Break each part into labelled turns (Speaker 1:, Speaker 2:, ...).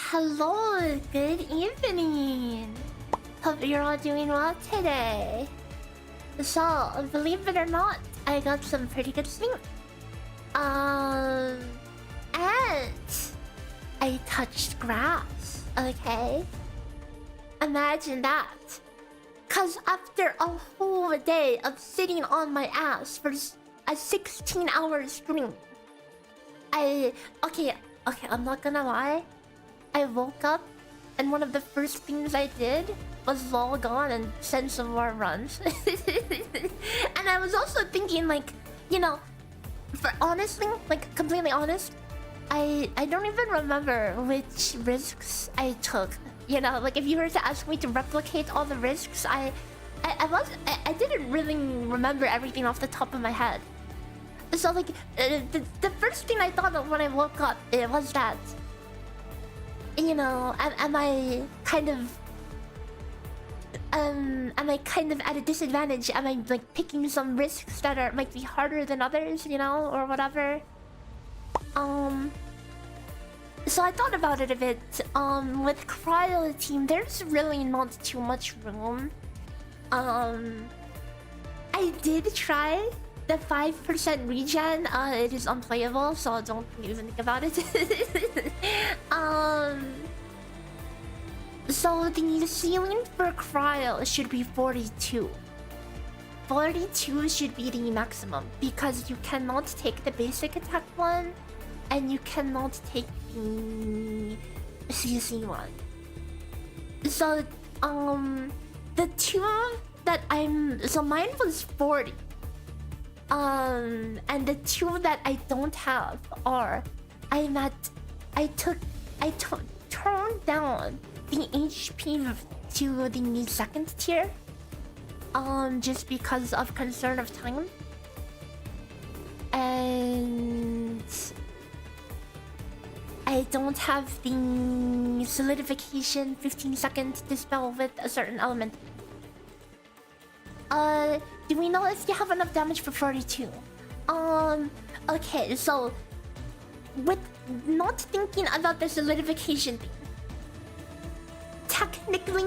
Speaker 1: Hello, good evening. Hope you're all doing well today. So, believe it or not, I got some pretty good sleep. And I touched grass, okay? Imagine that. Cause after a whole day of sitting on my ass for a 16-hour stream, okay, I'm not gonna lie. I woke up and one of the first things I did was log on and send some more runs. And I was also thinking, like, you know, for honestly, like completely honest, I don't even remember which risks I took. You know, like if you were to ask me to replicate all the risks, I didn't really remember everything off the top of my head. So like the first thing I thought of when I woke up, it was that, you know, am I kind of at a disadvantage? Am I like picking some risks that might be harder than others, you know, or whatever? So I thought about it a bit. With CRYO team, there's really not too much room. I did try the 5% regen. It is unplayable, so don't even think about it. So the ceiling for CRYO should be 42. 42 should be the maximum because you cannot take the basic attack one, and you cannot take the CC one. So the two that so mine was 40. And the two that I don't have are I turned down the HP to the second tier, just because of concern of time, and I don't have the solidification 15-second dispel with a certain element. Do we know if you have enough damage for 42? Okay, so with not thinking about the solidification thing, technically,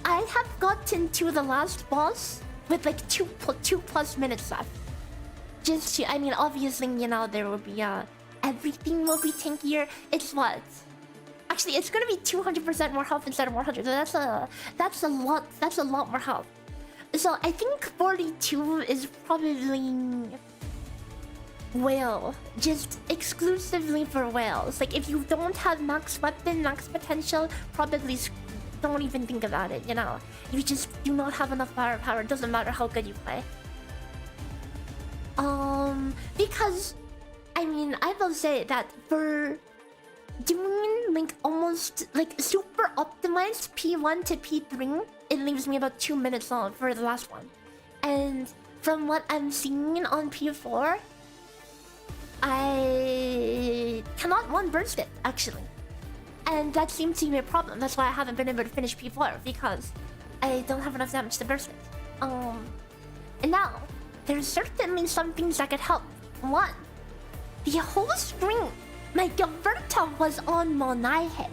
Speaker 1: I have gotten to the last boss with like two plus minutes left. Just to, I mean, obviously, you know, there will be everything will be tankier. It's what? Actually, it's gonna be 200% more health instead of 100. So that's a lot more health. So I think 42 is probably whale, just exclusively for whales. Like if you don't have max weapon, max potential, probably don't even think about it, you know. You just do not have enough firepower, it doesn't matter how good you play. Because I mean, I will say that for doing like almost like super optimized P1 to P3, it leaves me about 2 minutes long for the last one. And from what I'm seeing on P4, I cannot one burst it actually. And that seems to be a problem. That's why I haven't been able to finish P4, because I don't have enough damage to burst it. And now, there's certainly some things that could help. One, the whole screen, my Gilberta was on Monaihe,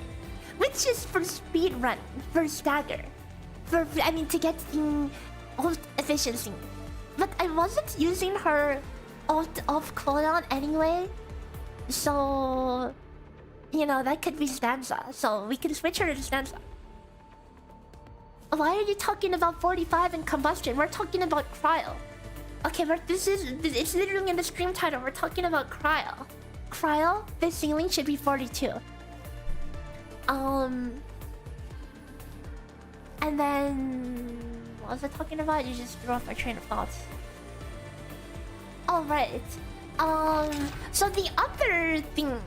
Speaker 1: which is for speed run, for stagger, to get the ult efficiency. But I wasn't using her ult off cooldown anyway, so you know that could be Stanza. So we can switch her to Stanza. Why are you talking about 45 and combustion? We're talking about CRYO. Okay, but it's literally in the stream title. We're talking about CRYO. CRYO, the ceiling should be 42. And then what was I talking about? You just threw off my train of thoughts. All right. So the other thing,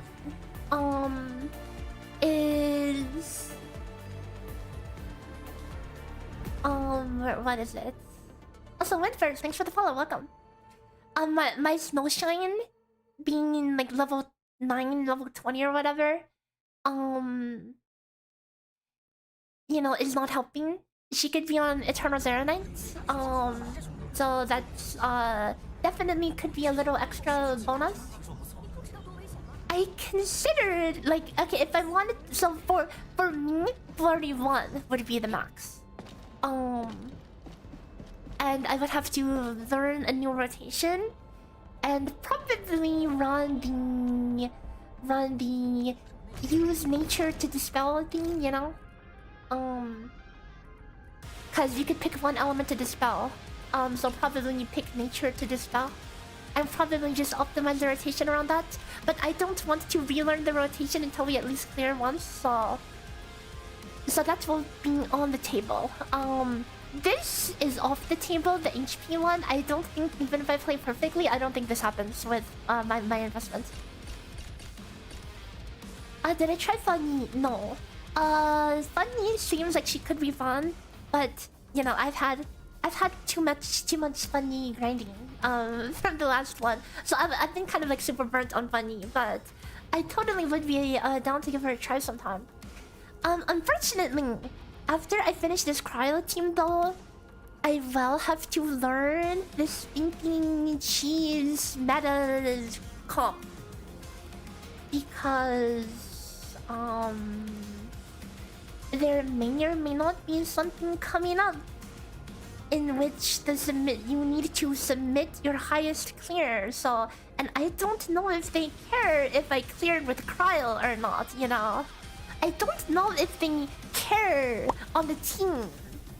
Speaker 1: is what is it? Also, Windfirst, thanks for the follow. Welcome. My Snowshine being in like level 9, level 20 or whatever, you know, is not helping. She could be on Eternal Zeronites. So that's definitely could be a little extra bonus. I considered like, okay, if I wanted, so for me 41 would be the max. And I would have to learn a new rotation and probably run the use nature to dispel thing, you know? Cause you could pick one element to dispel. So probably you pick nature to dispel. And probably just optimize the rotation around that. But I don't want to relearn the rotation until we at least clear once, so that's what being on the table. This is off the table, the HP one. I don't think, even if I play perfectly, I don't think this happens with my investment. Did I try Funny? No. Funny seems like she could be fun, but you know, I've had too much Funny grinding from the last one, so I've been kind of like super burnt on Funny, but I totally would be down to give her a try sometime. Unfortunately, after I finish this CRYO team though, I will have to learn the stinking cheese meta comp. Because there may or may not be something coming up in which you need to submit your highest clear. So, and I don't know if they care if I cleared with CRYO or not, you know. I don't know if they care on the team,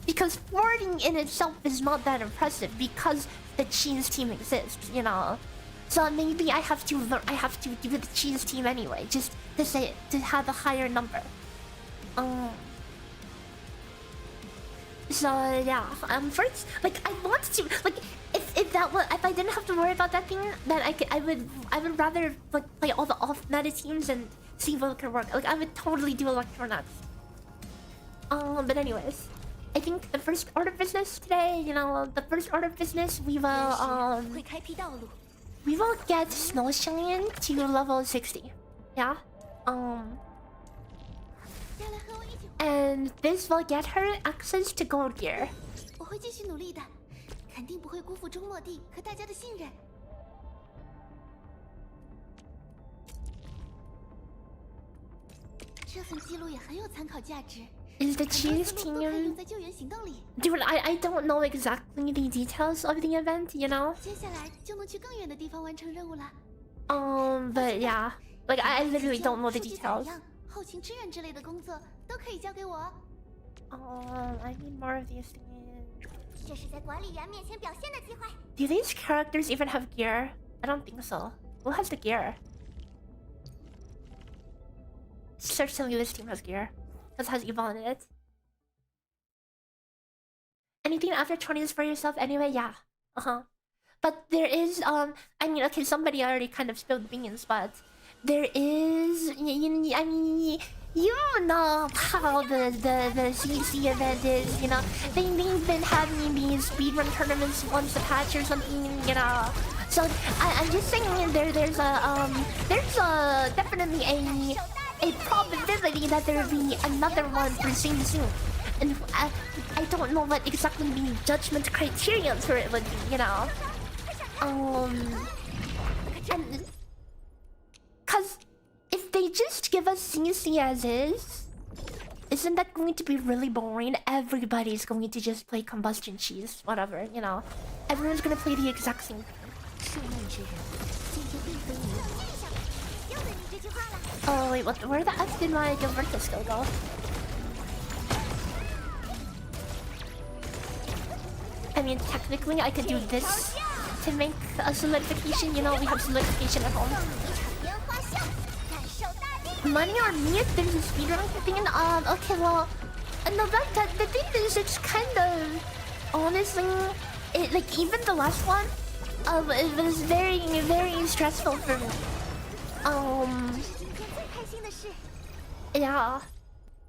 Speaker 1: because forwarding in itself is not that impressive because the cheese team exists, you know. So maybe I have to do the cheese team anyway, just to have a higher number. So yeah, first, like I want to, like if I didn't have to worry about that thing, then I would rather like play all the off meta teams and see what could work. Like I would totally do Electronauts. But anyways, I think the first order of business today, you know, the first order of business, we will get Snowshine to level 60. Yeah. And this will get her access to gold gear. Is the cheese team... Dude, I don't know exactly the details of the event, you know? But yeah. Like, I literally don't know the details. I need more of these things. Do these characters even have gear? I don't think so. Who has the gear? Certainly this team has gear. This has Yvonne in it. Anything after 20 is for yourself anyway? Yeah. But there is I mean, okay, somebody already kind of spilled beans, but there is I mean, you know how the CC event is, you know. They've been having these speedrun tournaments once a patch or something, you know. So I'm just saying there's a definitely a probability that there will be another one for soon. And I don't know what exactly the judgment criterion for it would be, you know. And cause if they just give us CC as is, isn't that going to be really boring? Everybody's going to just play combustion cheese, whatever, you know. Everyone's gonna play the exact same thing. Oh wait, what? Where the F did my Gilberta skill go? I mean, technically, I could do this to make a solidification. You know, we have solidification at home. Money or me if there's a speedrun thing? Okay, well, no, the thing is, it's kind of honestly, like even the last one, it was very, very stressful for me. Yeah,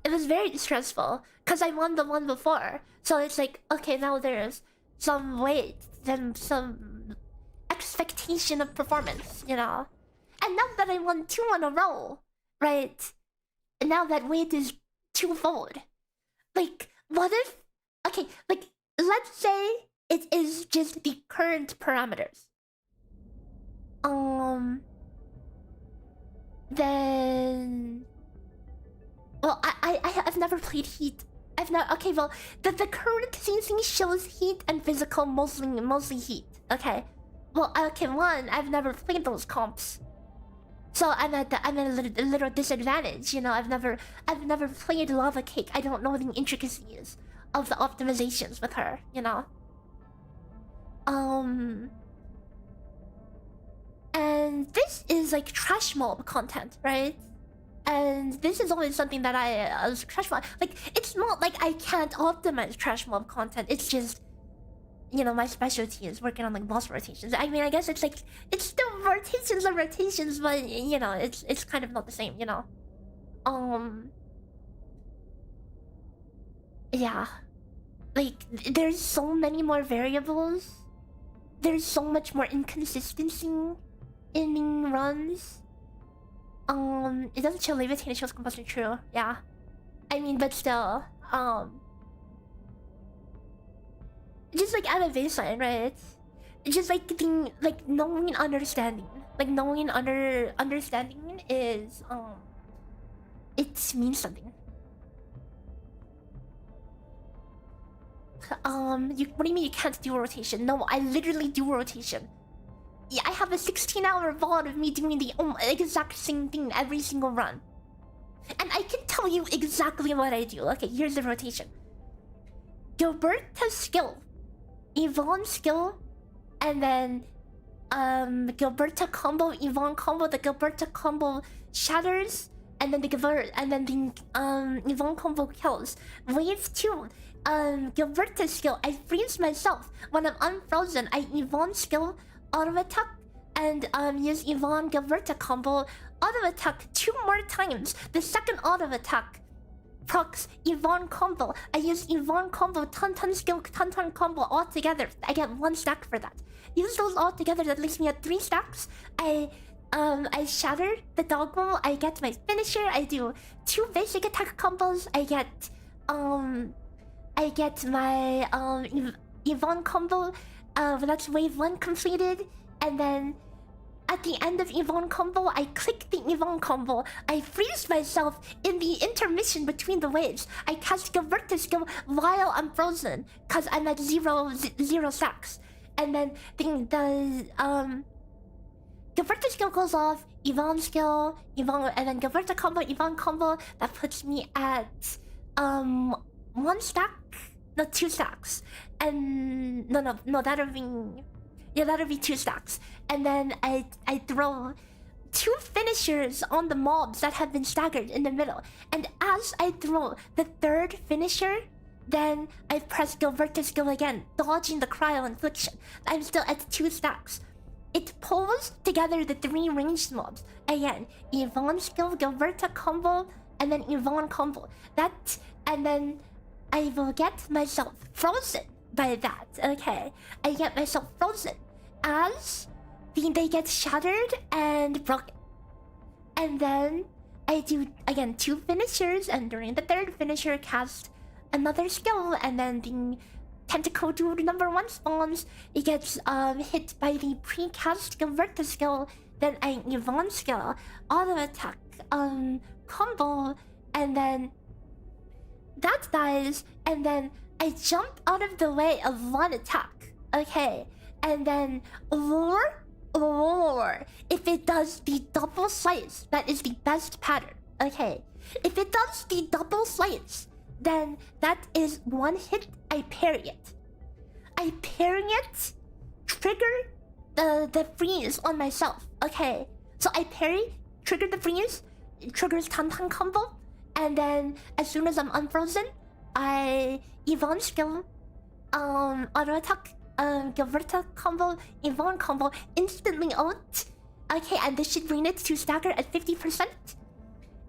Speaker 1: it was very stressful because I won the one before, so it's like, okay, now there's some weight and some expectation of performance, you know. And now that I won 2 in a row, right? And now that weight is twofold. Like, what if? Okay, like let's say it is just the current parameters. Then, well, I've never played Heat. I've not. Okay, well, the current season shows Heat and physical, mostly Heat. Okay, well, okay, one, I've never played those comps, so I'm at a little disadvantage. You know, I've never played Lava Cake. I don't know the intricacies of the optimizations with her. You know. And this is like trash mob content, right? And this is always something that I was trash mob. Like, it's not like I can't optimize trash mob content. It's just, you know, my specialty is working on like boss rotations. I mean, I guess it's like it's still rotations and rotations, but you know, it's kind of not the same, you know. Yeah, like there's so many more variables. There's so much more inconsistency in runs. It doesn't show levitating, it shows combustion, true. Yeah. I mean, but still, just like at a baseline, right? It's just like the knowing understanding. Like knowing understanding is it means something. What do you mean you can't do a rotation? No, I literally do a rotation. Yeah, I have a 16-hour VOD of me doing the exact same thing every single run. And I can tell you exactly what I do. Okay, here's the rotation. Gilberta's skill, Yvonne's skill, and then Gilberta combo, Yvonne combo, the Gilberta combo shatters, and then the Yvonne combo kills. Wave 2, Gilberta's skill, I freeze myself. When I'm unfrozen, I Yvonne skill, auto attack, and use Yvonne Gilberta combo, auto attack 2 more times. The second auto attack procs Yvonne combo. I use Yvonne combo, ton skill, ton combo all together. I get 1 stack for that. Use those all together, that leaves me at 3 stacks. I shatter the doggo. I get my finisher. I do 2 basic attack combos. I get my Yvonne combo. That's wave 1 completed, and then at the end of Yvonne combo, I click the Yvonne combo. I freeze myself in the intermission between the waves. I cast Gilberta skill while I'm frozen, cause I'm at zero stacks. And then the Gilberta skill goes off, Yvonne skill, Yvonne, and then Gilberta combo, Yvonne combo. That puts me at 1 stack, no, 2 stacks. And no, that'll be 2 stacks. And then I throw 2 finishers on the mobs that have been staggered in the middle. And as I throw the 3rd finisher, Then I press Gilberta skill again, dodging the cryo infliction. I'm still at 2 stacks. It pulls together the 3 ranged mobs. Again, Yvonne skill, Gilberta combo, and then Yvonne combo. That, and then I will get myself frozen by that. Okay, I get myself frozen as they get shattered and broken. And then I do, again, 2 finishers, and during the 3rd finisher, cast another skill, and then the tentacle dude number 1 spawns. It gets hit by the pre-cast Gilberta skill, then I Yvonne skill, auto attack, combo, and then that dies, and then I jump out of the way of 1 attack. Okay, and then or if it does the double slice, that is the best pattern. Okay, if it does the double slice, then that is 1 hit. I parry it. I parry it, trigger the freeze on myself. Okay, so I parry, trigger the freeze, it triggers Tantan combo, and then as soon as I'm unfrozen, I Yvonne skill, auto attack, Gilberta combo, Yvonne combo, instantly ult. Okay, and this should bring it to stagger at 50%.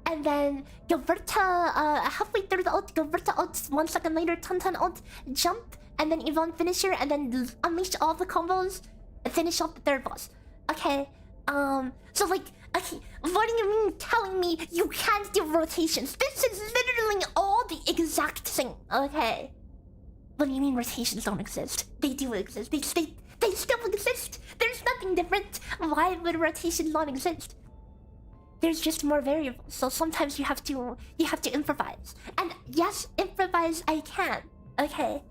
Speaker 1: And then Gilberta, halfway through the ult, Gilberta ults, 1 second later, Tantan ult, jump, and then Yvonne finisher, and then unleash all the combos, and finish off the 3rd boss. Okay, so like, okay, what do you mean telling me you can't do rotations? This is literally all the exact thing, okay? What do you mean rotations don't exist? They do exist. They still exist. There's nothing different. Why would rotations not exist? There's just more variables. So sometimes you have to improvise. And yes, improvise I can. Okay.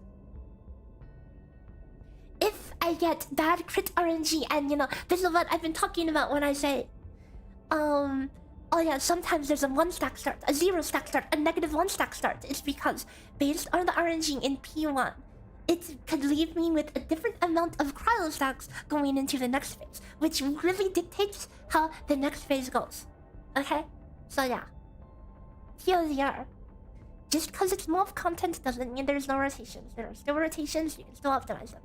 Speaker 1: If I get bad crit RNG, and you know, this is what I've been talking about when I say, oh yeah, sometimes there's a 1 stack start, a 0 stack start, a -1 stack start. It's because based on the RNG in P1, it could leave me with a different amount of cryo stacks going into the next phase, which really dictates how the next phase goes. Okay? So yeah. TLDR. Just because it's mob content doesn't mean there's no rotations. There are still rotations, you can still optimize them.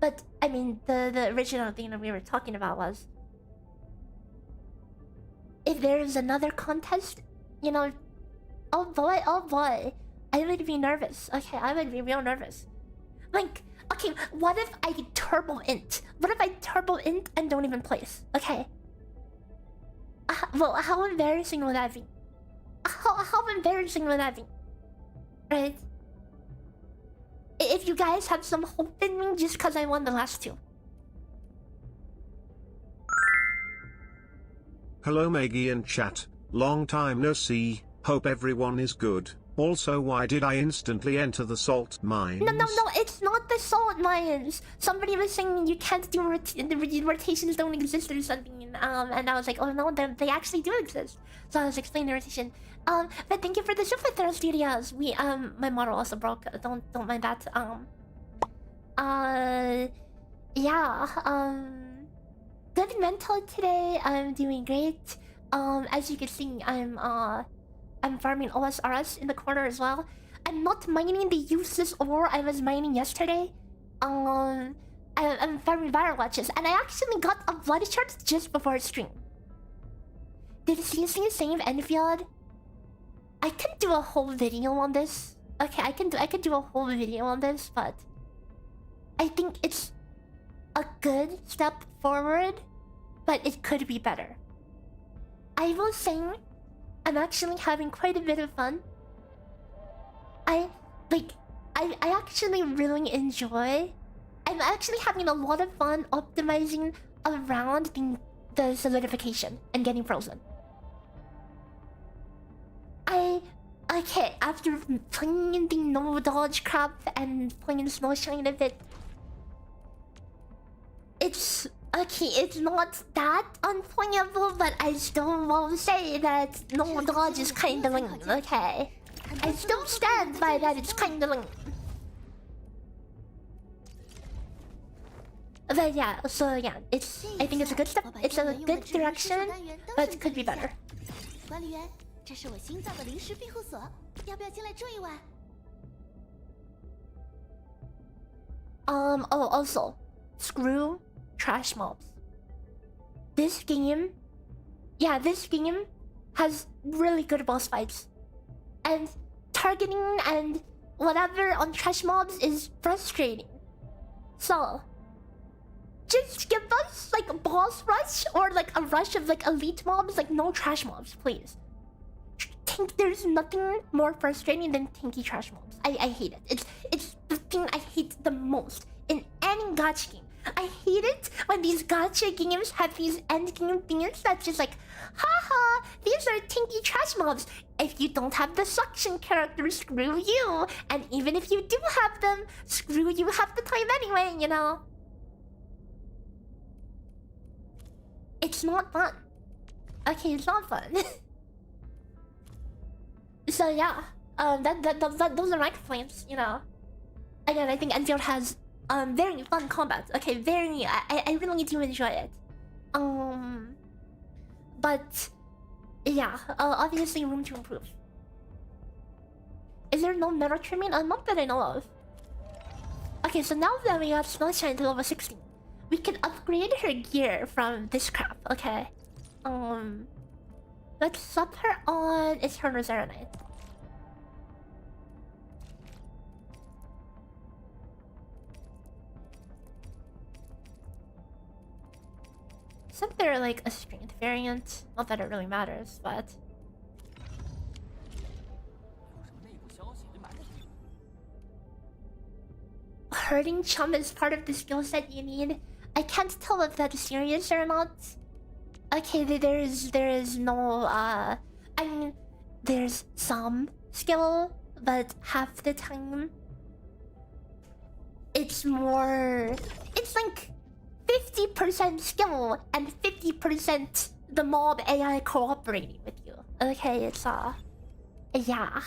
Speaker 1: But I mean, the original thing that we were talking about was, if there is another contest, you know, oh boy, I would be nervous. Okay, I would be real nervous. Like, okay, what if I turbo int? What if I turbo int and don't even place? Okay. Well, how embarrassing would that be? How embarrassing would that be? Right? If you guys have some hope in me just because I won the last 2.
Speaker 2: Hello Maygi and chat, long time no see, hope everyone is good. Also, why did I instantly enter the salt mines?
Speaker 1: No, it's not the salt mines. Somebody was saying you can't do the rotations don't exist or something, and I was like, oh no, they actually do exist. So I was explaining the rotation. But thank you for the super throw studios. My model also broke. Don't mind that. Yeah. Good mental today. I'm doing great. As you can see, I'm farming OSRS in the corner as well. I'm not mining the useless ore I was mining yesterday. I'm farming viral watches, and I actually got a blood shard just before stream. Did CC save Endfield? I could do a whole video on this. Okay, I could do a whole video on this, but I think it's a good step forward, but it could be better. I will say, I'm actually having quite a bit of fun. I actually really enjoy. I'm actually having a lot of fun optimizing around the solidification and getting frozen. Okay, after playing the no dodge crap and playing Snow Shine a bit, it's okay, it's not that unplayable, but I still won't say that no dodge is kinda lame, okay? I still stand by that it's kinda lame. But yeah, so yeah, I think it's a good step, it's a good direction, but it could be better.
Speaker 3: 管理员，这是我新造的临时庇护所，要不要进来住一晚？
Speaker 1: Oh, also, screw trash mobs. This game, yeah, this game has really good boss fights. And targeting and whatever on trash mobs is frustrating. So, just give us like a boss rush or like a rush of like elite mobs, like no trash mobs, please. There's nothing more frustrating than tanky trash mobs. I hate it. It's the thing I hate the most in any gacha game. I hate it when these gacha games have these end game things that's just like, haha, these are tanky trash mobs. If you don't have the suction character, screw you. And even if you do have them, screw you half the time anyway, you know? It's not fun. Okay, it's not fun. So yeah, those are my complaints, you know. Again, I think Endfield has very fun combat. Okay, I really do enjoy it. But yeah, obviously room to improve. Is there no meta trimming? Not that I know of. Okay, so now that we got Snowshine to level 16, we can upgrade her gear from this crap. Okay, let's sub her on Eternal Serenite. Isn't there like a strength variant? Not that it really matters, but... Hurting chum is part of the skill set you need. I can't tell if that's serious or not. Okay, there is no I mean, there's some skill, but half the time it's more, it's like 50% skill and 50% the mob AI cooperating with you. Okay, it's yeah.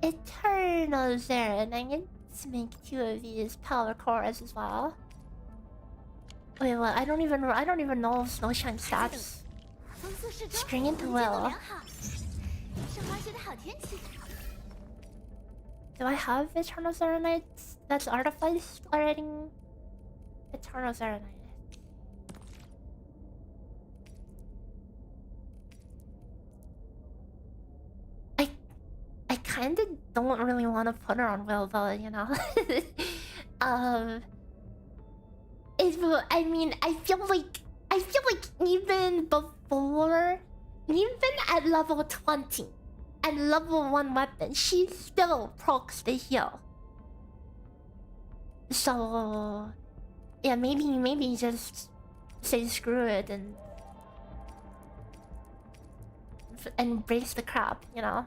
Speaker 1: Eternal Zeren. I need to make 2 of these power cores as well. Wait, what? I don't even know Snowshine stats. String into will. Do I have Eternal Serenite that's artificed already? Eternal Serenite. I kinda don't really want to put her on will though, you know. I mean, I feel like even before, even at level 20 and level 1 weapon, she still procs the heal. So yeah, maybe just say screw it and embrace the crap, you know.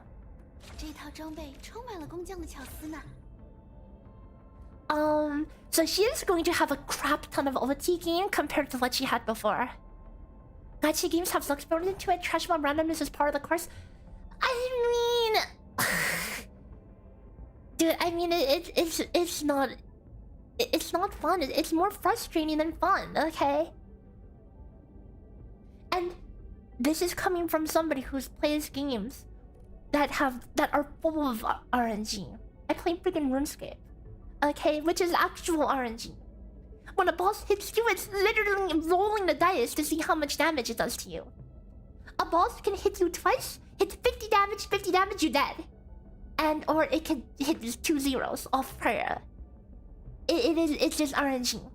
Speaker 1: So she is going to have a crap ton of OT gain compared to what she had before. Gacha games have flux built into it. Trash mob randomness is part of the course. I mean, dude, I mean it's not fun. It's more frustrating than fun. Okay. And this is coming from somebody who plays games that are full of RNG. I play freaking RuneScape. Okay, which is actual RNG. When a boss hits you, it's literally rolling the dice to see how much damage it does to you. A boss can hit you twice, hit 50 damage, you're dead. Or it can hit 2 zeros off prayer. It's just RNG.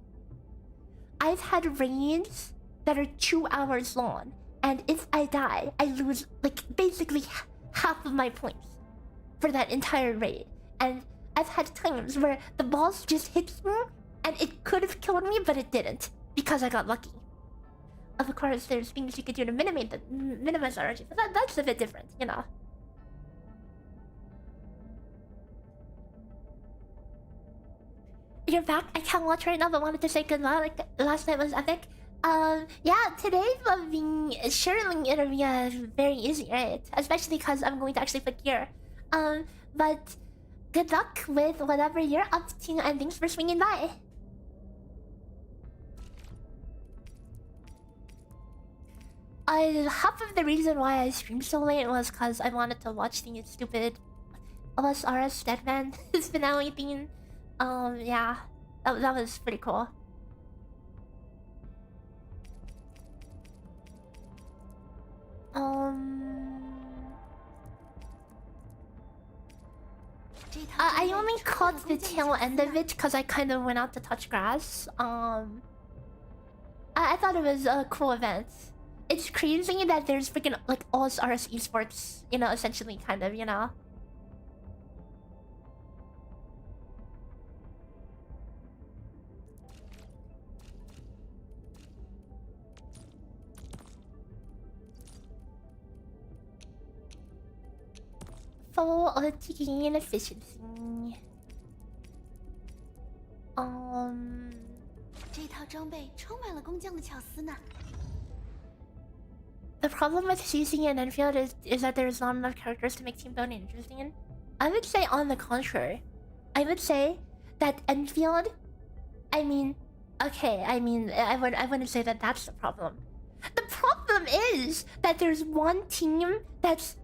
Speaker 1: I've had raids that are 2 hours long, and if I die, I lose like basically half of my points for that entire raid. And I've had times where the boss just hits me and it could have killed me, but it didn't because I got lucky. Of course, there's things you could do to minimize RNG, but that's a bit different, you know. You're back. I can't watch right now, but wanted to say good luck. Like last night was epic. Yeah, today's being surely it'll be very easy, right? Especially because I'm going to actually put gear. But good luck with whatever you're up to, and thanks for swinging by. Half of the reason why I streamed so late was because I wanted to watch the stupid OSRS Deadman finale thing. Yeah, that was pretty cool. I only caught the tail end of it because I kind of went out to touch grass. I thought it was a cool event. It's crazy that there's freaking like all RS esports, you know, essentially, kind of, you know. Full gain efficiency.
Speaker 3: 这套装备充满了工匠的巧思呢。
Speaker 1: The problem with CC and Endfield is that there's not enough characters to make team building interesting. I would say on the contrary. I would say that Endfield, I mean, okay, I mean, I wouldn't say that that's the problem. The problem is that there's one team that's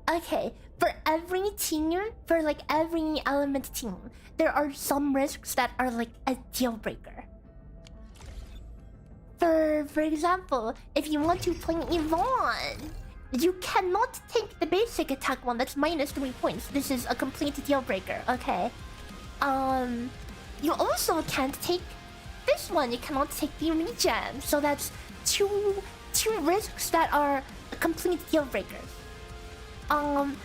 Speaker 1: okay. For every team, for like every element team, there are some risks that are like a deal breaker. For example, if you want to play Yvonne, you cannot take the basic attack one that's minus 3 points. This is a complete deal breaker, okay? You also can't take this one. You cannot take the regen. So that's two risks that are complete deal breakers.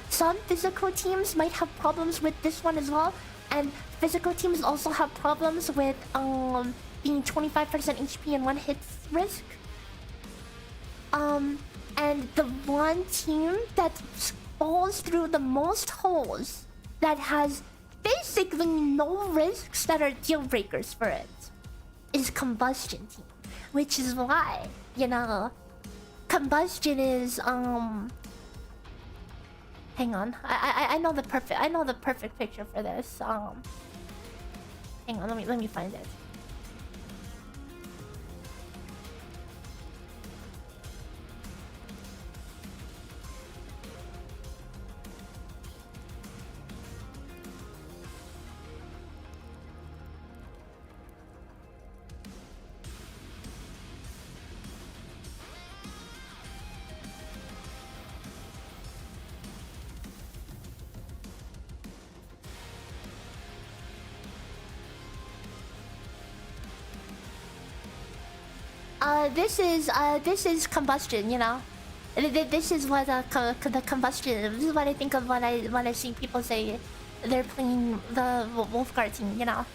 Speaker 1: Some physical teams might have problems with this one as well, and physical teams also have problems with being 25% HP and 1 hit risk. And the one team that falls through the most holes, that has basically no risks that are deal breakers for it, is Combustion team. Which is why, you know, Combustion is hang on, I know the perfect picture for this. Hang on, let me find it. This is Combustion, you know. This is what the Combustion. This is what I think of when I see people say they're playing the Wolfguard team, you know.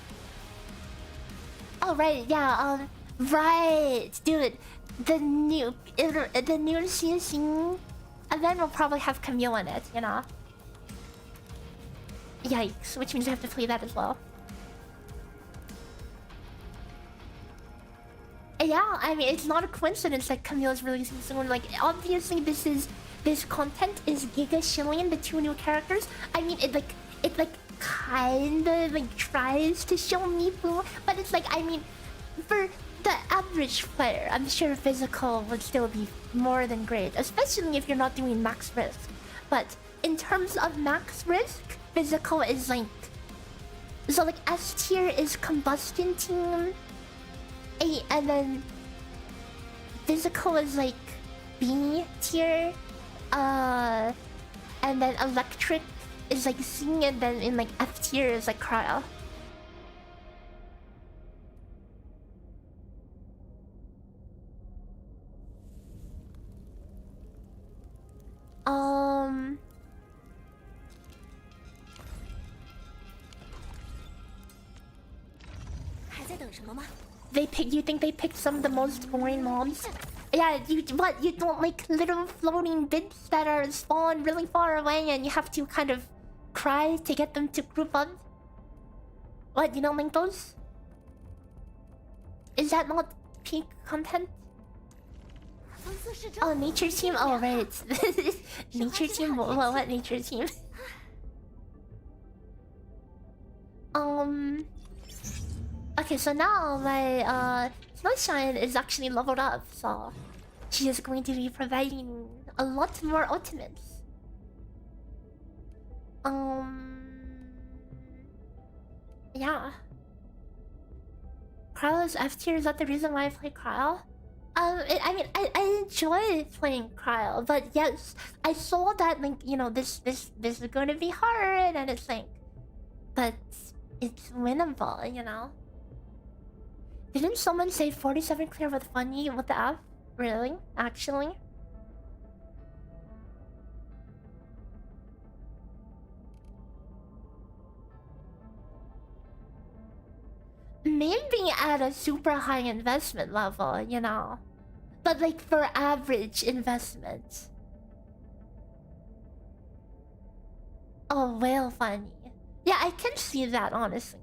Speaker 1: Oh right, yeah. Right, dude. The new CSC, and then we'll probably have Camille in it, you know. Yikes! Which means I have to play that as well. Yeah, I mean, it's not a coincidence that Camille's releasing soon. Like, obviously, this content is giga shilling the 2 new characters. I mean, it kinda like tries to show Mifu, but it's like, I mean, for the average player, I'm sure physical would still be more than great, especially if you're not doing max risk. But in terms of max risk, physical is like, so like S tier is Combustion team. And then physical is like B tier, and then electric is like C, and then in like F tier is like CRYO. You think they picked some of the most boring mobs? Yeah, you don't like little floating bits that are spawned really far away and you have to kind of cry to get them to group up? What, you don't like those? Is that not peak content? Oh, nature team? Oh, right. Nature team? What nature team? Okay, so now my Sunshine is actually leveled up, so she is going to be providing a lot more ultimates. Yeah. CRYO is F tier. Is that the reason why I play CRYO? I enjoy playing CRYO, but yes, I saw that, like, you know, this is going to be hard, and it's like, but it's winnable, you know. Didn't someone say 47 clear with funny with the F? Really? Actually? Maybe at a super high investment level, you know. But like for average investment. Oh, well, funny. Yeah, I can see that, honestly.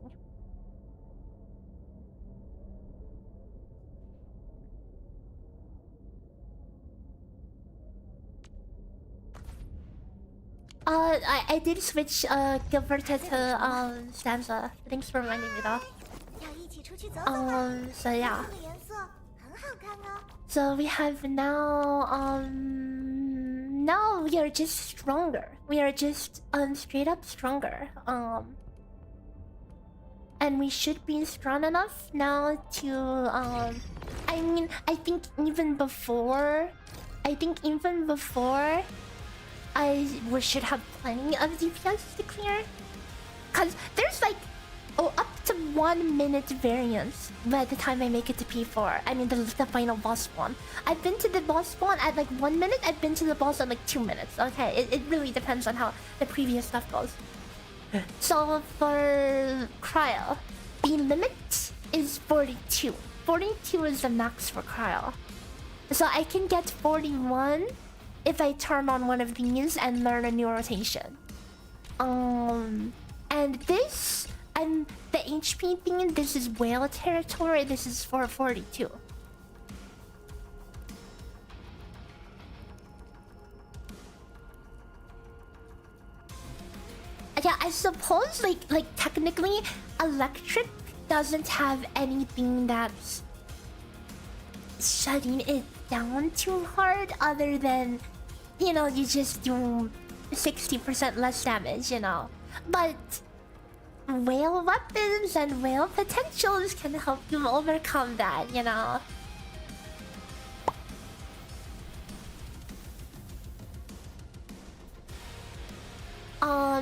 Speaker 1: I did switch Gilberta to Stanza. Thanks for reminding me though. So yeah. So we have now now we are just stronger. We are just straight up stronger. And we should be strong enough now to I mean, I think even before we should have plenty of DPS to clear. Cause there's like up to 1 minute variance by the time I make it to P4. I mean the final boss spawn. I've been to the boss spawn at like 1 minute, I've been to the boss at like 2 minutes. Okay, it really depends on how the previous stuff goes. So for CRYO, the limit is 42. 42 is the max for CRYO. So I can get 41 if I turn on one of these and learn a new rotation. And this, and the HP thing, this is whale territory, this is for 42. Yeah, I suppose like technically electric doesn't have anything that's shutting it down too hard other than, you know, you just do 60% less damage, you know. But whale weapons and whale potentials can help you overcome that, you know.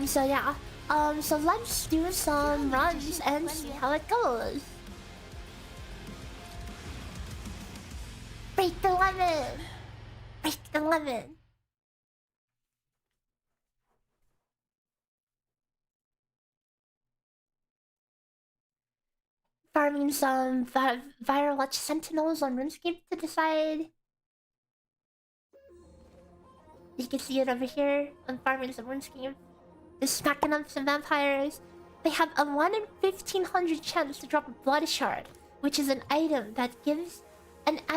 Speaker 1: So yeah. So let's do some runs and see how it goes. Break the lemon! Break the lemon! Farming some Firewatch Sentinels on RuneScape to decide. You can see it over here on farming some RuneScape. Just smacking up some vampires. They have a 1 in 1500 chance to drop a Blood Shard, which is an item that gives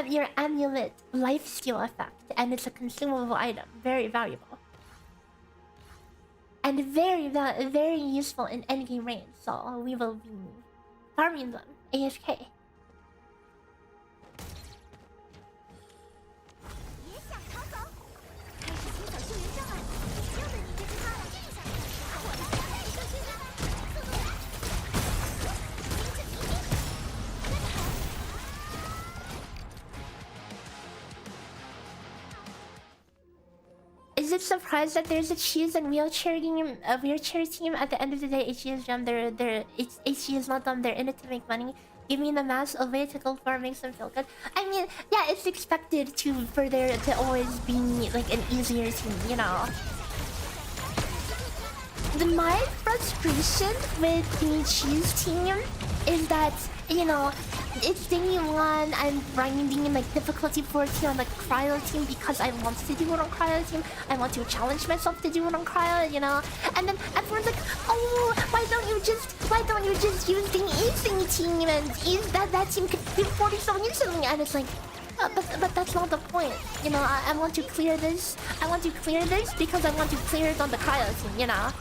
Speaker 1: your amulet lifesteal effect, and it's a consumable item, very valuable, and very useful in endgame range. So we will be farming them AFK. Is it surprised that there's a cheese and wheelchair team at the end of the day? HG is done. HG is not done. They're in it to make money. Giving the mass a way to go far makes them feel good. I mean, yeah, it's expected for there to always be like an easier team, you know. My frustration with the cheese team is that, you know, it's day 1, I'm grinding like difficulty 40 on the CRYO team because I want to do it on CRYO team. I want to challenge myself to do it on CRYO, you know. And then everyone's like, oh, why don't you just use the acing team and that team could do 40 so instantly? And it's like, but that's not the point, you know. I want to clear this. I want to clear this because I want to clear it on the CRYO team, you know.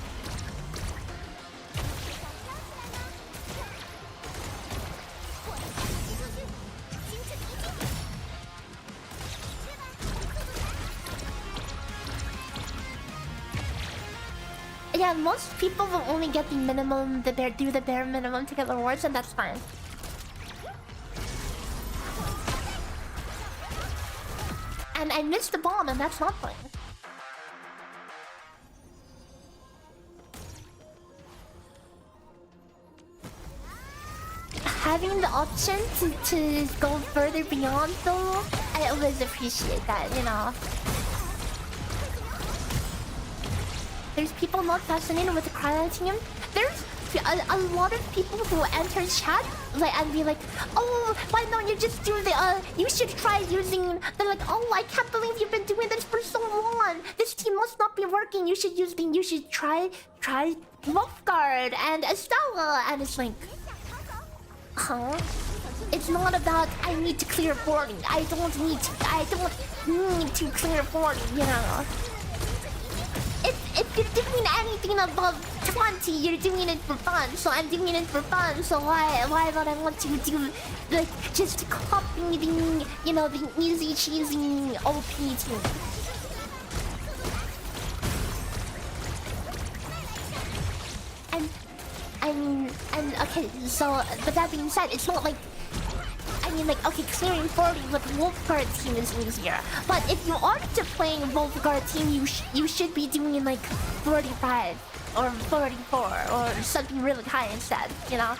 Speaker 1: Yeah, most people will only get the minimum, do the bare minimum to get rewards, and that's fine. And I missed the bomb, and that's not fine. Having the option to go further beyond, though, I always appreciate that, you know. There's people not fascinated with the CRYO team. There's a lot of people who enter chat and be like, oh, why don't you just do the you should try using. They're like, oh, I can't believe you've been doing this for so long. This team must not be working. You should try Wolfguard and Estella. And it's like, huh? It's not about I need to clear 40. I don't need to clear 40, you know. If you're doing anything above 20, you're doing it for fun. So I'm doing it for fun. So why would I want to do like just copy the, you know, the easy cheesy OP team? And I mean, okay, so but that being said, it's not like, I mean, like, okay, clearing 40 with Wolfguard team is easier. But if you are to playing Wolfguard team, you should be doing like 45 or 44 or something really high instead, you know?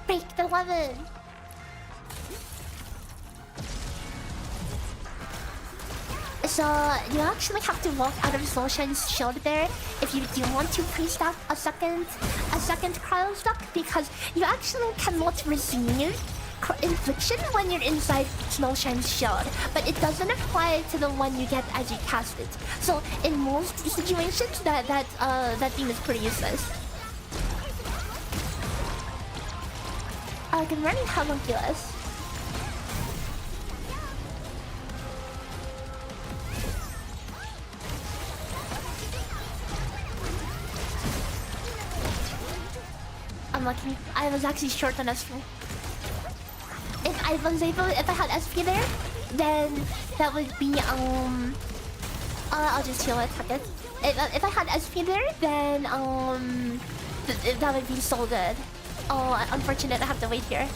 Speaker 1: Break the 11. So you actually have to walk out of Solshine's shield there if you do want to pre-stack a second cryo stock, because you actually cannot receive infliction when you're inside Solshine's shield, but it doesn't apply to the one you get as you cast it. So in most situations, that thing is pretty useless. Good morning, Homunculus. Unlucky. I was actually short on SP. If I had SP there, then that would be I'll just heal it. Fuck it. If I had SP there, then that would be so good. Oh, unfortunate. I have to wait here.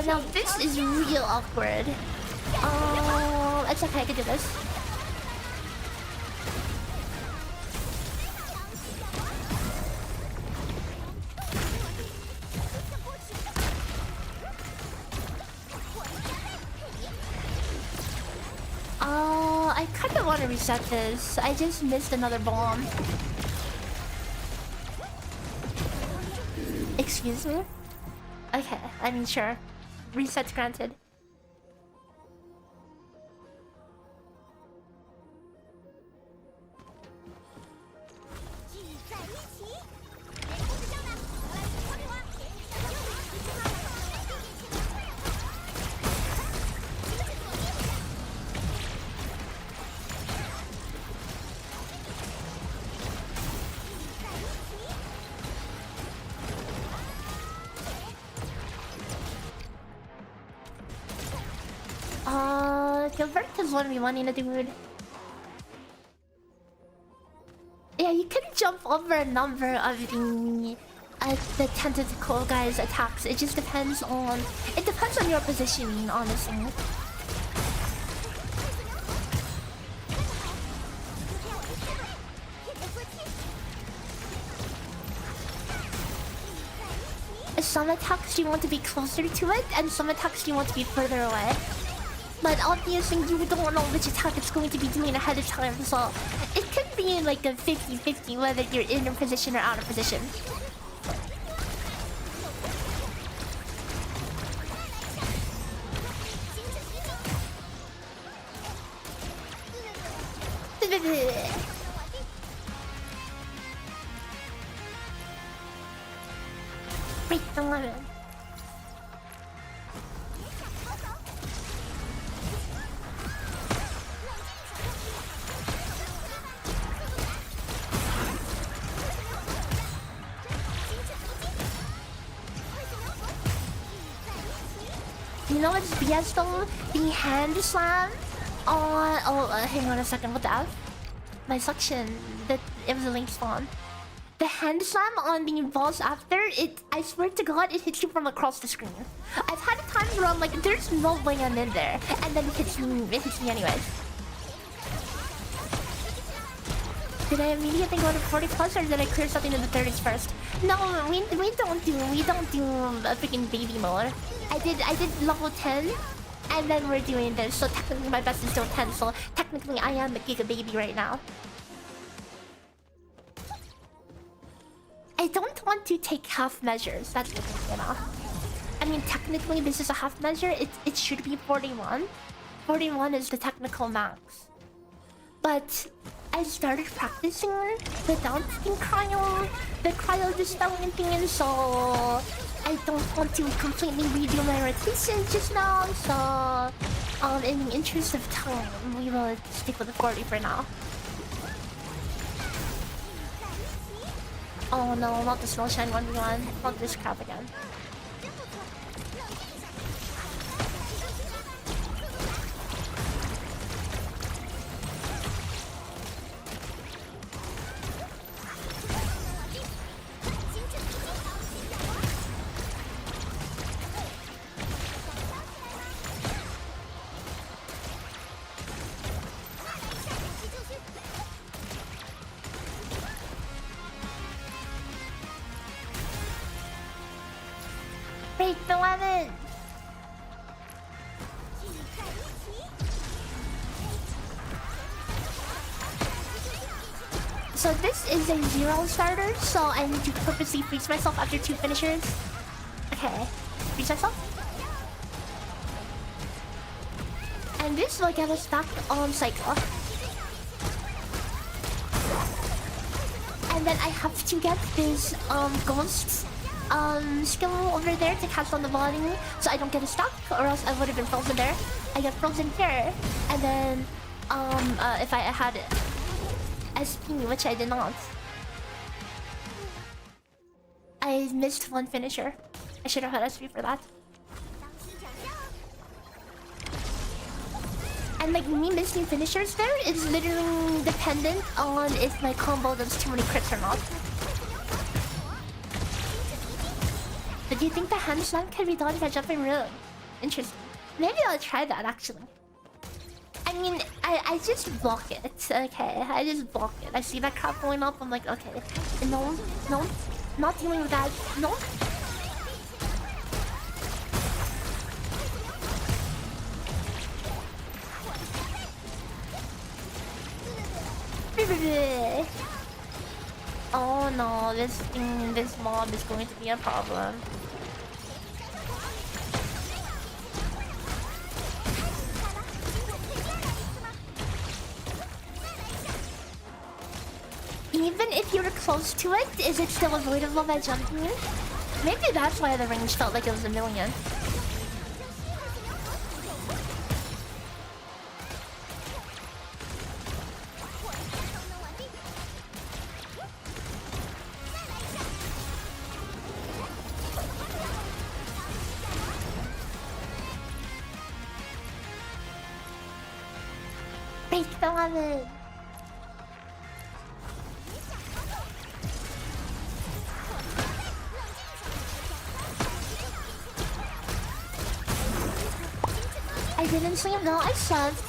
Speaker 1: Now this is real awkward. It's okay, I can do this. I kind of want to reset this. I just missed another bomb. Excuse me? Okay, I mean, sure. Reset granted. Gilberta's 1v1 in a dude. Yeah, you can jump over a number of the tentacle guy's attacks. It just depends on your positioning, honestly. Some attacks you want to be closer to it, and some attacks you want to be further away. But obviously you don't know which attack it's going to be doing ahead of time, so it could be like a 50-50 whether you're in your position or out of position. Break the limit. You know what's BS though? The hand slam on... Oh, hang on a second. What the F? My suction. It was a link spawn. The hand slam on the balls after, I swear to God, it hits you from across the screen. I've had times where I'm like, there's no way I'm in there. And then it hits me anyways. Did I immediately go to 40 plus or did I clear something in the 30s first? No, we don't do a freaking baby mode. I did level 10 and then we're doing this. So technically my best is still 10. So technically I am a giga baby right now. I don't want to take half measures. That's the thing, you know. I mean, technically this is a half measure. It should be 41. 41 is the technical max. But I started practicing without taking CRYO. The CRYO dispelling thing, so I don't want to completely redo my rotation just now. So, in the interest of time, we will stick with the 40 for now. Oh no, not the Snow Shine 1v1. Not this crap again. Break the weapon! So this is a 0 starter, so I need to purposely freeze myself after 2 finishers. Okay, freeze myself. And this will get us back on cycle. And then I have to get this ghost skill over there to cast on the body so I don't get stuck, or else I would have been frozen there. I get frozen here, and then if I had SP, which I did not, I missed 1 finisher. I should have had SP for that. And like me missing finishers there is literally dependent on if my combo does too many crits or not. But do you think the hand slam can be done by jumping room? Interesting. Maybe I'll try that actually. I mean, I just block it, okay? I just block it. I see that crap going up, I'm like, okay. No, not dealing with that. No. Oh no, this mob is going to be a problem. Even if you're close to it, is it still avoidable by jumping in? Maybe that's why the range felt like it was a million. Break the lemon! I didn't sleep, no, I slept.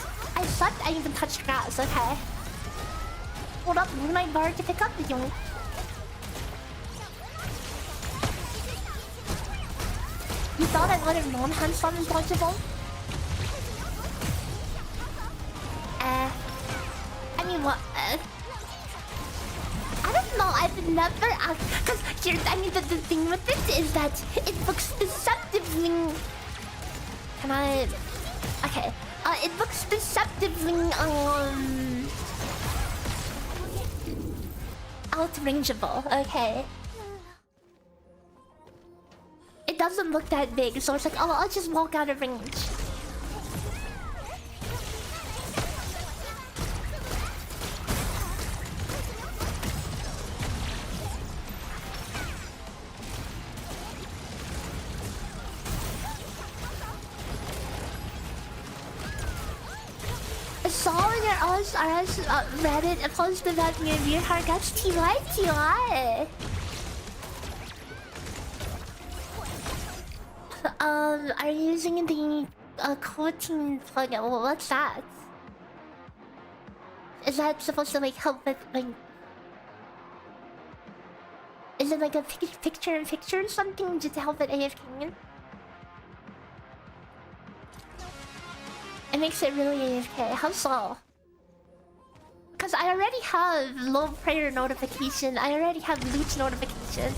Speaker 1: I even touched grass, okay? Hold up, move my bar to pick up the yoink. You thought I would have known hand slam is dodgeable? I mean, what? I don't know, I've never asked. Because here, I mean, the thing with this is that it looks deceptively. Can I? Okay. It looks deceptively outrangeable. Okay. It doesn't look that big, so it's like, oh, I'll just walk out of range. RS Reddit posted about me and your haircuts. TY. Are you using the coating plugin? Well, what's that? Is that supposed to like help with like? Is it like a picture or something just to help with AFKing? It makes it really AFK. How so? Because I already have low prayer notification. I already have loot notification.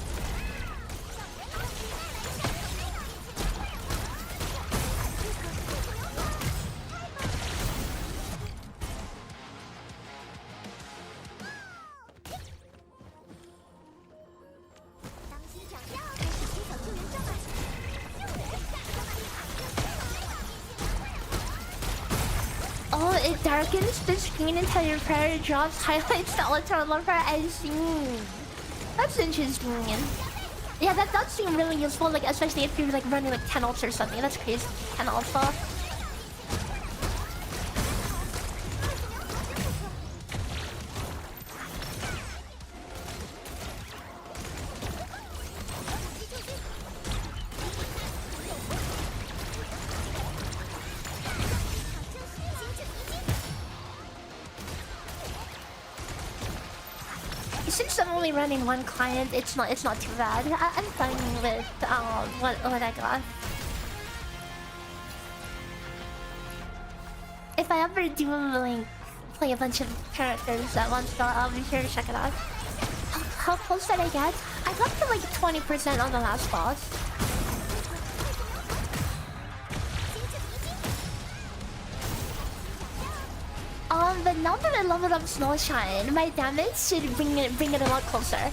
Speaker 1: Oh, it darkens the screen until your prayer drops, highlights the altar on prayer. I see. That's interesting. Yeah, that does seem really useful, like especially if you're like running like 10 ults or something. That's crazy. 10 alpha. Since I'm only running one client, it's not too bad. I'm fine with what I got. If I ever do like play a bunch of characters at once, though, I'll be sure to check it out. How close did I get? I got to like 20% on the last boss. But now that I leveled up Snowshine, my damage should bring it a lot closer.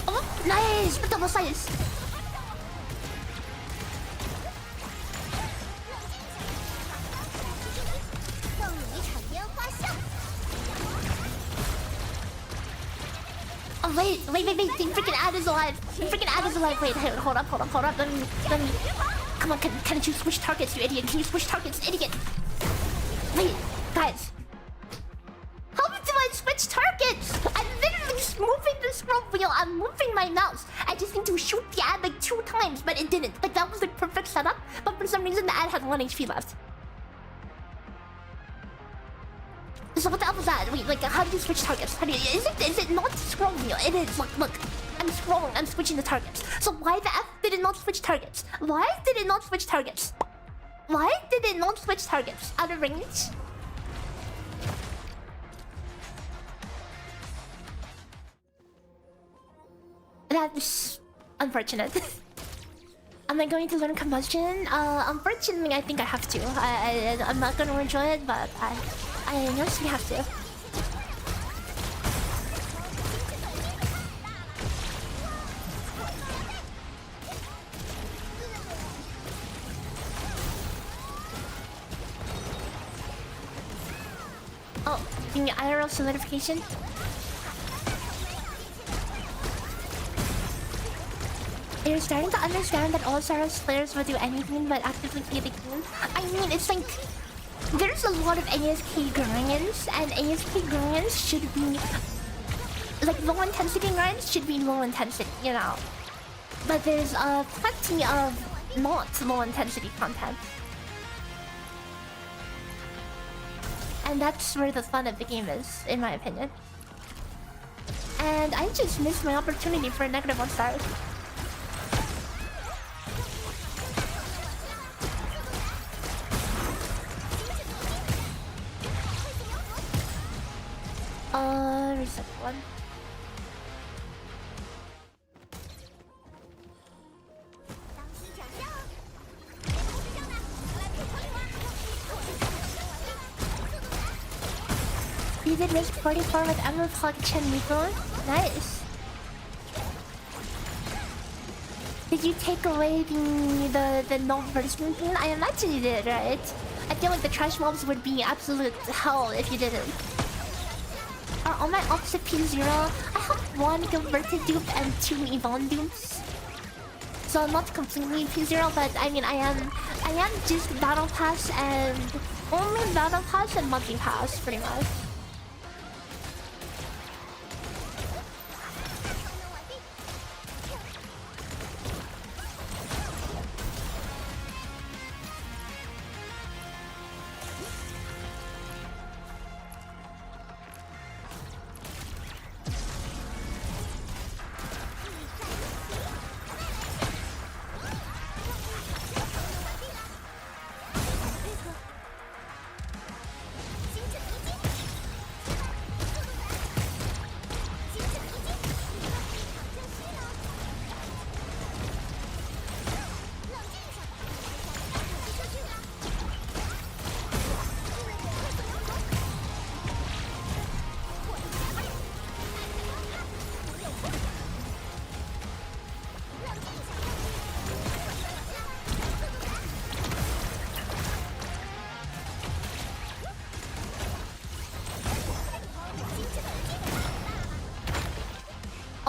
Speaker 1: Oh, nice! Double size! Oh, wait, the freaking ad is alive. The freaking ad is alive. Wait, hold up. Let me. Come on, can you switch targets, you idiot? Can you switch targets, idiot? Wait, guys. How do I switch targets? I'm literally moving the scroll wheel. I'm moving my mouse. I just need to shoot the ad like 2 times, but it didn't. Like, that was the perfect setup, but for some reason the ad had 1 HP left. So what the hell was that? Wait, like, how do you switch targets? Is it not scroll wheel? It is. Look. I'm scrolling. I'm switching the targets. So why the F did it not switch targets? Why did it not switch targets? Why did it not switch targets? Out of range? That's unfortunate. Am I going to learn combustion? Unfortunately, I think I have to. I'm not gonna enjoy it, but I guess we have to. Oh, the IRL solidification. You're starting to understand that all Saros players will do anything but actively play the game. I mean, it's like there's a lot of ASK grinds, and ASK grinds should be like low intensity grinds should be low intensity, you know. But there's plenty of not low intensity content, and that's where the fun of the game is, in my opinion. And I just missed my opportunity for a -1 star. Reset one. You did risk 44 with Emerald Clock Chen Miko? Nice. Did you take away the no version thing? I imagine you did, right? I feel like the trash mobs would be absolute hell if you didn't. Are all my ops at P0? I have 1 converted dupe and 2 Yvonne dupes. So I'm not completely P0, but I mean I am just battle pass and only battle pass and multi pass pretty much.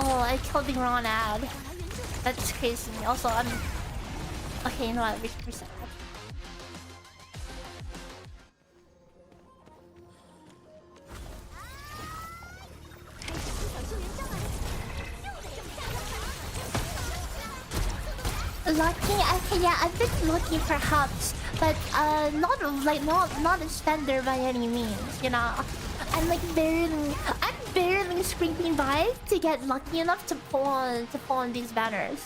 Speaker 1: Oh, I killed the wrong ad. That's crazy. Also, I'm... Okay, you know what? Reset. Lucky? Okay, yeah, I've been lucky perhaps, but not a spender by any means, you know. I'm barely scraping by to get lucky enough to pull on these banners.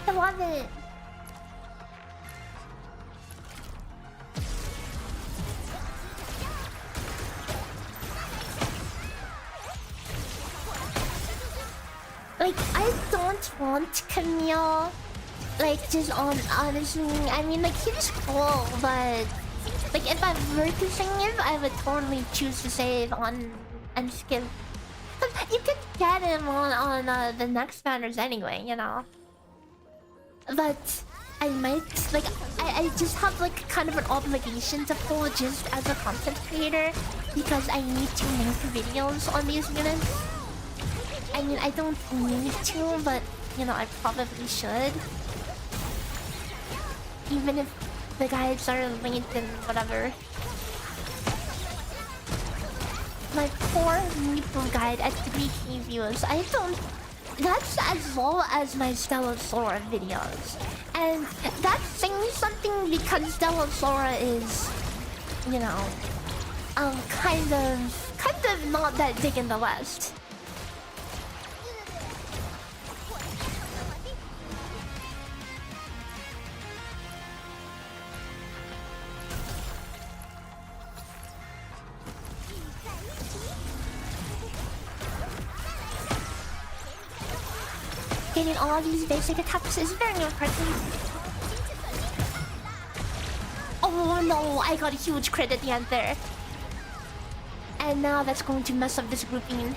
Speaker 1: I love it. Like, I don't want Camille. Like, just honestly, I mean, like, he's cool, but like, if I were to sing him, I would totally choose to save on and skip. You could get him on the next banners anyway, you know. But I might, like, I just have like kind of an obligation to pull just as a content creator because I need to make videos on these units. I mean, I don't need to, but you know, I probably should. Even if the guides are linked and whatever. My poor Meeple guide at 3K views. I don't... That's as low as my Stellosora videos. And that's saying something because Stellosora is, you know, kind of not that big in the West. Getting all these basic attacks is very important. Oh no, I got a huge crit at the end there. And now that's going to mess up this grouping.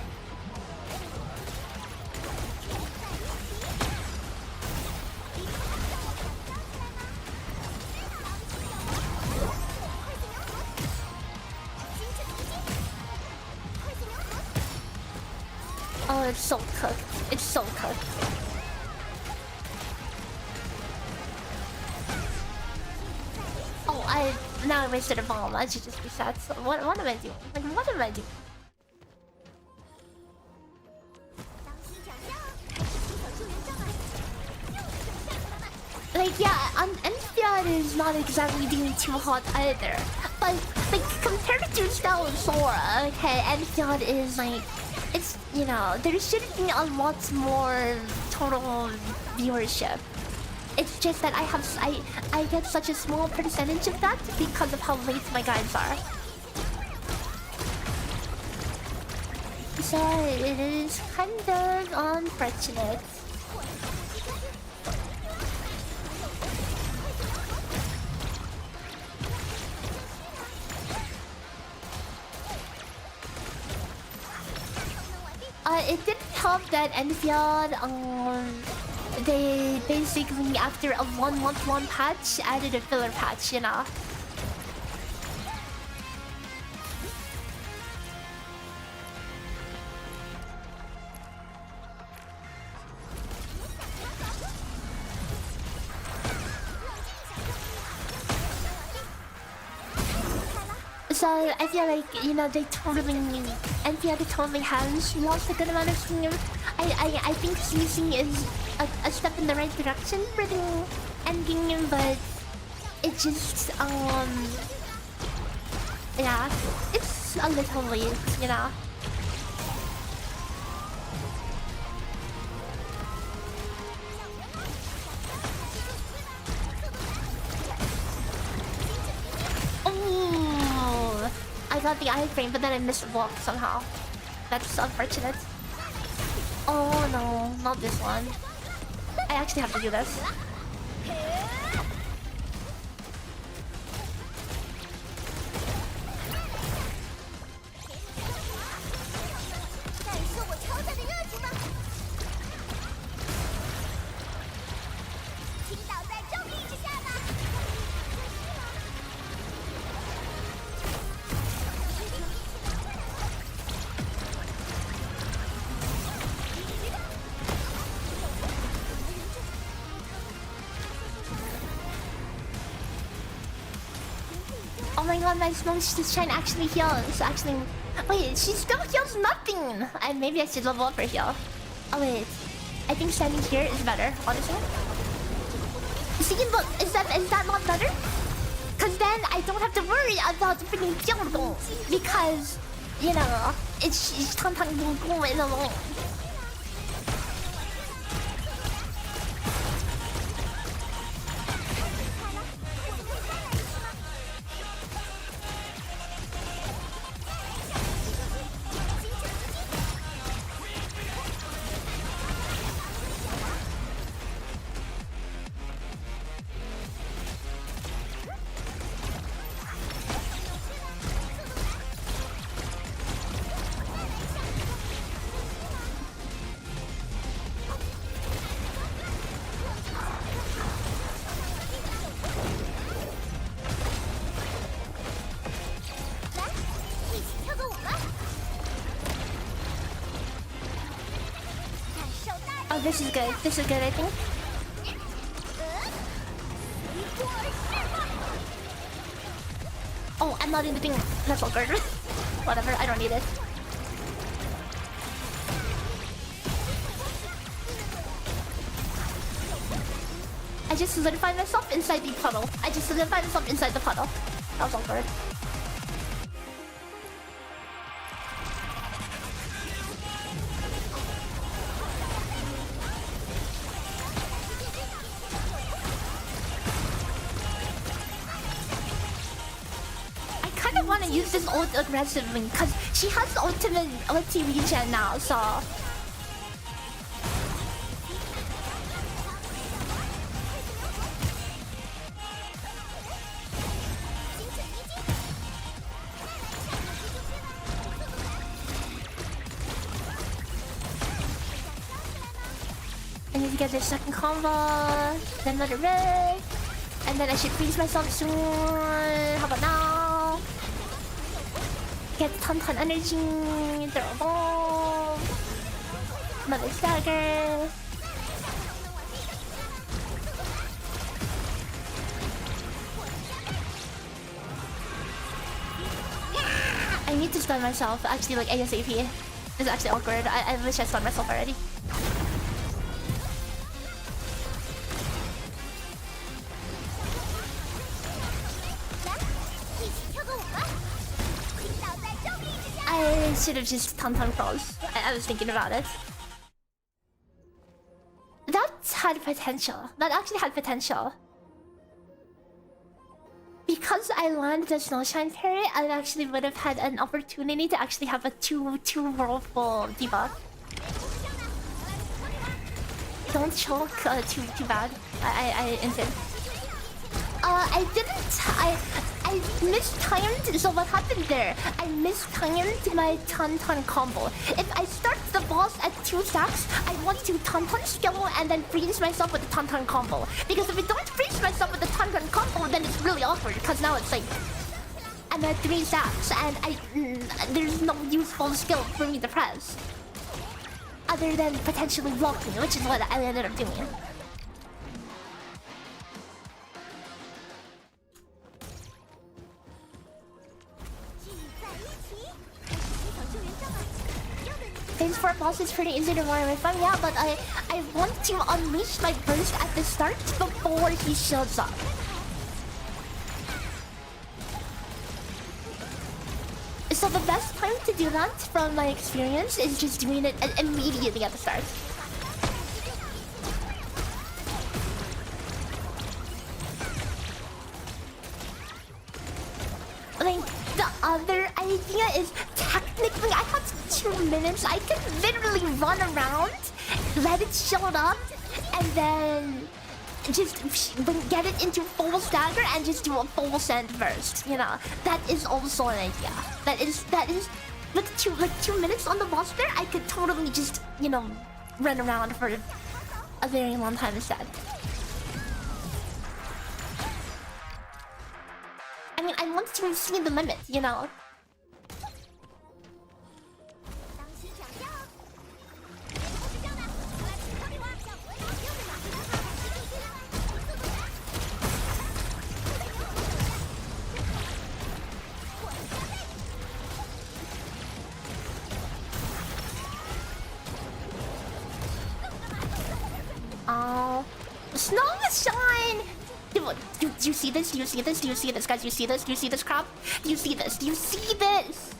Speaker 1: Oh, it's so cooked. It's so cooked. Now I wasted a bomb. I should just reset. So what am I doing? Like, what am I doing? like, yeah, Endfield is not exactly doing too hot either. But, like, compared to Stella and Sora, okay, Endfield is like... It's, you know, there should be a lot more total viewership. It's just that I get such a small percentage of that because of how late my guides are. So it is kind of unfortunate. It didn't help that Endfield, they basically, after a 1 month long patch, added a filler patch, you know? So I feel like, you know, they totally, Endfield totally has lost a good amount of steam. I think CC is a step in the right direction for the endgame, but it just, yeah, it's a little late, you know? Oh, I got the iframe, but then I missed walk somehow. That's unfortunate. Oh no, not this one. I actually have to do this. Oh my god, my smoke's just trying to actually heal. It's actually... Wait, she still heals nothing! Maybe I should level up her heal. Oh wait. I think standing here is better, honestly. See, look, is that not better? Cause then I don't have to worry about the freaking field because, you know, it's sometimes going in the lane. Oh, this is good. This is good, I think. Oh, I'm not in the thing. That's all good. Whatever, I don't need it. I just solidified myself inside the puddle. I just solidified myself inside the puddle. That was all good. I want to use this ult aggressively because she has the ultimate ulti regen now, so I need to get this second combo, then another red, and then I should freeze myself soon. How about now? Get ton energy, throw a ball, another stagger. I need to stun myself, actually, like ASAP. This is actually awkward. I wish I stunned myself already. instead of just tauntaun crawls. I was thinking about it. That had potential. That actually had potential. Because I landed a Snowshine Parry, I actually would have had an opportunity to actually have a two whirlpool debuff. Don't choke too bad. I ended. I mistimed. So what happened there? I mistimed my tauntaun combo. If I start the boss at 2 stacks, I want to tauntaun skill and then freeze myself with the tauntaun combo. Because if I don't freeze myself with the tauntaun combo, then it's really awkward. Because now it's like I'm at 3 stacks and there's no useful skill for me to press, other than potentially blocking, which is what I ended up doing. Phase 4 boss is pretty easy to run away from, yeah, but I want to unleash my burst at the start before he shows up. So the best time to do that, from my experience, is just doing it immediately at the start. Like, the other idea is technically I have 2 minutes. I could literally run around, let it show up, and then just get it into full stagger and just do a full send burst. You know, that is also an idea. That is with 2 minutes on the boss there. I could totally just, you know, run around for a very long time instead. I mean, I want to see the limit, you know. Oh, Snowshine! Do you see this? Do you see this? Do you see this, guys? Do you see this? Do you see this crap? Do you see this? Do you see this?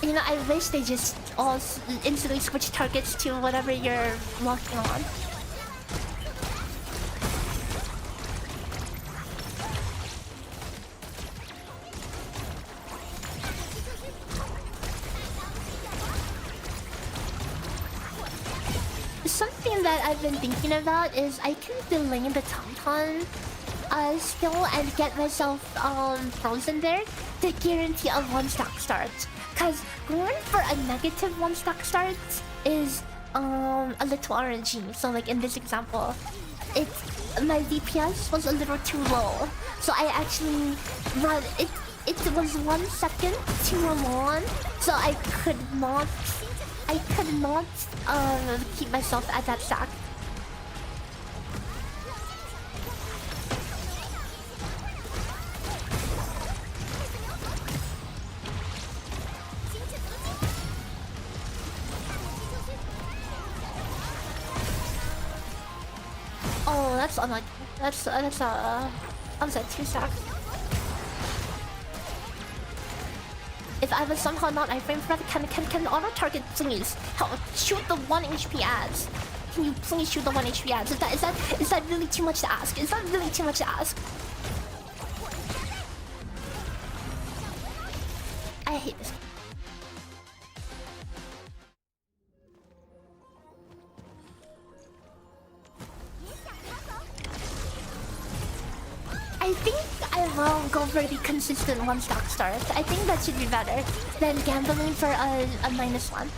Speaker 1: You know, I wish they just all instantly switch targets to whatever you're locking on. Something that I've been thinking about is I can delay the tauntaun skill and get myself frozen there to guarantee a 1-stack start. Because going for a negative 1-stack start is a little RNG. So like in this example, my DPS was a little too low. So I actually run it. It was 1 second too long. So I could not keep myself at that stack. Oh, that's unlucky. That's I was at 2 stacks. If I was somehow not iframe for that, can auto target please help shoot the 1 HP ads? Can you please shoot the 1 HP ads? Is that really too much to ask? Is that really too much to ask? I hate this. I think I will go for the consistent 1-stack start. I think that should be better than gambling for a -1.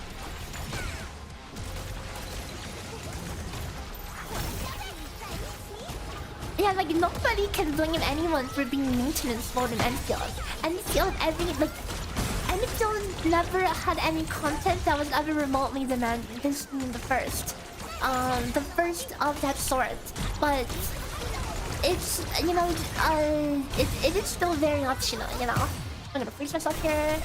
Speaker 1: Yeah, like nobody can blame anyone for being maintenance mode in Endfield. Endfield never had any content that was ever remotely demanding. This being the first. The first of that sort, but it's, you know, it is still very optional, you know. I'm gonna freeze myself here.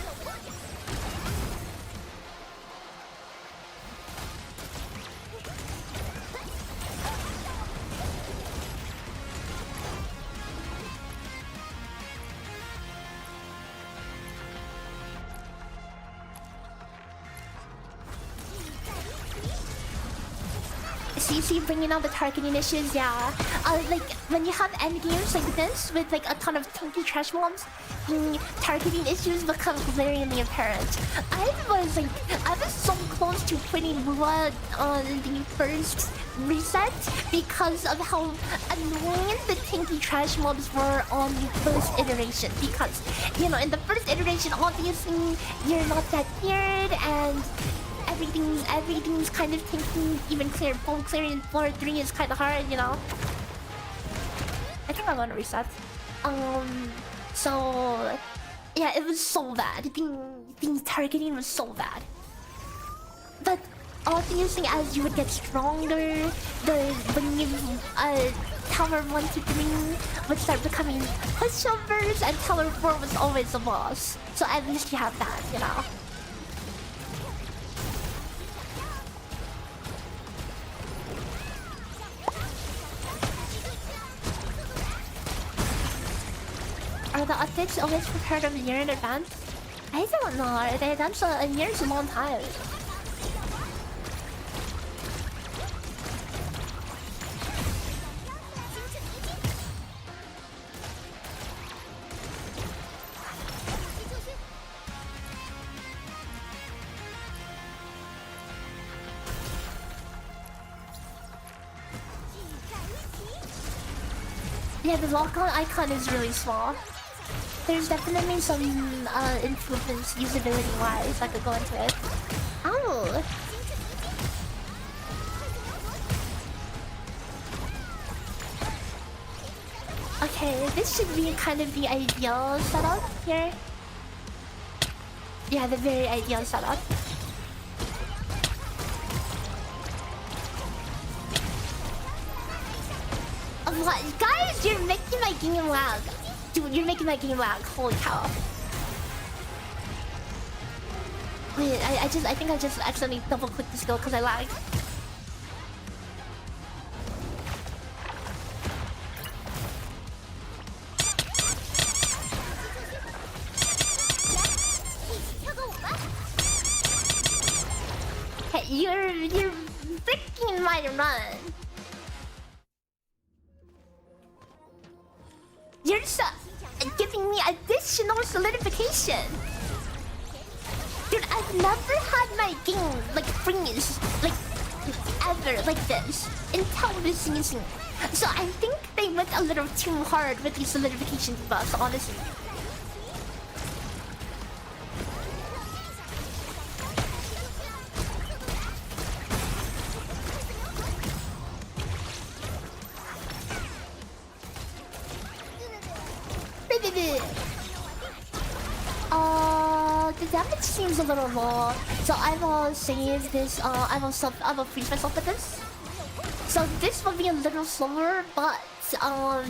Speaker 1: See, bringing out the targeting issues, yeah. Like, when you have end games like this, with like a ton of tanky trash mobs, targeting issues become glaringly apparent. I was so close to quitting Lua on the first reset because of how annoying the tanky trash mobs were on the first iteration. Because, you know, in the first iteration, obviously, you're not that geared and everything's kind of tanky. Even clearing floor 3 is kind of hard, you know. I think I want to reset. So yeah, it was so bad. The targeting was so bad. But obviously, as you would get stronger, when you Tower 1 to 3 would start becoming pushovers, and Tower 4 was always the boss. So at least you have that, you know. Are the updates always prepared a year in advance? I don't know. That's a year's a long time. Yeah, the lock-on icon is really small. There's definitely some improvements usability-wise. I could go into it. Oh! Okay, this should be kind of the ideal setup here. Yeah, the very ideal setup. What? Guys, you're making my game lag. Dude, you're making my game lag. Holy cow. Wait, I think I just accidentally double-clicked the skill because I lagged. Hey, you're freaking my run. You're just giving me additional solidification. Dude, I've never had my game like freeze, like ever like this until this season. So I think they went a little too hard with these solidification buffs, honestly. The damage seems a little low, so I will save this. I will freeze myself with this. So this will be a little slower, but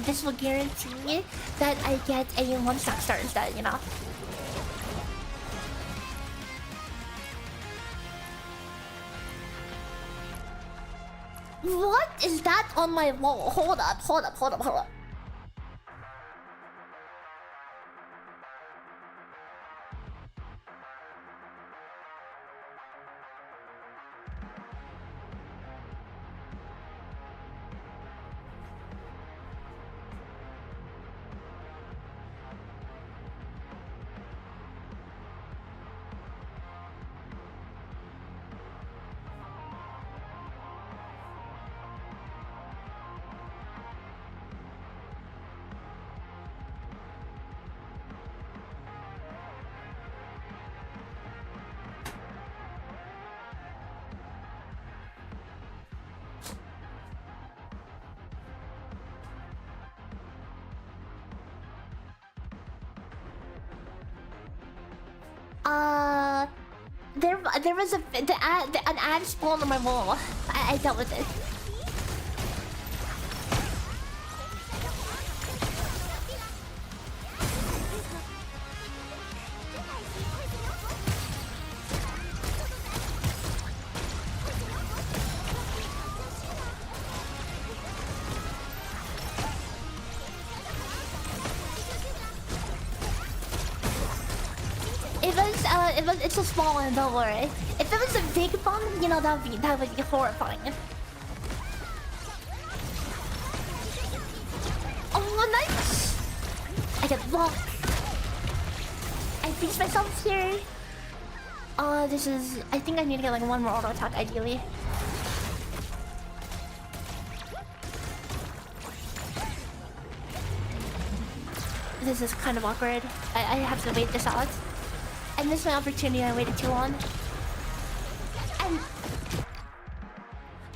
Speaker 1: this will guarantee that I get a 1-stack start instead, you know. What is that on my wall? Hold up. There was an ad spawned on my wall. I dealt with it. It's a small one, don't worry. If it was a big one, you know, that would be horrifying. Oh, nice! I get blocked. I freeze myself here. This is... I think I need to get like one more auto attack, ideally. This is kind of awkward. I have to wait this out. I missed my opportunity. I waited too long. And...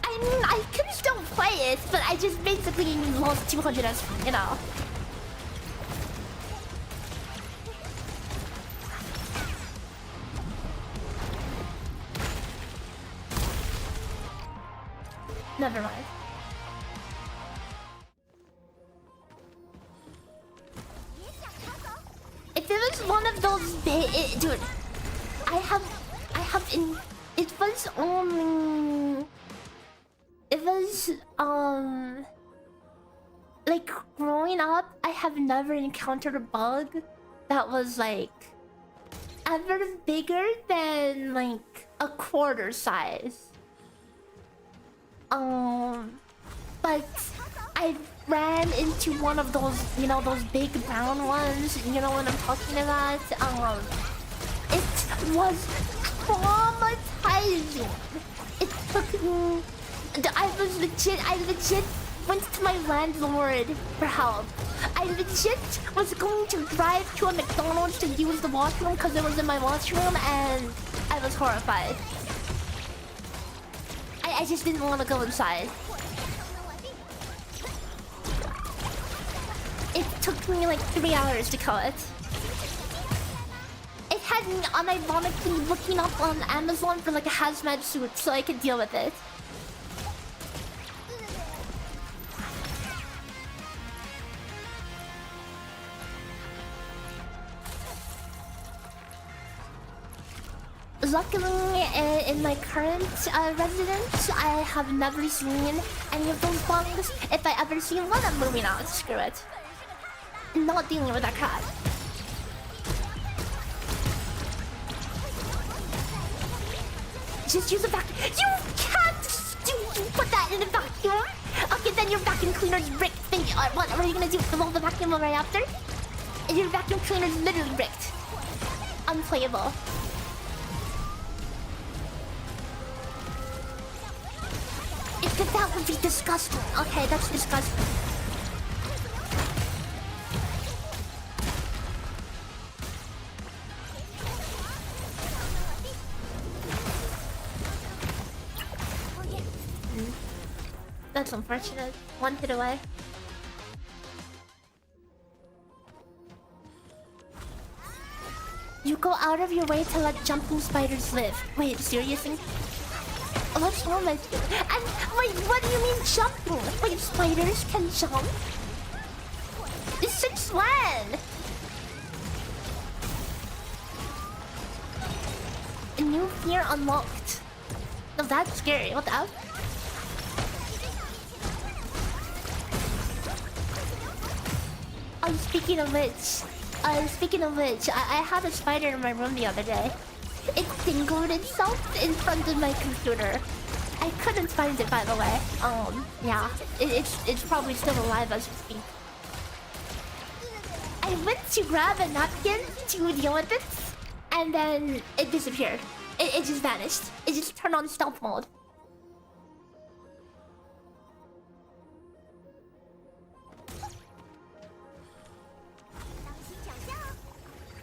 Speaker 1: I mean, I could still play it, but I just basically lost 200 as, you know. Never mind. If it was one of those big, dude, I have in. It was only. It was like growing up, I have never encountered a bug that was like ever bigger than like a quarter size. But I ran into one of those, you know, those big brown ones. You know what I'm talking about? It was traumatizing. It took me. I legit went to my landlord for help. I legit was going to drive to a McDonald's to use the washroom because it was in my washroom, and I was horrified. I just didn't want to go inside. It took me like 3 hours to kill it. It had me unironically looking up on Amazon for like a hazmat suit so I could deal with it. Luckily, in my current residence, I have never seen any of those bugs. If I ever see one, I'm moving out. Screw it. Not dealing with that crap. Just use a vacuum. You can't put that in a vacuum. Okay, then your vacuum cleaner's bricked. What are you gonna do? Fill the vacuum right after? Your vacuum cleaner's literally bricked. Unplayable. That would be disgusting. Okay, that's disgusting. That's unfortunate. One hit away. You go out of your way to let jumping spiders live. Wait, seriously? What's wrong with you? And wait, what do you mean jumping? Wait, spiders can jump? Since when? A new fear unlocked. No, that's scary. What the hell? Oh, speaking of which, I had a spider in my room the other day. It dingled itself in front of my computer. I couldn't find it, by the way. Yeah. It's probably still alive as we speak. I went to grab a napkin to deal with it, and then it disappeared. It just vanished. It just turned on stealth mode.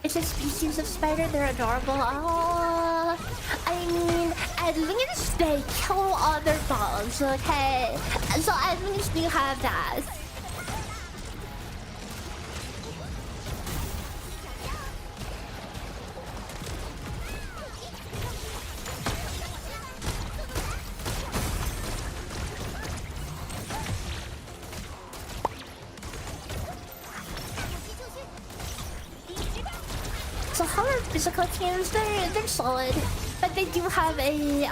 Speaker 1: It's a species of spider, they're adorable. Oh, I mean, at least they kill other bugs, okay? So at least you have that. So how are physical teams? They're solid, but they do have a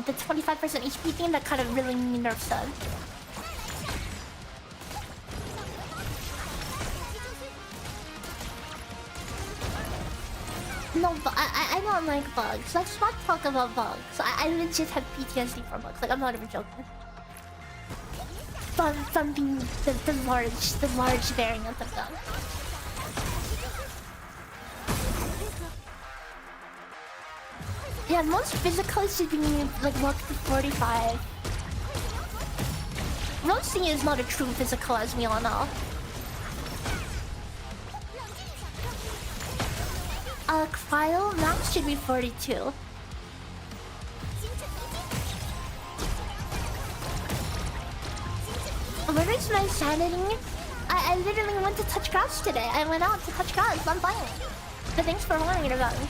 Speaker 1: the 25% HP thing that kind of really nerfs them. No, but I don't like bugs. Let's not talk about bugs. I legit have PTSD from bugs. Like, I'm not even joking. From being the large variant of them. Yeah, most physicals should be like locked to 45. Roasting is not a true physical, as we all know. CRYO max should be 42. Where is my sanity? I literally went to touch grass today. I went out to touch grass. I'm fine. But thanks for warning about me.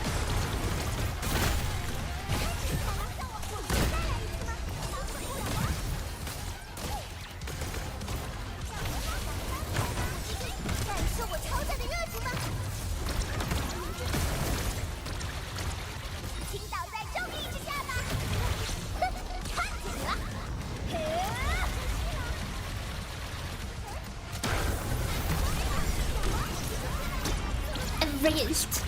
Speaker 1: Raised.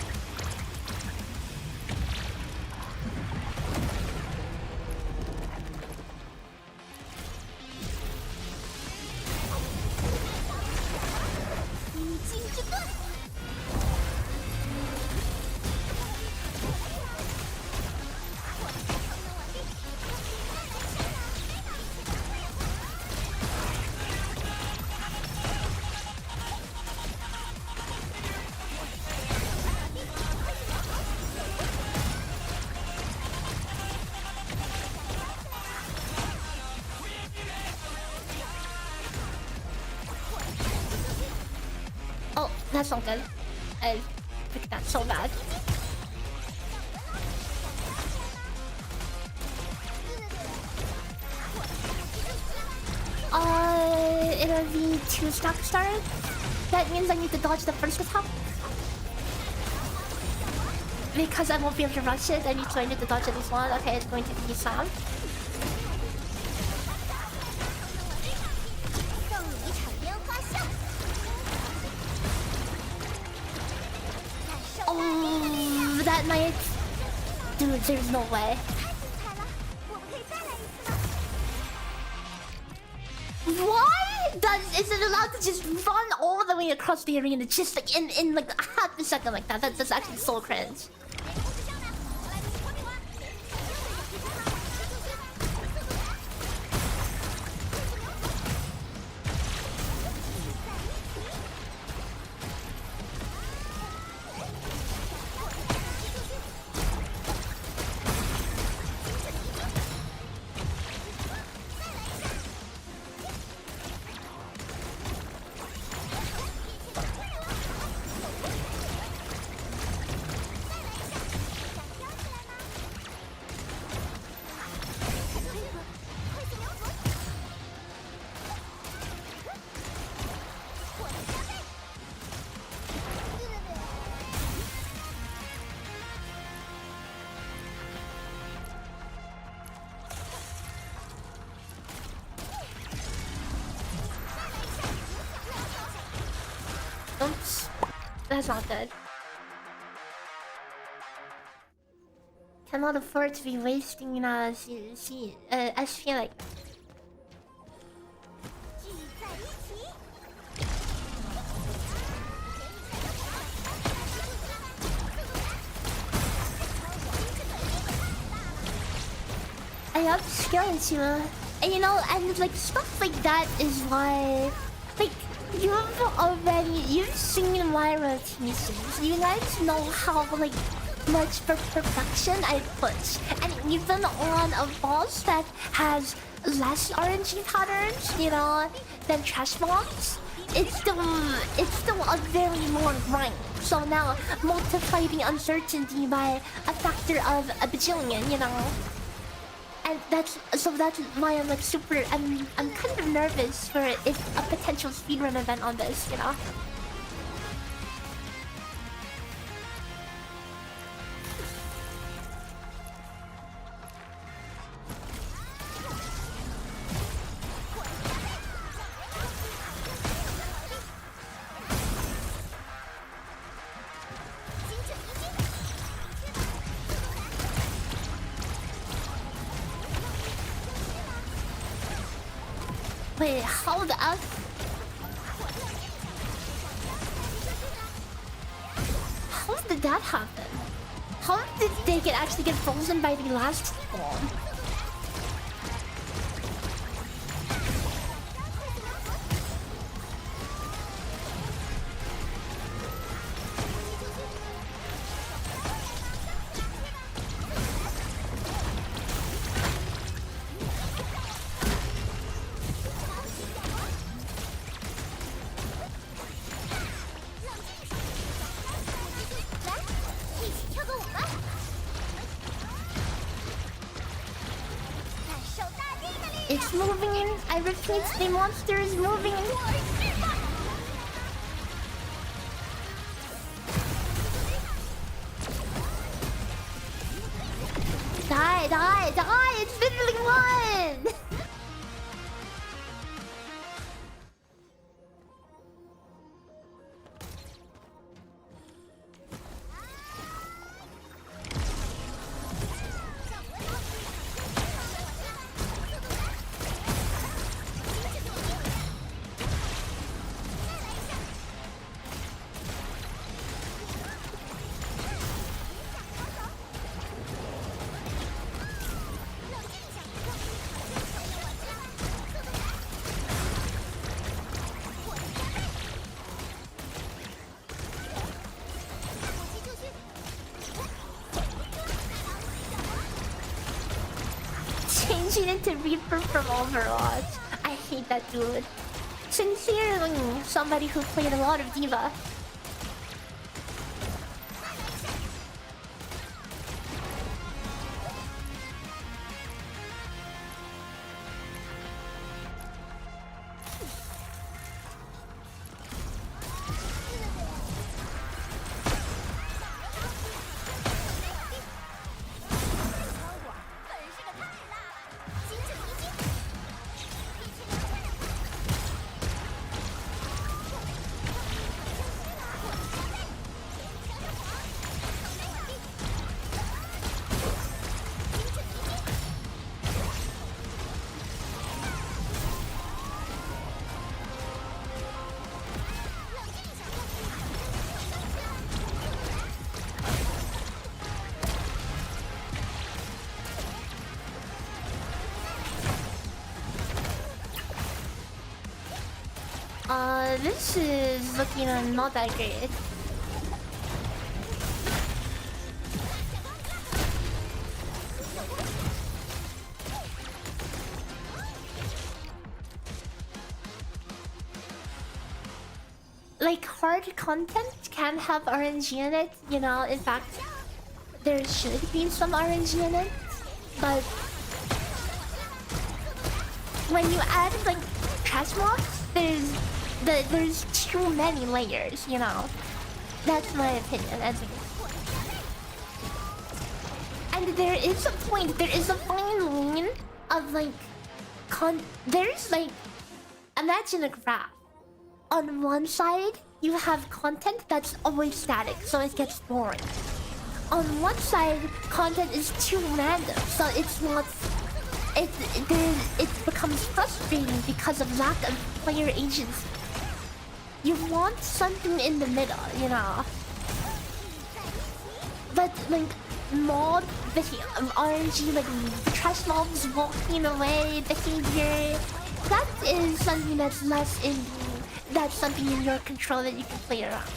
Speaker 1: Oh, that's not good. I picked that so bad. It'll be 2 stock stars. That means I need to dodge the first attack. Because I won't be able to rush it, I need to dodge at least one. Okay, it's going to be Sam. Oh, that might... Dude, there's no way. Why is it allowed to just run all the way across the arena just like in like half a second like that? That's actually so cringe. Oops. That's not good. Cannot afford to be wasting SP like... I upskill into and you know, and like stuff like that is why like you've seen my rotations. You guys know how like much perfection I put, and even on a boss that has less RNG patterns, you know, than trash bombs, it's still a very long grind. So now multiply the uncertainty by a factor of a bajillion, you know. And that's why I'm like I'm kind of nervous for if a potential speedrun event on this, you know. Wait, how the F? How did that happen? How did they actually get frozen by the last one? It's moving. I repeat, the monster is moving. Die, die, die! It's literally one! Changing into Reaper from Overwatch. I hate that dude. Sincerely, somebody who played a lot of Diva. This is looking not that great. Like, hard content can have RNG in it, you know, in fact, there should be some RNG in it, but when you add, like, trash mobs, there's too many layers, you know. That's my opinion, as and there is a point, there is a fine line of, like, there's, like, imagine a graph. On one side, you have content that's always static, so it gets boring. On one side, content is too random, so it's not... It becomes frustrating because of lack of player agency. You want something in the middle, you know. But, like, mod RNG, like, trash mobs walking away, behavior, that is something that's less in... That's something in your control that you can play around.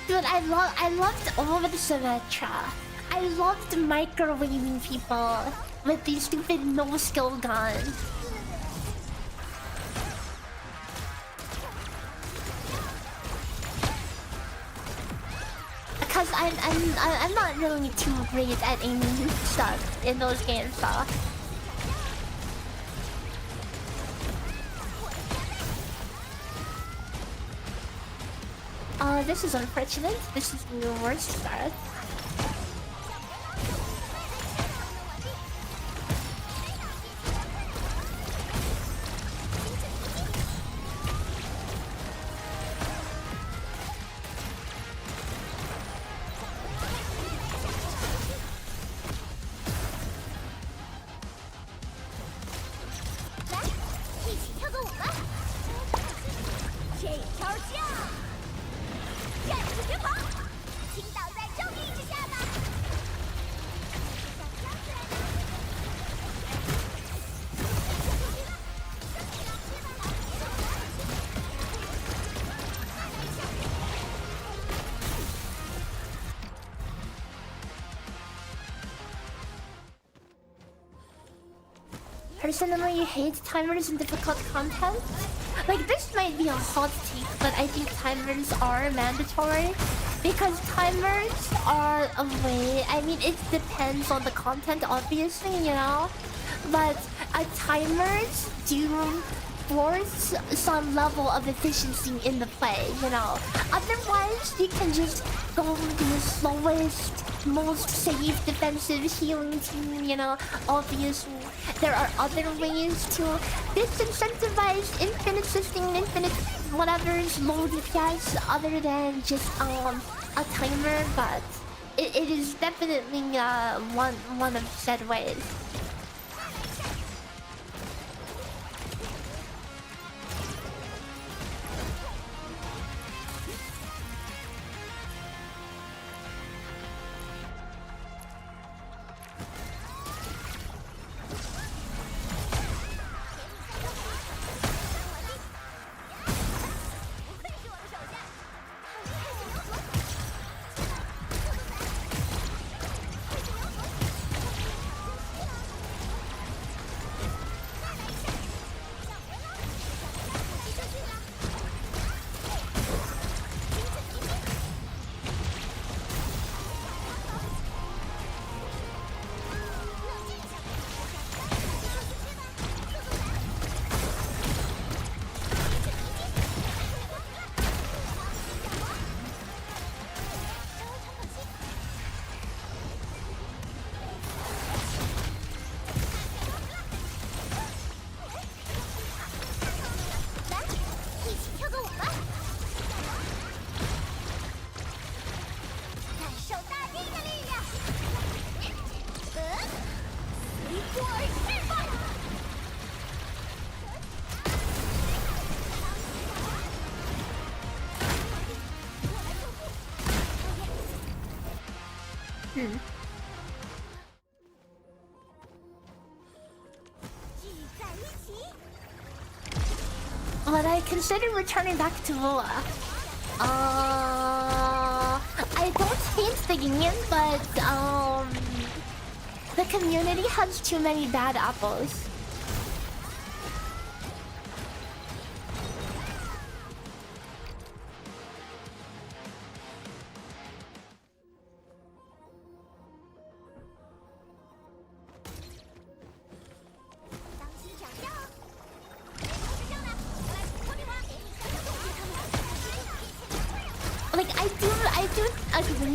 Speaker 1: Dude, I loved all of the Symmetra. I loved microwaving people with these stupid no-skill guns. Because I'm not really too great at aiming stuff in those games, so. This is unfortunate. This is the worst start. personally hate timers in difficult content. Like, this might be a hot take, but I think timers are mandatory. Because timers are a way... I mean, it depends on the content, obviously, you know? But timers do force some level of efficiency in the play, you know? Otherwise, you can just go the slowest, most safe defensive healing team, you know? Obviously, there are other ways to disincentivize infinite sustain, infinite whatever's low DPS other than just a timer, but it is definitely one of said ways. But I consider returning back to Voa. I don't hate the game, but the community has too many bad apples.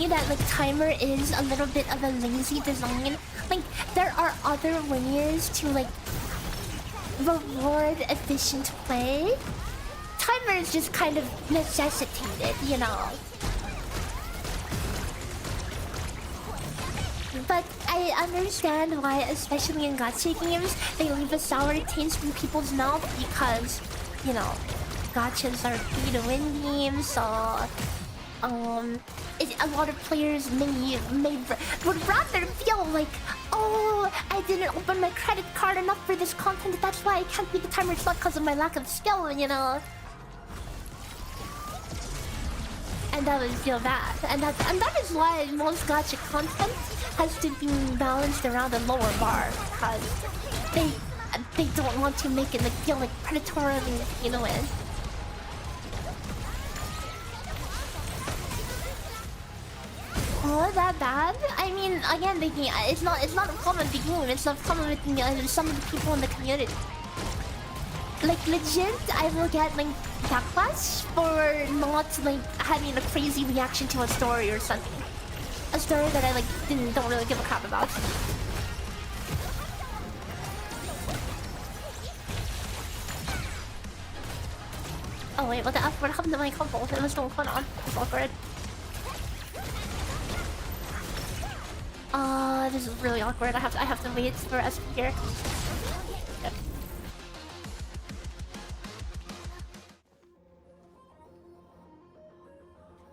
Speaker 1: That like timer is a little bit of a lazy design. Like there are other ways to like reward efficient play. Timer is just kind of necessitated, you know. But I understand why, especially in gacha games, they leave a sour taste in people's mouth because, you know, gachas are pay-to-win games, so a lot of players would rather feel like, oh, I didn't open my credit card enough for this content, that's why I can't beat the timer slot because of my lack of skill, you know. And that would feel bad. And that is why most gacha content has to be balanced around a lower bar, because they don't want to make it like feel like predatorily, you know, in. Oh, that bad? I mean, again, it's not a problem with the game. It's a problem with some of the people in the community. Like legit, I will get like backlash for not like having a crazy reaction to a story or something. A story that I like don't really give a crap about. Oh wait, what the F? What happened to my combo? It was still going on. It's awkward. This is really awkward. I have to wait for us here. Yep.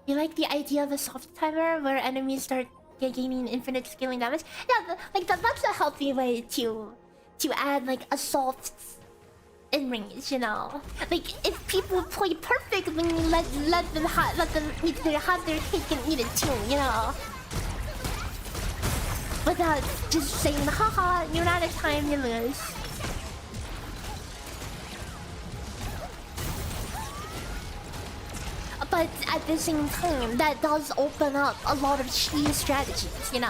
Speaker 1: You like the idea of a soft timer where enemies start gaining infinite scaling damage? Yeah, that's a healthy way to add like assaults in range, you know. Like if people play perfectly, let them have their cake and eat it too, you know. Without just saying, haha, you're out of time, you lose. But at the same time, that does open up a lot of cheese strategies, you know?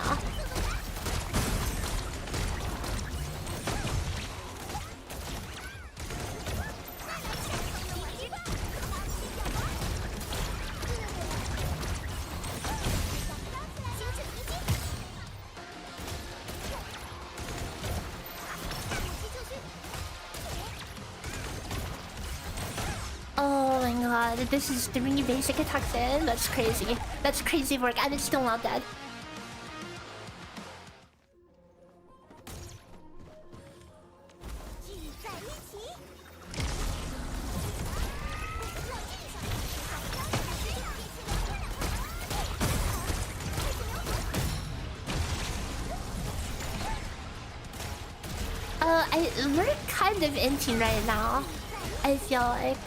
Speaker 1: Oh my god, this is 3 basic attacks in? That's crazy. That's crazy work, and it's still not dead. We're kind of inting right now, I feel like.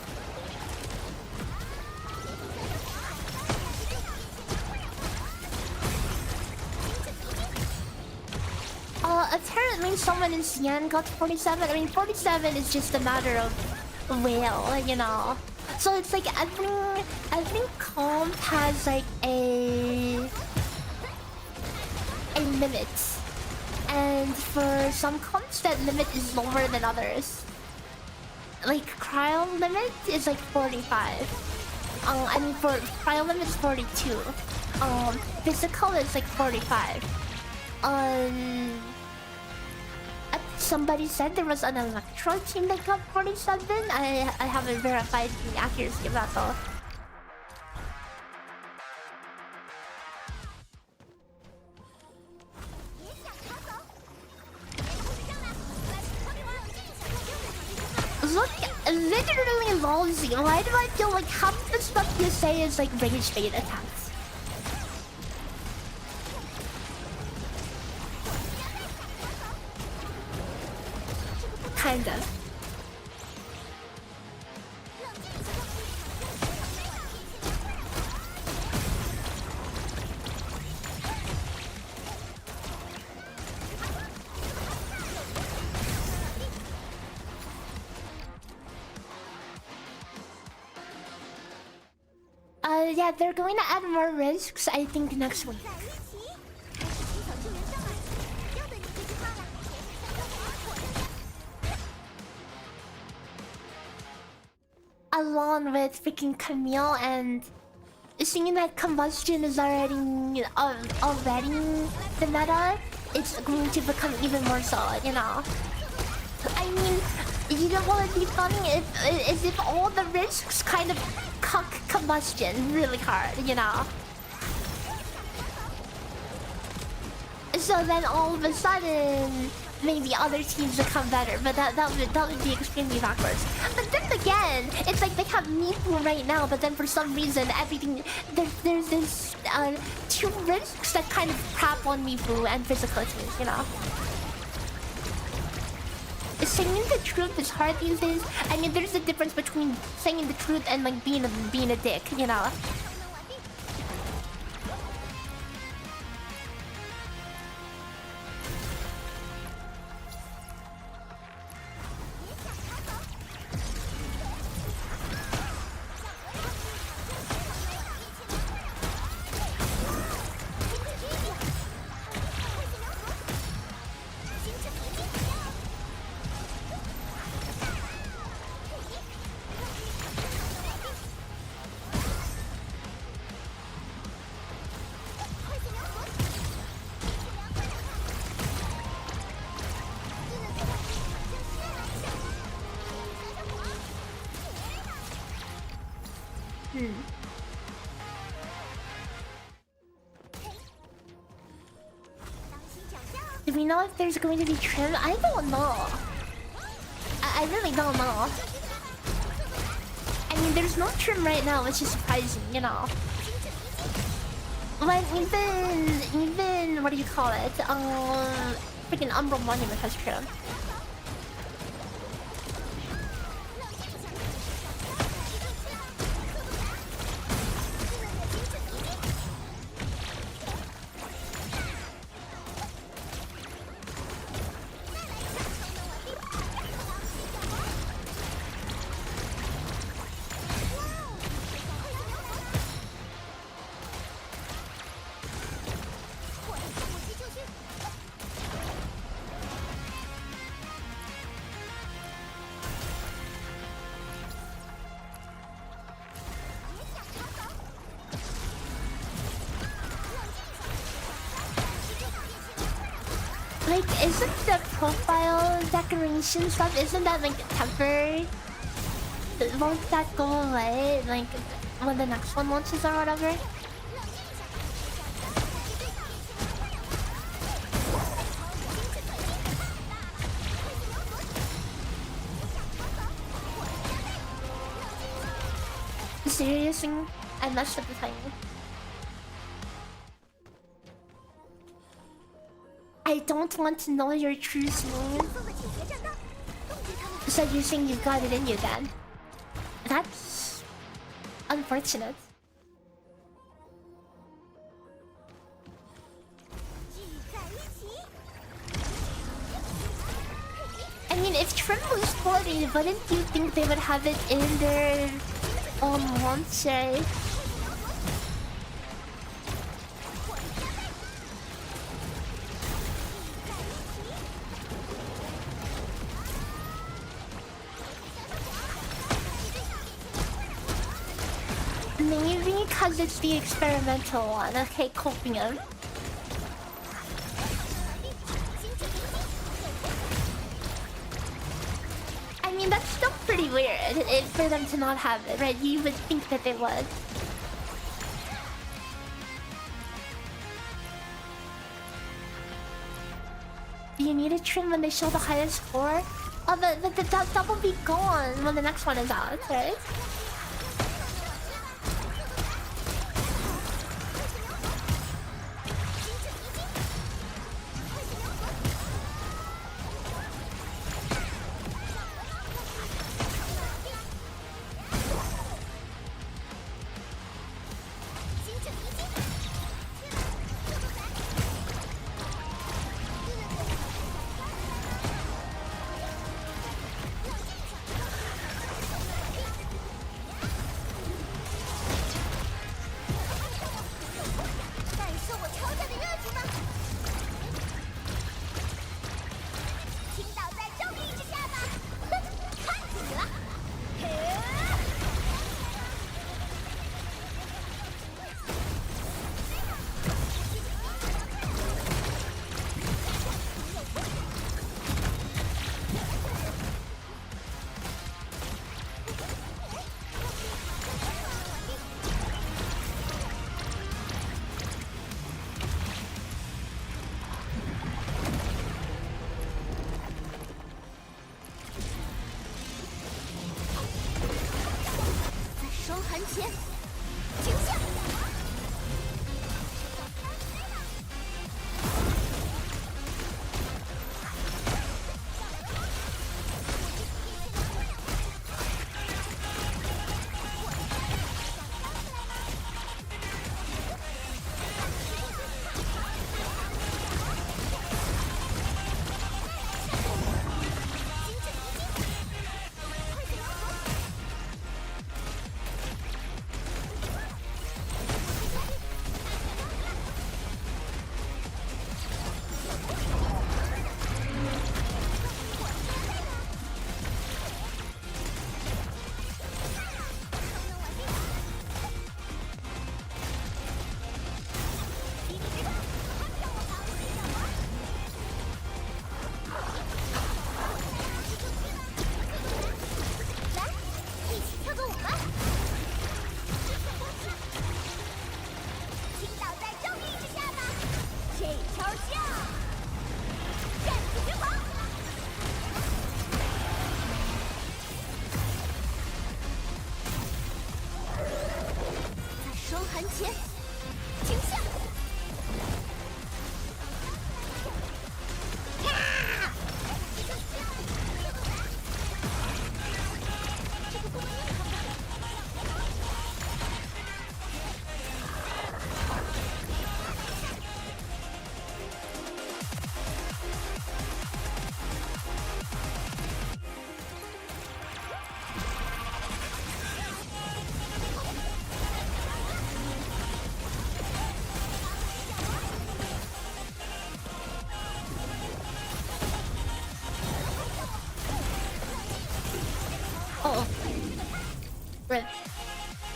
Speaker 1: Apparently someone in CN got 47. I mean, 47 is just a matter of whale, you know? So it's like every comp has like a limit. And for some comps that limit is lower than others. Like CRYO limit is like 45. I mean for CRYO limit is 42. Physical is like 45. Somebody said there was an Electro team that got 47. I haven't verified the accuracy of that though. Look, literally lousy. Why do I feel like half the stuff you say is like rage bait attacks? Kind of. Yeah, they're going to add more risks, I think, next week. Along with freaking Camille, and seeing that combustion is already the meta, it's going to become even more solid, you know. I mean, you know what would be funny if all the risks kind of cuck combustion really hard, you know. So then all of a sudden, maybe other teams become better, but that would be extremely backwards. But then again, it's like they have Mifu right now, but then for some reason everything there's this 2 risks that kind of crap on Mifu and physical teams, you know. Saying the truth is hard these days. I mean, there's a difference between saying the truth and like being a dick, you know. Do we know if there's going to be trim? I don't know. I really don't know. I mean, there's no trim right now, which is surprising, you know. But even what do you call it? Freaking Umbral Monument has trim. Like, isn't the profile decoration stuff, isn't that like temporary? Won't that go away like when the next one launches or whatever? Seriously? I messed up the timing. I don't want to know your true name. So you're saying you've got it in you then? That's unfortunate. I mean, if Trim was 40, wouldn't you think they would have it in their launcher? Maybe because it's the experimental one. Okay, copium. I mean, that's still pretty weird for them to not have it, right? You would think that they would. Do you need a trim when they show the highest score? Oh, but that will be gone when the next one is out, right?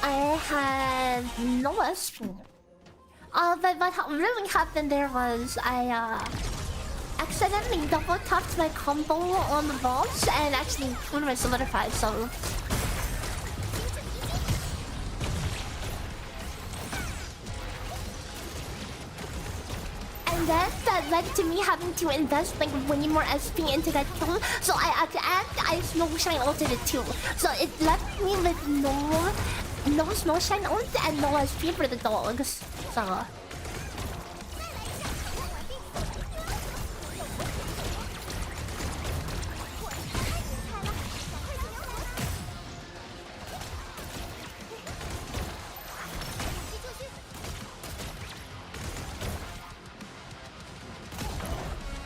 Speaker 1: I had no SP. But what really happened there was I accidentally double tapped my combo on the boss and actually one of my solidified, so. And then that led to me having to invest like way more SP into that kill. So I snow shine ulted it too. So it left me with no snow shine ult and no SP for the dogs. So.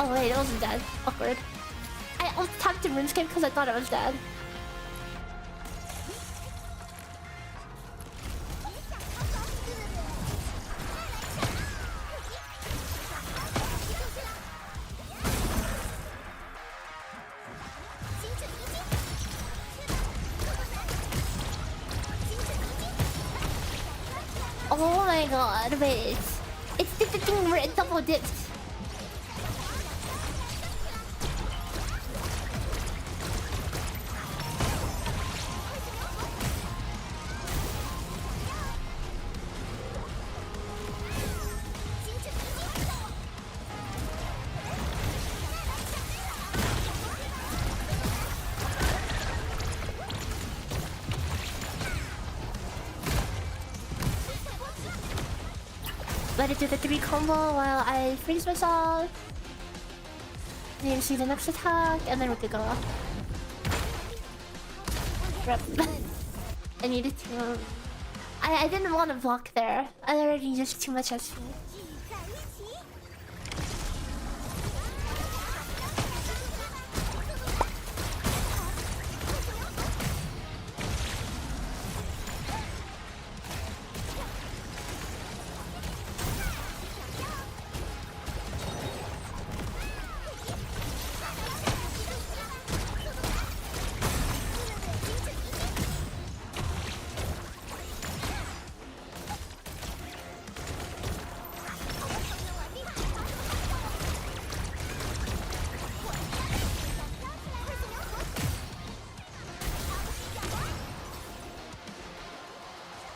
Speaker 1: Oh wait, it wasn't dead. Awkward. I ult-tapped in RuneScape because I thought it was dead. Oh my god, wait. It's the thing where it double dips. Let it do the 3 combo while I freeze myself. And you see the next attack, and then we could go off. Rip. I needed to. I didn't want to block there. I already used too much SP.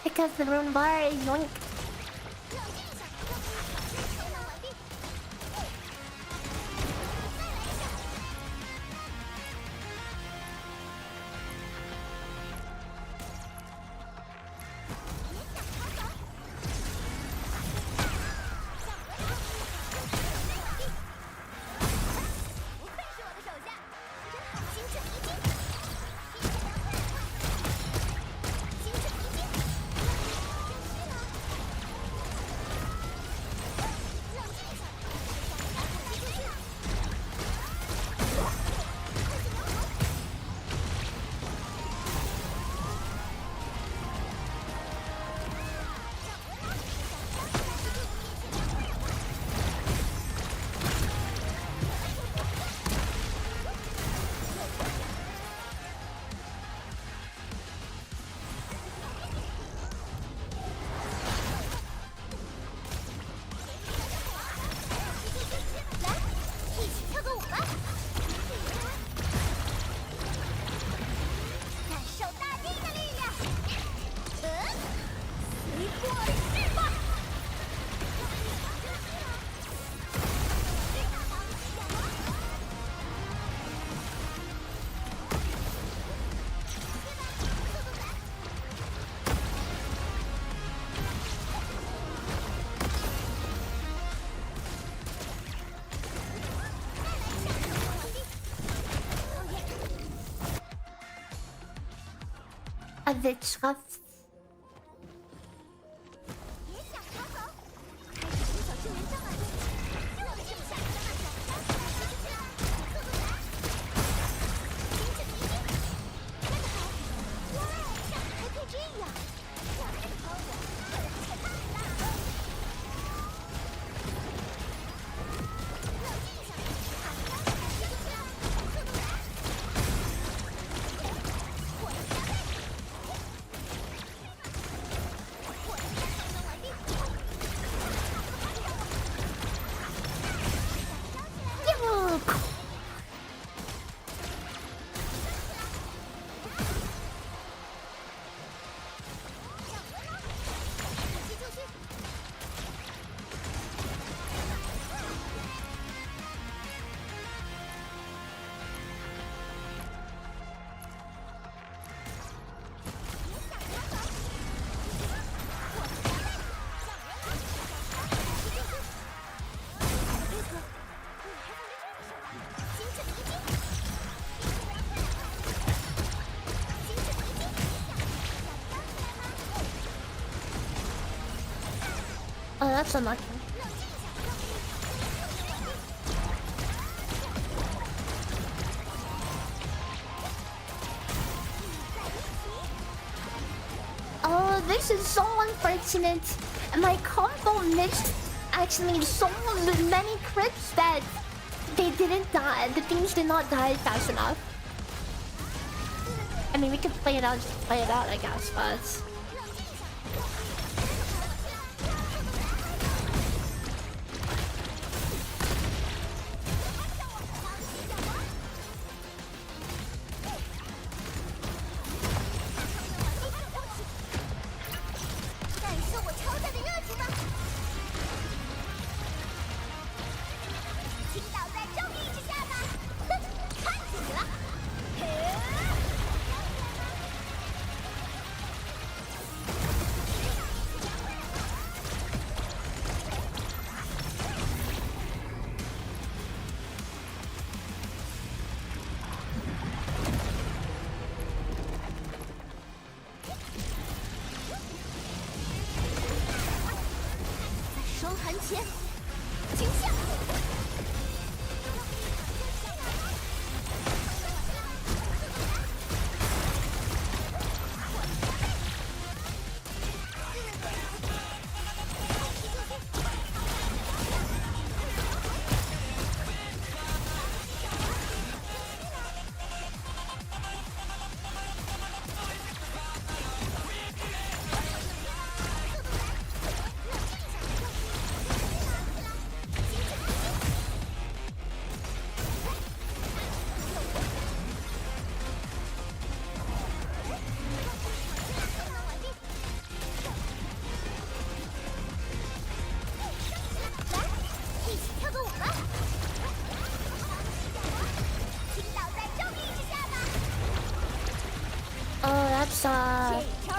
Speaker 1: Because the rune bar is yoink. Wirtschaft. that's unlucky. Oh, this is so unfortunate. My combo missed actually so many crits that they didn't die. The things did not die fast enough. I mean, we could play it out, just play it out, I guess, but...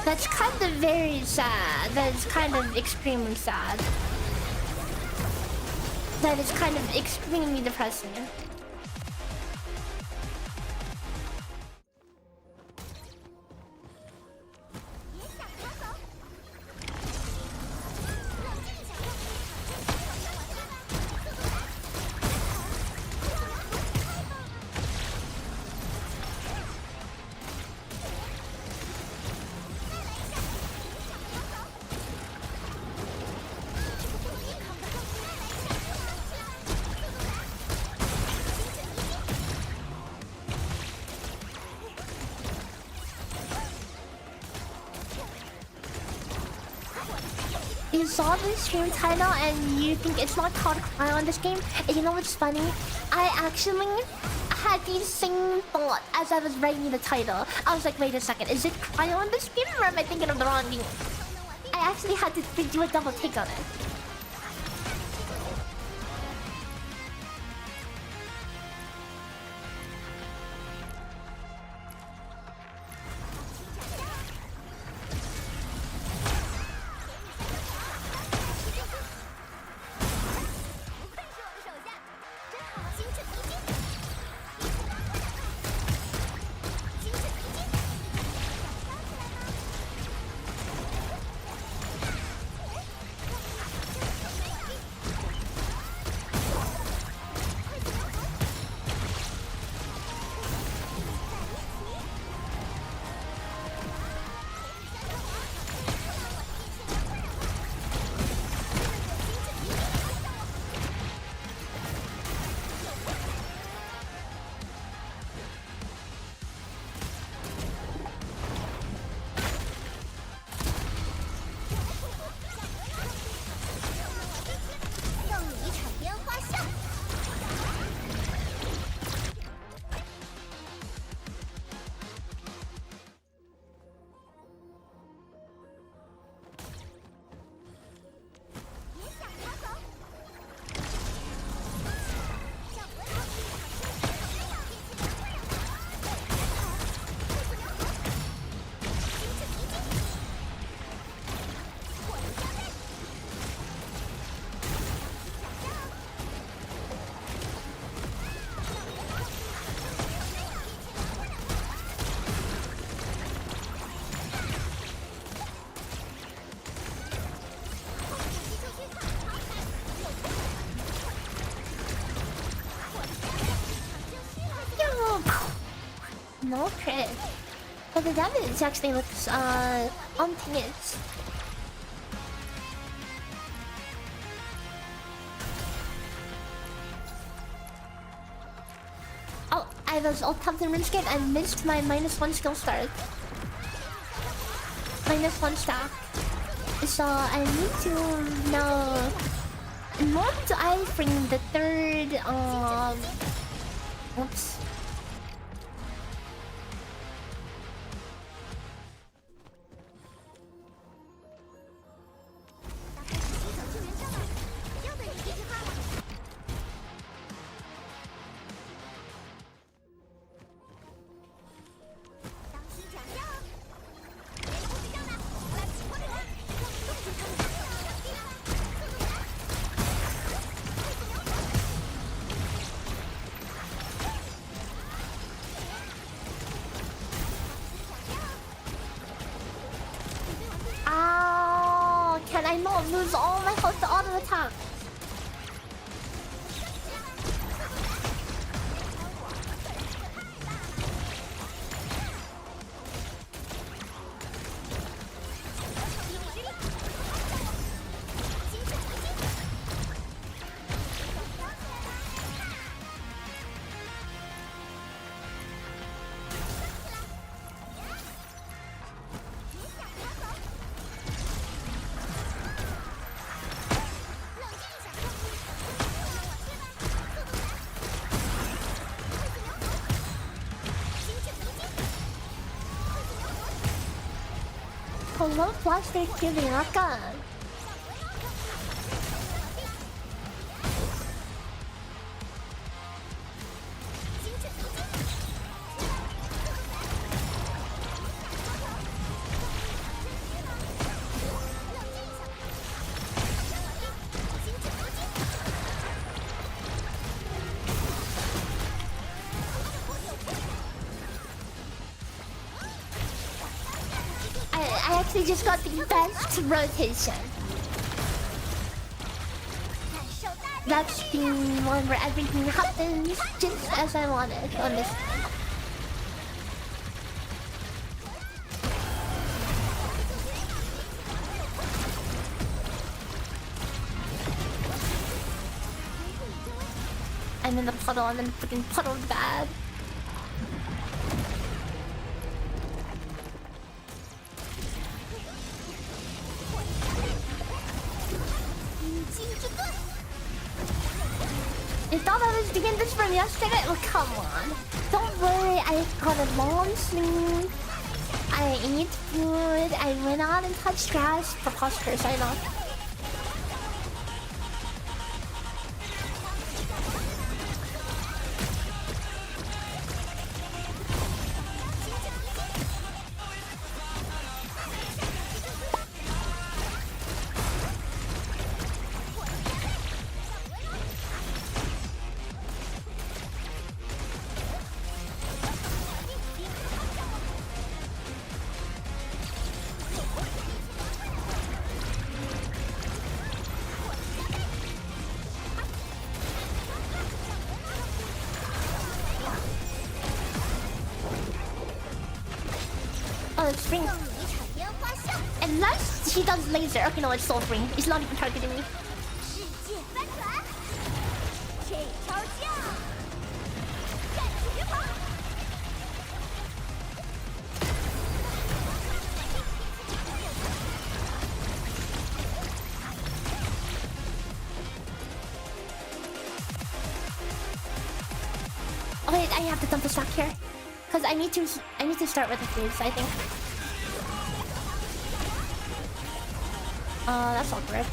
Speaker 1: That's kind of very sad. That is kind of extremely sad. That is kind of extremely depressing. You saw the stream title and you think it's not called CRYO in this game? And you know what's funny? I actually had the same thought as I was writing the title. I was like, wait a second, is it CRYO in this game or am I thinking of the wrong game? I actually had to do a double take on it. No crit. But the damage actually looks on it. Oh, I was all tapped in RuneScape. I missed my -1 skill start. -1 stack. So I need to know. What do I bring the third? Oops. Can I not lose all my health to auto attack? Hello, plastic giving Raka. I actually just got the best rotation. That's the one where everything happens just as I wanted on this. I'm in the puddle and then freaking puddled bad. You thought I was doing this from yesterday? Well, come on. Don't worry, I got a long sleep. I ate food. I went out and touched grass. Preposterous, I know. Oh, it's spring. Unless he does laser. Okay, no, it's soul spring. He's not even targeting me. Oh wait, I have to dump the stock here. Cause I need to start with the fuse, I think. That's awkward.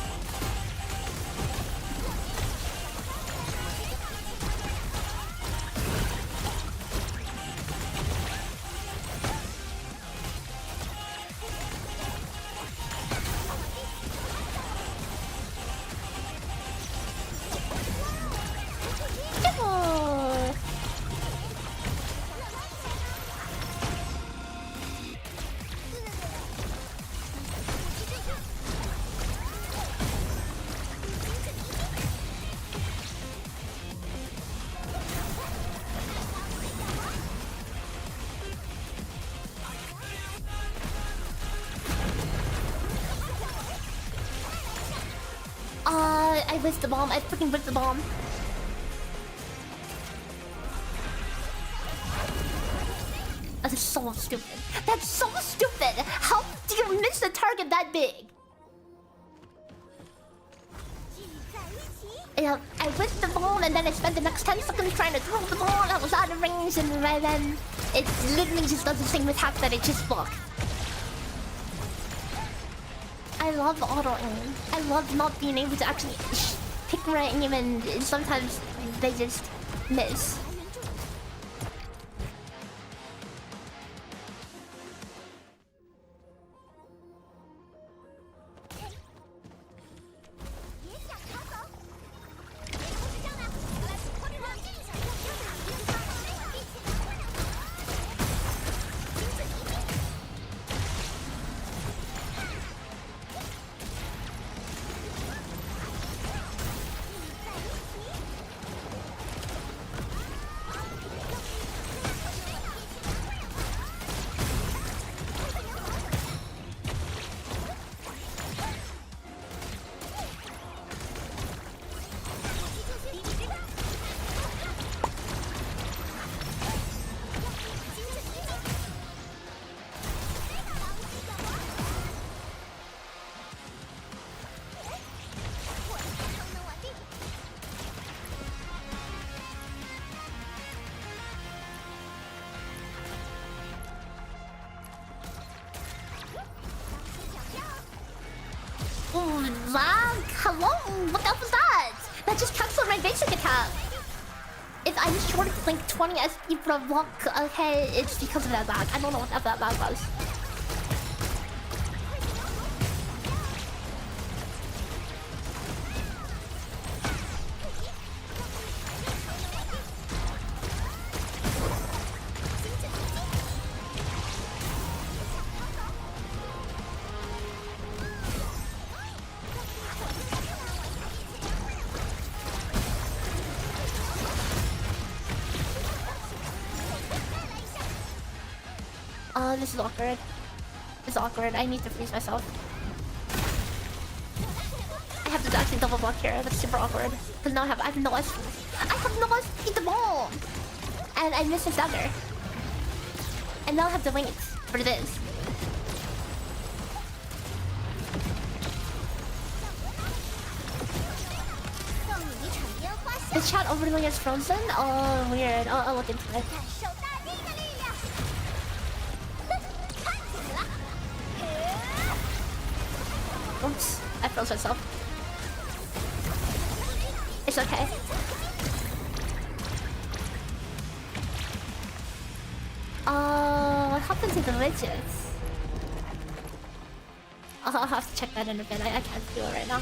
Speaker 1: I whiffed the bomb. I freaking whiffed the bomb. That's so stupid. That's so stupid. How do you miss the target that big? Yeah, I whiffed the ball and then I spent the next 10 seconds trying to throw the ball. I was out of range and then it literally just does the same attack that it just blocked. I love auto aim. I love not being able to actually pick right aim and sometimes they just miss. Lag? Hello? What the hell was that? That just cancelled my basic attack. If I was short like 20 SP for a block, okay, it's because of that lag. I don't know what that lag was. This is awkward. This is awkward. I need to freeze myself. I have to actually double block here. That's super awkward. Because now I have no SP. I have no SP the ball! And I missed his dagger. And now I have to wait for this. The chat overlay is frozen? Oh, weird. I'll look into it. Oops, I froze myself. It's okay. What happened to the widgets? I'll have to check that in a bit. I can't do it right now.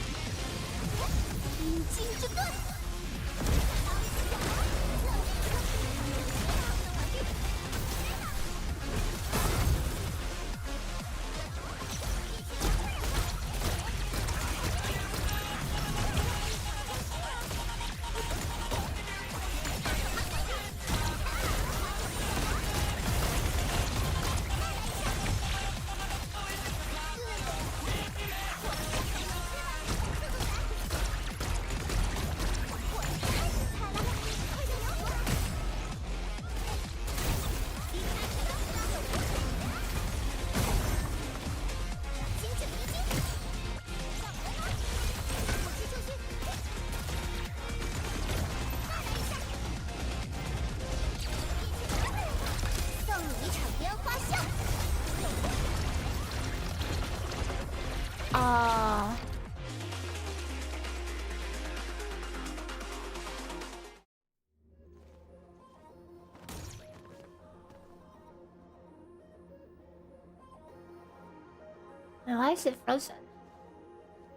Speaker 1: Why is it frozen?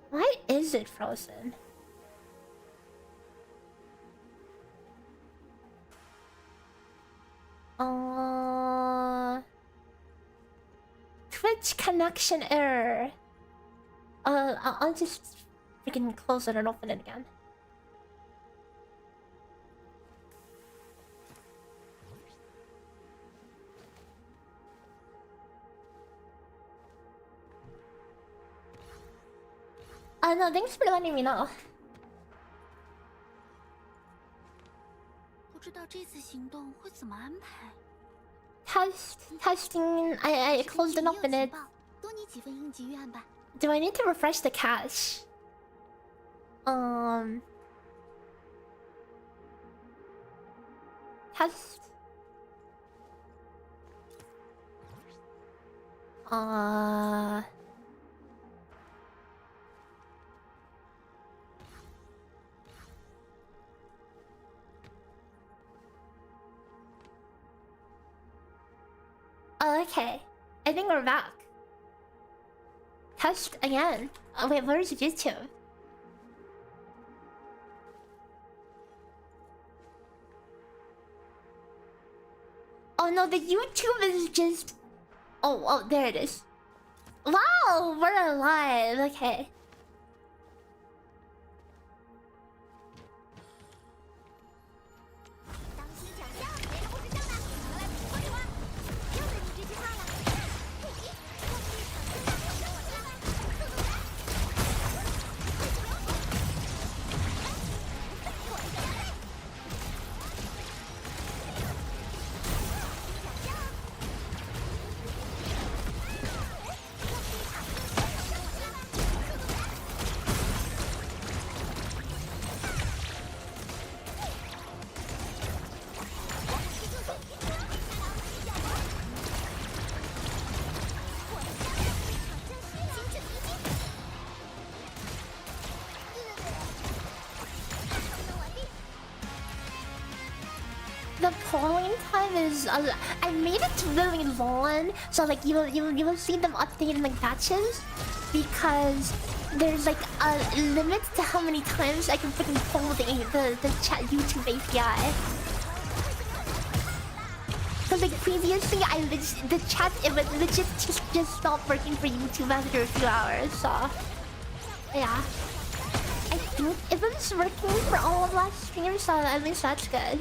Speaker 1: Why is it frozen? Twitch connection error. I'll just freaking close it and open it again. No, thanks for letting me know.
Speaker 3: 行动会怎么安排？
Speaker 1: Testing. I closed and opened it.
Speaker 3: 多你几分应急预案吧。
Speaker 1: Do I need to refresh the cache? Test. Oh, okay. I think we're back. Test again. Oh, wait, where's YouTube? Oh no, the YouTube is just... Oh, there it is. Wow, we're alive. Okay. The polling time is I made it really long, so like you will see them updating like batches, because there's like a limit to how many times I can freaking poll the chat YouTube API. Because like previously the chat it would legit just stop working for YouTube after a few hours, so yeah. I think it was working for all of last stream, so at least that's good.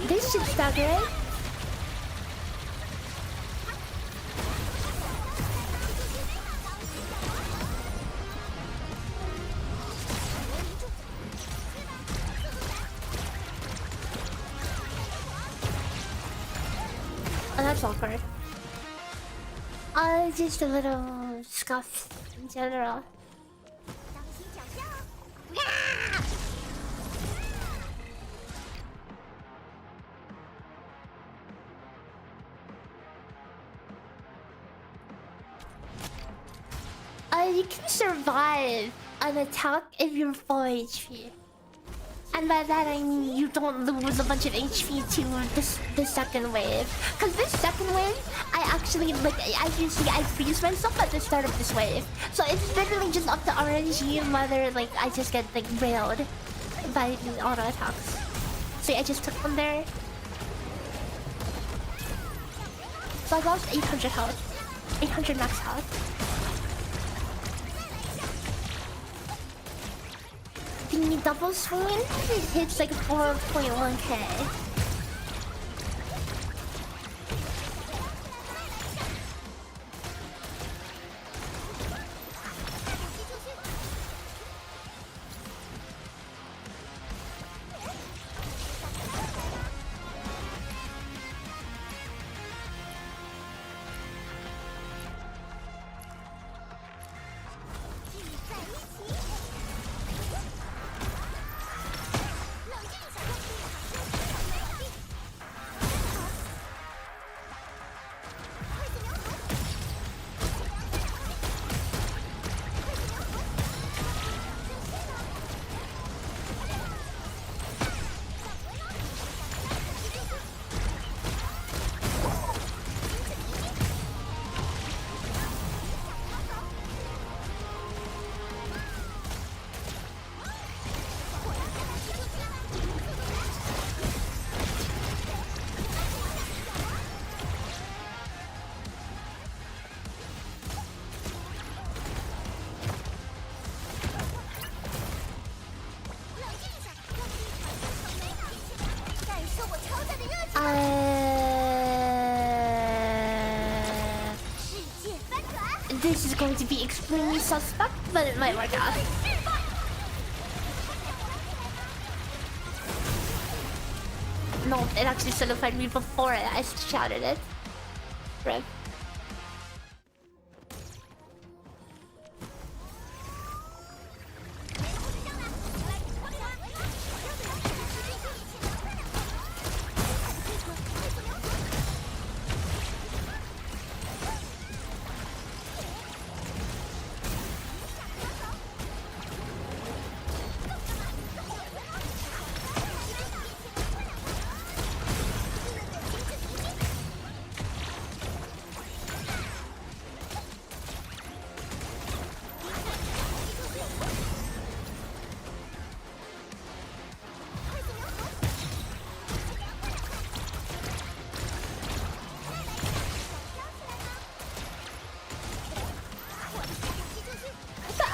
Speaker 1: This should start, right? Oh, that's awkward. Just a little scuff in general. You can survive an attack if you're full HP. And by that I mean you don't lose a bunch of HP to the second wave. Cause this second wave, I actually like as you see I freeze myself at the start of this wave. So it's literally just up to RNG whether like I just get like railed by the auto attacks. See, I just took them there. So I lost 800 health. 800 max health. The double swing, it hits like 4.1k. This is going to be extremely suspect, but it might work out. No, it actually certified me before I shouted it. Rip.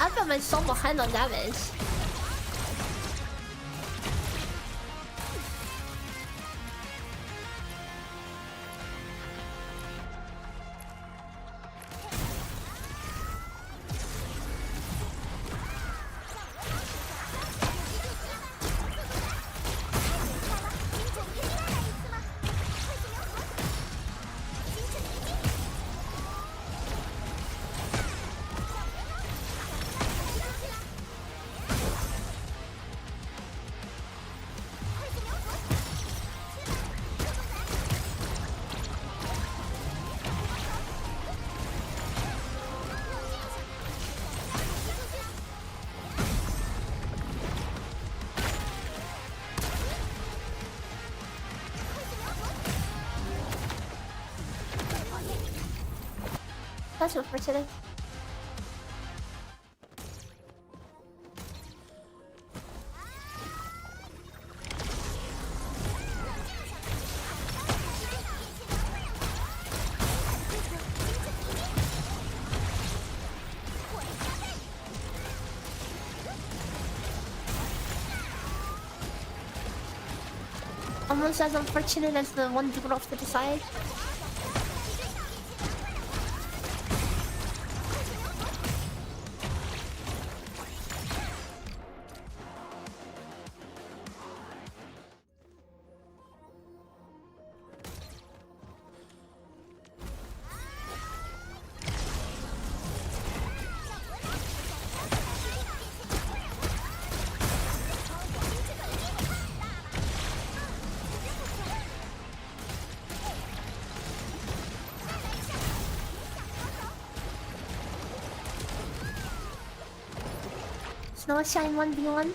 Speaker 1: I put myself behind on damage. That's it for today. Almost as unfortunate as the one dude off to the side. Snow Shine 1v1.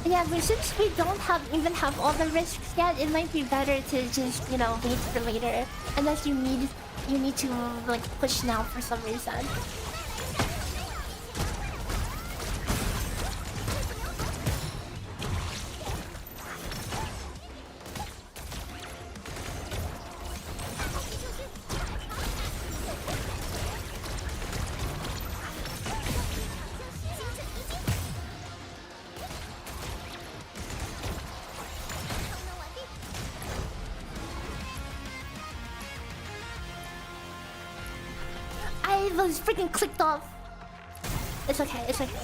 Speaker 1: Yeah, but since we don't even have all the risks yet, it might be better to just, you know, wait for later. Unless you need to like push now for some reason. I was freaking clicked off. It's okay, it's okay.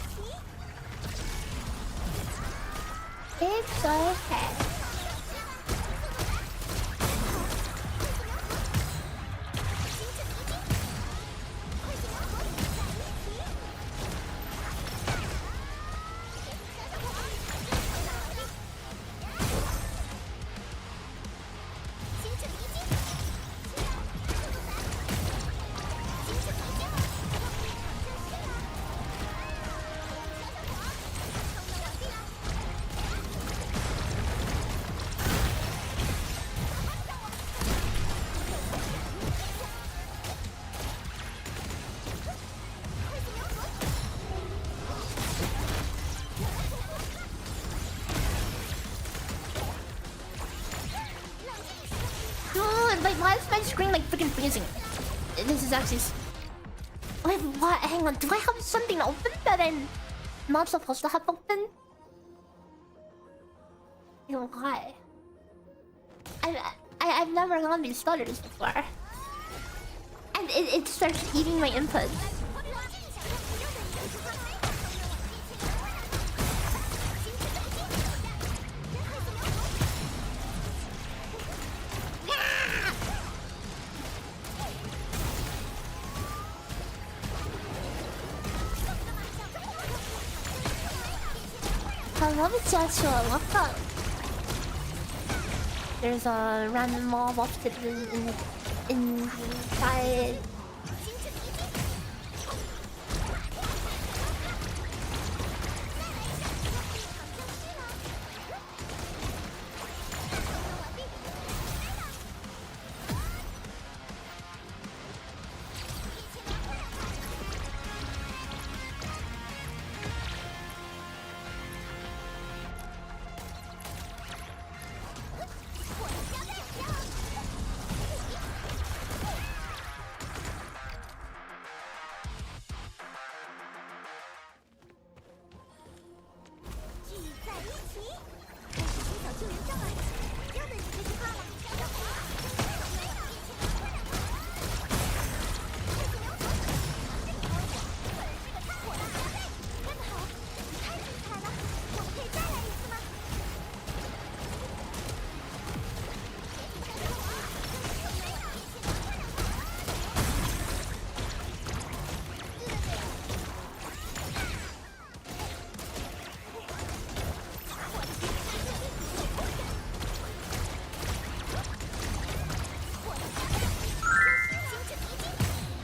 Speaker 1: It's okay. Wait, why is my screen like freaking freezing? This is actually... Wait, what? Hang on, do I have something open that I'm not supposed to have open? Why? I've never gone these stutters before. And it starts eating my inputs. I love it, Joshua. What's up? There's a random mob off to the inside.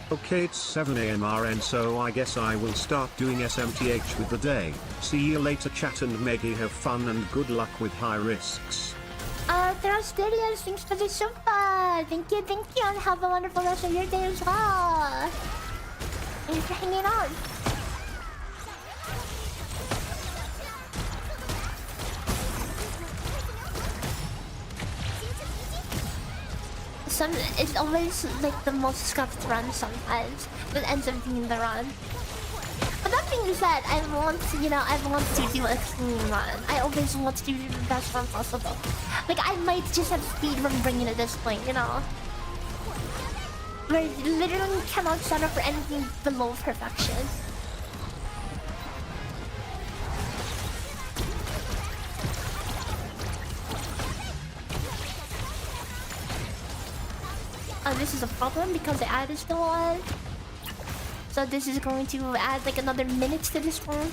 Speaker 2: Okay, it's 7 AM RN, so I guess I will start doing SMTH with the day. See you later, chat and Maygi, have fun and good luck with high risks.
Speaker 1: They're Australians, thanks for the super. Thank you, and have a wonderful rest of your day as well. Thanks for hanging out. It's always like the most scuffed run sometimes, but ends up being the run. But that being said, I want to do a clean run. I always want to do the best run possible. Like, I might just have speed from bringing it this point, you know? Where you literally cannot settle for anything below perfection. This is a problem because the ad is still on. So this is going to add like another minute to this one.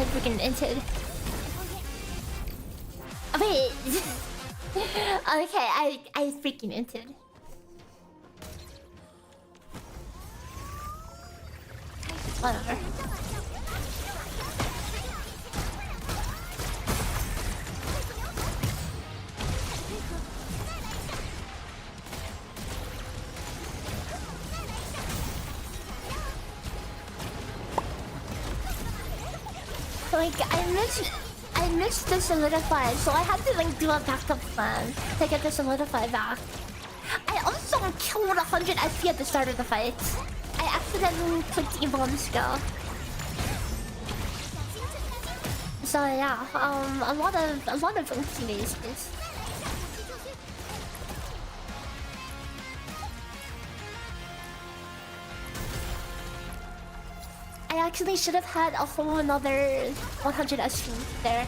Speaker 1: I freaking entered. Wait. Okay, I freaking entered. Whatever. Like I missed the solidify, so I had to like do a backup plan to get the solidify back. I also killed 100 SP at the start of the fight. I accidentally clicked E-bombs go. So yeah, a lot of teammates. I actually should have had a whole another 100 SP there.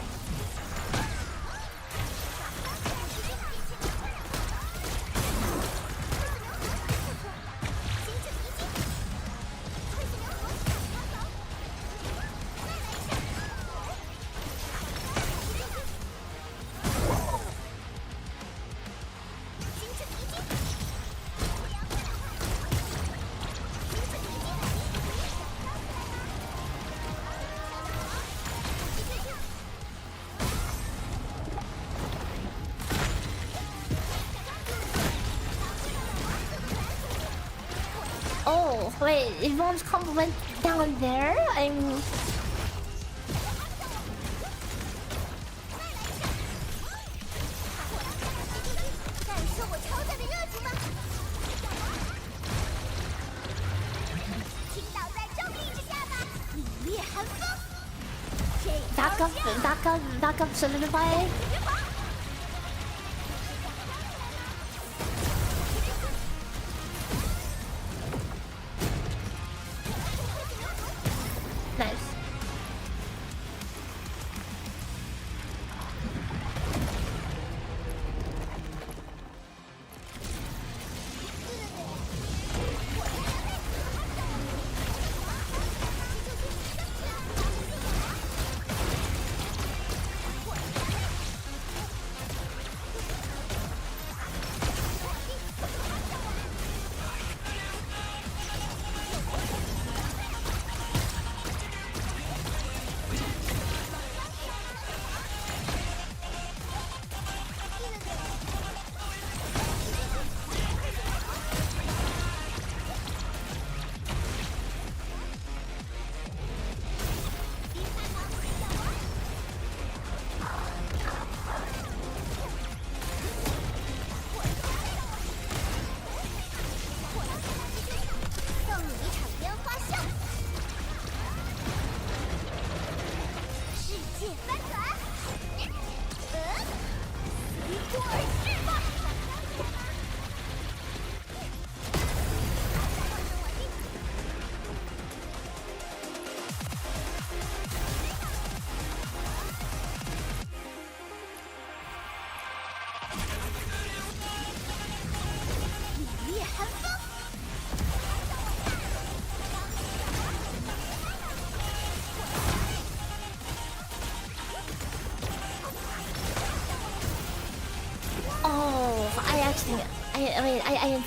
Speaker 1: Wait, Yvonne's combo went down there? I'm... Back up, solidify.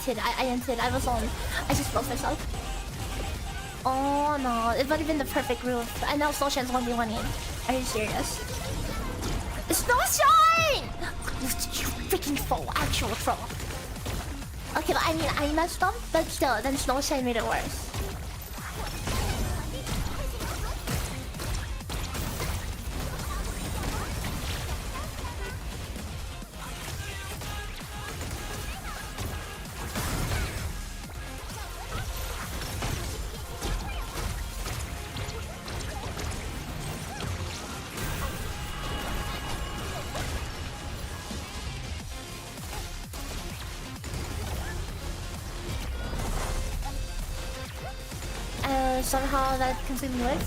Speaker 1: I entered. I was on. I just broke myself. Oh no, it would have been the perfect roof. I know Snowshine's 1v1ing. Are you serious? Snowshine! You freaking troll, actual troll. Okay, but I mean, I messed up, but still, then Snowshine made it worse. Somehow that completely worked.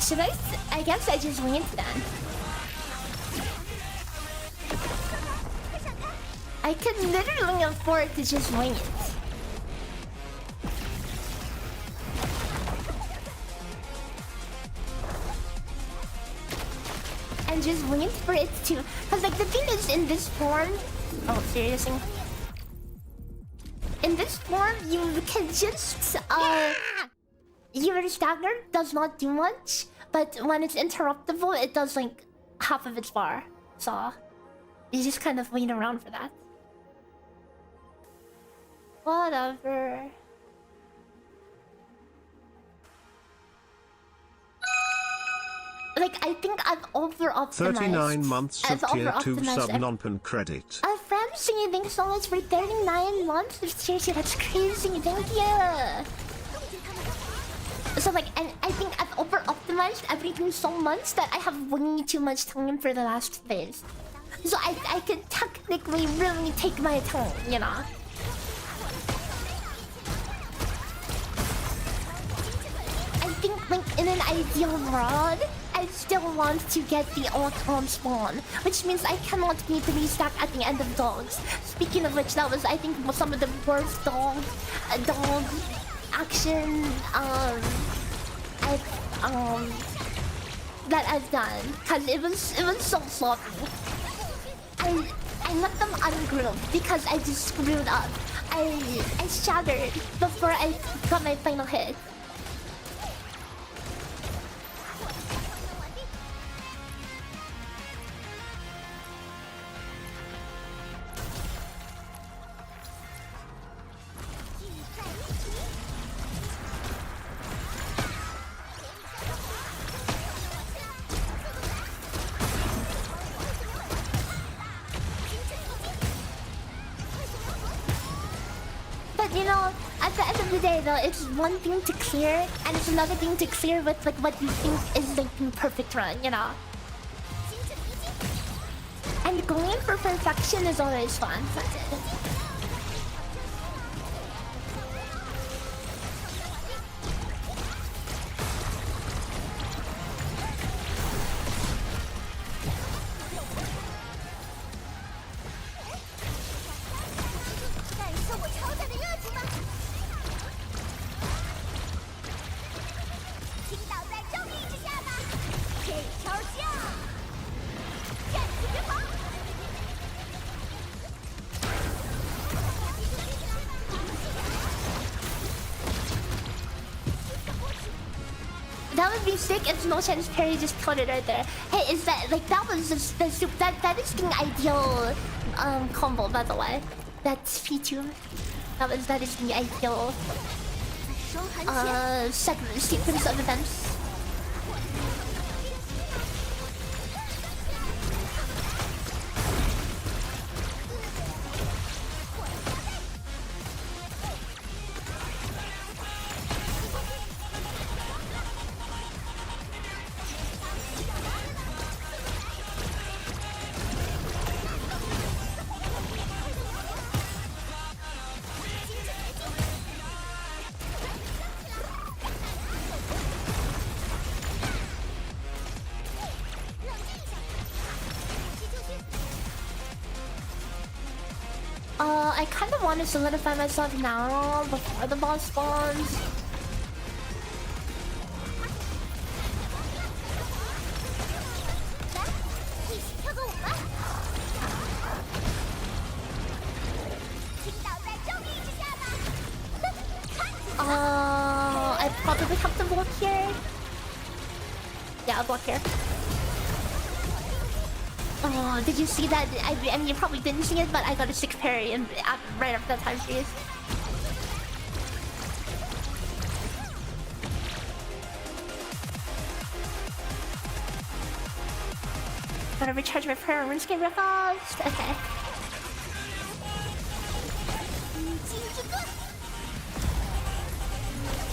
Speaker 1: Should I? I guess I just wing it then. I could literally afford to just wing it. And just wing it for it to... Because like the thing is in this form... Oh, seriously? In this form, you can just... Your stagger does not do much. But when it's interruptible, it does like half of its bar. So... You just kind of wait around for that. Whatever. Like, I think I've over-optimized.
Speaker 2: 39 months of tier 2 sub non-pen credit.
Speaker 1: Francie, thanks so much for 39 months of tier 2. That's crazy. Thank you. So, like, and I think I've over-optimized everything so much that I have way too much time for the last phase. So I could technically really take my time, you know? I think, like, in an ideal world, I still want to get the all-con spawn, which means I cannot be 3-stack at the end of dogs. Speaking of which, that was, I think, some of the worst dog action, that I've done, cause it was so sloppy. I let them ungroup because I just screwed up. I shattered before I got my final hit. You know, at the end of the day though, it's one thing to clear and it's another thing to clear with like what you think is like the perfect run, you know? And going for perfection is always fun. That would be sick if no chance Perry just put it right there. Hey, is that like that was just the soup that is the ideal combo, by the way. That's P2. That is the ideal sequence of events. I kind of want to solidify myself now before the boss spawns. I probably have to block here. Yeah, I'll block here. Oh, did you see that? I mean, you probably didn't see it, but I got a 6 parry and right after that time freeze. Gotta recharge my prayer runes game real fast. Okay.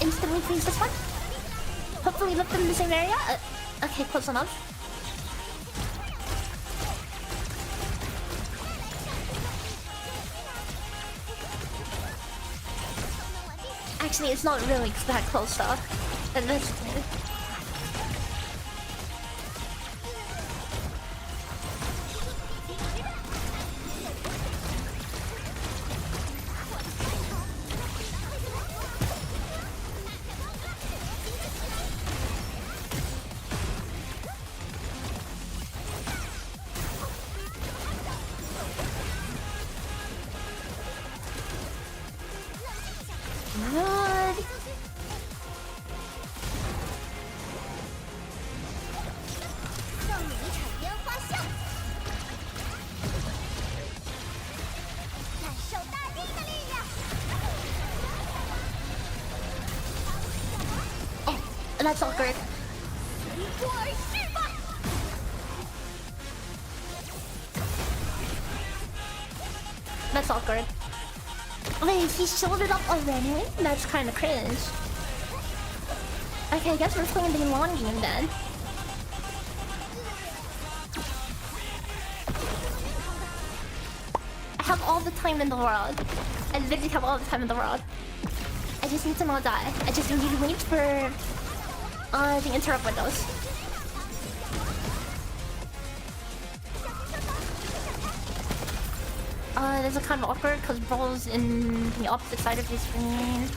Speaker 1: Instantly freeze this one. Hopefully lift them in the same area. Okay, close enough. Actually, it's not really that close though. And that's That's awkward. That's awkward. Wait, he showed it up already? That's kind of cringe. Okay, I guess we're playing the long game then. I have all the time in the world. I literally have all the time in the world. I just need to not die. I just need to wait for the interrupt windows. This is kind of awkward because Bro's in the opposite side of the screen.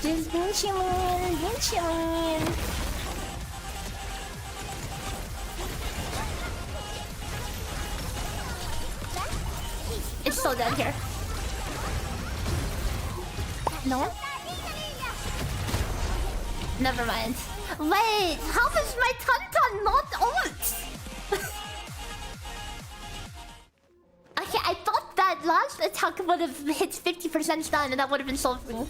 Speaker 1: Just been chillin', been chillin'. It's so dead here. No? Never mind. Wait, how is my Tantan not ult? Okay, I thought that last attack would have hit 50% stun and that would have been so free.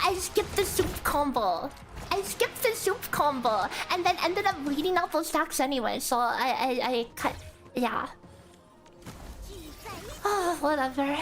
Speaker 1: I skipped the soup combo. I skipped the soup combo and then ended up bleeding out those stacks anyway. So I cut. Yeah. Oh, whatever.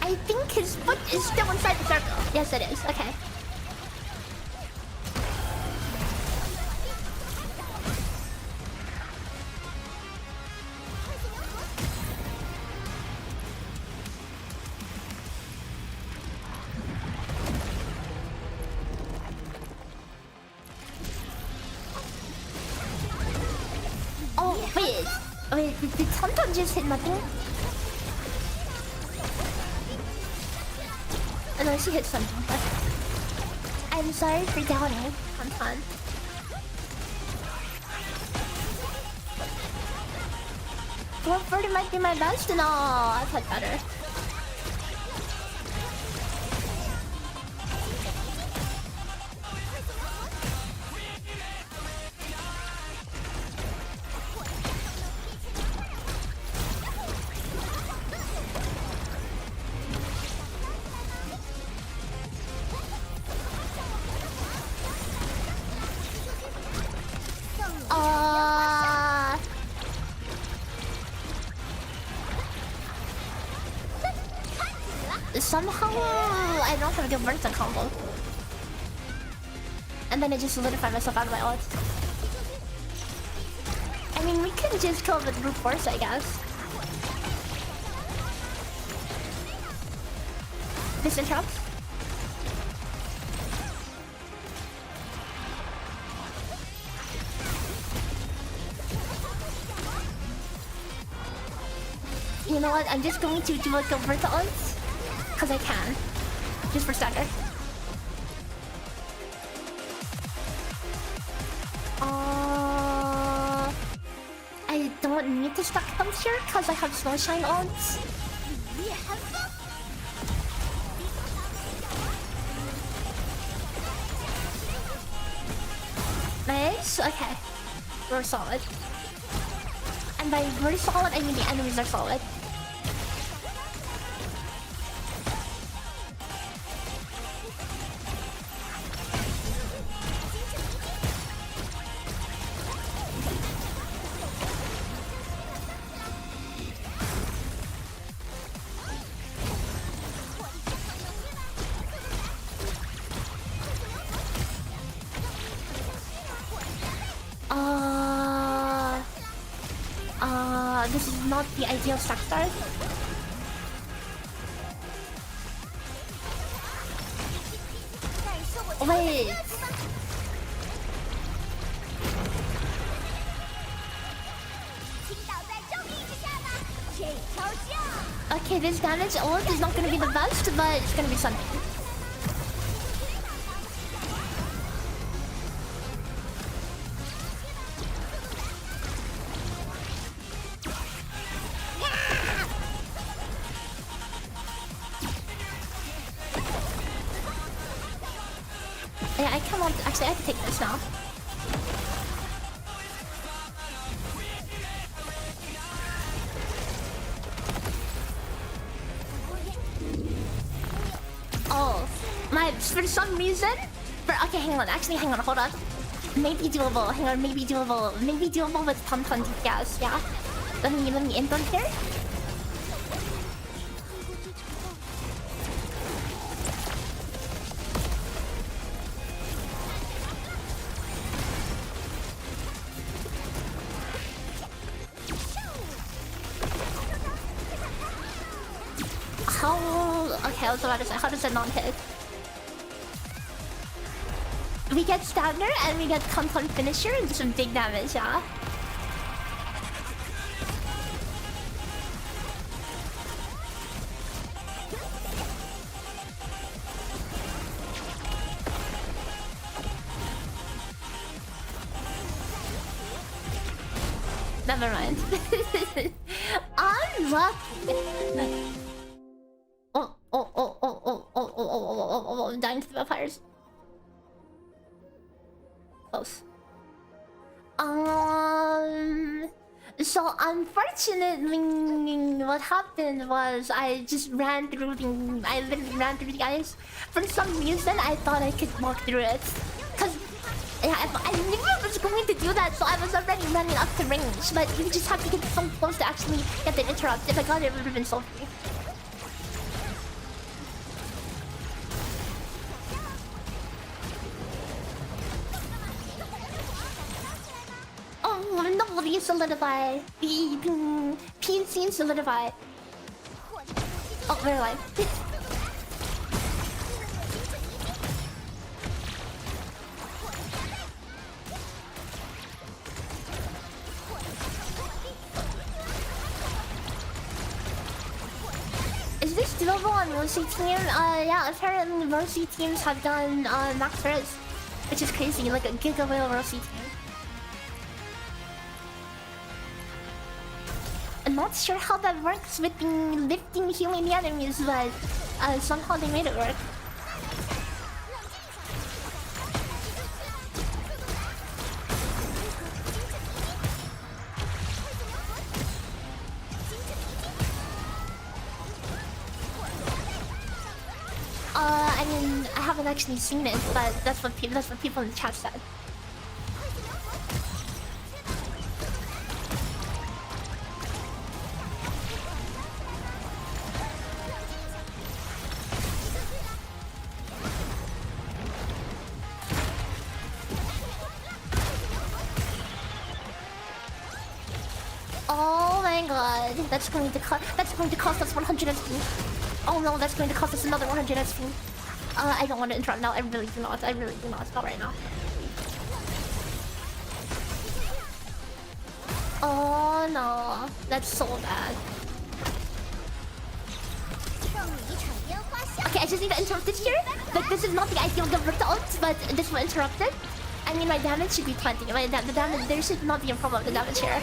Speaker 1: I think his foot is still inside the circle. Yes, it is. Okay. Oh, wait. Wait, did Tonton just hit nothing? No, she hit something. But I'm sorry for doubting, Tonton. Well, 40 might be my best and all. I've had better. Somehow I don't have a good burst combo. And then I just solidified myself out of my ult. can just kill with brute force, I guess. This interrupts. You know what? I'm just going to do like a vertical ult, because I can. Just for stagger. I don't need to stack them here because I have Snow Shine ults. Nice. Okay. We're solid. And by we're solid, I mean the enemies are solid. This is not the ideal stack start. Wait. Okay, this damage ult is not gonna be the best, but it's gonna be something. Yeah, I cannot. Actually, I can take this now. Oh, for some reason. Okay, hang on. Actually, hang on. Hold on. Maybe doable. Hang on. Maybe doable. Maybe doable with Tom DPS. Yeah. Let me end on here. Okay, I was about to say, how does it not hit? We get Stabner and we get Compound Finisher and some big damage, yeah? Never mind. Unlucky. I'm dying to the vampires. Close. So unfortunately, what happened was I literally ran through the guys. For some reason, I thought I could walk through it. Cause yeah, I knew I was going to do that, so I was already running up to range. But you just have to get so close to actually get the interrupt. If I got it, it would have been so free. Oh, no, the solidify. The PNC solidify. Oh, we're alive. Is this doable on Rosie team? Yeah, apparently Rosie teams have done max res, which is crazy, like a Giga Whale Rosie team. I'm not sure how that works with the lifting healing the enemies, but somehow they made it work. I mean, I haven't actually seen it, but that's what people in the chat said. Oh my god, that's going to cost us 100 SP. Oh no, that's going to cost us another 100 SP. I don't want to interrupt now. I really do not. Not right now. Oh no, that's so bad. Okay, I just need to interrupt this here. Like, this is not the ideal result, but this will interrupt it. I mean, my damage should be plenty. The damage, there should not be a problem with the damage here,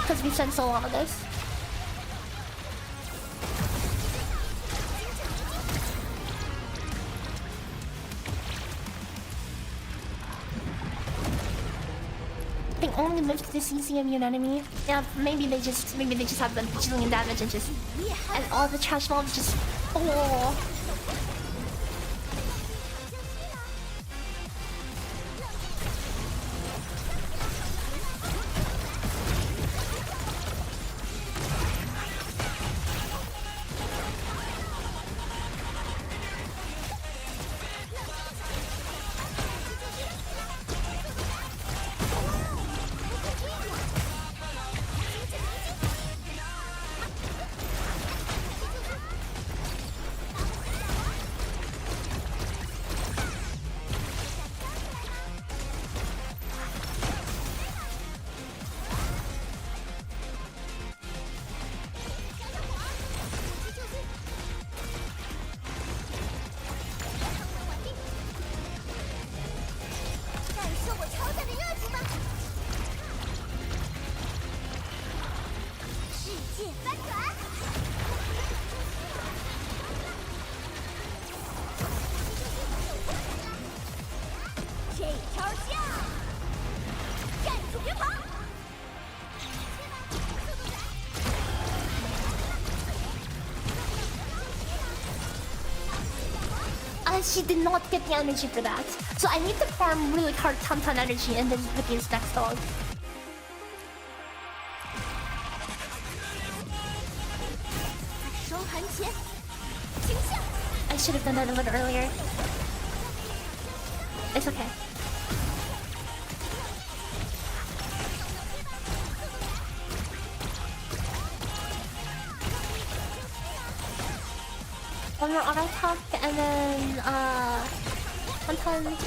Speaker 1: because we've spent so long on this. I think only lift the CC immune enemy. Yeah, maybe they just have a bajillion damage and all the trash mobs just she did not get the energy for that. So I need to farm really hard ton energy and then against next dog. I should have done that a little earlier. It's okay. One more auto top and then one ton.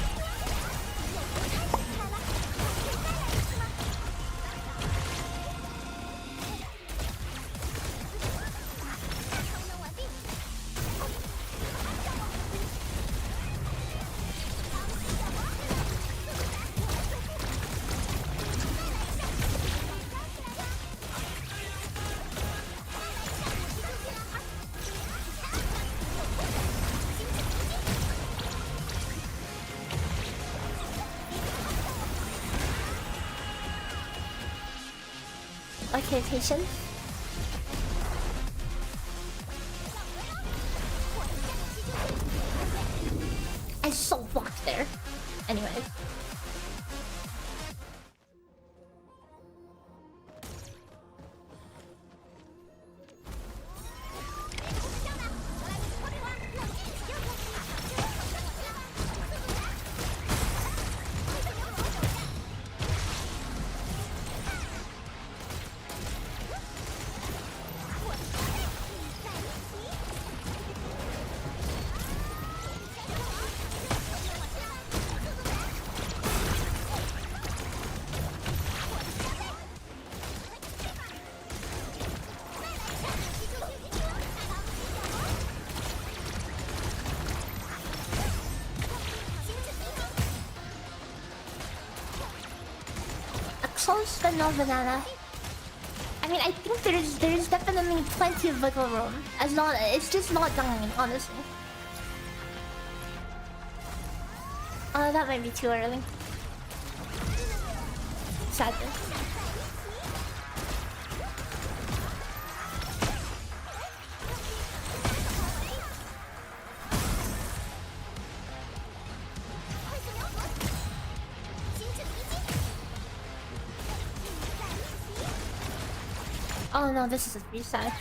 Speaker 1: Okay, patient. I so blocked there. Anyway. But no banana. I mean, I think there's definitely plenty of wiggle room. It's just not dying, honestly. That might be too early. Sadly. Oh no, this is a reset.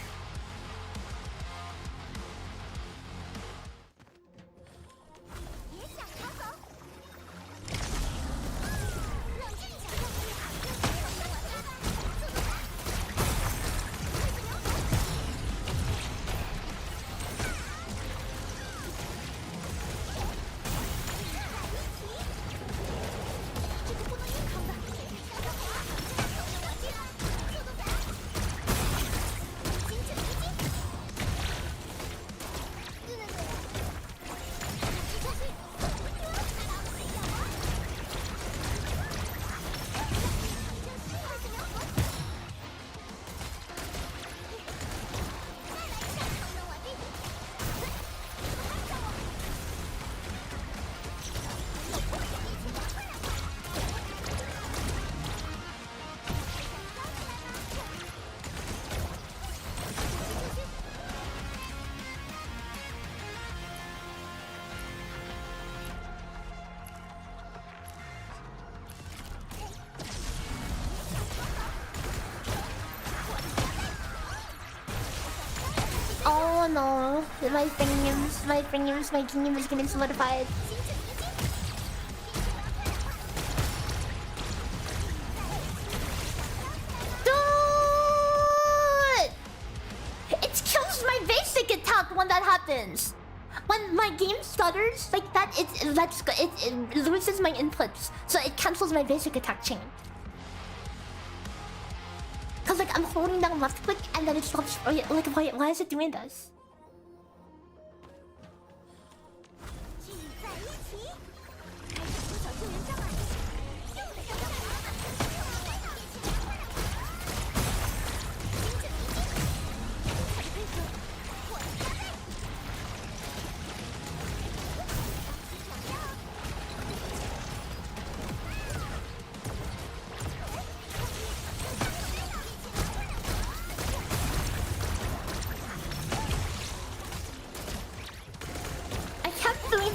Speaker 1: no. My kingdom is getting solidified. Dude! It kills my basic attack when that happens. When my game stutters like that, it loses my inputs, so it cancels my basic attack chain. Cause like I'm holding down left click and then it stops. Like why is it doing this?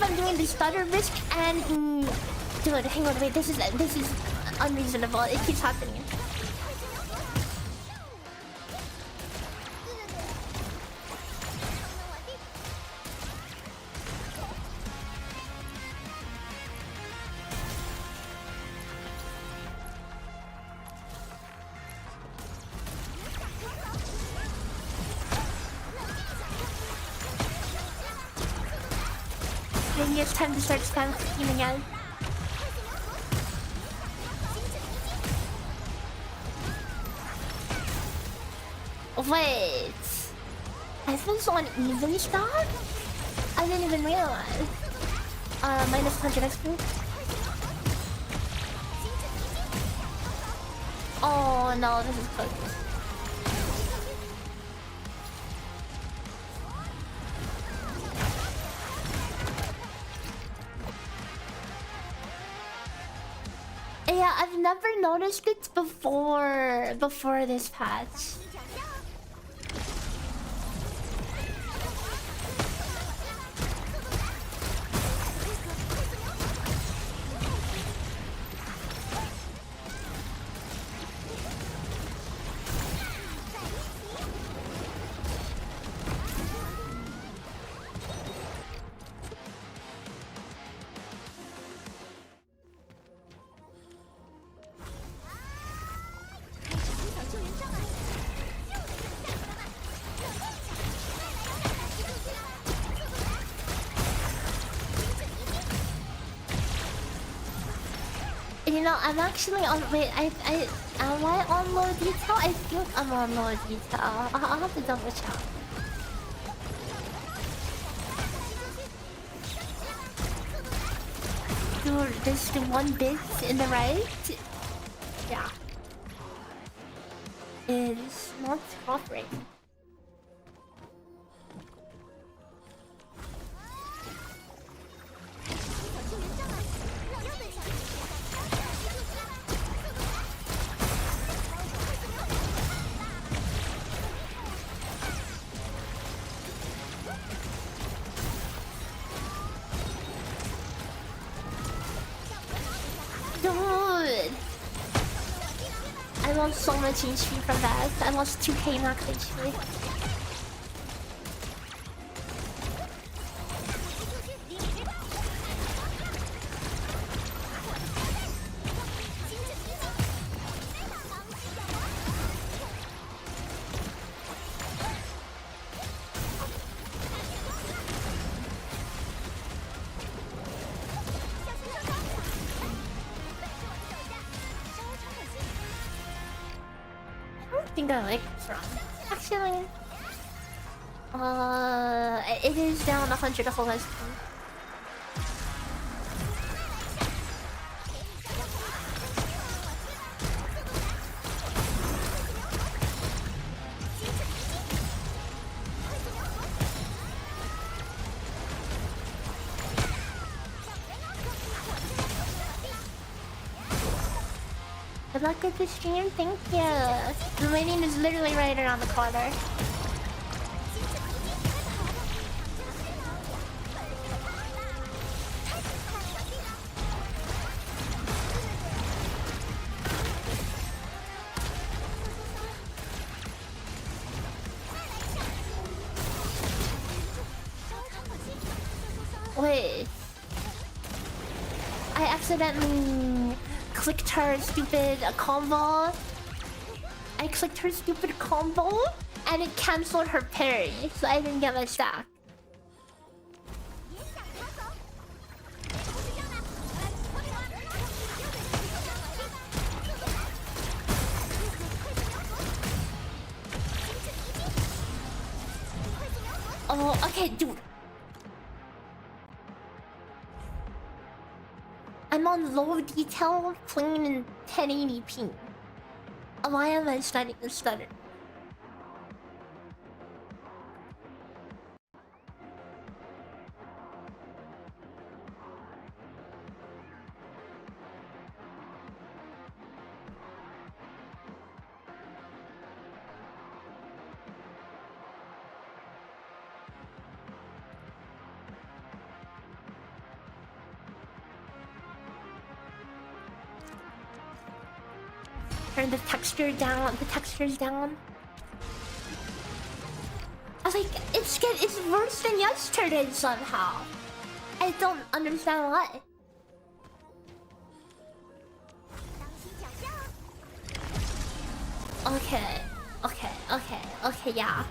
Speaker 1: I'm doing the stutter risk and dude, hang on, wait, this is unreasonable. It keeps happening. Maybe it's time to start spam clicking again. Wait, I've been so uneven start? I didn't even realize. Minus 100 XP. Oh no, this is close. Yeah, I've never noticed it before this patch. You know, I'm actually on. Wait, am I on low detail? I think I'm on low detail. I'll have to double check. Dude, there's the one bit in the right. Yeah, is not cooperating. I lost so much HP from that. I lost 2k max HP. I think I like this run. Actually, it is down 100 whole SP. Good luck with the stream, thank you. The waiting is literally right around the corner. Wait. I accidentally clicked her stupid combo. I clicked her stupid combo and it cancelled her parry, so I didn't get my stack. Oh, okay, dude. I'm on low detail, playing in 1080p. Why am I starting to stutter? Turn the texture down. The texture's down. I was like, it's worse than yesterday somehow. I don't understand why. Okay, yeah.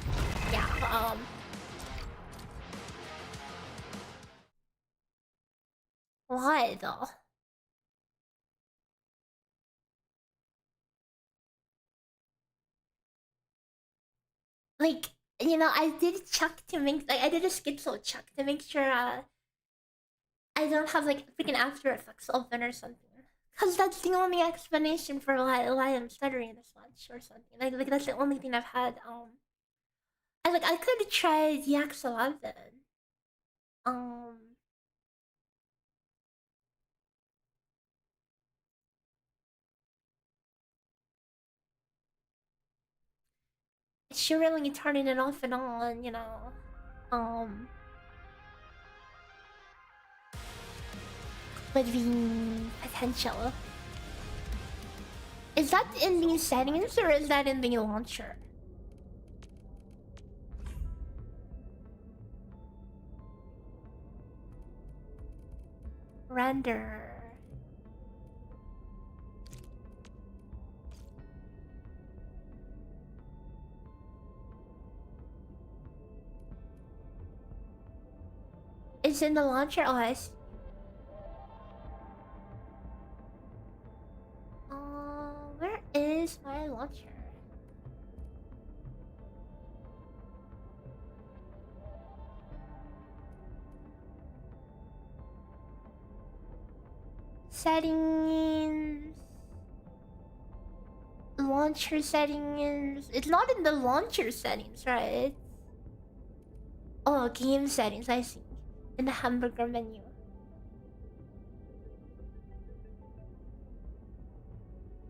Speaker 1: Why though? Like, you know, I did check to make, like, I did a schizo check to make sure I don't have like freaking After Effects open or something. Cause that's the only explanation for why I'm stuttering this much or something. Like that's the only thing I've had. I could have tried the X11. It's really turning it off and on, you know. Would be potential. Is that in the settings or is that in the launcher? Render. It's in the launcher OS. Where is my launcher? Settings. Launcher settings. It's not in the launcher settings, right? Oh, game settings, I see. In the hamburger menu.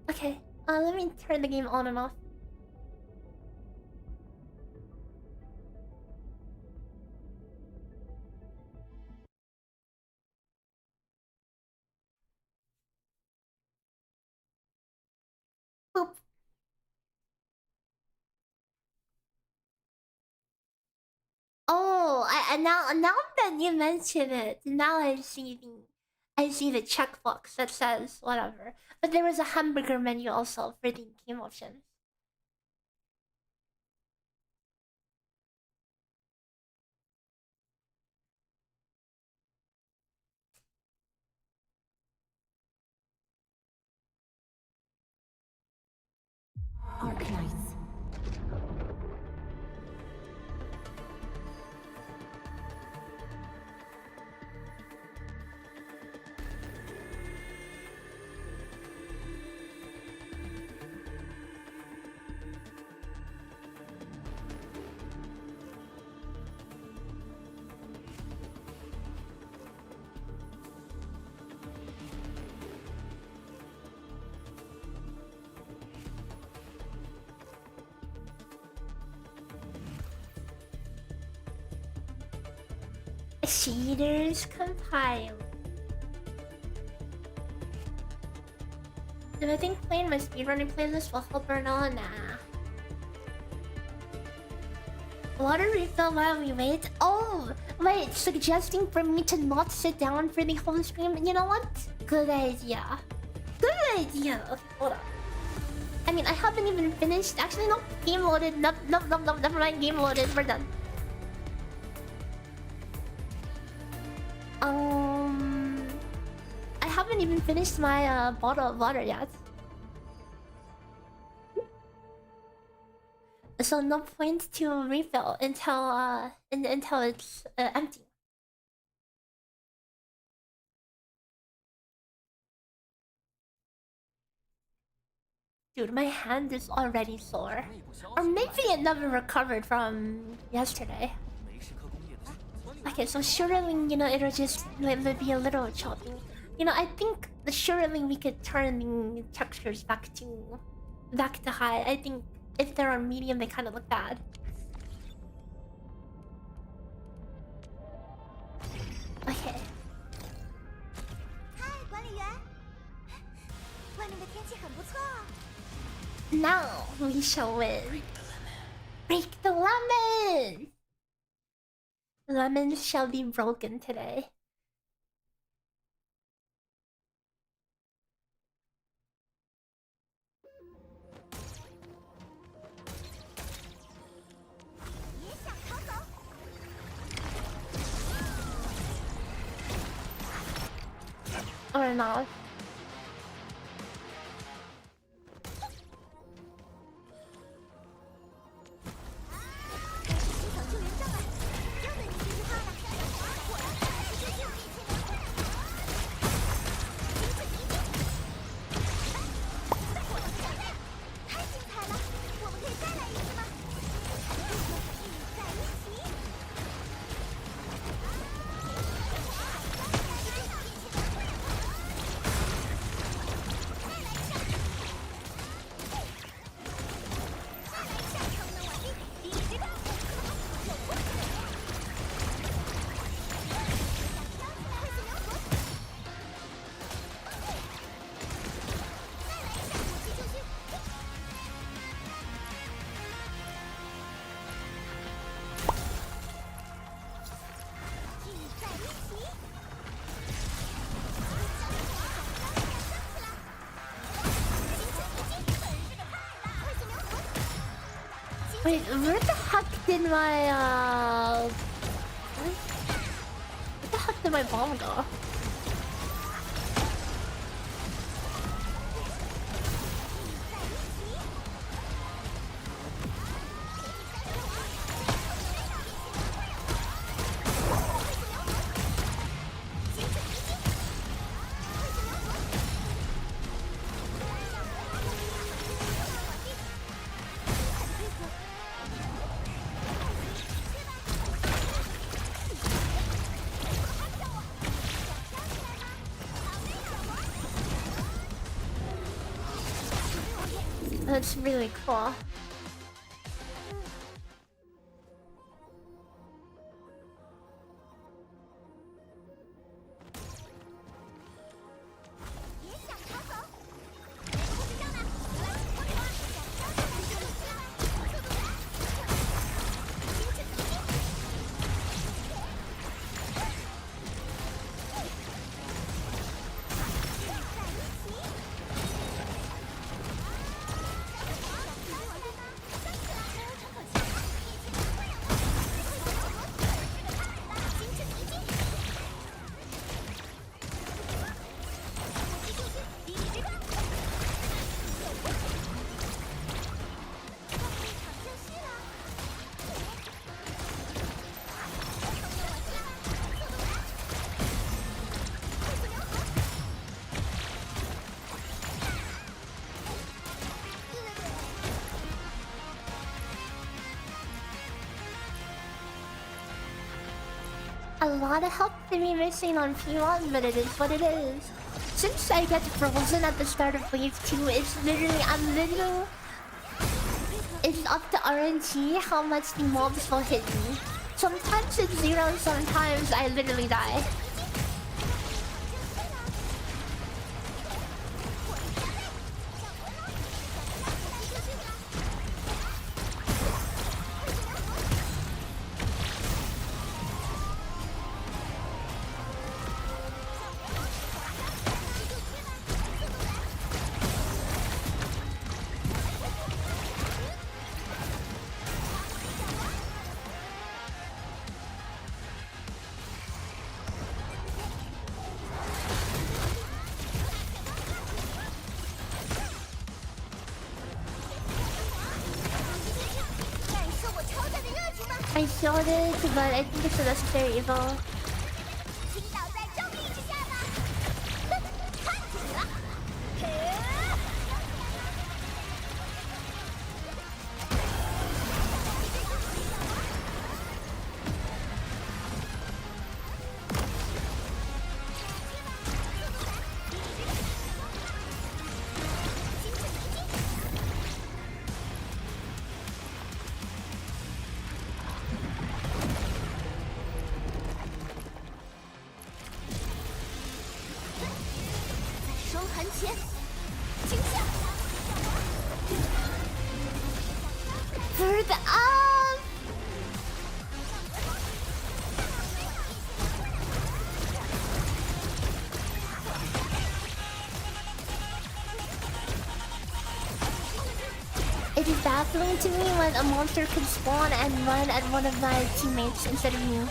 Speaker 1: Okay, let me turn the game on and off. Boop. Oh, now that you mention it, now I see the checkbox that says whatever. But there was a hamburger menu also for the game options.
Speaker 3: Arknights.
Speaker 1: Shaders compile. Do I think playing my speedrunning playlist will help or not? Nah. Water refill while we wait. Oh, wait, suggesting for me to not sit down for the whole stream. You know what? Good idea. Good idea. Okay, hold on. I mean, I haven't even finished. Actually, no. Game loaded. No, no, no, no. Never mind. Game loaded. We're done. I haven't even finished my bottle of water yet. So no point to refill until it's empty. Dude, my hand is already sore. Or maybe it never recovered from yesterday. Okay, so sureling, you know, it'll just be a little choppy. You know, I think the sureling we could turn the textures back to high. I think if they're on medium, they kind of look bad. Okay.
Speaker 3: Hi, 管理员。外面的天气很不错哦。
Speaker 1: Now we shall win. Break the lemon! Lemons shall be broken today. Or not. Wait, where the heck did my where the heck did my bomb go? That's really cool. A lot of help to be missing on P1, but it is what it is. Since I get frozen at the start of wave 2, it's literally, it's up to RNG how much the mobs will hit me. Sometimes it's 0, sometimes I literally die. I showed it, but I think it's a necessary evil. Third up! It is baffling to me when a monster could spawn and run at one of my teammates instead of me.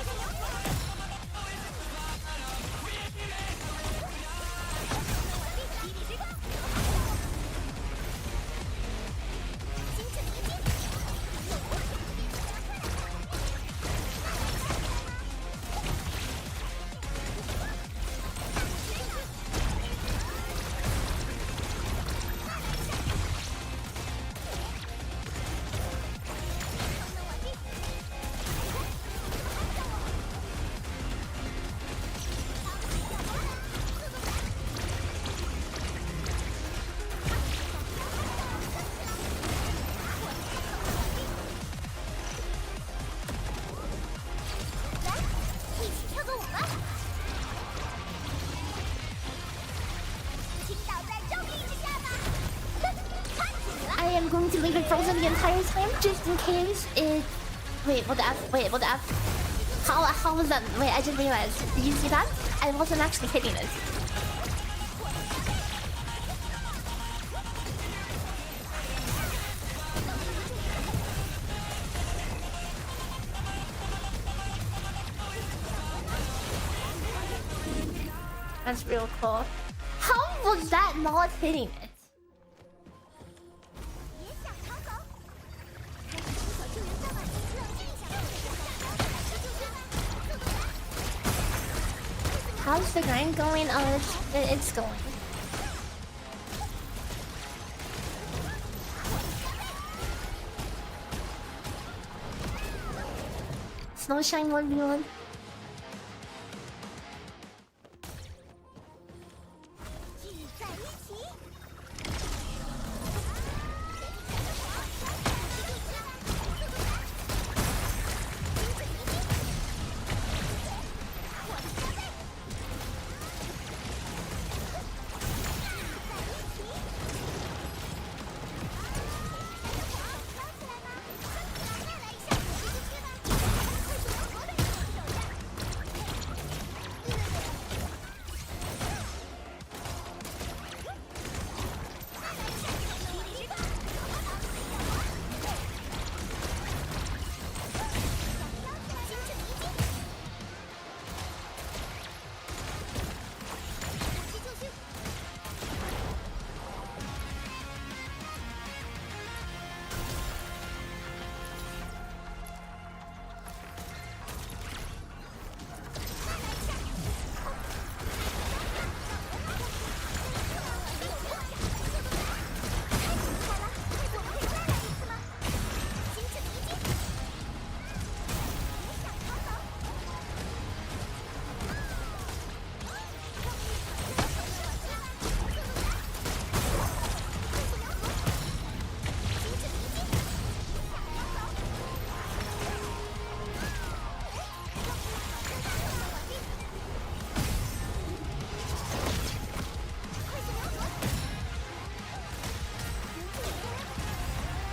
Speaker 1: I am going to leave it frozen the entire time just in case it... Wait, what the F? Wait, what the F? How was that? Wait, I just realized. Did you see that? I wasn't actually hitting it. That's real cool. How was that not hitting it? How's the grind going? Oh, it's going. Snowshine 1v1.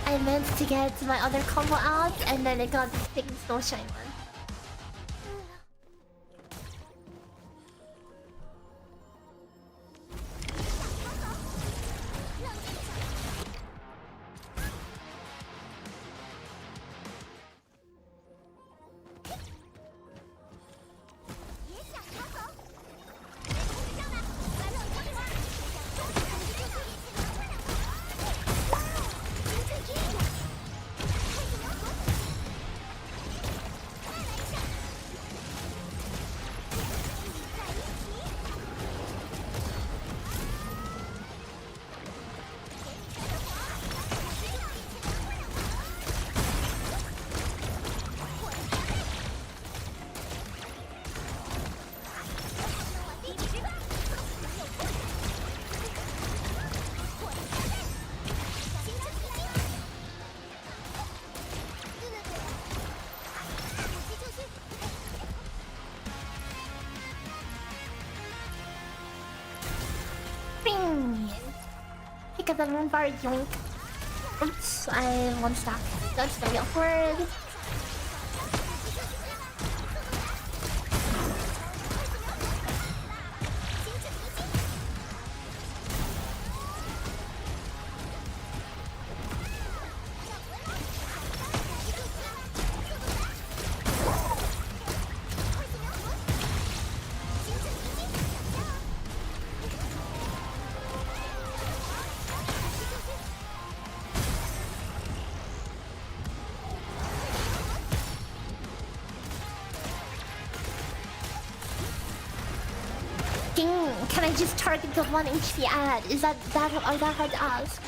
Speaker 1: I meant to get my other combo out, and then it got this big Snowshine one. at the moon bar, yoink. Oops, I one stack. That's gonna be awkward. Can I just target the 1 HP ad? Is that hard to ask?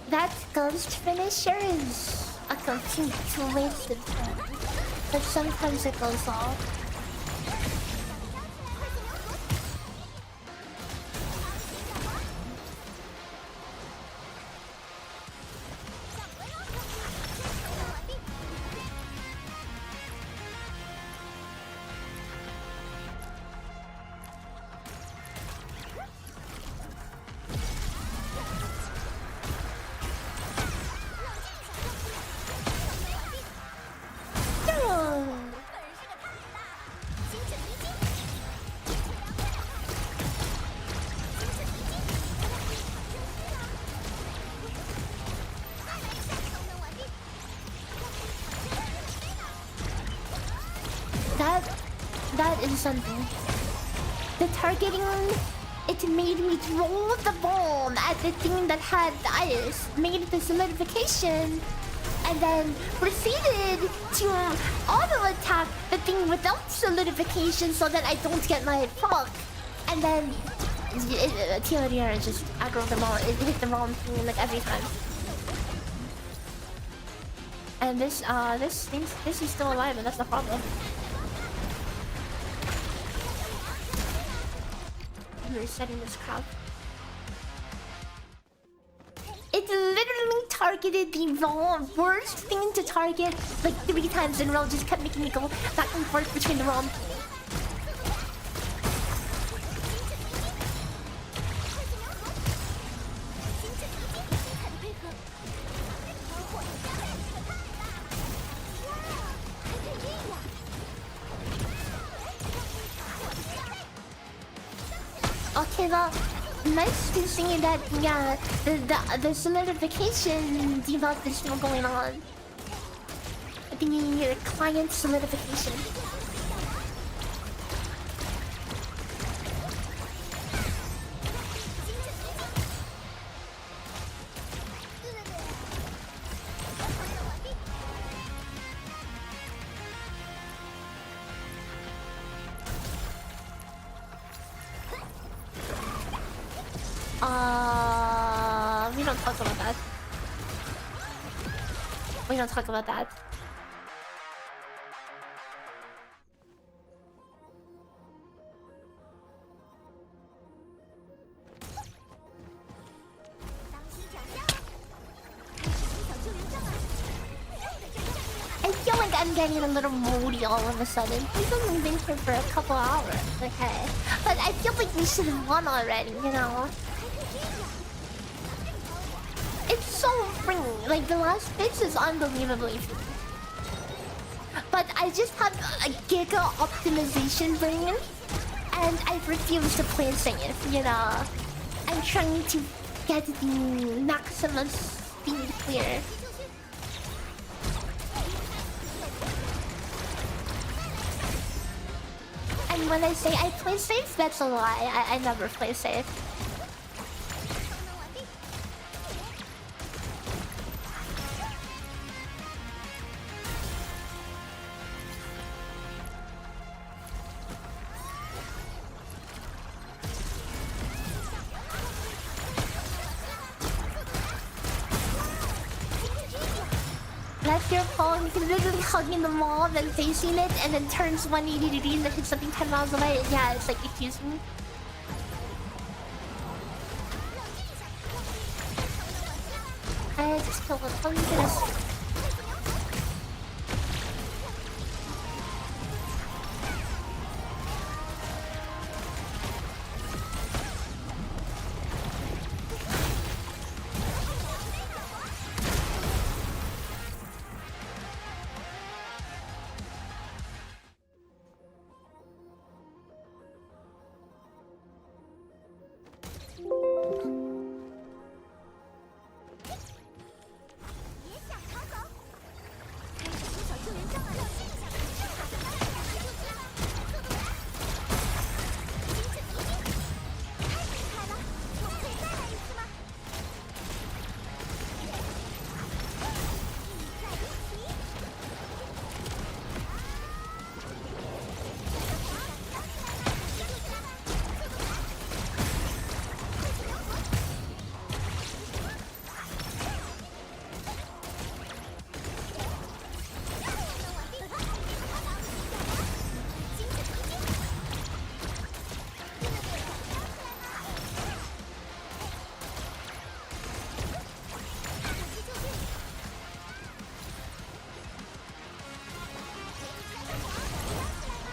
Speaker 1: That ghost finisher is a complete waste of time, but sometimes it goes off. That is something. The targeting, it made me throw the bomb at the thing that had the ice, made the solidification, and then proceeded to auto attack the thing without solidification so that I don't get my proc. And then TLDR just aggro them all. It hit the wrong thing like every time. And this is still alive, and that's the problem. Resetting this crowd. It literally targeted the worst thing to target like 3 times in a row. Just kept making me go back and forth between the wrong thing. Okay, the nice to see that, yeah, the solidification debuff is still going on. The client solidification. We don't talk about that. We don't talk about that. I feel like I'm getting a little moody all of a sudden. We've only been here for a couple hours, okay? But I feel like we should have won already, you know? It's so freeing. Like, the last pitch is unbelievably free. But I just have a giga optimization brain, and I refuse to play safe, you know? I'm trying to get the maximum speed clear. And when I say I play safe, that's a lie. I never play safe. Left your phone, you can literally hugging the wall, then facing it, and then turns 180 degrees and hits something 10 miles away. Yeah, it's like, excuse me. I just killed one. Oh my goodness.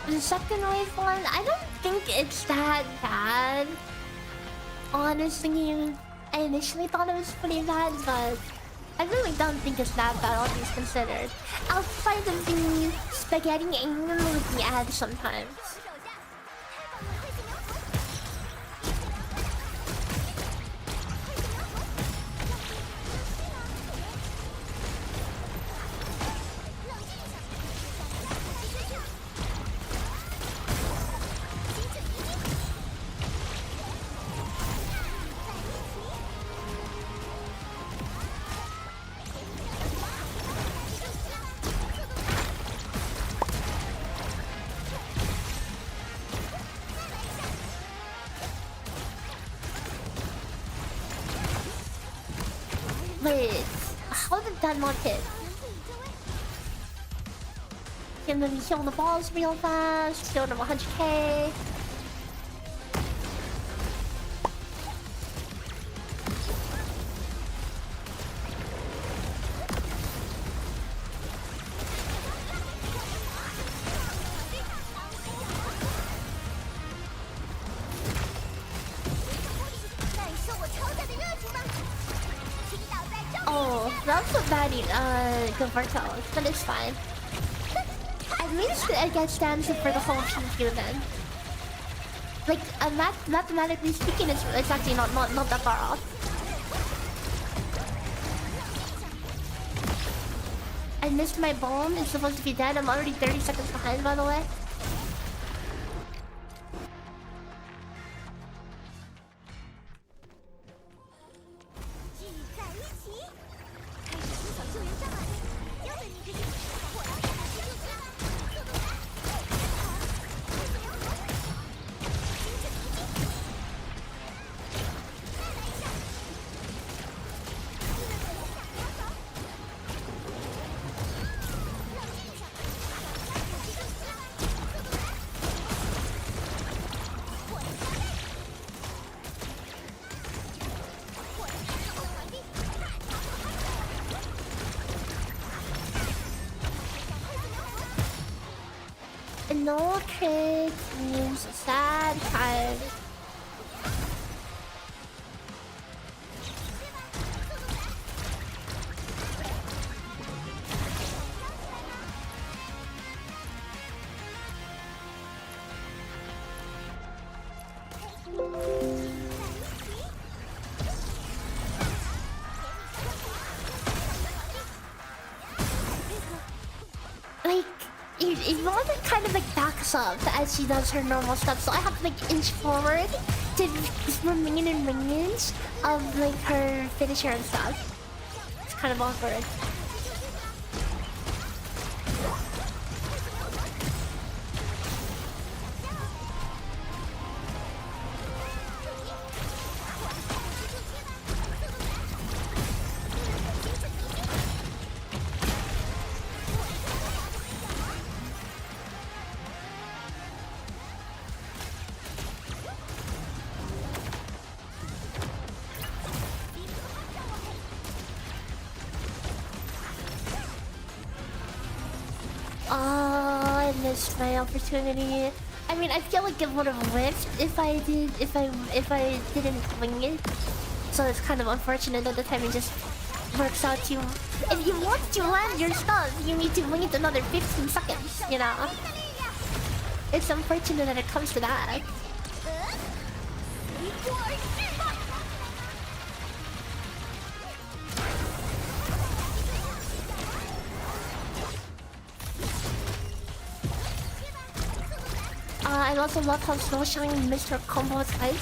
Speaker 1: The second wave one, I don't think it's that bad. Honestly, I initially thought it was pretty bad, but I really don't think it's that bad, all things considered. Outside of the spaghetti anger with the ads sometimes. Wait, how did that not hit? Can then heal the balls real fast, heal them 100k. Oh, that's a baddie, good Vartos, but it's fine. At least it gets damage for the whole GQ then. Like, mathematically speaking, it's actually not that far off. I missed my bomb, it's supposed to be dead, I'm already 30 seconds behind by the way. No crit means sad time. Like, Yvonne kind of like backs up as she does her normal stuff, so I have to like inch forward to remain in range of like her finisher and stuff. It's kind of awkward. I missed my opportunity. I mean, I feel like it would have lived if I didn't wing it. So it's kind of unfortunate that the timing just works out to. If you want to land your stuff, you need to wing it another 15 seconds. You know, it's unfortunate that it comes to that. I also love how Snowshine missed her combo twice.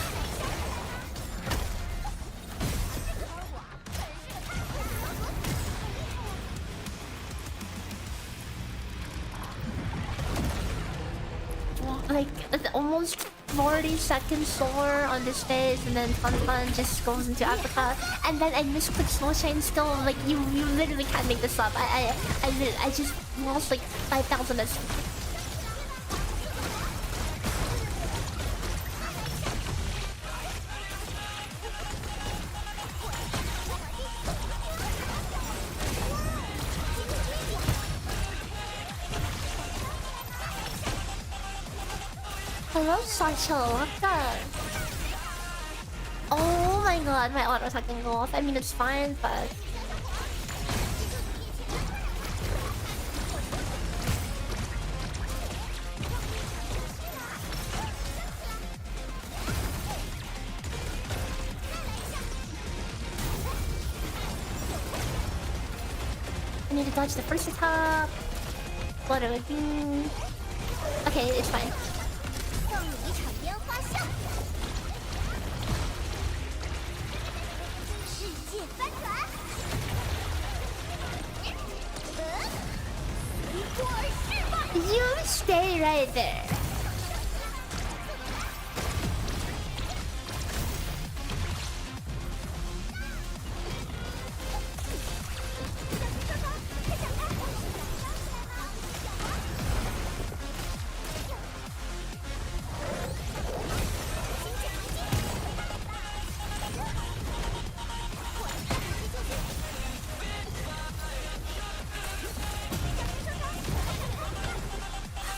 Speaker 1: Like, almost 40 seconds soar on this stage, and then Fun just goes into Africa, and then I misclick Snowshine still. Like, you literally can't make this up. I just lost like 5,000 as. Hello, Sasha. What's up? Oh my god, my auto attack can go off. I mean, it's fine, but. I need to dodge the first attack. What do I do? Okay, it's fine. You stay right there.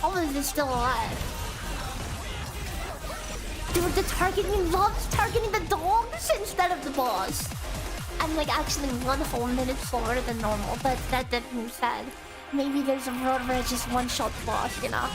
Speaker 1: How is this still alive? Dude, the targeting loves targeting the dogs instead of the boss. I'm like actually 1 whole minute slower than normal, but that being said, maybe there's a world where I just one-shot the boss, you know?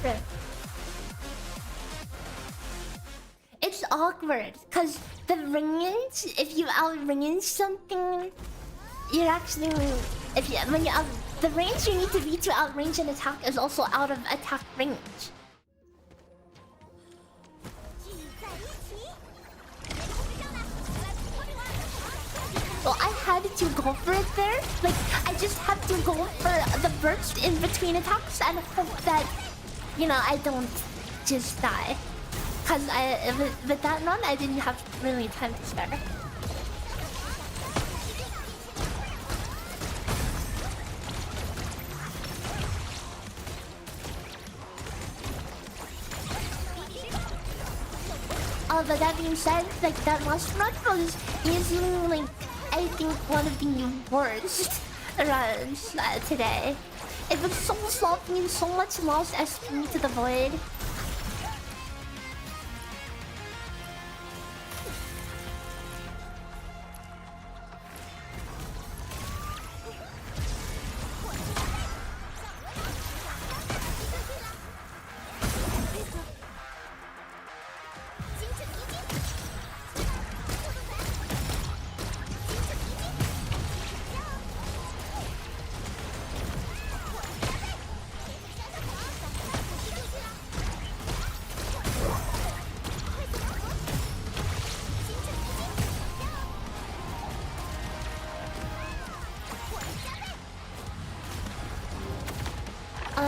Speaker 1: different. It's awkward because the range, if you outrange something, you're actually when you out the range you need to be to outrange an attack is also out of attack range. Well, I had to go for it there. Like, I just have to go for the burst in between attacks and hope that, you know, I don't just die. Cause with that run, I didn't have really time to spare. But that being said, like that last run was easily like I think one of the worst runs today. It was so sloppy and so much lost SP to the void.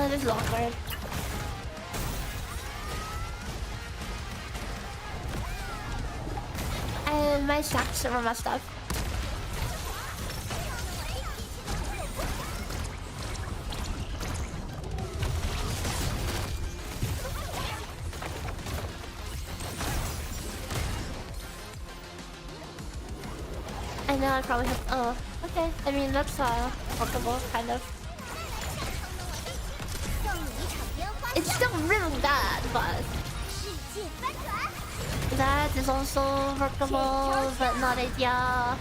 Speaker 1: This is awkward. And my stacks are messed up. I know I probably have. Oh, okay. I mean, that's workable, kind of. It's still really bad, but that is also workable, but not ideal.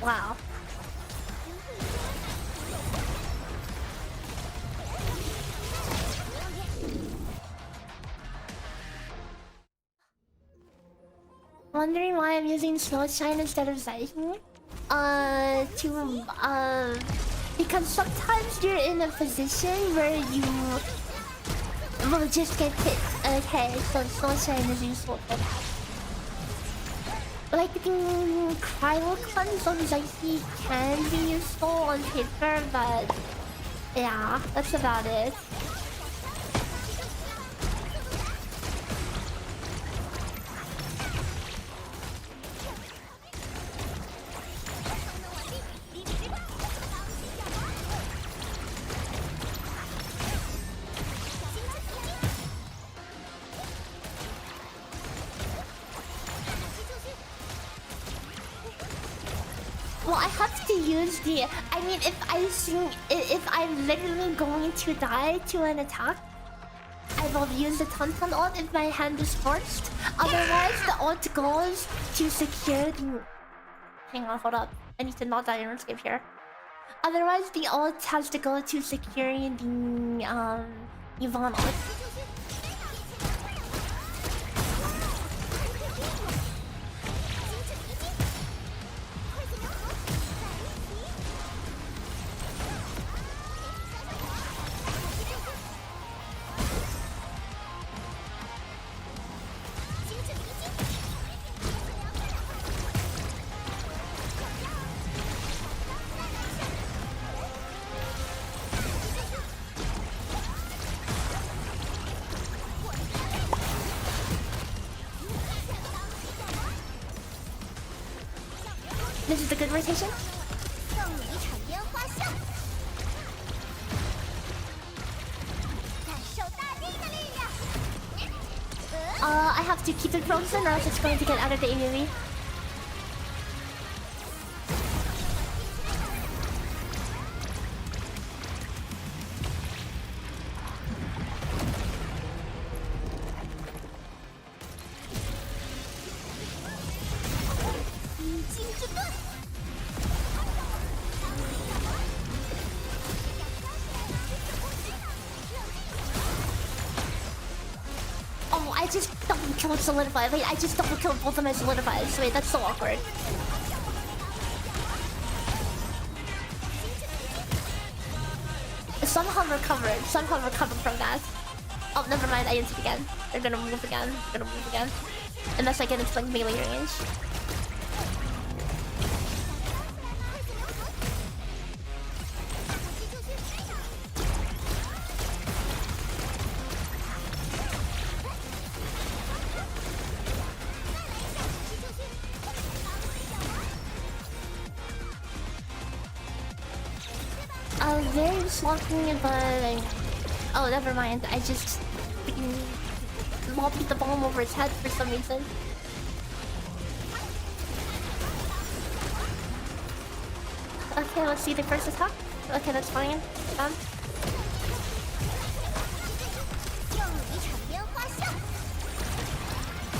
Speaker 1: Wow. Wondering why I'm using Slow Shine instead of Zaihi? Because sometimes you're in a position where you will just get hit. Okay, so Slow Shine is useful for that. Like the CRYO cleanse on Zaihi can be useful on paper, but yeah, that's about it. Well, I have to use the. I mean, if I'm literally going to die to an attack, I will use the Tauntaun ult if my hand is forced. Otherwise, the ult goes to secure the. Hang on, hold up. I need to not die in escape here. Otherwise, the ult has to go to securing the Yvonne ult. This is the good rotation. I have to keep it frozen or else it's going to get out of the AoE. I just double killed solidify. Wait, I just double killed both of my solidifies. Wait, that's so awkward. Somehow recovered from that. Oh, never mind, I entered again. They're gonna move again. Unless I get into like melee range. Very sloppy, but oh, never mind. I just lobbed the bomb over his head for some reason. Okay, let's see the first attack. Okay, that's fine. Done.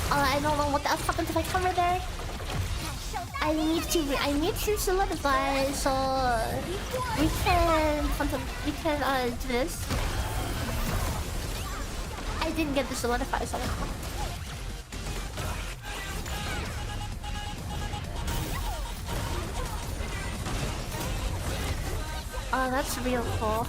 Speaker 1: I don't know what else happened to my camera there. I need to solidify, so we can do this. I didn't get to solidify somehow. Oh, that's real cool.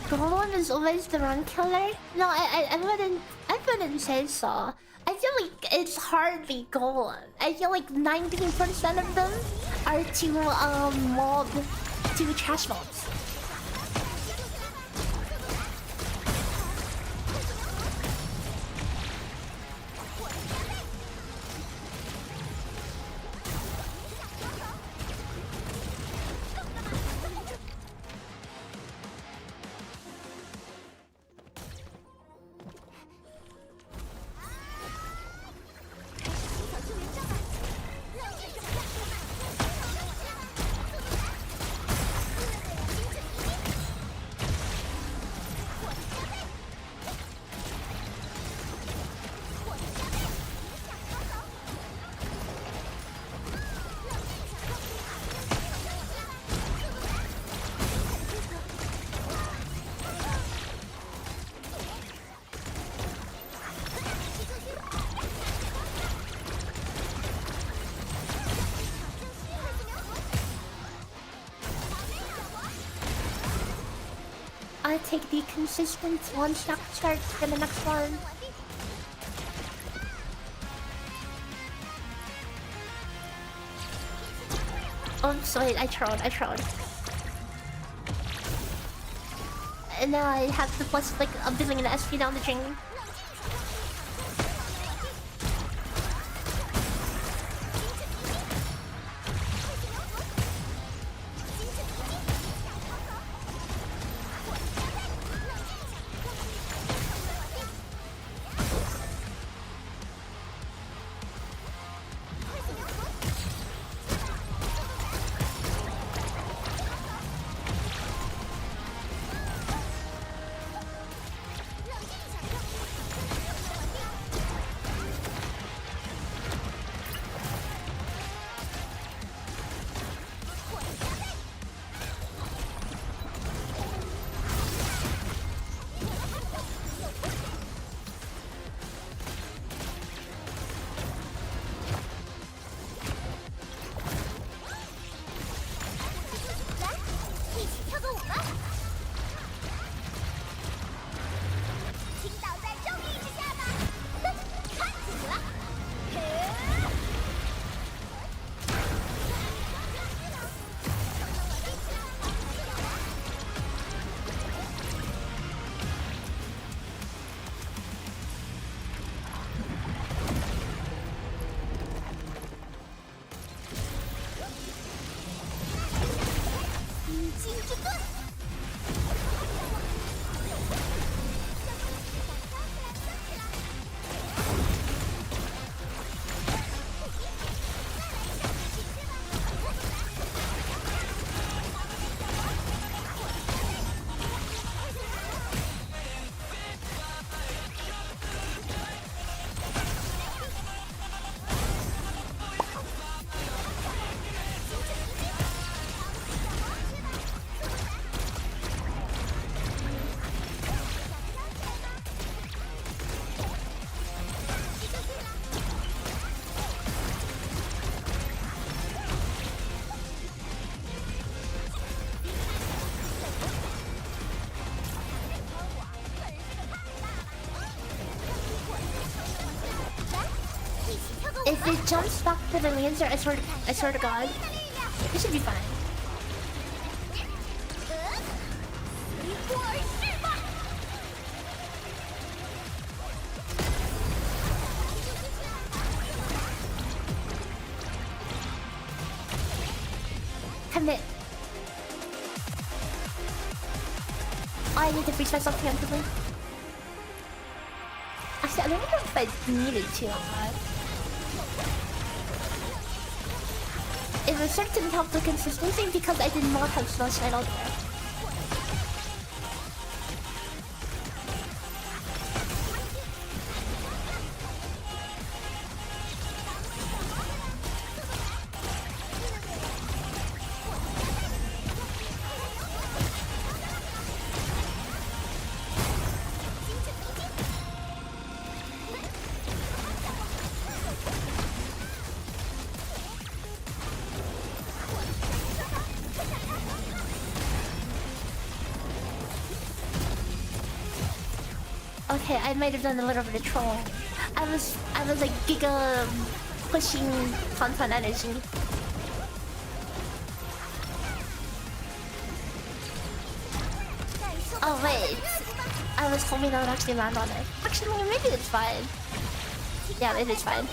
Speaker 1: Gremlin is always the run killer? No, I wouldn't say so. I feel like it's hardly Golem. I feel like 19% of them are to trash mobs. I take the consistent one-shot chart for the next one. Oh, so wait, I trolled. And now I have to plus like a billion SP down the drain. If it jumps back to the laser, I swear to God, it should be fine. Commit. Oh, I need to freeze myself preemptively. Actually, I don't know if I needed to. It was certain help the consistency because I did not have Smash Night out there. Okay, I might have done a little bit of trolling. I was like giga pushing Tauntaun energy. Oh wait, I was hoping I would actually land on it. Actually, maybe it's fine. Yeah, maybe it's fine.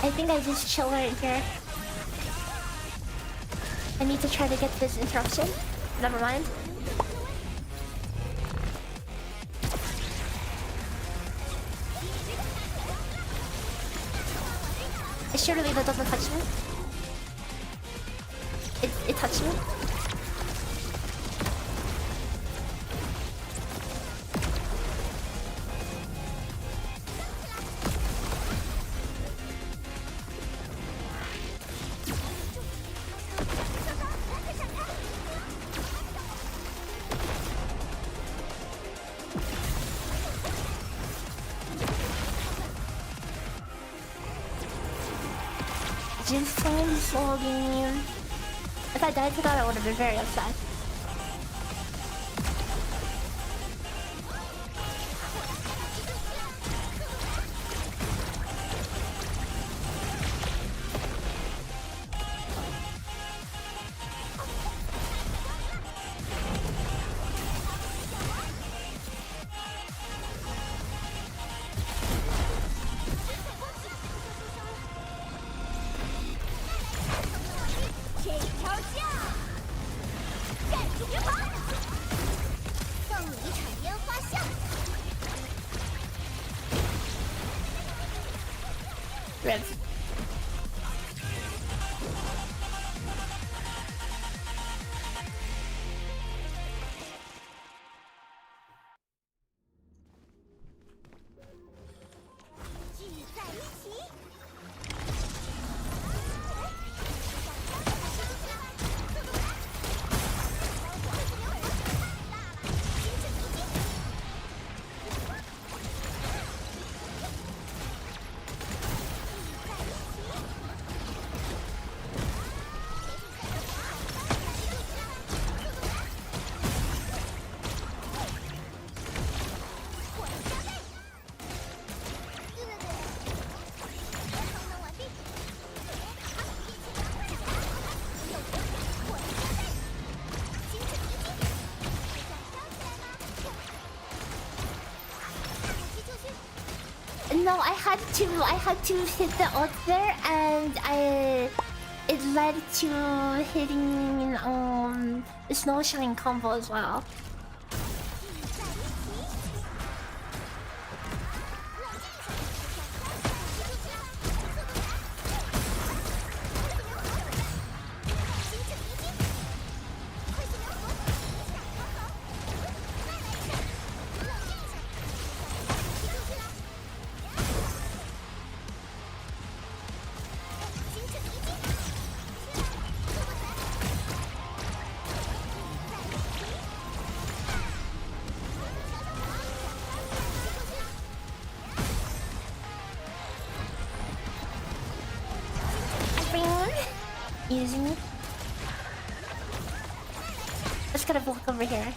Speaker 1: I think I just chill right here. I need to try to get this interruption. Never mind. Surely that doesn't touch me. It touched me. Just playing the slow game. If I died to that, I would have been very upset. Rip. No, I had to hit the ult there, and it led to hitting the snow shine combo as well. Easy. Let's get a block over here.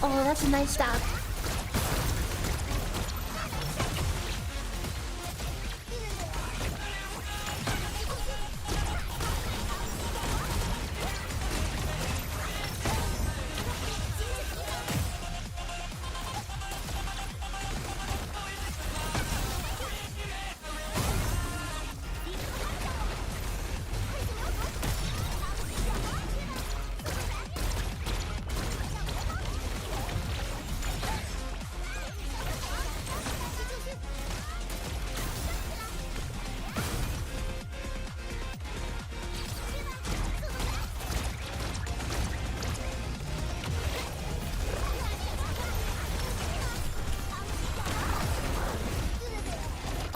Speaker 1: Oh, that's a nice stab.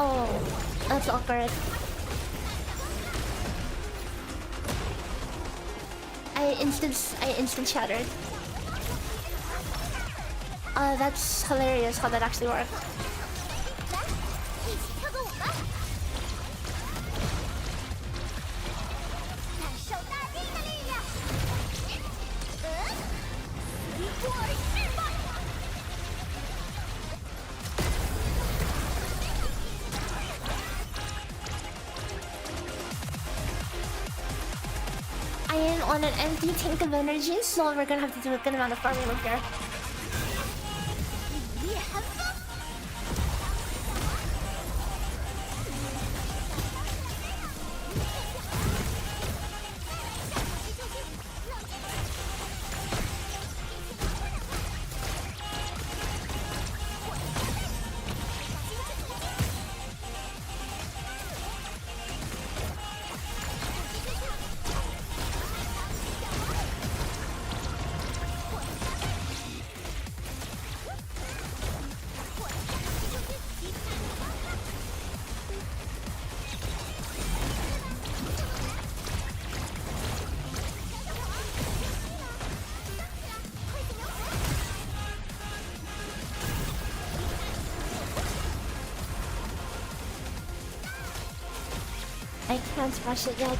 Speaker 1: Oh, that's awkward. I instant shattered. That's hilarious how that actually worked. I am on an empty tank of energy, so we're gonna have to do a good amount of farming up here. I can't rush it yet.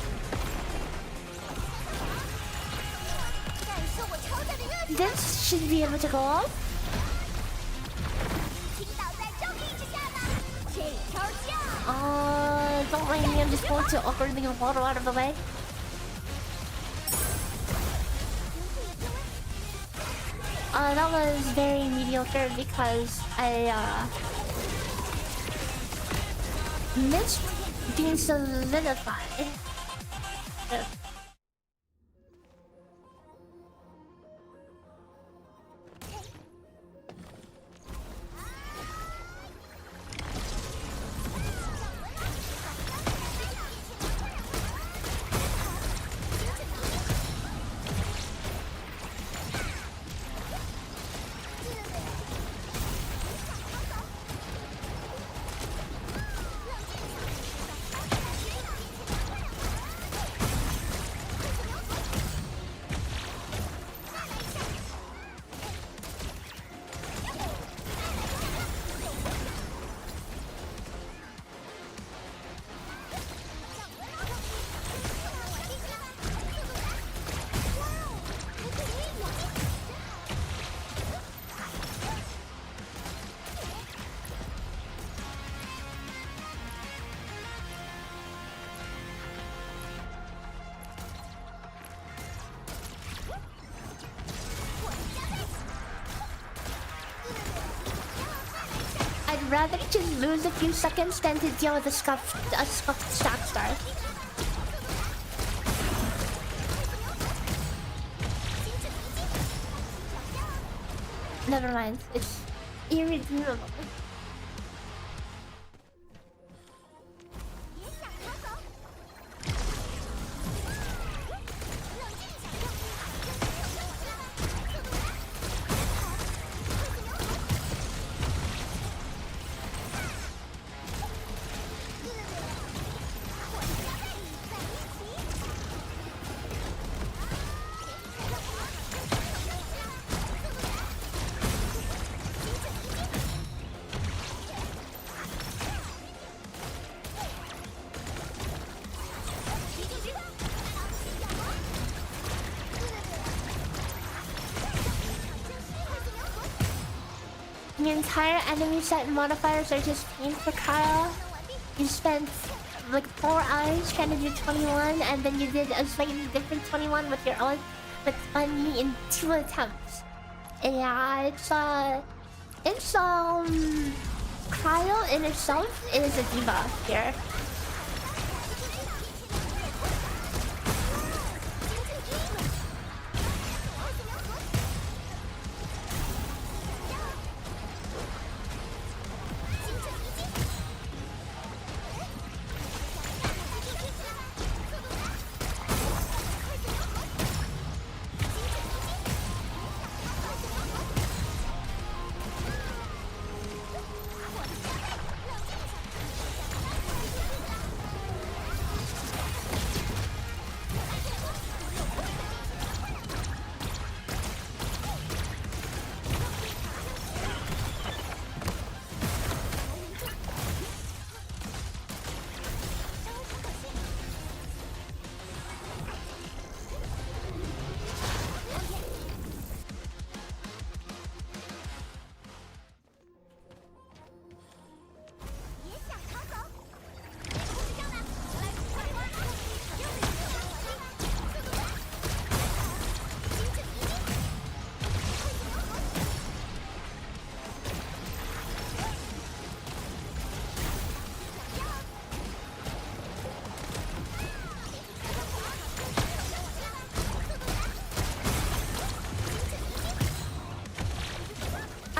Speaker 1: This should be able to go off. Don't mind me, I'm just going to awkwardly waddle out of the way. That was very mediocre because I missed being solidified. I'd rather just lose a few seconds than to deal with a scuffed stack star. Never mind. It's irredeemable. Your entire enemy set modifiers are just pain for CRYO. You spent like 4 hours trying to do 21, and then you did a slightly different 21 with your own, with Bunny in 2 attempts. Yeah, it's CRYO in itself is a debuff here.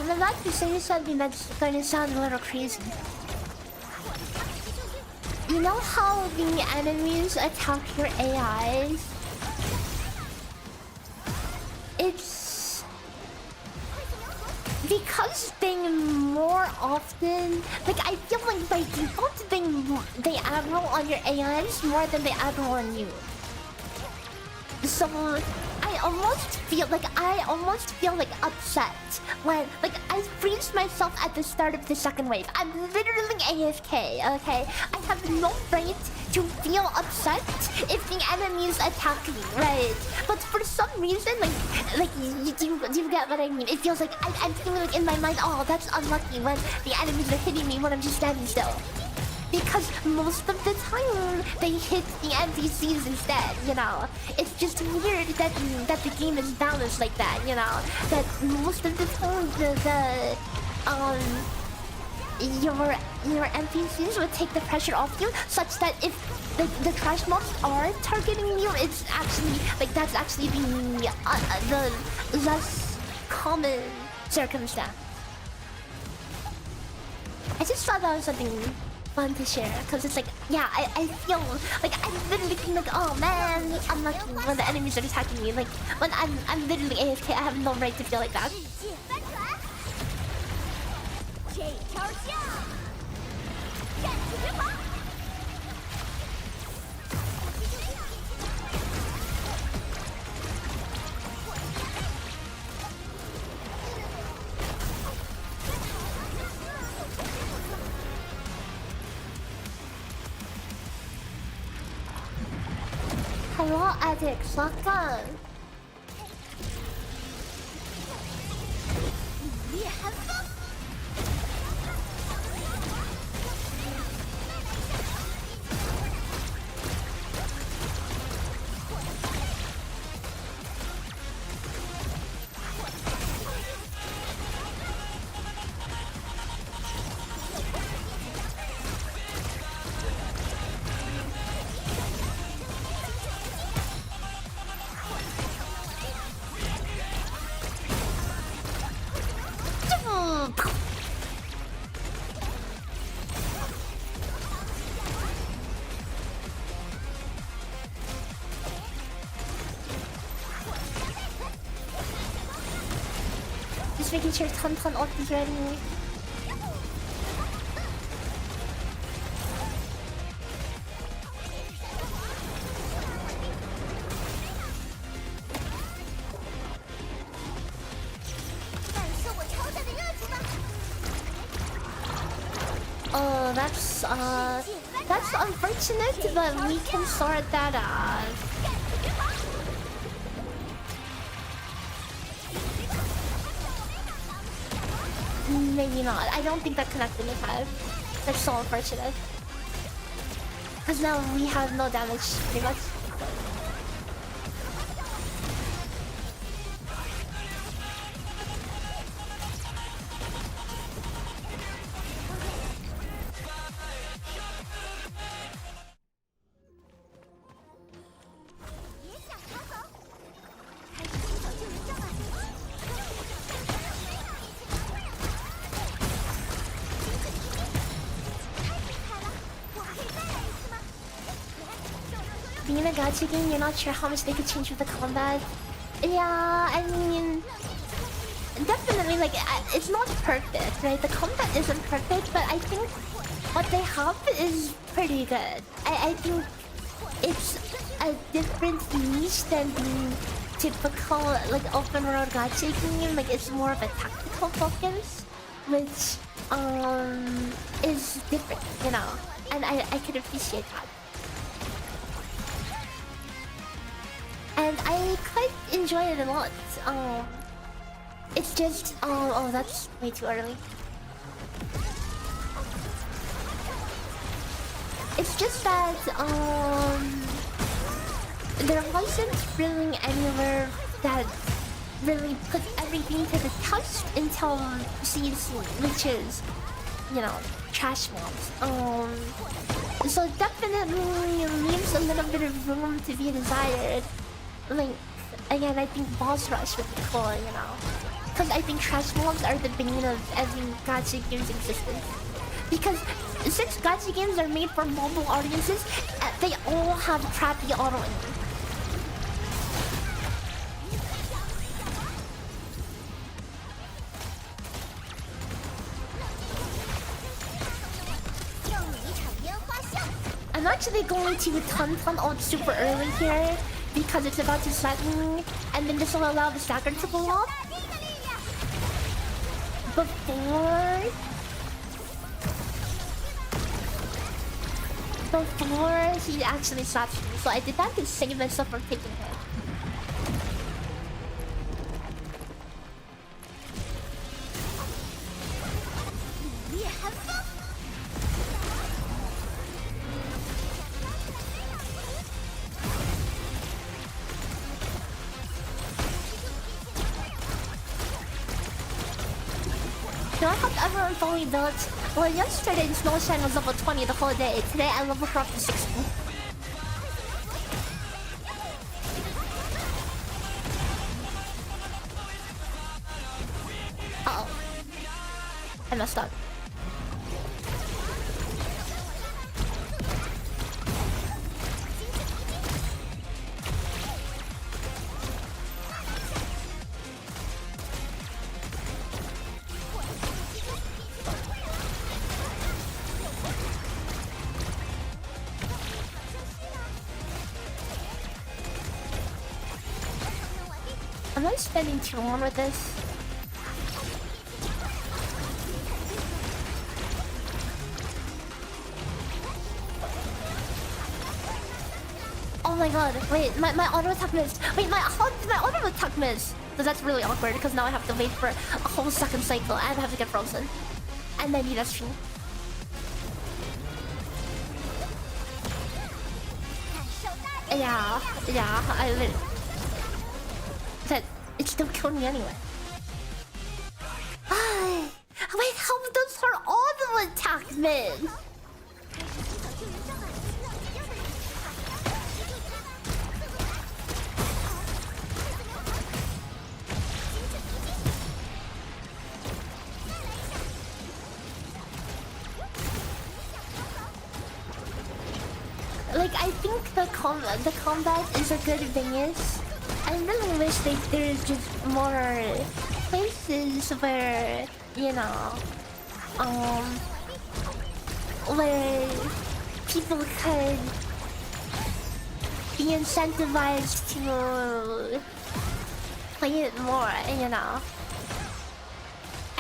Speaker 1: I'm about to say something that's gonna sound a little crazy. You know how the enemies attack your AIs? It's because they more often, like, I feel like by default they aggro on your AIs more than they aggro on you. So I almost feel like upset when, like, I freeze myself at the start of the second wave. I'm literally AFK, okay? I have no right to feel upset if the enemies attack me, right? But for some reason, like you get what I mean? It feels like I'm feeling like in my mind, oh, that's unlucky when the enemies are hitting me when I'm just standing still. Because most of the time, they hit the NPCs instead, you know? It's just weird that the game is balanced like that, you know? That most of the time, your NPCs would take the pressure off you, such that if the trash mobs are targeting you, it's actually, like, that's actually the less common circumstance. I just thought that was something fun to share, because it's like, yeah, I feel like I'm literally like, oh man, unlucky when the enemies are attacking me. Like, when I'm literally AFK, I have no right to feel like that. Hello, addicts, welcome. Just making sure ton ult is ready. Oh, that's unfortunate, but we can sort that out. Maybe not. I don't think that connected in time. That's so unfortunate. Because now we have no damage, pretty much. Being a gacha game, you're not sure how much they could change with the combat. Yeah, I mean, definitely, like, it's not perfect, right? The combat isn't perfect, but I think what they have is pretty good. I think it's a different niche than the typical, like, open world gacha game. Like, it's more of a tactical focus, which, is different, you know? And I could appreciate that. And I quite enjoy it a lot. It's just oh, that's way too early. It's just that there wasn't really anywhere that really put everything to the test until season, which is, you know, trash mobs. So it definitely leaves a little bit of room to be desired. Like, again, I think boss rush would be cool, you know? Because I think trash mobs are the bane of every gacha game's existence. Because since gacha games are made for mobile audiences, they all have crappy auto-aim. I'm actually going to ton ult super early here, because it's about to slacken, and then this will allow the stacker to blow up before he actually slaps me. So I did that to save myself from taking hit. No, I hope everyone fully built. Well, yesterday Snowshine was level 20 the whole day. Today I leveled her up to 60. Uh-oh. I messed up. Am I spending too long with this? Oh my god, wait, my auto attack missed. Wait, my auto attack missed. So that's really awkward because now I have to wait for a whole second cycle and I have to get frozen. And then need SP. Yeah, I lit. That it still killed me anyway. Wait, how does her auto attack miss? Like, I think the combat is a good thing. I really wish there's just more places where, you know, where people could be incentivized to play it more, you know.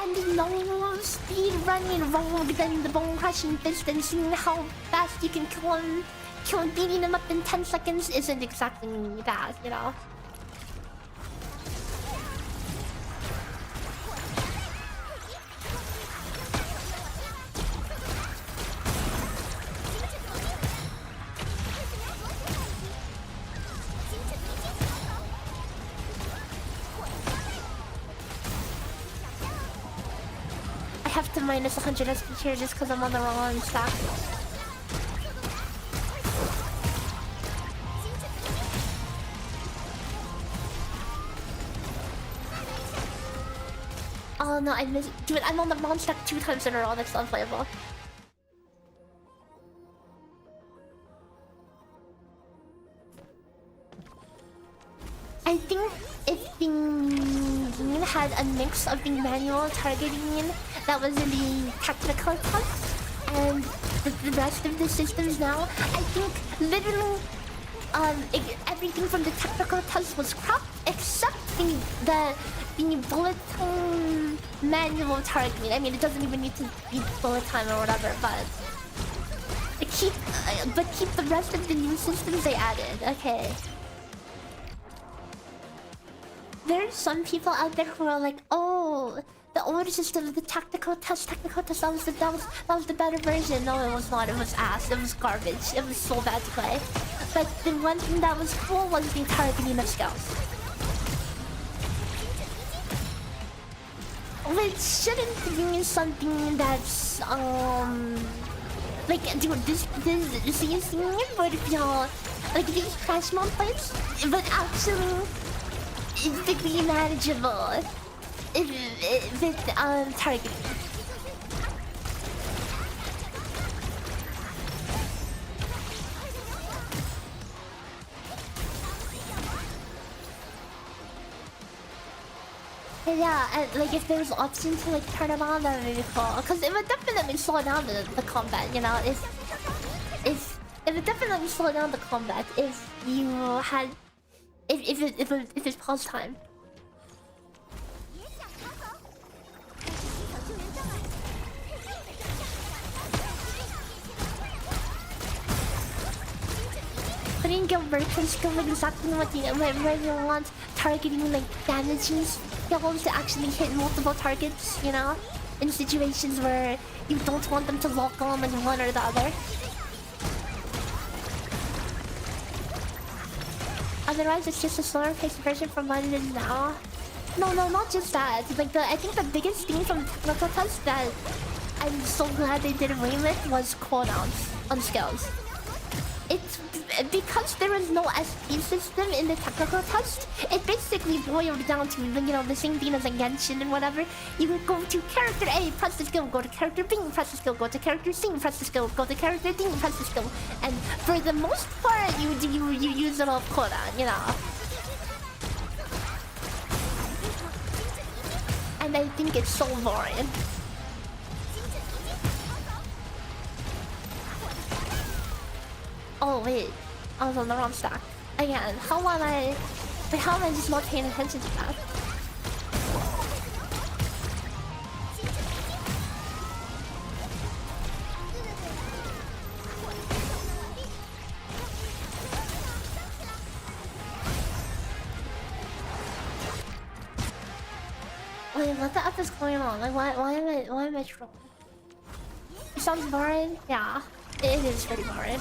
Speaker 1: And no speed running rogue than the bone crushing fist and seeing how fast you can kill him beating him up in 10 seconds isn't exactly that, you know. I have to minus 100 SP here just because I'm on the wrong stack. Oh no, I missed. Dude, I'm on the wrong stack 2 times in a row. That's unplayable. I think if the game had a mix of the manual targeting that was in the technical test and the rest of the systems now, I think literally everything from the technical test was cropped except the bullet time manual targeting. I mean, it doesn't even need to be bullet time or whatever, but keep the rest of the new systems they added. Okay. There's some people out there who are like, oh, the older system, the tactical test, that was the better version. No, it was not. It was ass. It was garbage. It was so bad to play. But the one thing that was cool was the targeting of skills, which shouldn't be something that's like, dude, this season would feel like these crash mode plays, but actually it'd be manageable with targeting. Yeah, and like if there was option to like turn it on, that would be cool. Because it would definitely slow down the combat, you know. It would definitely slow down the combat if you had if it's pause time. Putting Gilbert can skill exactly what where you want, targeting like damaging skills to actually hit multiple targets, you know, in situations where you don't want them to lock on like one or the other. Otherwise, it's just a slower paced version from what it is now. No, not just that. Like I think the biggest thing from the technical test that I'm so glad they did away with was cooldowns on skills. It's because there was no SP system in the technical test. It basically boiled down to, you know, the same thing as a Genshin and whatever. You would go to character A, press the skill, go to character B, press the skill, go to character C, press the skill, go to character D, press the skill. And for the most part, you use it off cooldown, you know. And I think it's so boring. Oh wait, I was on the wrong stack. Again, how am I just not paying attention to that? Wait, what the F is going on? Like, why am I trolling? It sounds boring? Yeah, it is pretty boring.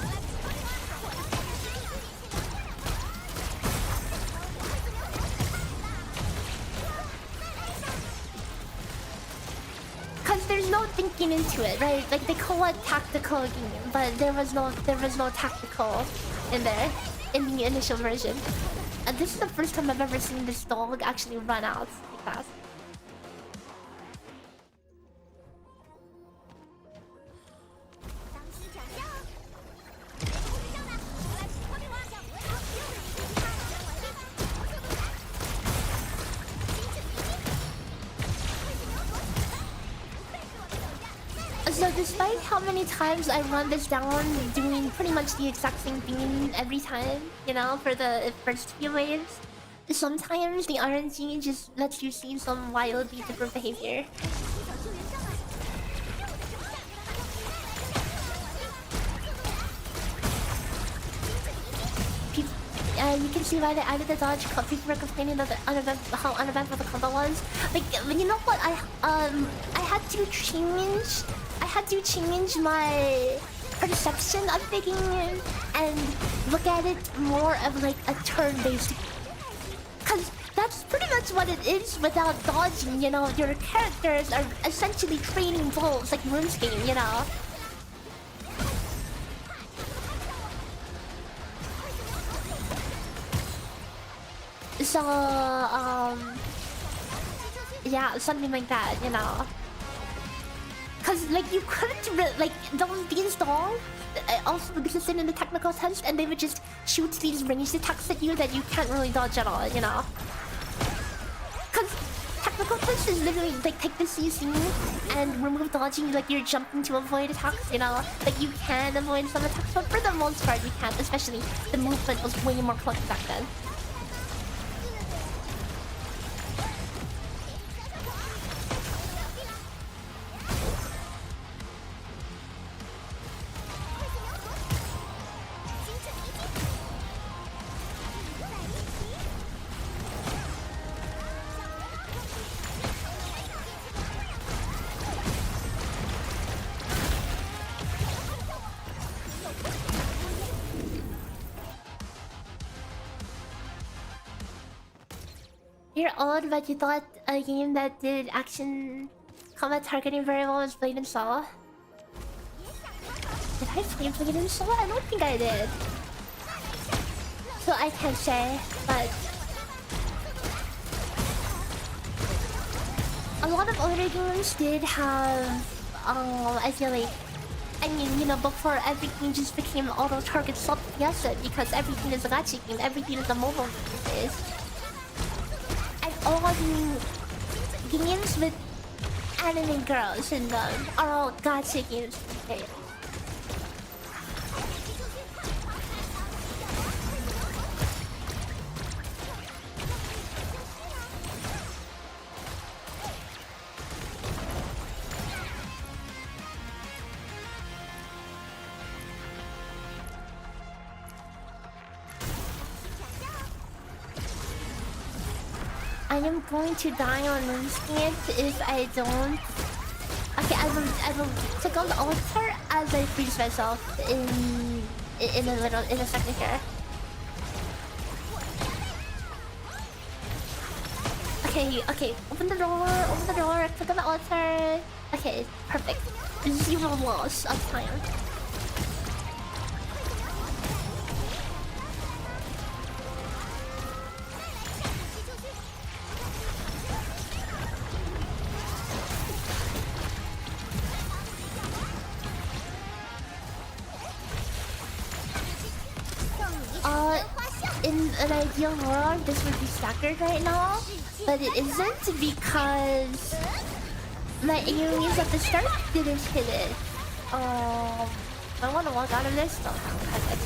Speaker 1: There's no thinking into it, right? Like they call it tactical game, but there was no tactical in there in the initial version. And this is the first time I've ever seen this dog actually run out like that. So despite how many times I run this down doing pretty much the exact same thing every time, you know, for the first few waves, sometimes the RNG just lets you see some wildly different behavior. You can see why they added the dodge. People were complaining that how uneventful the combo was. Like, you know what? I had to change my perception of the game and look at it more of like a turn-based. Cause that's pretty much what it is without dodging. You know, your characters are essentially trading blows like RuneScape. You know. So, yeah, something like that, you know. Cause like you couldn't like these dolls also existed in the technical test, and they would just shoot these ranged attacks at you that you can't really dodge at all, you know. Cause technical test is literally like take the CC and remove dodging, like you're jumping to avoid attacks, you know. Like you can avoid some attacks, but for the most part you can't. Especially the movement was way more clunky back then. You're old, but you thought a game that did action combat targeting very well was Blade and Saw. Did I play Blade and Saw? I don't think I did. So I can't say, but a lot of older games did have, I feel like, I mean, you know, before everything just became auto-target sub, yes, because everything is a gacha game, everything is a mobile game these days. All the games with anime girls in them are all gacha games these days. I am going to die on RuneScape if I don't. Okay, I will click on the altar as I freeze myself in a second here. Okay, open the door, click on the altar. Okay, perfect. 0 loss of time. In an ideal world, this would be staggered right now, but it isn't because my AoEs at the start didn't hit it. I want to walk out of this. No, okay.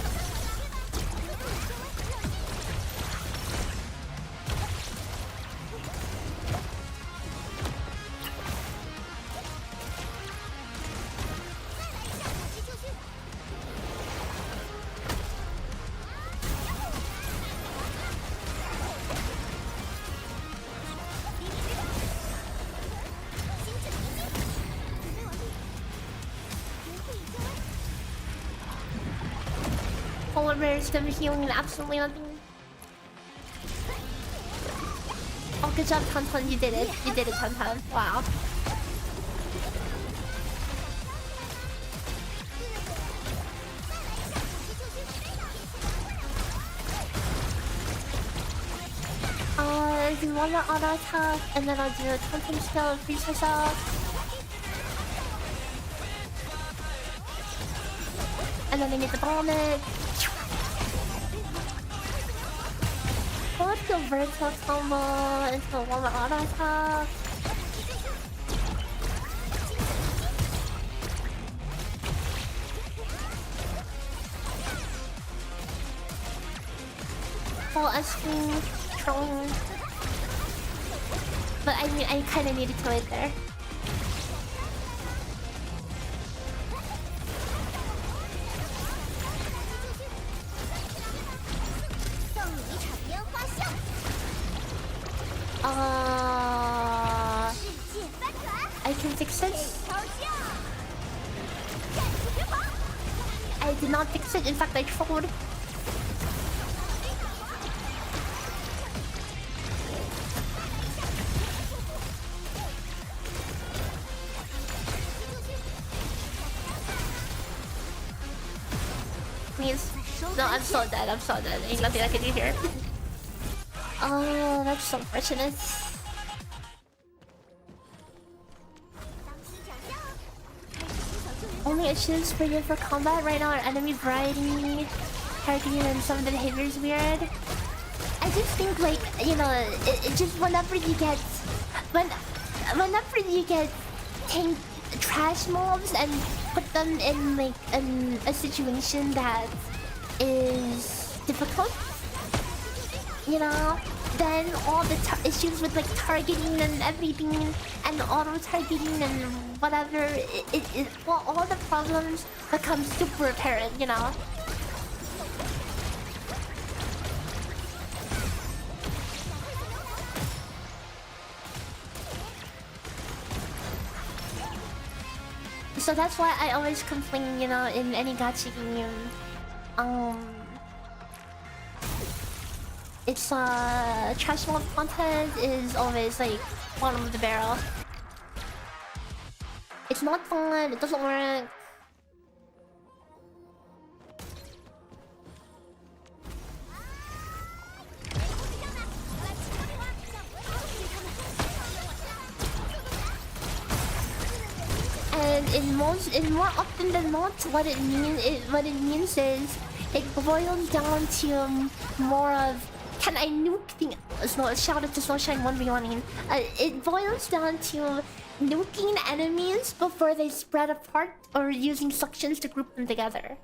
Speaker 1: Stem healing absolutely nothing. Oh, good job, Tantan. You did it. You did it, Tantan. Wow. Do one more auto attack, and then I'll do a token skill and freeze myself. And then I need to bomb it. Let's go vertical combo into one more auto attack. full S-Wing trolling. But I mean, I kind of needed to wait there. I can fix it. I did not fix it. In fact, I trolled. Please. No, I'm so dead. I'm so dead. Ain't nothing I can do here. Oh, that's so unfortunate. Only issues for you for combat right now are enemy variety, targeting, and some of the behavior is weird. I just think, like, you know, it just whenever you get tank trash mobs and put them in like a situation that is difficult, you know, then all the issues with like targeting and everything and auto targeting and whatever, well, all the problems become super apparent, you know. So that's why I always complain, you know, in any gacha game. It's trash mob content is always like bottom of the barrel. It's not fun, it doesn't work. And in more often than not, what it means is it boils down to more of, can I nuke things? No, shout out to Sunshine 1v1. It boils down to nuking enemies before they spread apart or using suctions to group them together.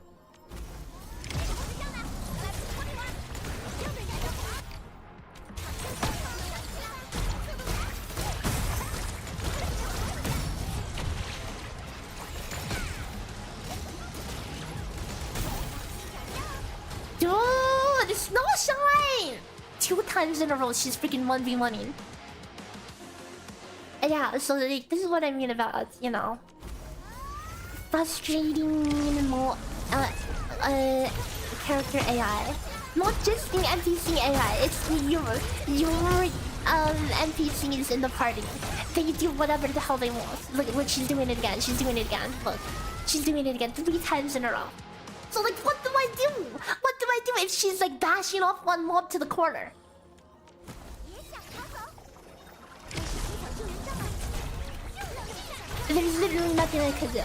Speaker 1: Dude, it's no shine! 2 times in a row, she's freaking 1v1ing. Yeah, so like, this is what I mean about, you know, frustrating character AI. Not just the NPC AI, it's your NPCs in the party. They do whatever the hell they want. Look, she's doing it again. She's doing it again. Look, she's doing it again 3 times in a row. So like, what do I do? What do I do if she's like bashing off one mob to the corner? There's literally nothing I could do.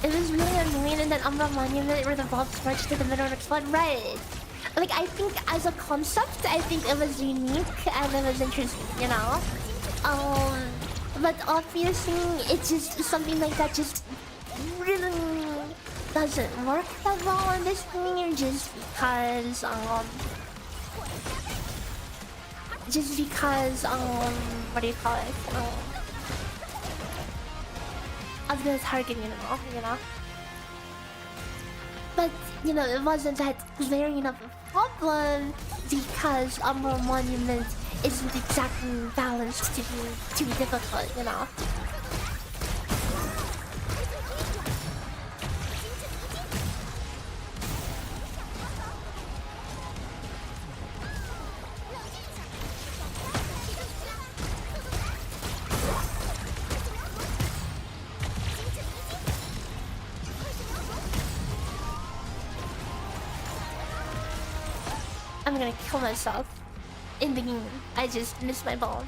Speaker 1: It was really annoying in that Umbra Monument where the bombs marched to the middle and explode. Right. Like, I think as a concept, I think it was unique and it was interesting, you know? But obviously, it's just something like that just really doesn't work that well on this thing, just because, what do you call it? Of the targeting and all, you know? But, you know, it wasn't that glaring of a problem because Umbra Monument isn't exactly balanced to be too difficult, you know? I'm gonna kill myself in the game. I just missed my ball.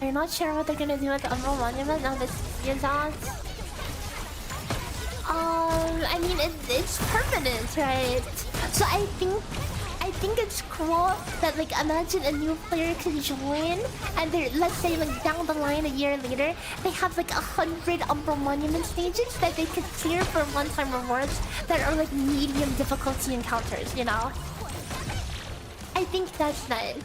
Speaker 1: Are you not sure what they're gonna do with the Umbral Monument now that C is out? I mean, it's permanent, right? So I think it's cool that, like, imagine a new player could join, and they're, let's say, like, down the line a year later, they have like 100 Umbral Monument stages that they could clear for one-time rewards that are like medium difficulty encounters, you know? I think that's nice.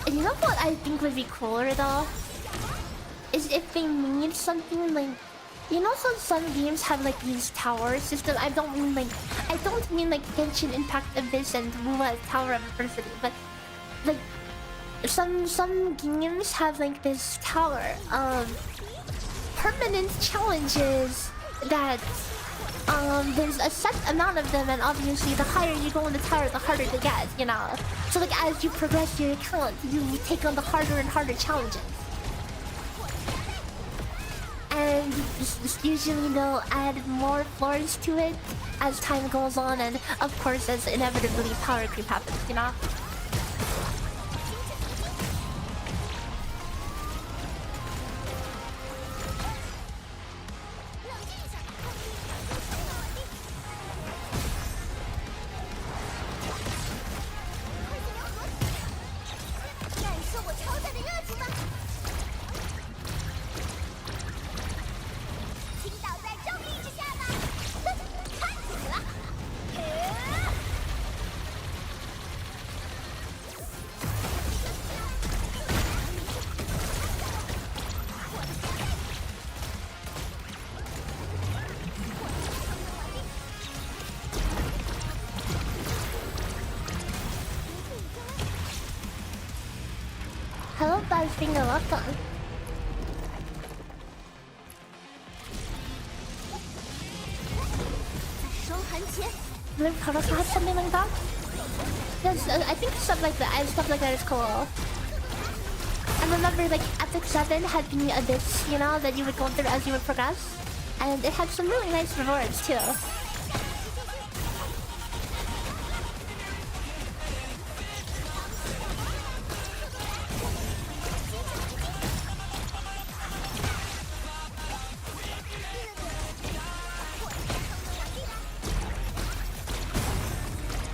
Speaker 1: And you know what I think would be cooler though? Is if they made something like, you know, so some games have like these tower systems. I don't mean like Genshin Impact Abyss and Wuwa Tower of Adversity, but like some games have like this tower of permanent challenges that there's a set amount of them, and obviously the higher you go in the tower, the harder to get, you know. So like as you progress your account, you take on the harder and harder challenges. And usually they'll add more floors to it as time goes on, and of course as inevitably power creep happens, you know? Hello, Badfinger, welcome. Live Karaka has something like that? Yes, I think stuff like that is cool. I remember like Epic 7 had the Abyss, you know, that you would go through as you would progress. And it had some really nice rewards too.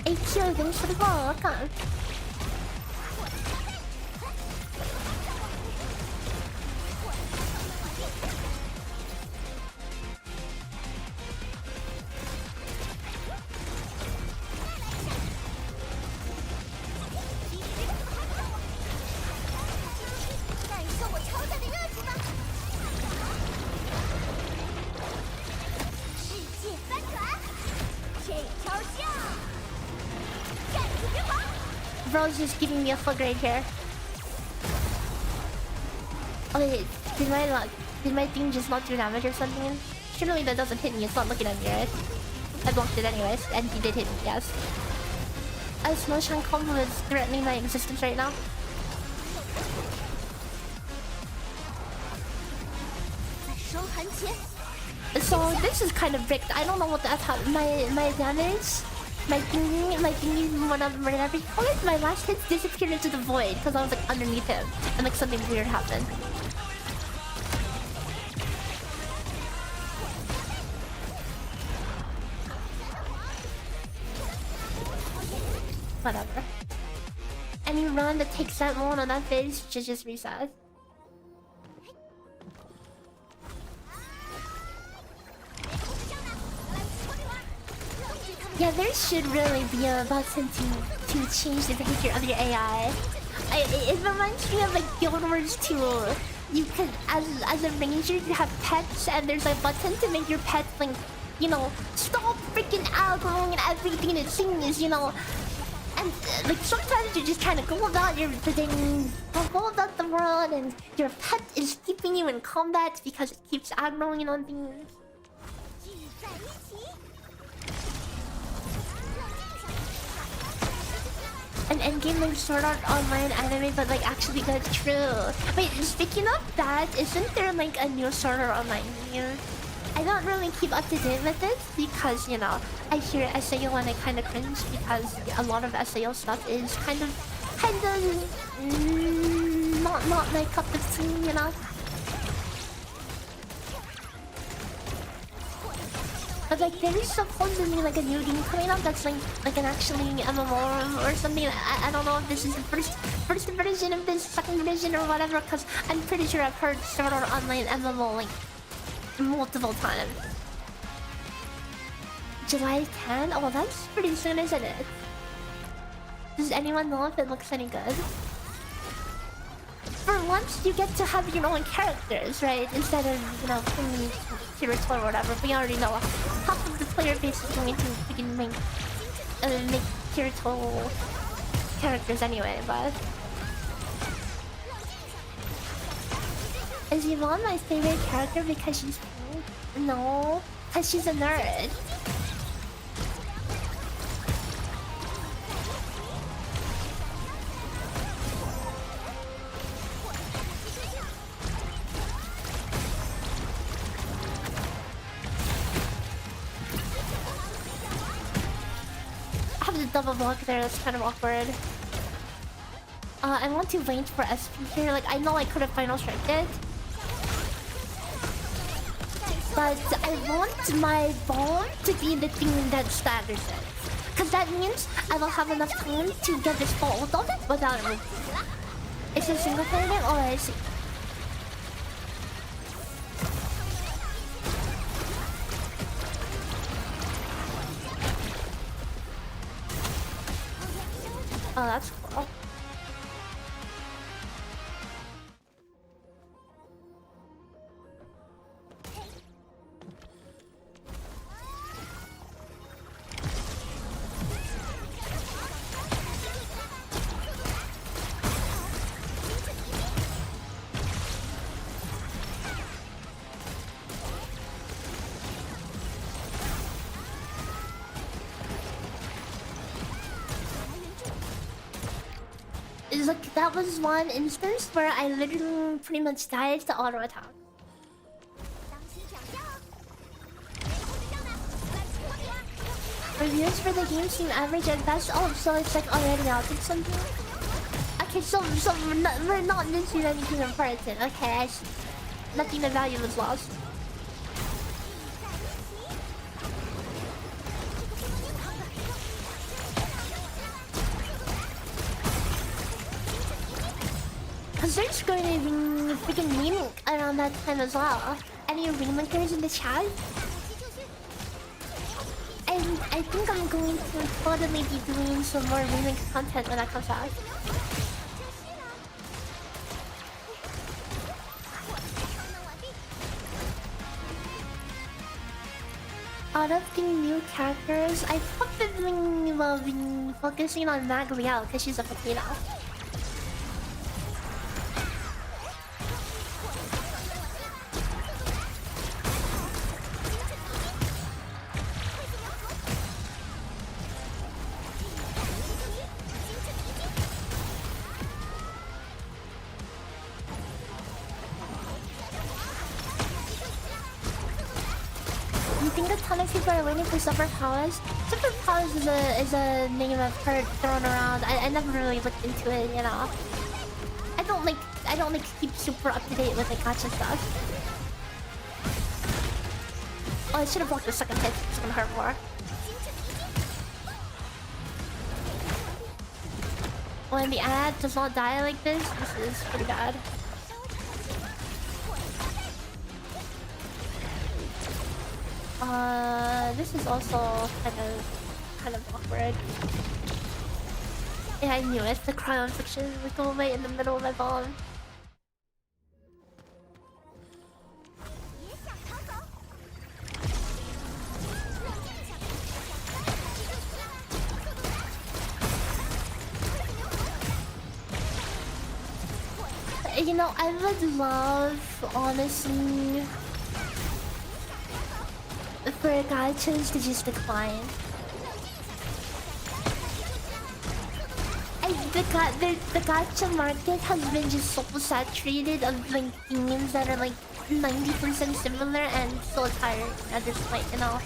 Speaker 1: AQ, thanks for the ball, welcome. Bro's just giving me a full grade here. Okay, did my thing just not do damage or something? Surely that doesn't hit me, it's not looking at me, right? I blocked it anyways, and he did hit me, yes. A Snowshine combo is threatening my existence right now. So this is kind of bricked. I don't know what that's my damage. My thingy, whatever you call it, my last hit disappeared into the void because I was like underneath him and like something weird happened. Whatever. Any run that takes that long on that phase should just reset. Yeah, there should really be a button to change the behavior of your AI. It reminds me of like Guild Wars 2. You can, as a ranger, you have pets, and there's a button to make your pet like, you know, stop freaking aggroing and everything it sings, you know. And like sometimes you're just trying to go about your thing, go about the world, and your pet is keeping you in combat because it keeps aggroing on things. An endgame like Sword Art Online anime, but like actually that's true. Wait, speaking of that, isn't there like a new Sword Art Online here? I don't really keep up to date with it because, you know, I hear SAO and I kind of cringe because a lot of SAO stuff is kind of not my cup of tea, you know. But like there is supposedly like a new game coming up that's like an actually MMO or something. I don't know if this is the first version of this, second version or whatever, because I'm pretty sure I've heard Sword Art Online MMO like multiple times. July 10? Oh, that's pretty soon, isn't it? Does anyone know if it looks any good? For once, you get to have your own characters, right? Instead of, you know, playing Kirito or whatever. We already know half of the player base is going to freaking make Kirito characters anyway, but... Is Yvonne my favorite character because she's cool? No, because she's a nerd. Double block there, that's kind of awkward. I want to wait for SP here. Like, I know I could have final striked it, but I want my bomb to be the thing that staggers it. Because that means I will have enough time to get this full ult on it without it moving. Is it a single player game? Oh, I see. Oh, that's cool. Like, that was one instance where I literally pretty much died to auto attack. Reviews for the game seem average at best. Oh, so it's like already out of something? Okay, so we're not missing anything important. Okay, I see. Nothing of value was lost. Because there's going to be freaking remake around that time as well. Any remakers in the chat? And I think I'm going to totally be doing some more remake content when that comes out. Out of the new characters, I've probably been focusing on Magriel because she's a potato. For superpowers. Superpowers is a name I've heard thrown around. I never really looked into it, you know. I don't like keep super up to date with the gacha stuff. Oh, I should have blocked the second hit. It's gonna hurt more. When the ad does not die like this is pretty bad. This is also kind of awkward. Yeah, I knew it. The CRYO infection would go away in the middle of my bomb. You know, I would love, honestly, for gachas to just decline. The gacha market has been just so saturated of like games that are like 90% similar and so tired at this point, you know.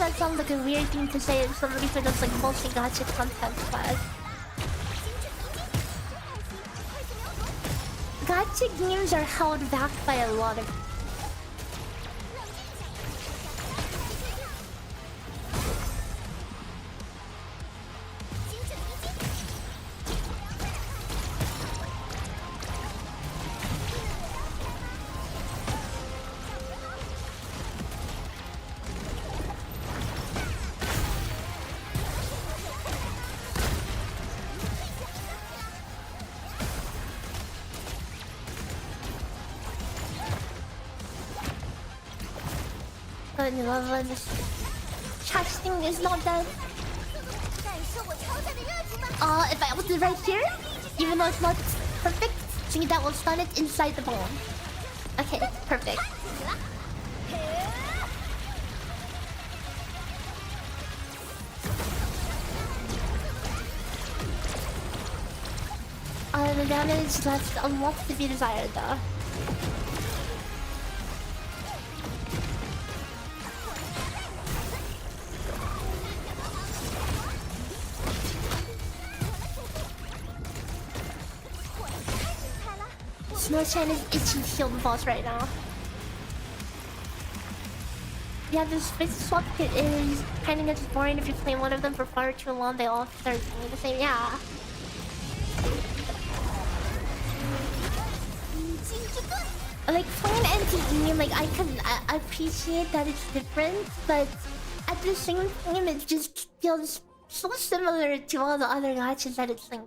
Speaker 1: that sounds like a weird thing to say to somebody who does like mostly gacha content, but gacha games are held back by a lot of. Casting is not dead. If I was right here, even though it's not perfect, see that will stun it inside the bone. Okay, perfect. The damage left a lot to be desired though. Snowshine is itching to kill the boss right now. Yeah, this space swap kit is kind of gets boring if you play one of them for far too long. They all start doing the same. Yeah. Like playing NTE, like I appreciate that it's different, but at the same time, it just feels so similar to all the other gachas that it's like.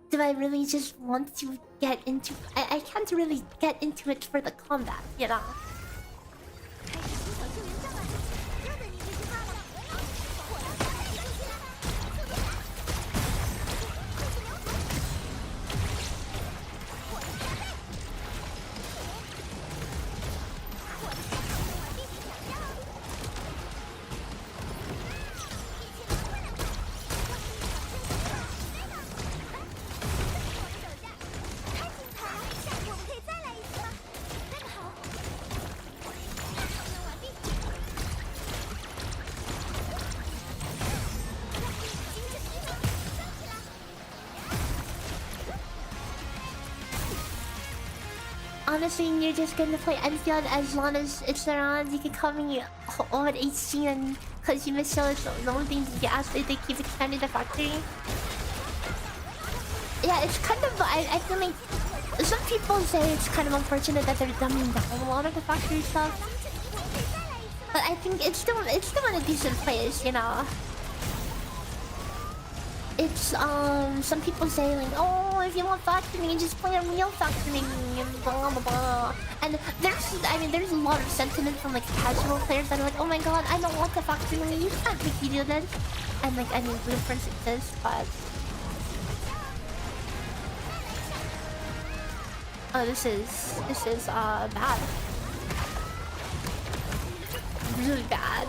Speaker 1: Do I really just want to get into... I can't really get into it for the combat, you know? Honestly, you're just gonna play Endfield as long as it's around. You can call me old HC and because you miss shows, the only thing you ask is they keep expanding the factory. Yeah, it's kind of... I feel like some people say it's kind of unfortunate that they're dumbing down a lot of the factory stuff. But I think it's still in a decent place, you know. It's some people say like, oh, if you want factoring, just play a real factoring and blah blah blah. And there's a lot of sentiment from like casual players that are like, oh my god, I don't want the factoring, you can't make me do this. And like, I mean, blueprints exist, but oh, this is bad, really bad.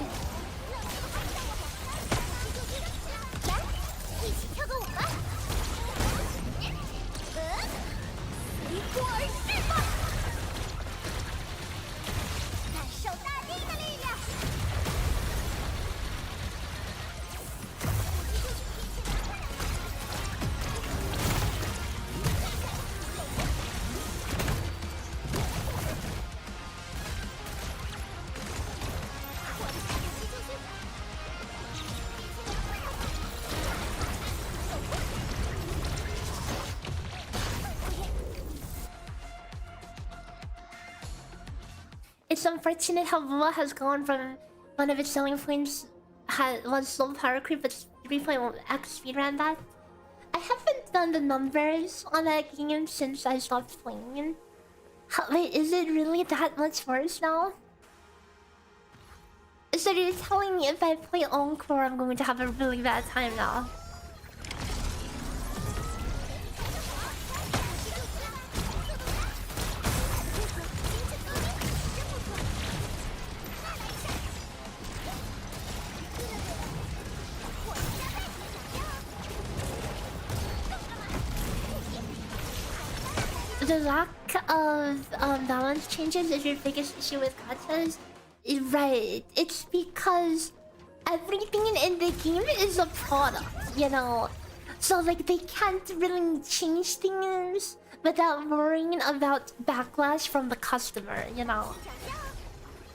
Speaker 1: It's unfortunate how Dova has gone from one of its selling points was slow power creep, but 3.1x speedrun that. I haven't done the numbers on that game since I stopped playing. Wait, is it really that much worse now? So you're telling me if I play Encore, I'm going to have a really bad time now? The lack of balance changes is your biggest issue with gachas. Right, it's because everything in the game is a product, you know. So like they can't really change things without worrying about backlash from the customer, you know.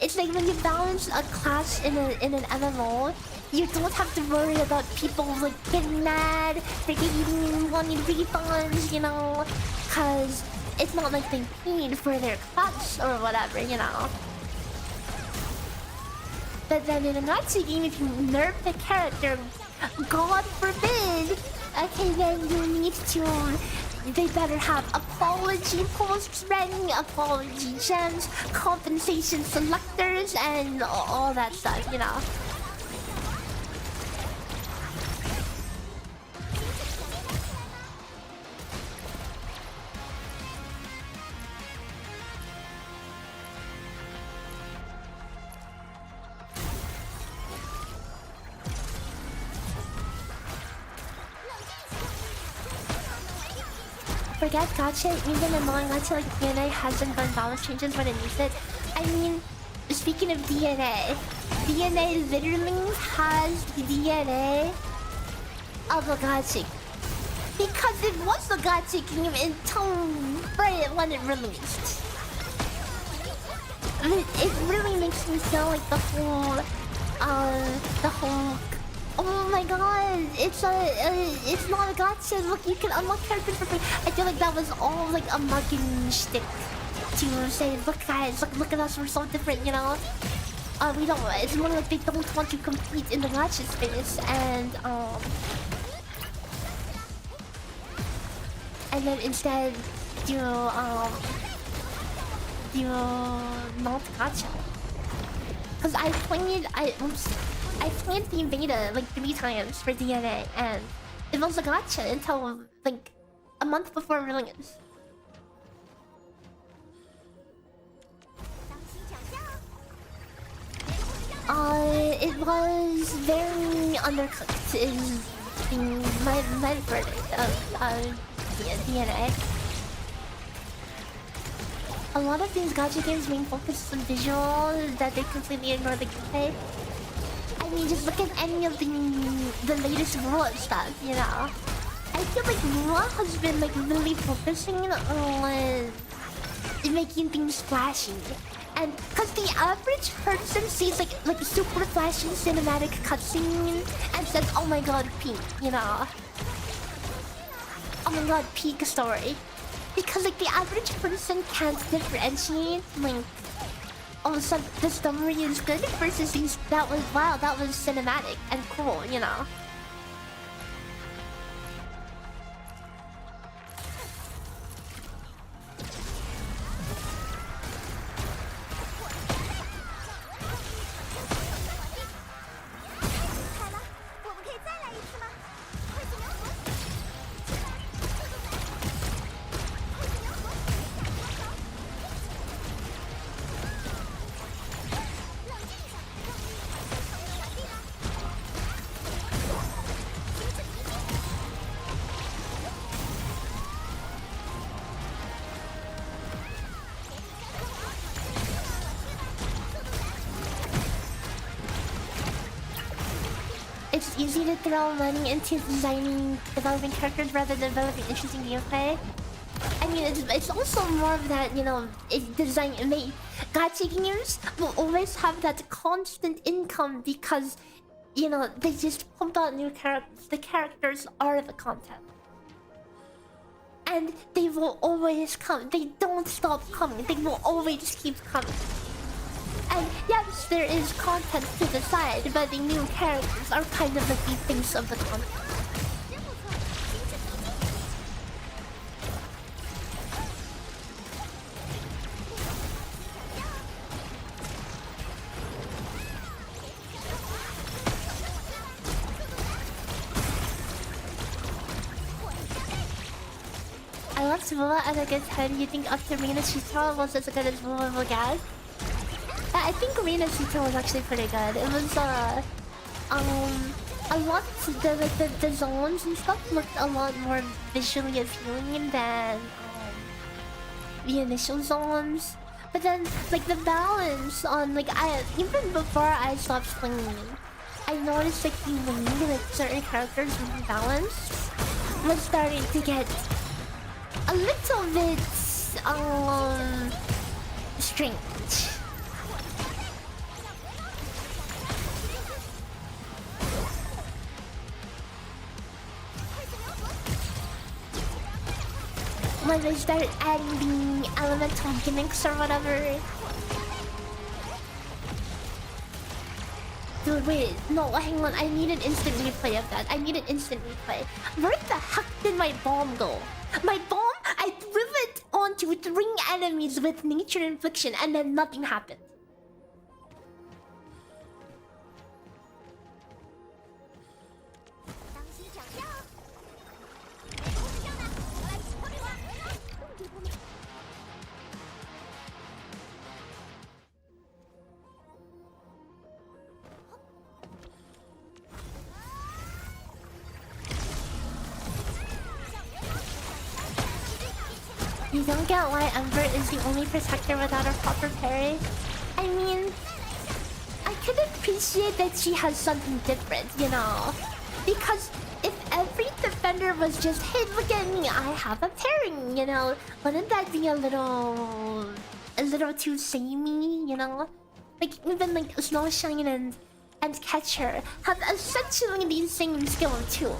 Speaker 1: It's like when you balance a class in an MMO, you don't have to worry about people like getting mad, for getting wanting refunds, you know, cause it's not like they paid for their class or whatever, you know. But then in a Nazi game, if you nerf the character, God forbid, okay, then you need to. They better have apology posts ready, apology gems, compensation selectors, and all that stuff, you know. Forget gacha, even in long gacha like DNA hasn't done balance changes when it needs it. I mean, speaking of DNA, DNA literally has the DNA of a gacha. Because it was a gacha game until right when it released. It really makes me feel like the whole oh my god, it's not a gacha. Look, you can unlock characters for free. I feel like that was all like a marketing shtick to say, look guys, look at us, we're so different, you know. We don't. It's more like they don't want to compete in the gacha space, and then instead do not gacha. Cause I played the beta like 3 times for DNA, and it was a gacha until like a month before release. It was very undercooked is my verdict of DNA. A lot of these gacha games main focus on visual that they completely ignore the gameplay. I mean, just look at any of the latest Raw stuff, you know. I feel like Raw has been like really focusing on making things flashy, and because the average person sees like super flashy cinematic cutscene and says, "Oh my god, peak," you know. Oh my god, peak story, because like the average person can't differentiate like. Oh, so the story is good versus these. That was wow. That was cinematic and cool, you know. It's easy to throw money into developing characters rather than developing interesting gameplay. I mean, it's also more of that, you know, gacha games will always have that constant income because, you know, they just pump out new characters. The characters are the content. And they will always come. They don't stop coming. They will always keep coming. And yes, there is content to the side, but the new characters are kind of like the face of the content. I love Dova at a good time. You think after Mina Shita was as good as Dova Gas? I think Arena Shita was actually pretty good. It was a lot the zones and stuff looked a lot more visually appealing than the initial zones. But then like the balance on like even before I stopped playing, I noticed like the wing, like certain characters with the balance was starting to get a little bit strange. When they started adding the elemental gimmicks or whatever. Dude, wait, no, hang on, I need an instant replay of that. I need an instant replay. Where the heck did my bomb go? My bomb, I threw it onto 3 enemies with nature infliction and then nothing happened. You don't get why Ember is the only protector without a proper parry? I mean, I could appreciate that she has something different, you know? Because if every defender was just, hey, look at me, I have a parry, you know? Wouldn't that be a little too samey, you know? Like, even like Snowshine and Catcher have essentially the same skill too.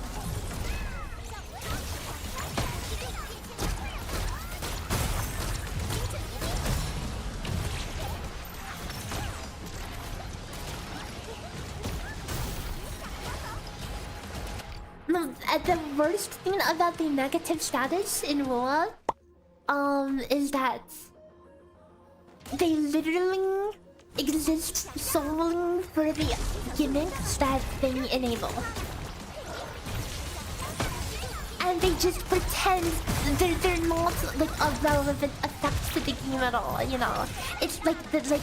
Speaker 1: The worst thing about the negative status in Roa, is that they literally exist solely for the gimmicks that they enable. And they just pretend they're not like a relevant effect to the game at all, you know. It's like the they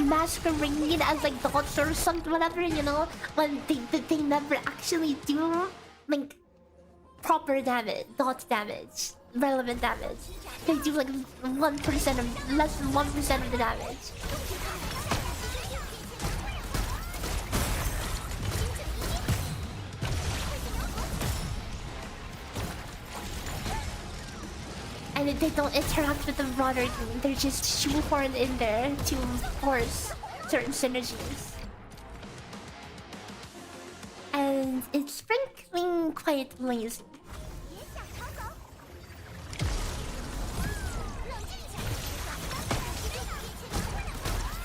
Speaker 1: masquerade as like dots or something, whatever, you know, when they never actually do like proper damage, dot damage, relevant damage. They do like 1% of less than 1% of the damage. And they don't interact with the broader game. They're just shoehorned in there to force certain synergies. And it's frankly quite lazy.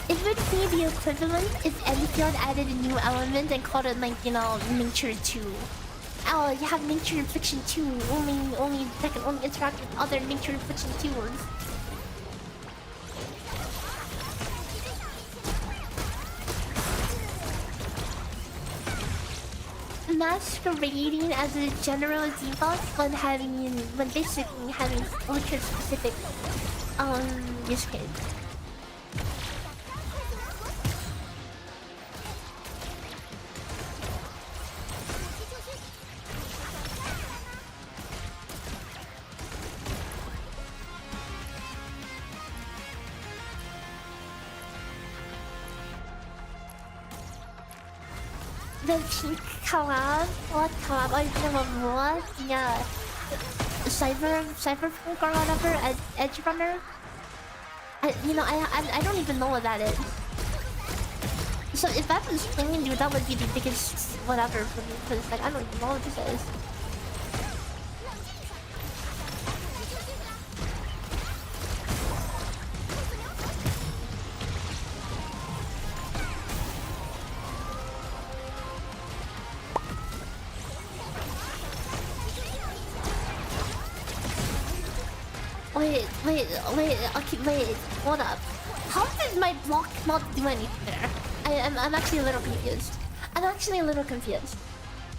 Speaker 1: It would be the equivalent if Endfield added a new element and called it like, you know, Nature 2. Oh, you have Nature Infliction 2, only that can only interact with other Nature Infliction 2s. Masquerading as a general debuff when basically having ultra specific use case. The pink collab? What collab? Oh, you know what? Yeah. Cyberpunk or whatever? Edge Runner? I don't even know what that is. So if that was playing, dude, that would be the biggest whatever for me, because like I don't even know what this is. Wait, hold up. How did my block not do anything there? I'm actually a little confused.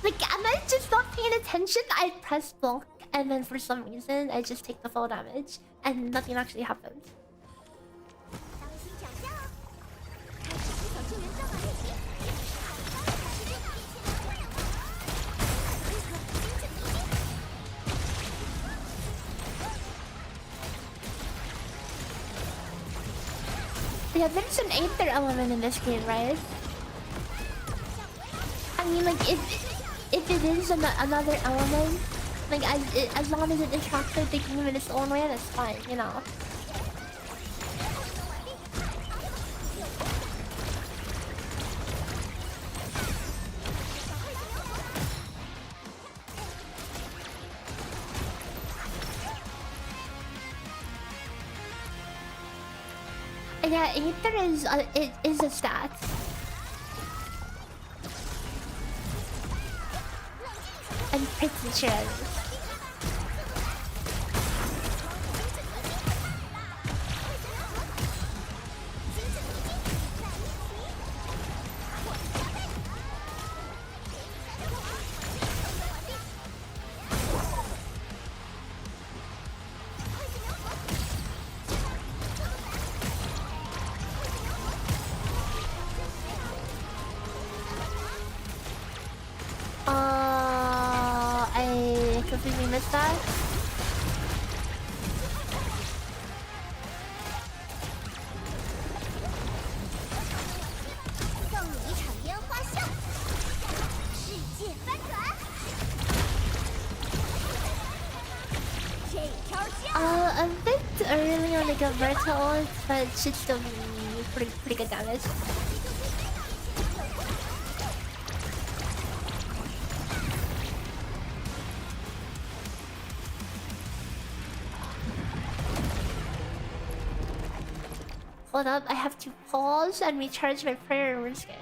Speaker 1: Like, am I just not paying attention? I press block and then for some reason I just take the full damage and nothing actually happens. Yeah, there's an Aether element in this game, right? I mean, like, if it is another element, like, as long as it interacts with the game in its own way, that's fine, you know. Yeah, Aether is a stat. I'm pretty sure it is. I completely missed that. A bit early on the Gilberto, but should still be pretty good damage. Hold up, I have to pause and recharge my prayer rune skin.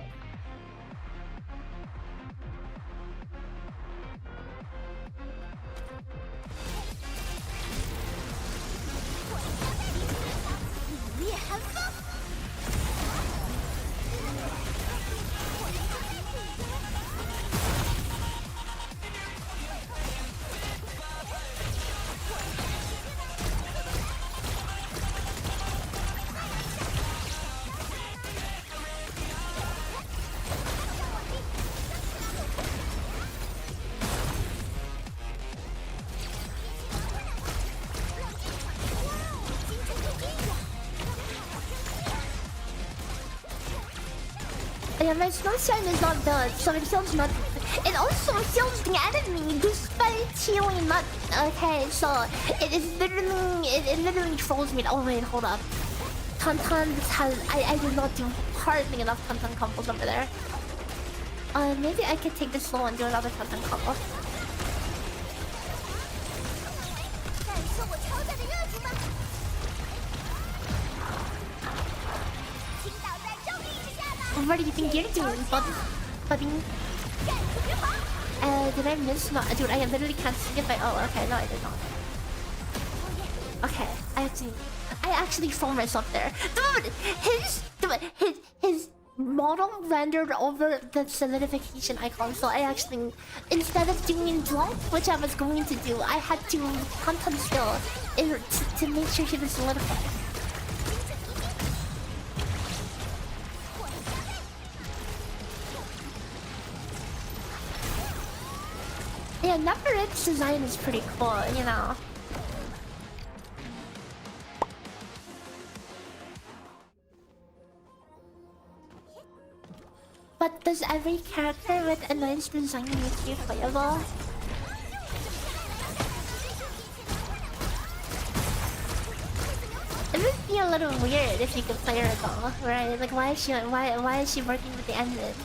Speaker 1: Yeah, my snow sign is not done, so it heals not. It also heals the enemy despite healing not. Okay, so it is literally it literally trolls me. Oh wait, hold up. Tantan has I did not do hardly enough Tantan combos over there. Maybe I could take this slow and do another Tantan combo. What do you think you're doing, buddy? Did I miss? No, dude, I literally can't see if I. Oh, okay, no, I did not. Okay, I actually saw myself there, dude. His model rendered over the solidification icon, so I actually, instead of doing drop, which I was going to do, I had to hunt him still to make sure he was solidified. Yeah, Number 8's design is pretty cool, you know. But does every character with a nice design need to be playable? It would be a little weird if you could play her though, right? Like why is she working with the engine?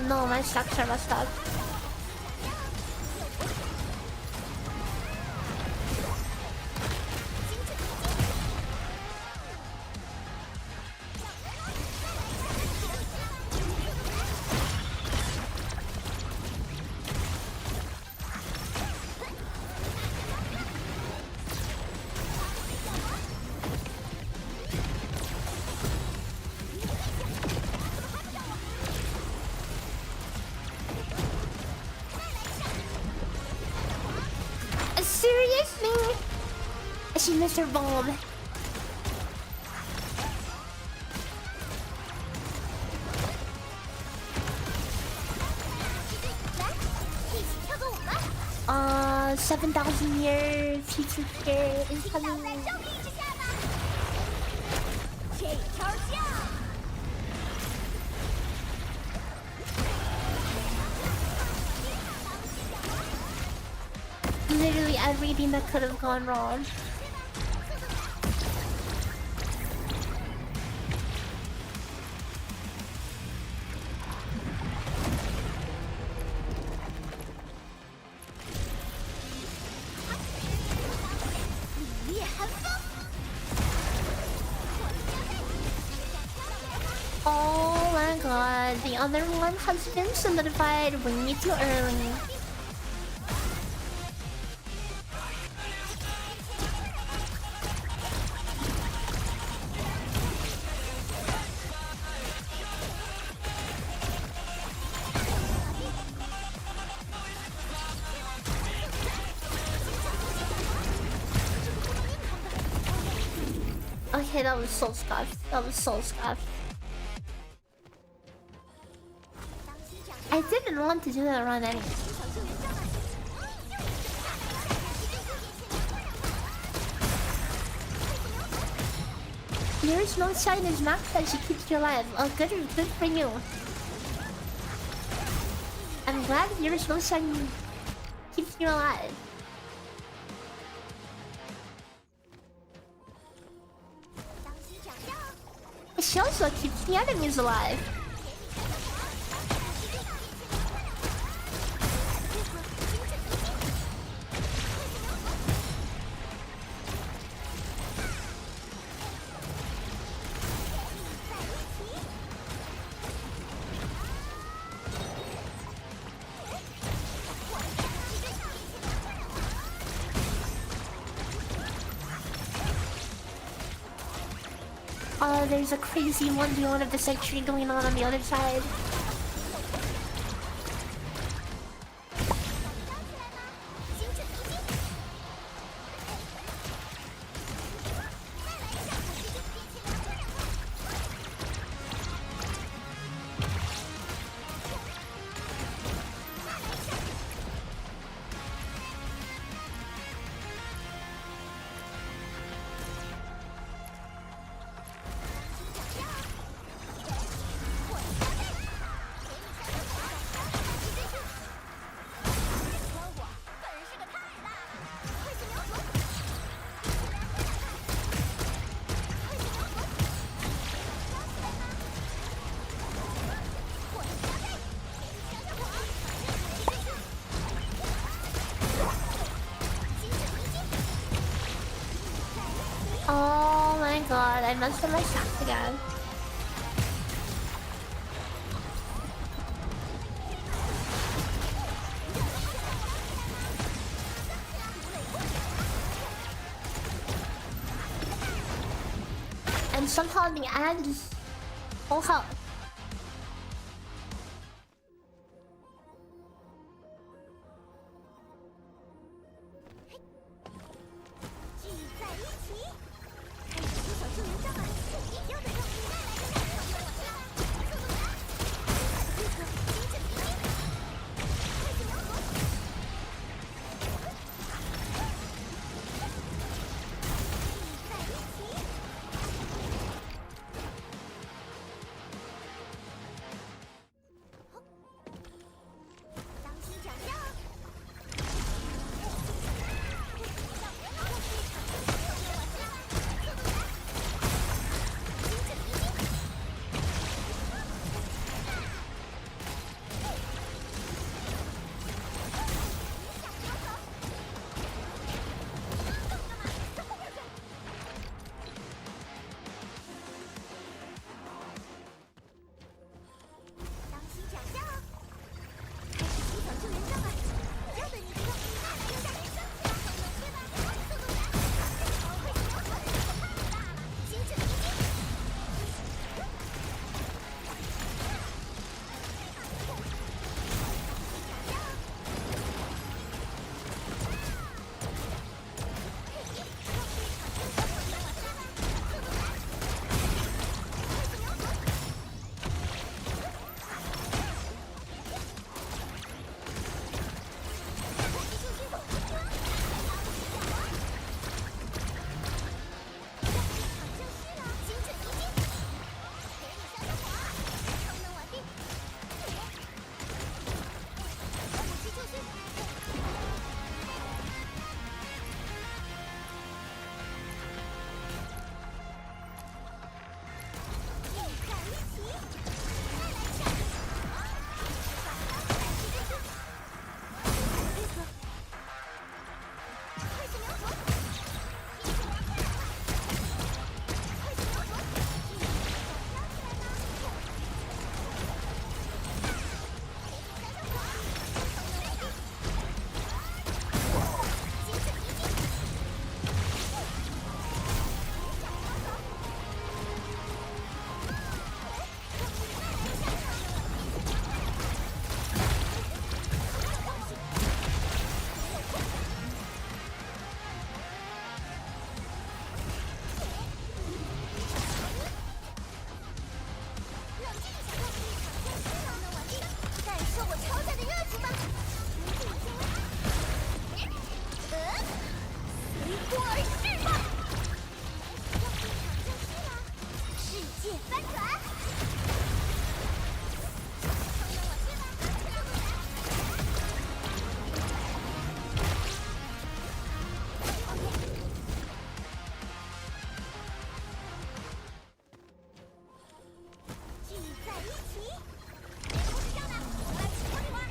Speaker 1: no, my stocks are messed up. Seriously? She missed her bomb. Uh, 7,000 years future care is coming. Literally everything that could have gone wrong. Oh my god, the other one has been solidified way too early. Okay, that was so scuffed. That was so scuffed. I didn't want to do that run anyway. There's no sign is max that she keeps you alive. Oh, good for you. I'm glad there's no sign keeps you alive. She also keeps the enemies alive. There's a crazy 1v1 of the century going on the other side. Oh my god, I messed up my stacks again. And somehow the ad is full health.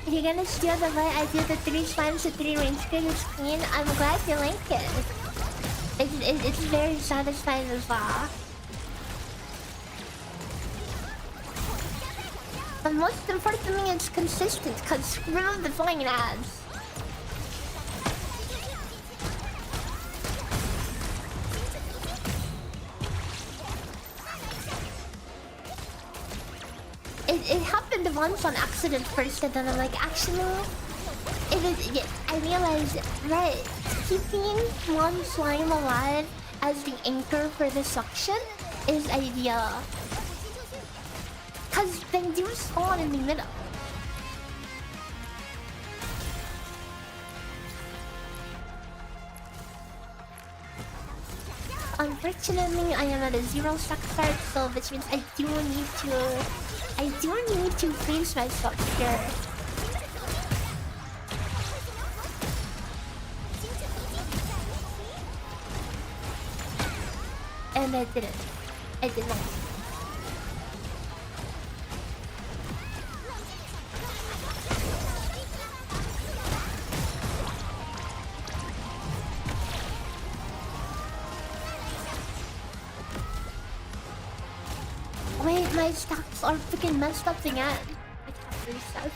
Speaker 1: If you're gonna steal the way I do the 3 slimes to 3 range creatures clean, I'm glad you like it. It's very satisfying as well. The most important thing is consistent, because screw the flying ads. It happened once on accident first, and then I'm like, actually, I realized, right, keeping one slime alive as the anchor for the suction is ideal. Because they do spawn in the middle. Unfortunately, I am at a 0 stack start, so which means I do need to freeze myself here. And I didn't. I did not. Wait, my stacks are freaking messed up again. I can't reset.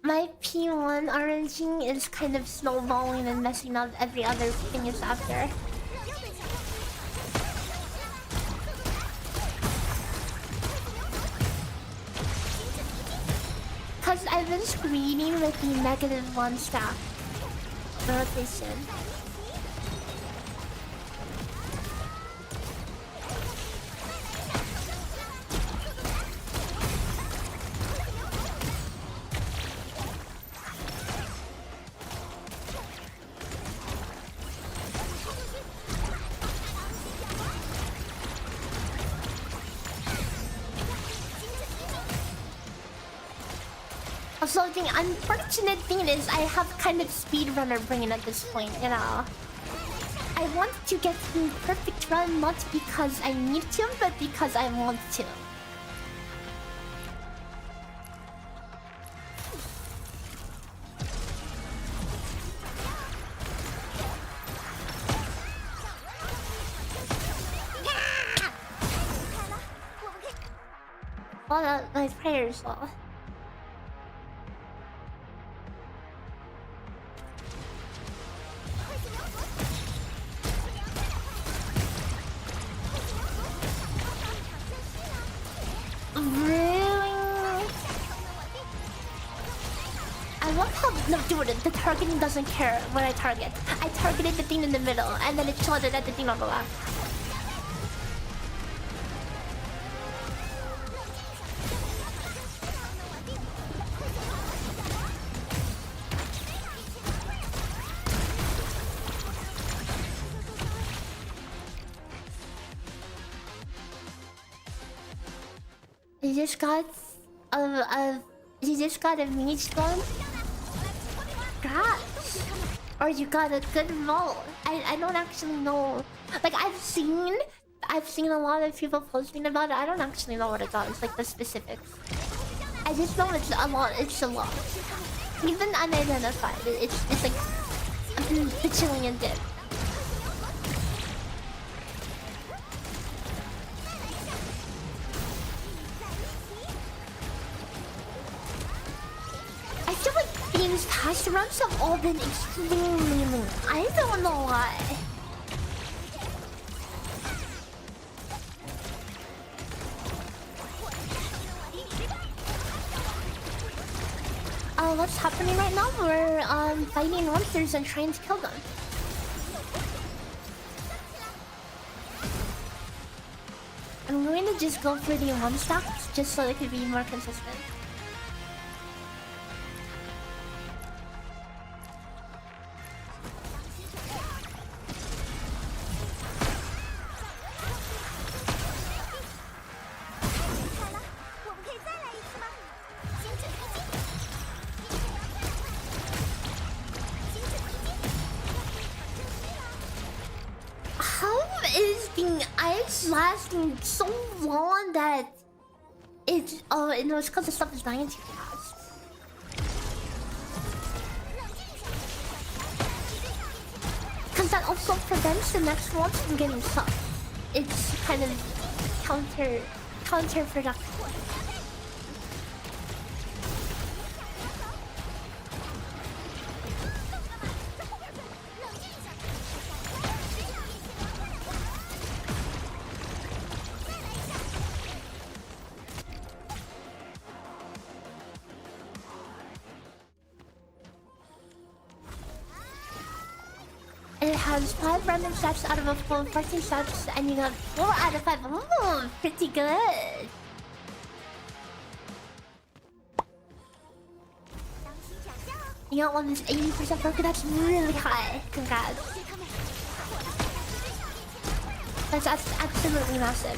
Speaker 1: My P1 RNG is kind of snowballing and messing up every other thing is after. Cause I've been screening with the -1 stack rotation. So the unfortunate thing is I have kind of speedrunner brain at this point, you know. I want to get the perfect run not because I need to, but because I want to. Well, my prayers well. No, dude, the targeting doesn't care what I target. I targeted the thing in the middle, and then it shot it at the thing on the left. You just got you just got a mage storm? Gosh. Or you got a good vault. I don't actually know. Like I've seen a lot of people posting about it. I don't actually know what it does, like the specifics. I just know it's a lot. It's a lot. Even unidentified. It's like the chilling and dip. I feel like these past runs have all been extremely long. I don't know why. What's happening right now? We're fighting monsters and trying to kill them. I'm going to just go for the one stacks just so it could be more consistent. Lasting so long that it's it's because the stuff is dying too fast. Because that also prevents the next ones from getting sucked. It's kind of counterproductive. It has 5 random stats out of a full 14 stats, and you got 4 out of 5. Ooh, pretty good. You got one that's 80% broken. That's really high. Congrats. That's absolutely massive.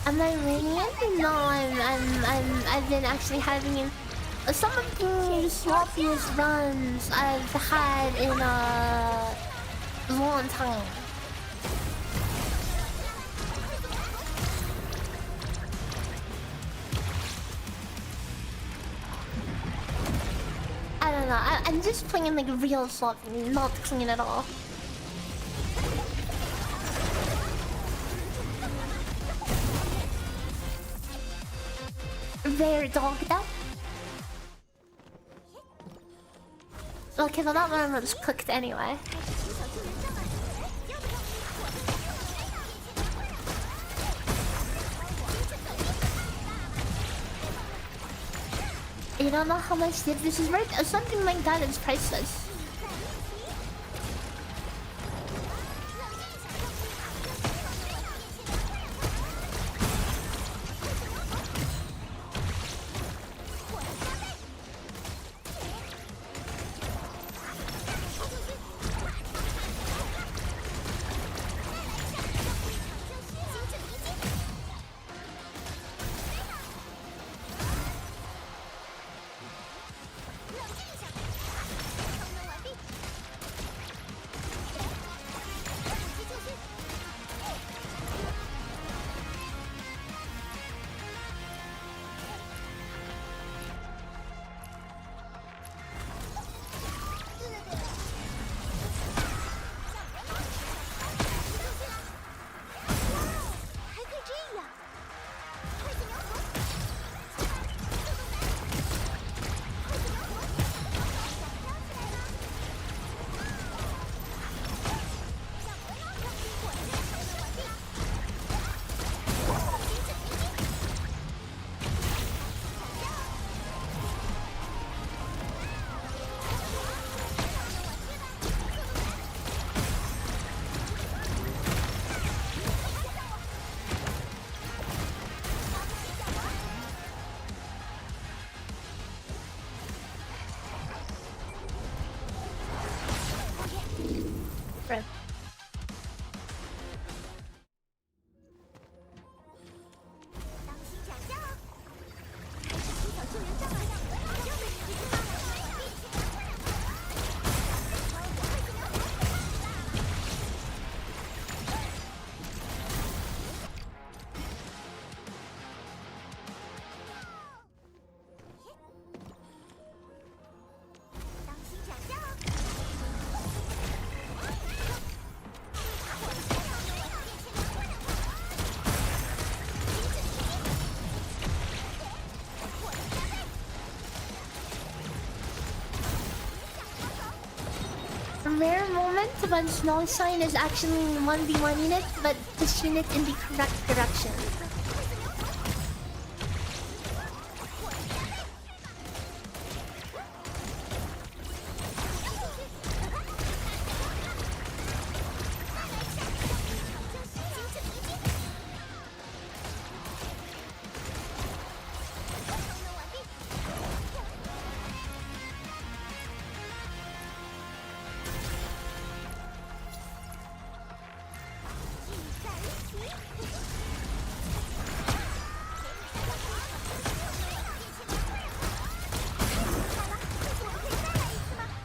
Speaker 1: Am I radiant? No, I've been actually having some of the sloppiest runs I've had in a long time. I don't know. I'm just playing like real sloppy, not clean at all. Very dogged up. Okay, well that one was cooked anyway. You don't know how much this is worth? Something like that is priceless. Rare moment when small sign is actually 1v1 unit, but pushing it in the correct direction.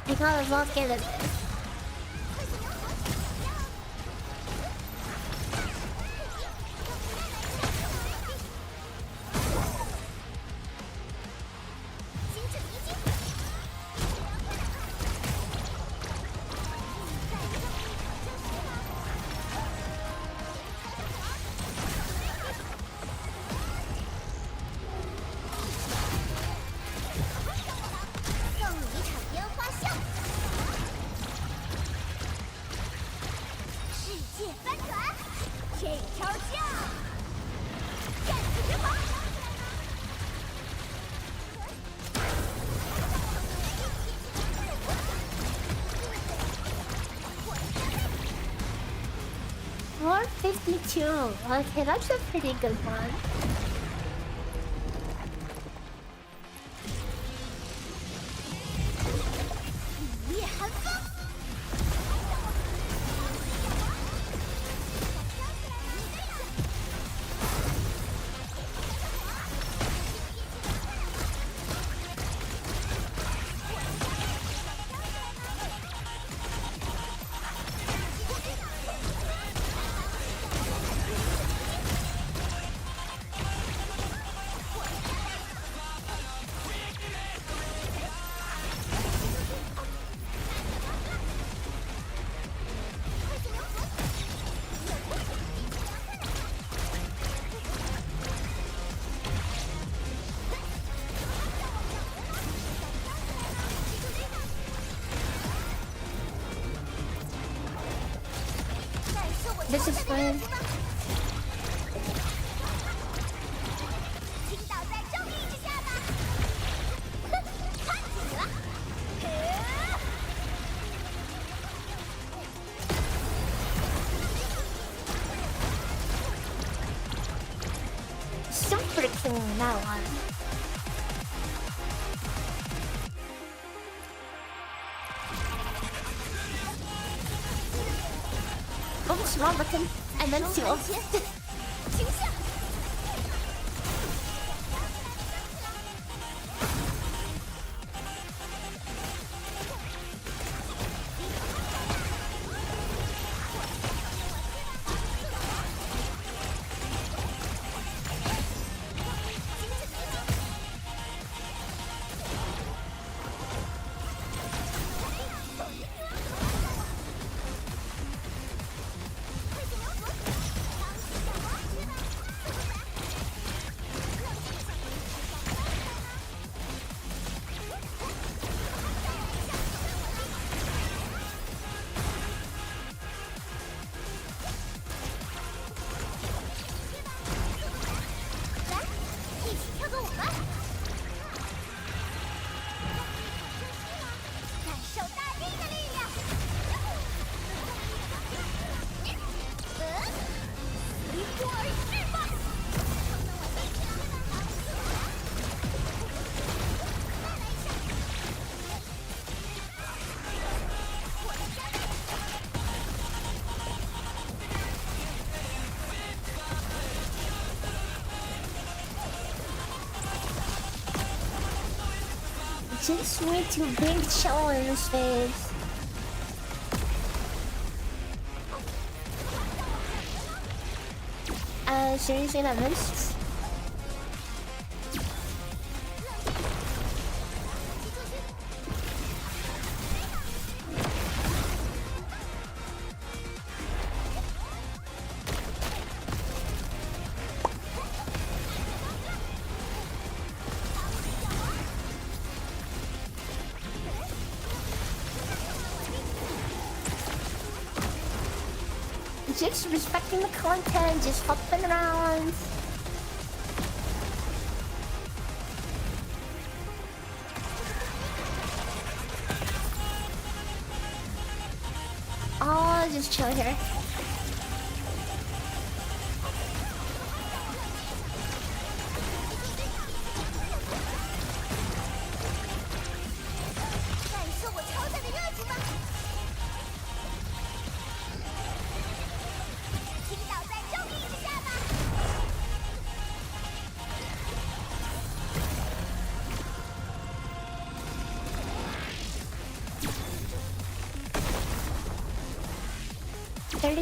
Speaker 1: You might as well get it. Okay, that's a pretty good one. This is fun. watching that one. Oops, wrong button. I meant to. Just way too big chill in his face. Seriously, that missed? Just respecting the content, just hopping around. Oh, just chill here.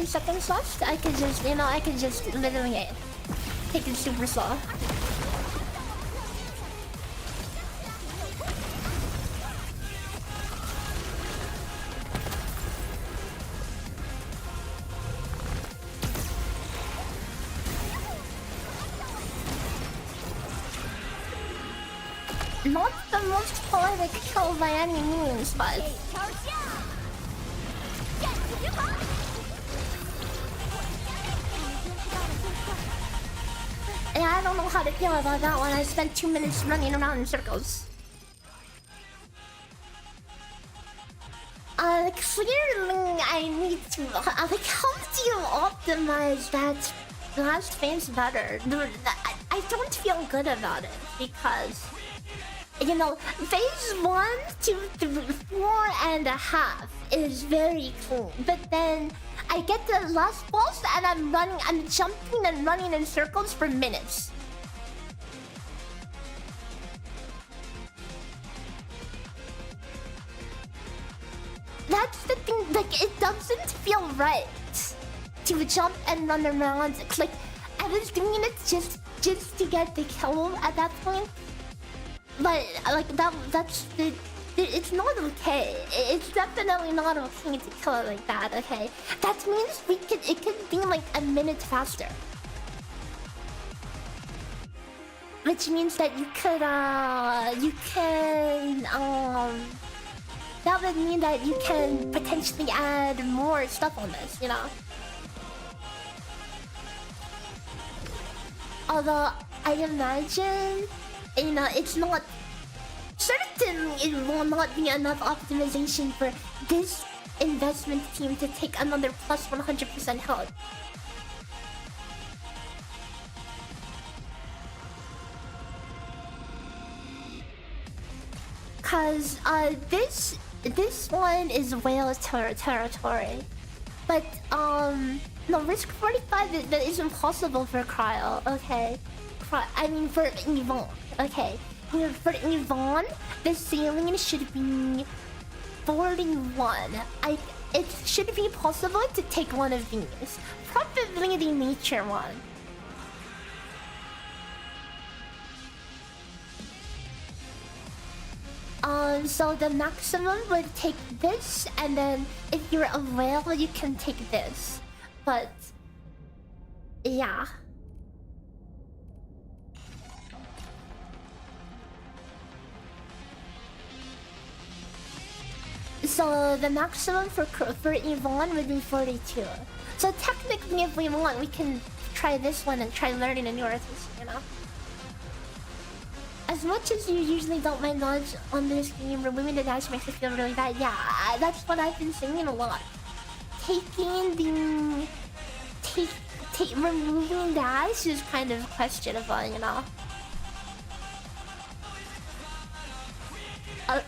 Speaker 1: Seconds left. I could just, I could just literally take it super slow. Not the most poetic kill by any means, but yeah, I don't know how to feel about that one. I spent 2 minutes running around in circles. Clearly I need to... how do you optimize that last phase better? Dude, I don't feel good about it because... phase 1, 2, 3, 4.5 is very cool. But then I get to the last boss and I'm jumping and running in circles for minutes. That's the thing, it doesn't feel right to jump and run around. Like, I was doing it just to get the kill at that point. But, it's not okay. It's definitely not okay to kill it like that, okay? That means it could be like a minute faster. Which means that that would mean that you can potentially add more stuff on this, Although, I imagine, it's not certain it will not be enough optimization for this investment team to take another plus 100% health. Cause this one is whale territory, but no, risk 45 that is impossible for CRYO. Okay, I mean for Yvonne. Okay, for Yvonne, the ceiling should be 41. It should be possible to take one of these, probably the nature one. So the maximum would take this, and then if you're a whale, you can take this. But yeah. So the maximum for Yvonne would be 42. So technically, if we want, we can try this one and try learning a new artist, you know? As much as you usually don't mind dodge on this game, removing the dash makes it feel really bad. Yeah, that's what I've been saying a lot. Removing dash is kind of questionable, you know?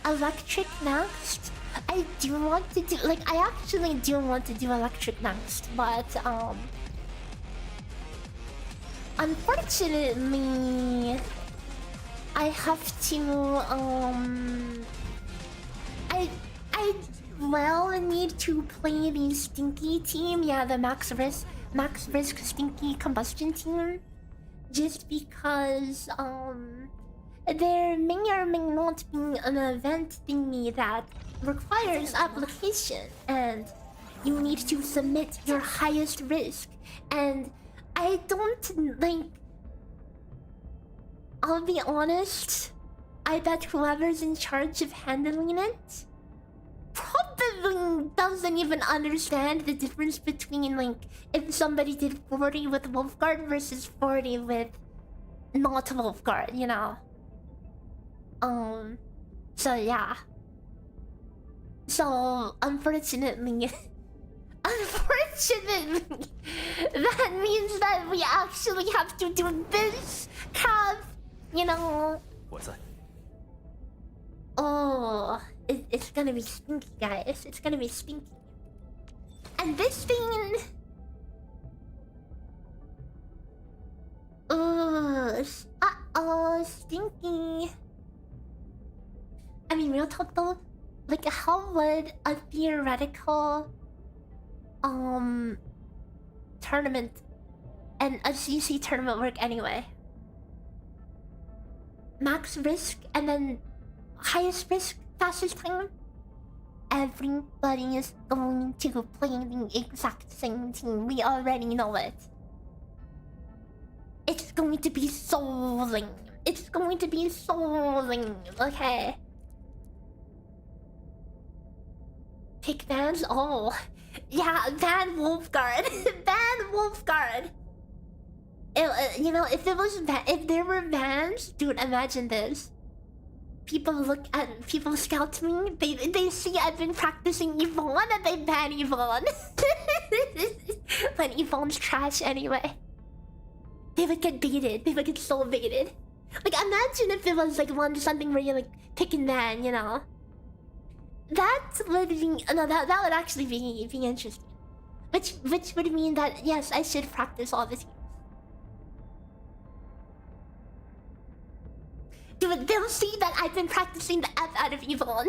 Speaker 1: Electric next? I do want to do, like, I actually do want to do electric next, but unfortunately, I have to I need to play the stinky team. Yeah, the max risk stinky combustion team, just because there may or may not be an event thingy that requires application, and you need to submit your highest risk, and I don't like. I'll be honest, I bet whoever's in charge of handling it probably doesn't even understand the difference between, like, if somebody did 40 with Wolfguard versus 40 with not Wolfguard, you know? So yeah. So, unfortunately, that means that we actually have to do this crap. You know.
Speaker 4: What's that?
Speaker 1: Oh, it's gonna be stinky, guys. It's gonna be stinky. And this thing. Stinky. I mean, real talk though. Like, how would a theoretical tournament and a CC tournament work anyway? Max risk and then highest risk, fastest time. Everybody is going to play the exact same team. We already know it. It's going to be so lame. It's going to be so lame, okay? Pick bans? Oh. Yeah, ban Wolfguard. Ban Wolfguard. You know, if there were bans, dude, imagine this. People scout me, they see I've been practicing Yvonne and they ban Yvonne. But Yvonne's trash anyway. They would get baited. They would get so baited. Like, imagine if it was like something where you like pick and ban, you know? That would be that would actually be interesting. Which would mean that yes, I should practice all the teams. Dude, they'll see that I've been practicing the F out of Yvonne.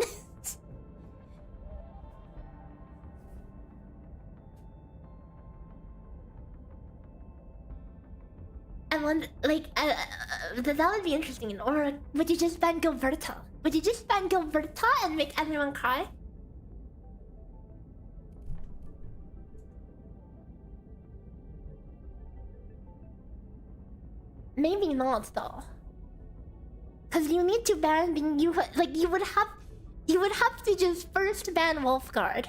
Speaker 1: And one, like, that would be interesting. Or would you just ban Gilberta? Would you just ban Gilberta and make everyone cry? Maybe not though. Cause you need to ban you would have to just first ban Wolfguard.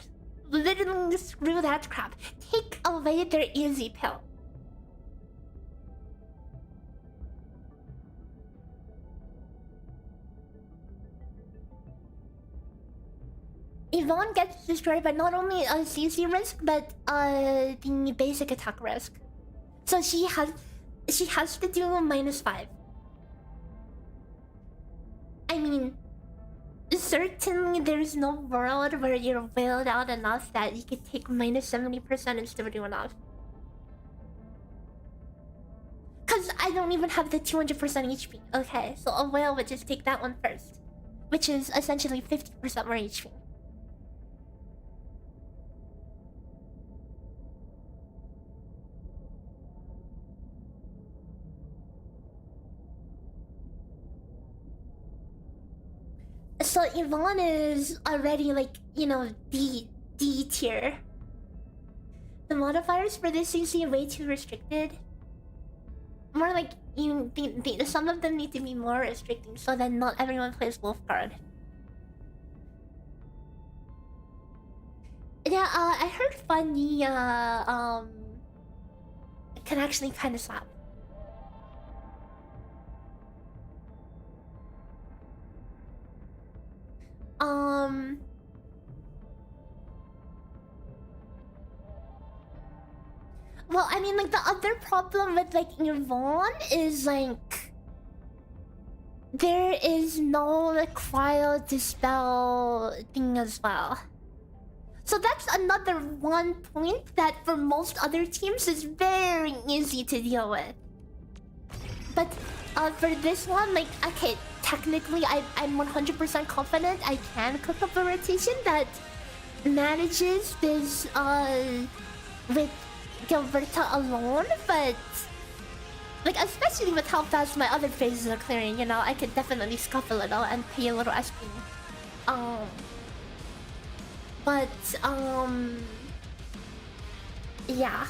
Speaker 1: Literally screw that crap. Take away their easy pill. Yvonne gets destroyed by not only a CC risk, but the basic attack risk. So she has to do -5. I mean, certainly there's no world where you're wailed out enough that you could take minus 70% and still do enough. Cause I don't even have the 200% HP. Okay, so a whale would just take that one first, which is essentially 50% more HP. So Yvonne is already like, you know, D tier. The modifiers for this seem way too restricted. More like some of them need to be more restricting so that not everyone plays Wolfguard. Yeah, I heard Funny can actually kind of slap. Well, I mean, like, the other problem with, like, Yvonne is, like... There is no, like, CRYO dispel thing as well. So that's another one point that for most other teams is very easy to deal with. But, for this one, like, okay, technically I'm 100% confident I can cook up a rotation that manages this, with Gilberta alone, but like especially with how fast my other phases are clearing, you know, I could definitely scuff a little and pay a little SP. But yeah.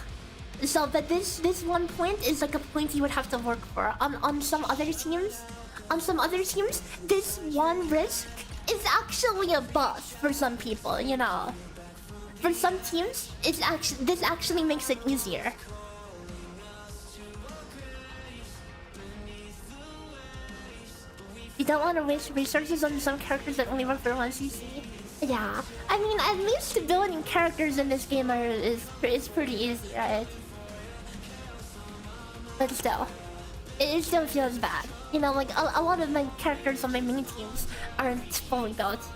Speaker 1: So, but this one point is like a point you would have to work for. On some other teams, this one risk is actually a buff for some people, you know. For some teams, this actually makes it easier. You don't want to waste resources on some characters that only work for one CC. Yeah, I mean, at least building characters in this game is pretty easy, right? But still, it still feels bad. You know, like a lot of my characters on my main teams aren't fully built.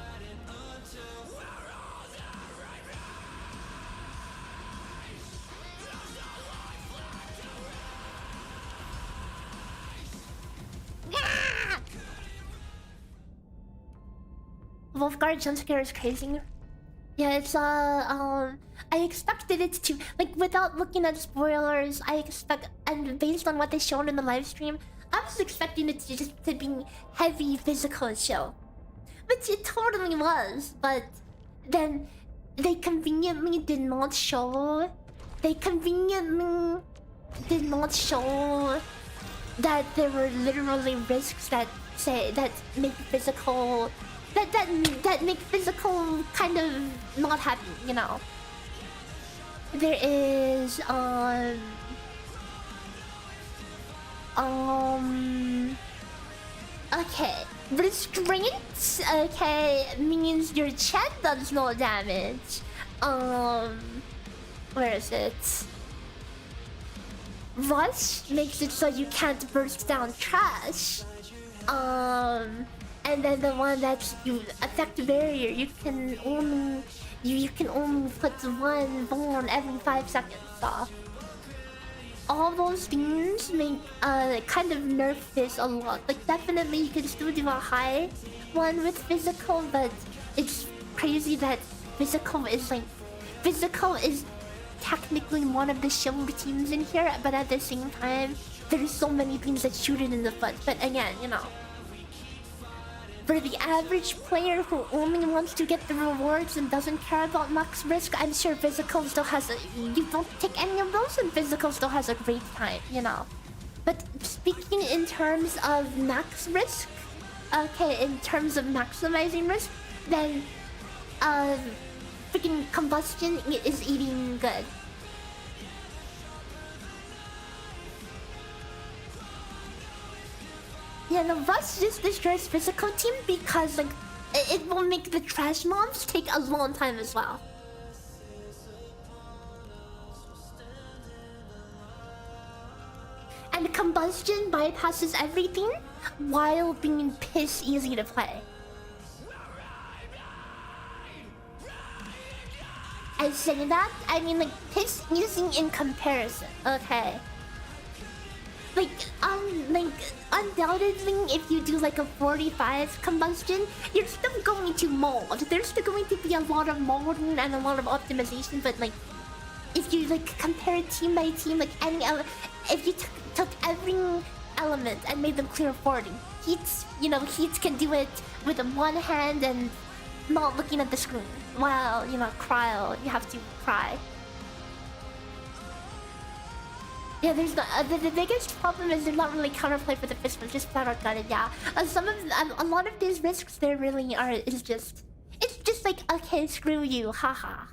Speaker 1: Wolfguard jump scare is crazy. Yeah, it's I expected it to, like, without looking at spoilers, and based on what they showed in the live stream, I was expecting it to just to be heavy physical show, which it totally was. But then they conveniently did not show. That there were literally risks that make physical. That make physical kind of not happy, you know. There is okay, restraint, okay, means your chat does no damage. Where is it? Rush makes it so you can't burst down trash. And then the one that you affect barrier, you can only put one bone every 5 seconds. So all those things make kind of nerf this a lot. Like, definitely you can still do a high one with physical, but it's crazy that physical is technically one of the show teams in here, but at the same time there's so many things that shoot it in the foot. But again, you know, for the average player who only wants to get the rewards and doesn't care about max risk, I'm sure physical still has you don't take any of those and physical still has a great time, you know. But speaking in terms of max risk, okay, in terms of maximizing risk, then freaking combustion is eating good. Yeah, the Rush just destroys physical team because, like, it will make the trash mobs take a long time as well. And combustion bypasses everything while being piss easy to play. I say that, I mean like piss using in comparison. Okay. Like undoubtedly, if you do like a 45 combustion, you're still going to mold. There's still going to be a lot of molding and a lot of optimization, but like if you like compare team by team, like if you took every element and made them clear 40, Heats, you know, Heats can do it with one hand and not looking at the screen. While, you know, CRYO, you have to cry. Yeah, there's the biggest problem is there's not really counterplay for the fist, but just flat out got it. Yeah, a lot of these risks there really are. It's just like, okay, screw you, haha.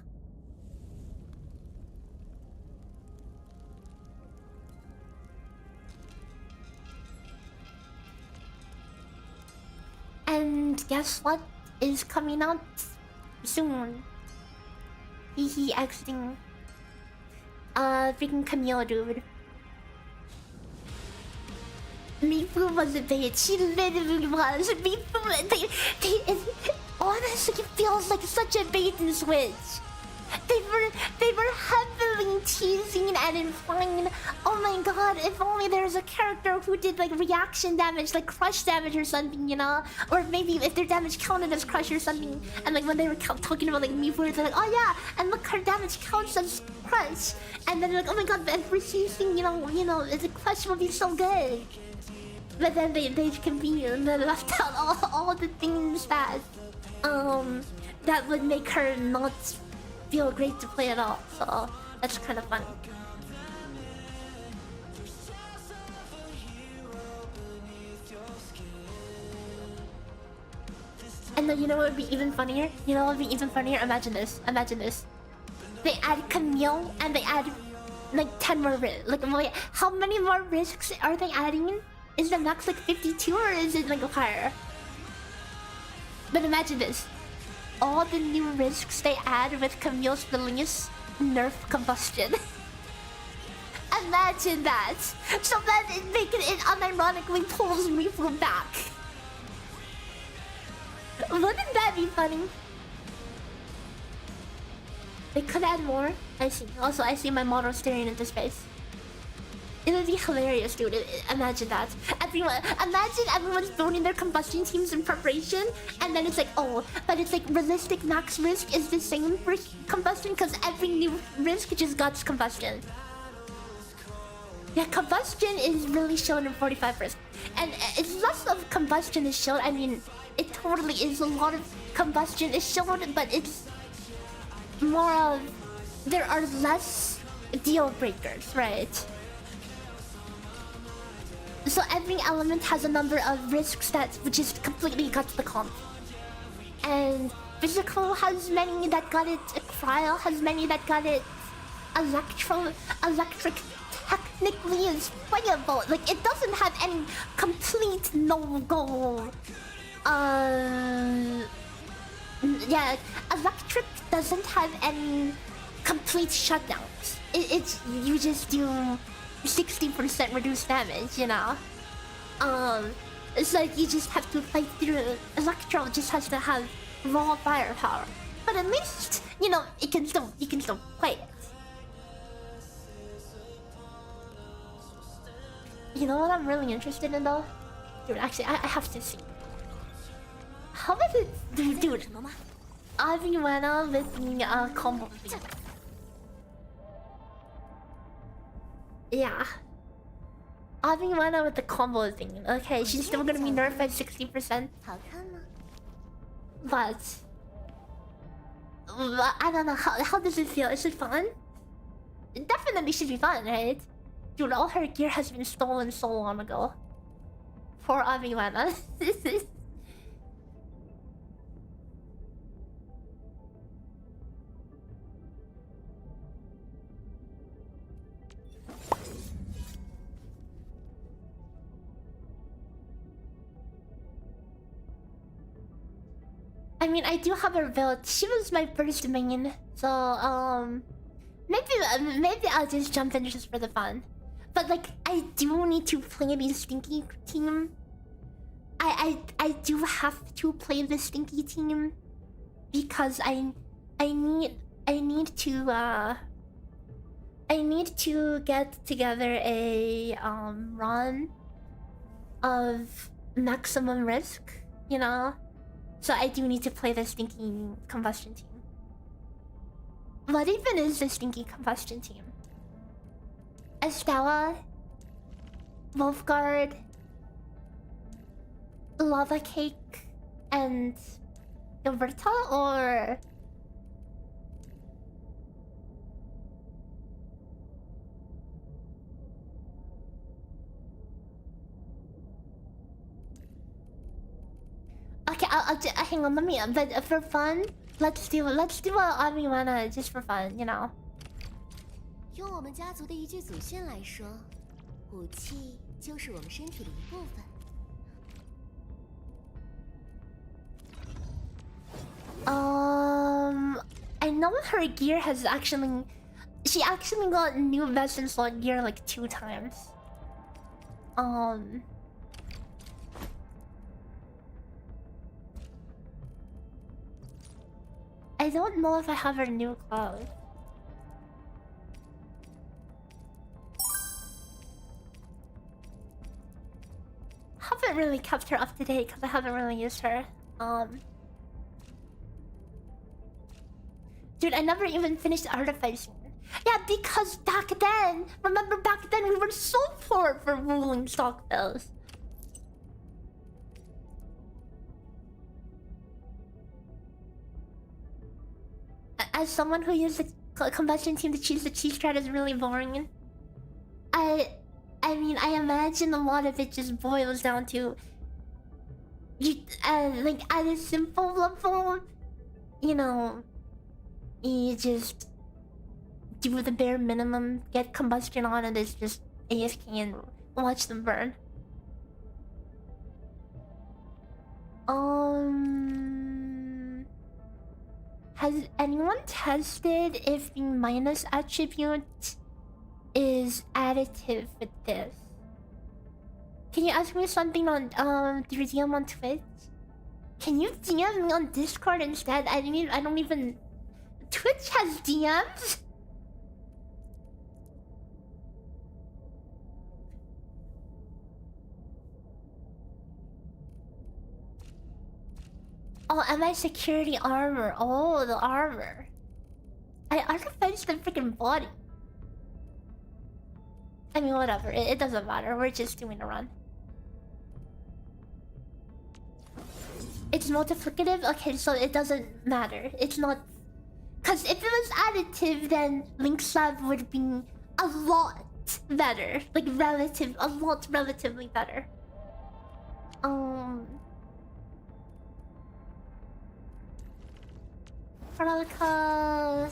Speaker 1: And guess what is coming out soon? Hihi exiting. Freaking Camille, dude. Mifu was a bait. She literally was. Mifu, it honestly feels like such a bait and switch. They were heavily teasing and implying, oh my god, if only there was a character who did like reaction damage, like crush damage or something, you know? Or maybe if their damage counted as crush or something. And like when they were talking about like Mifu, they're like, oh yeah, and look, her damage counts as crush. And then they're like, oh my god, but if we're using, you know, the crush will be so good. But then they convened and then left out all the things that would make her not feel great to play at all, so that's kind of funny. And then you know what would be even funnier? You know what would be even funnier? Imagine this. Imagine this. They add Camille and they add like 10 more risks. Like wait, how many more risks are they adding? Is the max like 52 or is it like higher? But imagine this. All the new risks they add with Camille's release, nerf combustion. Imagine that. So that it unironically pulls me from back. Wouldn't that be funny? They could add more. I see. Also, I see my model staring into space. It would be hilarious, dude. Imagine that. Imagine everyone's building their combustion teams in preparation, and then it's like, oh, but it's like realistic max risk is the same for combustion because every new risk just got combustion. Yeah, combustion is really shown in 45 risk, and it's less of combustion is shown. I mean, it totally is a lot of combustion is shown, but it's more of there are less deal breakers, right? So every element has a number of risks that which is completely got the comp. And physical has many that got it, CRYO has many that got it, electric technically is playable. Like it doesn't have any complete no-go. Yeah, electric doesn't have any complete shutdowns. It's you just do 60% reduced damage, you know? It's like you just have to fight through it. Electro just has to have raw firepower. But at least, you know, you can still play it. You know what I'm really interested in though? Dude, actually, I have to see. How is it... Dude, Aviwana with the combo thing. Yeah. Aviwana with the combo thing. Okay, she's still gonna be nerfed by 60%. But... I don't know, how does it feel? Is it fun? It definitely should be fun, right? Dude, all her gear has been stolen so long ago. Poor Aviwana. I mean, I do have her build. She was my first main, so maybe I'll just jump in just for the fun. But like, I do need to play the stinky team. I do have to play the stinky team because I need I need to get together a run of maximum risk, you know? So I do need to play the stinky combustion team. What even is the stinky combustion team? Estella, Wolfguard, Lava Cake, and Gilberta, or... Okay, I'll hang on, let me... But for fun, let's do a Amiwana just for fun, you know?
Speaker 3: 用我们家族的一句祖训来说，武器就是我们身体的一部分。
Speaker 1: I know her gear has actually... She actually got new vest and slot gear like 2 times. I don't know if I have her new clothes. Haven't really kept her up to date because I haven't really used her. Dude, I never even finished artificing. Yeah, because back then, remember back then we were so poor for ruling stock bills. As someone who used the combustion team to choose the cheese strat is really boring. I mean, I imagine a lot of it just boils down to you, like at a simple level, you know, you just do the bare minimum, get combustion on, and it's just AFK and watch them burn. Has anyone tested if the minus attribute is additive with this? Can you ask me something on through DM on Twitch? Can you DM me on Discord instead? I don't even... Twitch has DMs? Oh, and my security armor. Oh, the armor. I artificed the freaking body. I mean, whatever. It doesn't matter. We're just doing a run. It's multiplicative? Okay, so it doesn't matter. It's not... Because if it was additive, then Link's Lab would be a lot better. Like, a lot relatively better. Veronica...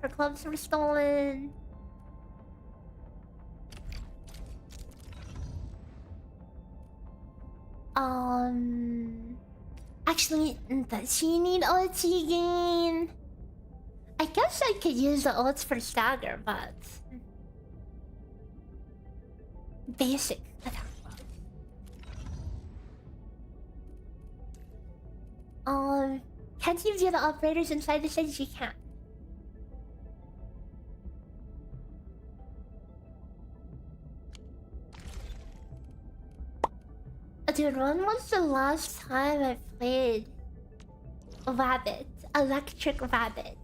Speaker 1: Her gloves were stolen. Actually, does she need ulti gain? I guess I could use the ults for stagger, but... Basic attack. Can't you view the operators inside the stage? You can't. Dude, when was the last time I played Rabbit? Electric Rabbit.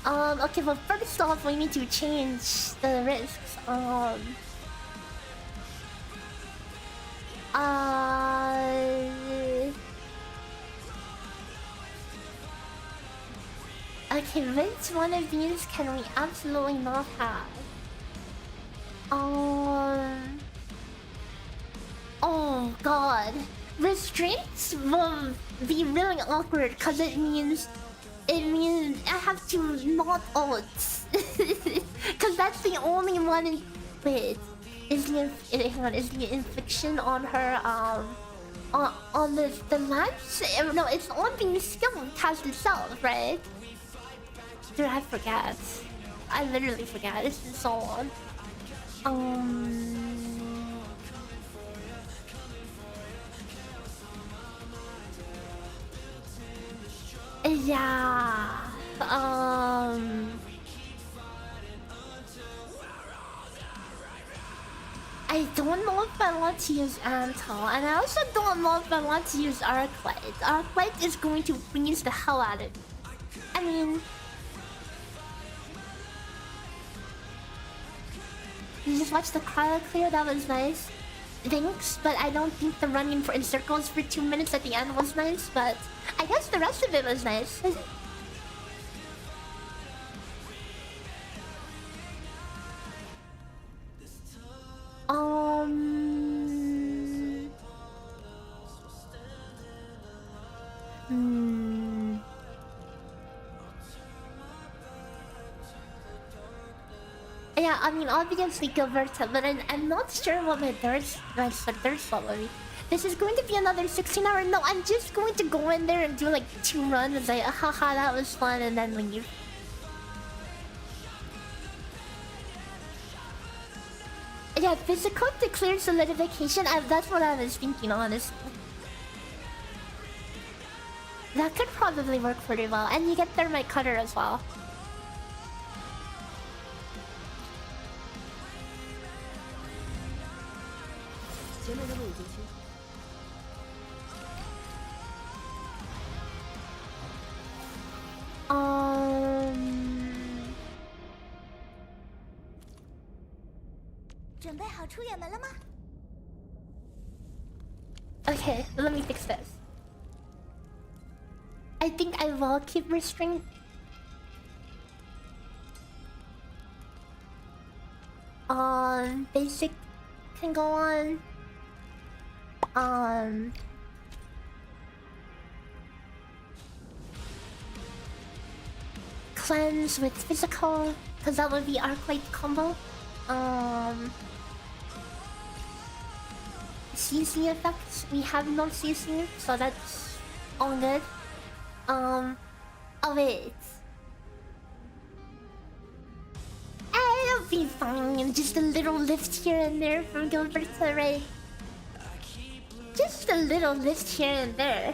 Speaker 1: Okay, well first off we need to change the risks. Okay, which one of these can we absolutely not have? Oh god. Restraints will be really awkward because it means I have to not ult. Cause that's the only one in... Wait. Is the infliction on her on the lance? No, it's on the skill cast itself, right? Dude, I forget. I literally forget. It's been so long. Yeah. I don't know if I want to use Anto, and I also don't know if I want to use Arknight. Arknight is going to freeze the hell out of it. I mean, you just watched the CRYO clear, that was nice. Thanks, but I don't think the running in circles for 2 minutes at the end was nice, but I guess the rest of it was nice. Yeah, I mean, obviously Gilberta, but I'm not sure what my third slot will be. This is going to be another 16-hour. No, I'm just going to go in there and do like 2 runs and say, haha, that was fun, and then leave. Yeah, physical to clear solidification. That's what I was thinking, honestly. That could probably work pretty well, and you get thermite cutter as well. Okay, let me fix this. I think I will keep restraint. Basic can go on. Cleanse with physical, because that would be Arknight combo. CC effects, we have no CC, so that's all good. Oh wait. It'll be fine. Just a little lift here and there from Gilberta, right? Just a little lift here and there.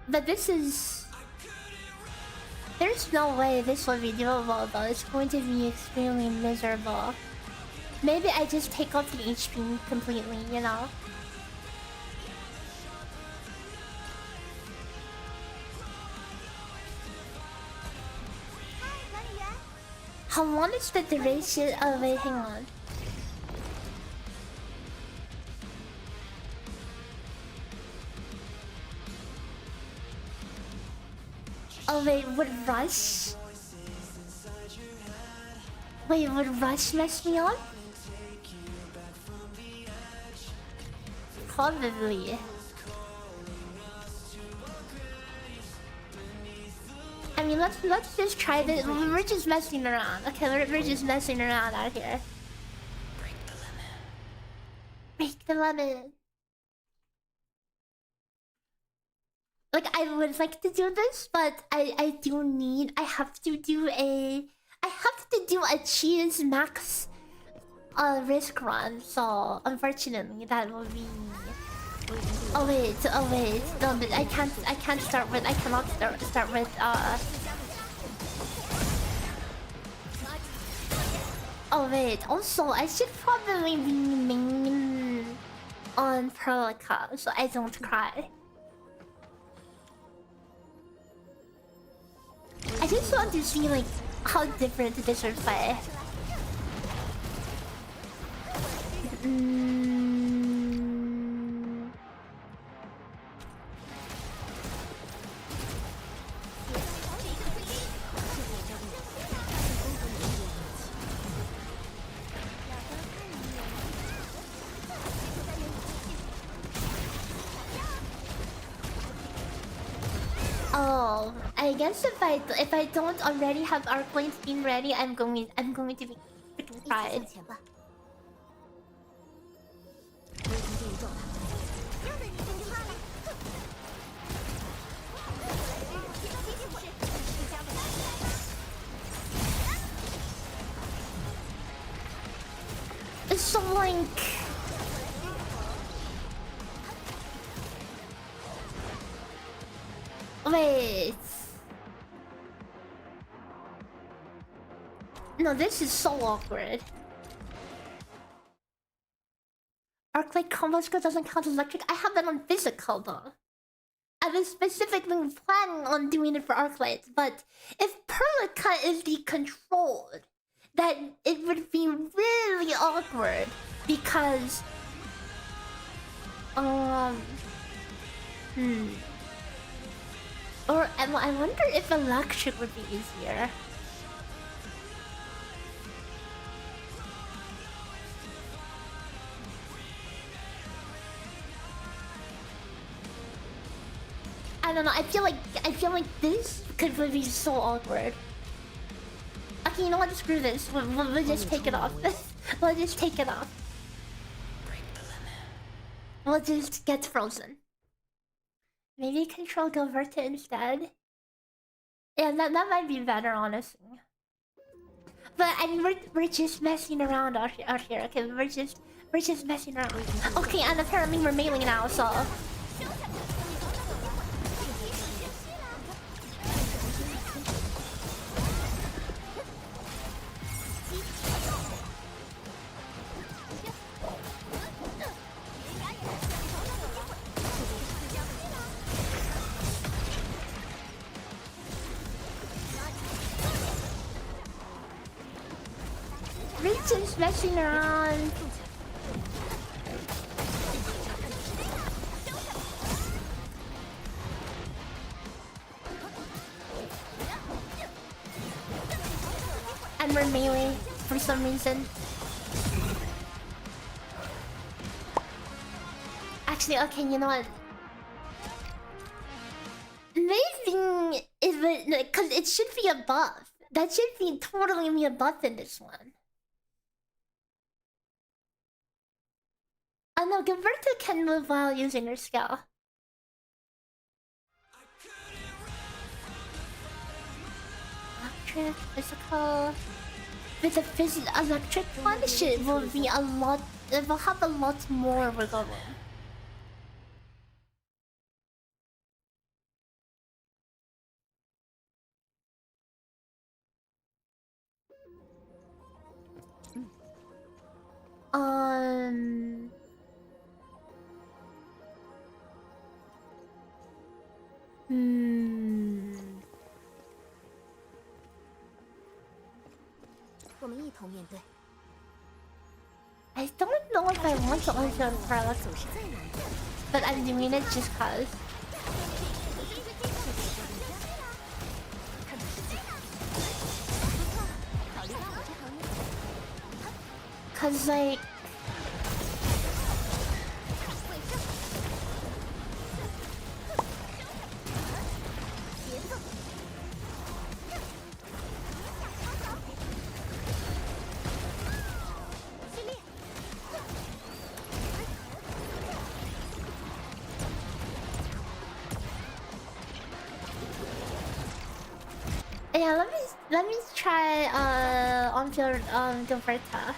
Speaker 1: But this is... There's no way this will be doable though. It's going to be extremely miserable. Maybe I just take off the HP completely, you know? How long is the duration? Oh wait, hang on. Oh wait, would Rush? Wait, would Rush mess me up? Probably. I mean, let's just try this. We're just messing around. Okay, we're just messing around out here. Break the limit. Break the limit. Like, I would like to do this, but I have to do a cheese max risk run, so unfortunately that will be... Oh wait, no, but I cannot start with Oh wait, also I should probably be main on Prolica so I don't cry. I just want to see like how different this would play. I guess if I don't already have Arknights being ready, I'm going to be freaking
Speaker 3: 一起
Speaker 1: fried.
Speaker 3: 向前吧。我已经进入状态。又被你这句话了。
Speaker 1: So like, wait. No, this is so awkward. Arc-light combo skill doesn't count as electric. I have that on physical though. I was specifically planning on doing it for Arc-lights, but if Perlica is the controlled, then it would be really awkward because or I wonder if electric would be easier. I don't know. I feel like this could be so awkward. Okay, you know what? Screw this. We'll just take it off. We'll just take it off. We'll just get frozen. Maybe control Gilberta instead. Yeah, that might be better, honestly. But I mean, we're just messing around out here. Okay, we're just messing around. Okay, and apparently we're mailing now, so. We're just messing around. And we're melee for some reason. Actually, okay, you know what? Maybe because it should be a buff. That should be totally be a buff in this one. Oh no, Gilberta can move while using her skill. Electric, physical. With the electric one, it will be a lot. It will have a lot more wiggle room. I don't know if I want to onshore Parallax, but I'm doing it just cause. Cause like yeah, let me try onshore Gilberta.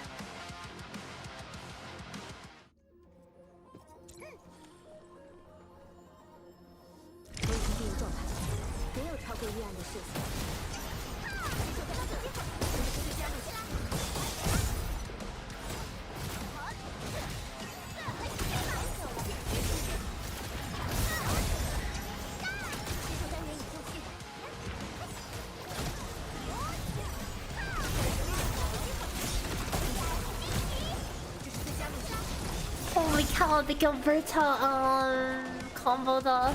Speaker 1: Holy cow, the Gilberta combo though.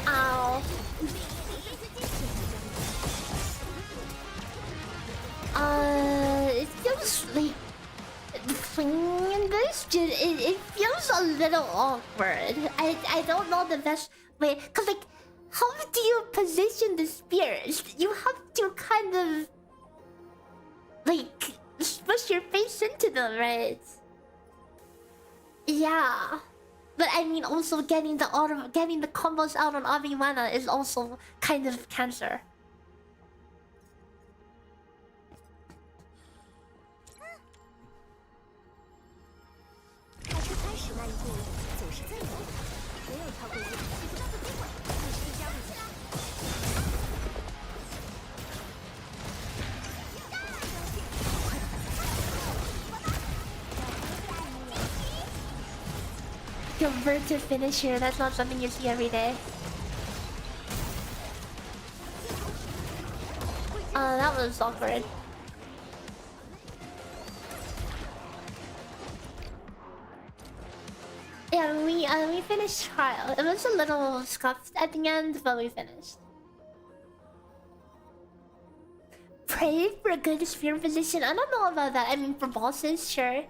Speaker 1: Ow. it feels a little awkward. I don't know the best way. Cause like, how do you position the spears? You have to kind of like push your face into them, right? Yeah. But I mean, also getting the combos out on Abimana is also kind of cancer. Converted finisher, that's not something you see every day. That was awkward. Yeah, we finished CRYO. It was a little scuffed at the end, but we finished. Pray for a good spear position. I don't know about that. I mean, for bosses, sure.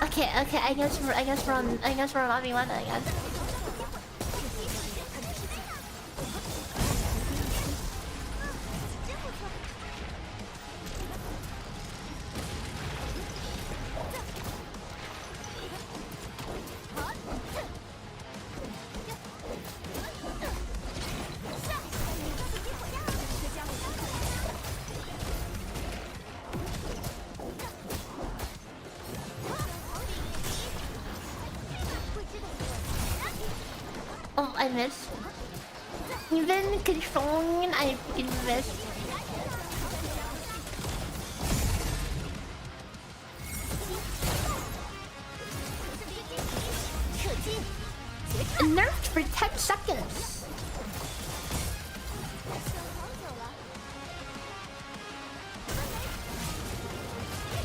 Speaker 1: Okay, I guess we're on Amiwana again. Oh, I missed. Even controlling, I freaking missed. Nerfed for 10 seconds.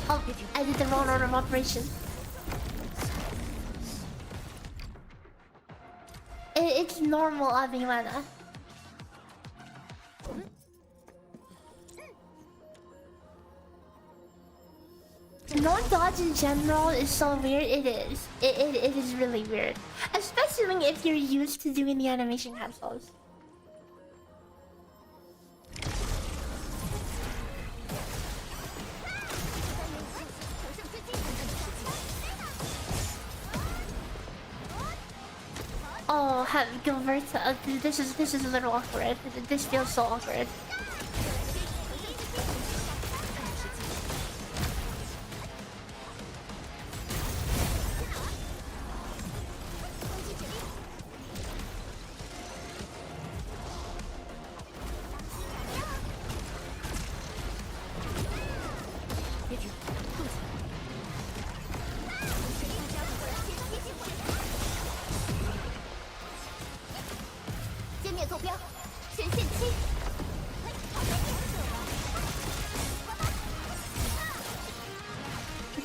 Speaker 1: Oh, I did the wrong order of operation. It's normal, Abimana. No dodge in general is so weird. It is. It is really weird. Especially if you're used to doing the animation cancels. Oh, Gilberta, this is a little awkward. This feels so awkward.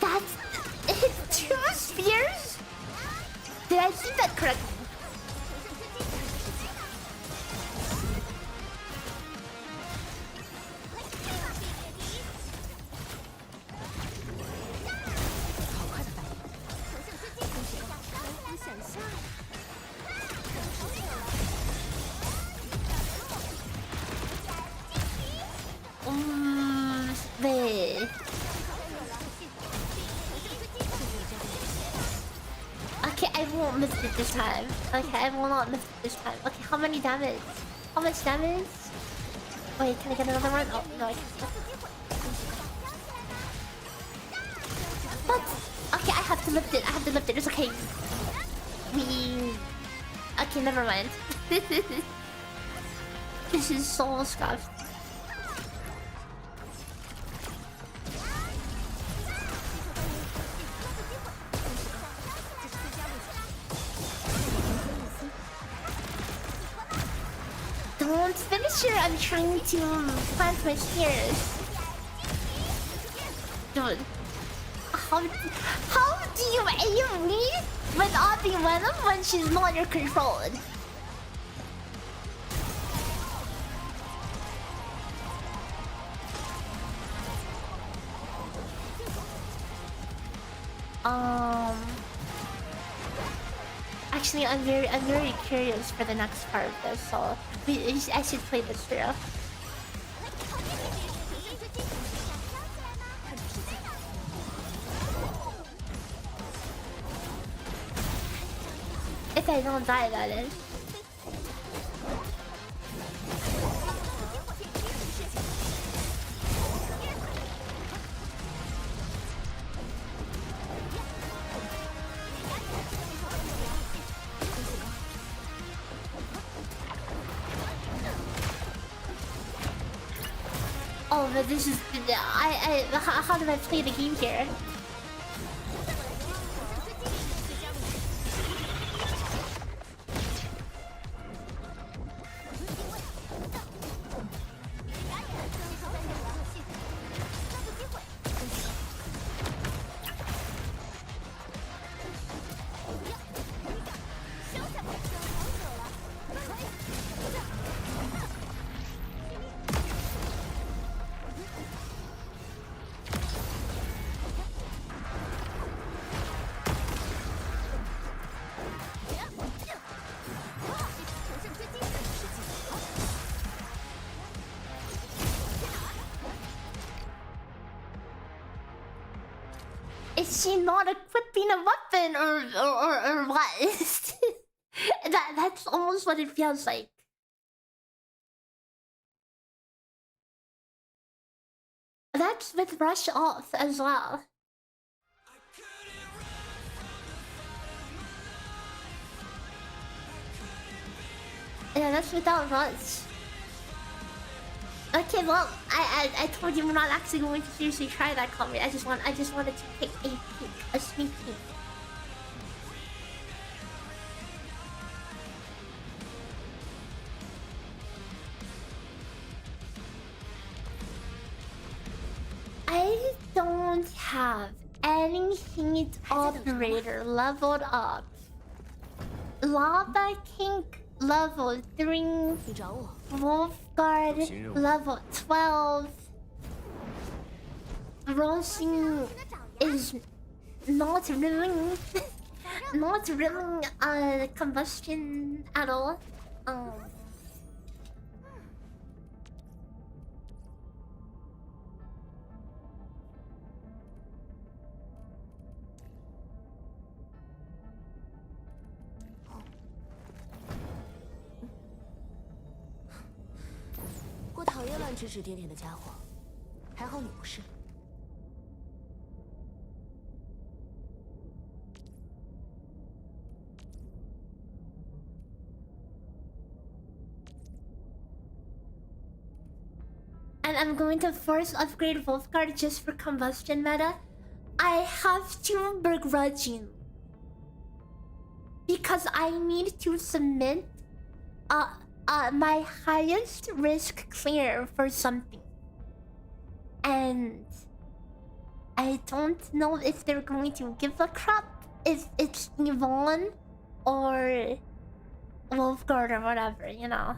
Speaker 1: That's 2 spears? Did I see that correctly? Wait. Okay, I won't miss it this time. Okay, I will not miss it this time. Okay, how many damage? How much damage? Wait, can I get another one? Oh, no, I can't. What? Okay, I have to lift it. I have to lift it. It's okay. Okay, never mind. This is so scuffed. Don't finish here. I'm trying to plant my spears. Dude. How do you aim me with Abimana when she's not your controlled? Actually, I'm very curious for the next part of this, so I should play this through. If I don't die, that is. Oh, but this is... how do I play the game here? Is she not equipping a weapon or what? That's almost what it feels like. That's with rush off as well. Yeah, that's without rush. Okay, well, I told you we're not actually going to seriously try that comment. I just wanted to take a peek, a sneak peek. I don't have any heat operator leveled up. Lava Kink level 3. Wolfguard level 12. Roasting is not really not really combustion at all. And I'm going to force upgrade Wolfguard just for combustion meta. I have to begrudging because I need to submit my highest risk clear for something, and I don't know if they're going to give a crap if it's Yvonne or Wolfguard or whatever, you know.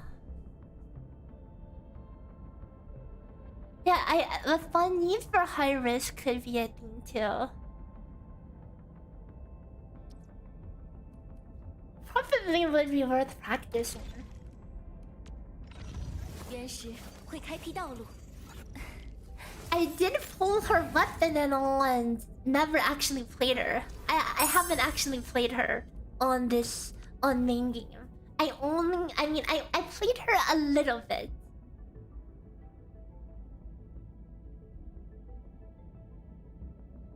Speaker 1: Yeah, the fun need for high risk could be a thing too. Probably would be worth practicing. I did pull her weapon and all and never actually played her. I haven't actually played her on main game. I played her a little bit.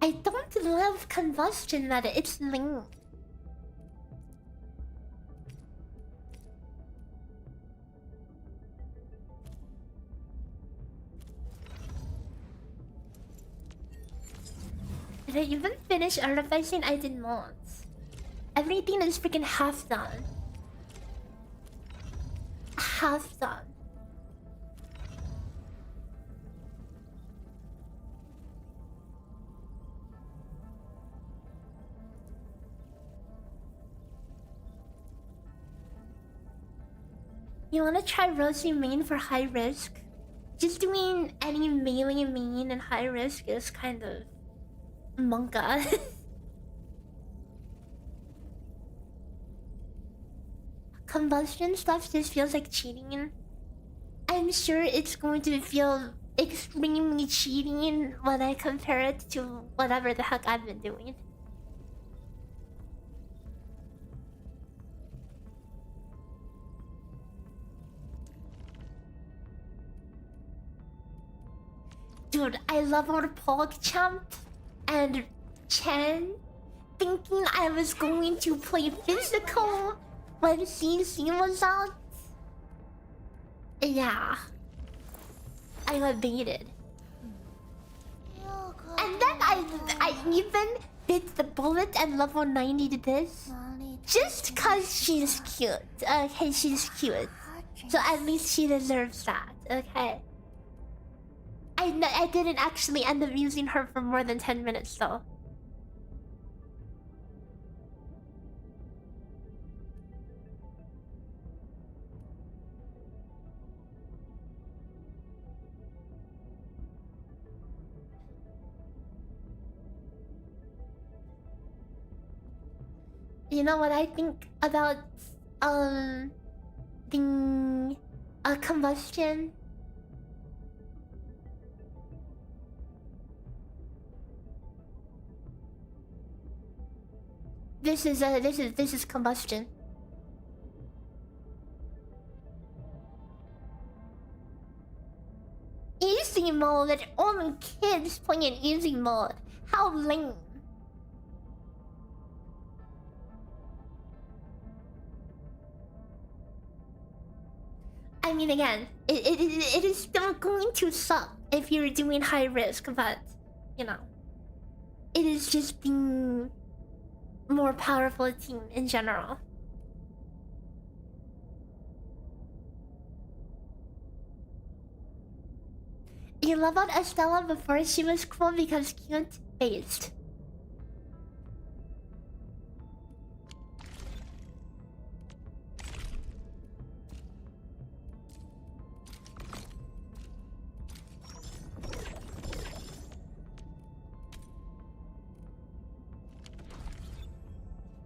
Speaker 1: I don't love combustion meta, it's lame. Did I even finish artificing? I did not. Everything is freaking half done. Half done. You wanna try Rosie main for high risk? Just doing any melee main and high risk is kind of monka. combustion stuff just feels like cheating. I'm sure it's going to feel extremely cheating when I compare it to whatever the heck I've been doing. Dude, I leveled PogChamp and Chen thinking I was going to play physical when CC was out. Yeah. I got baited. And then I even bit the bullet and level 90 to this. Just cause she's cute. Okay, she's cute. So at least she deserves that. Okay. I didn't actually end up using her for more than 10 minutes though. You know what I think about the combustion? This is combustion. Easy mode, only kids playing easy mode. How lame. I mean, again, it is still going to suck if you're doing high risk, but you know, it is just the more powerful team in general. You leveled Estella before she was cool because cute based.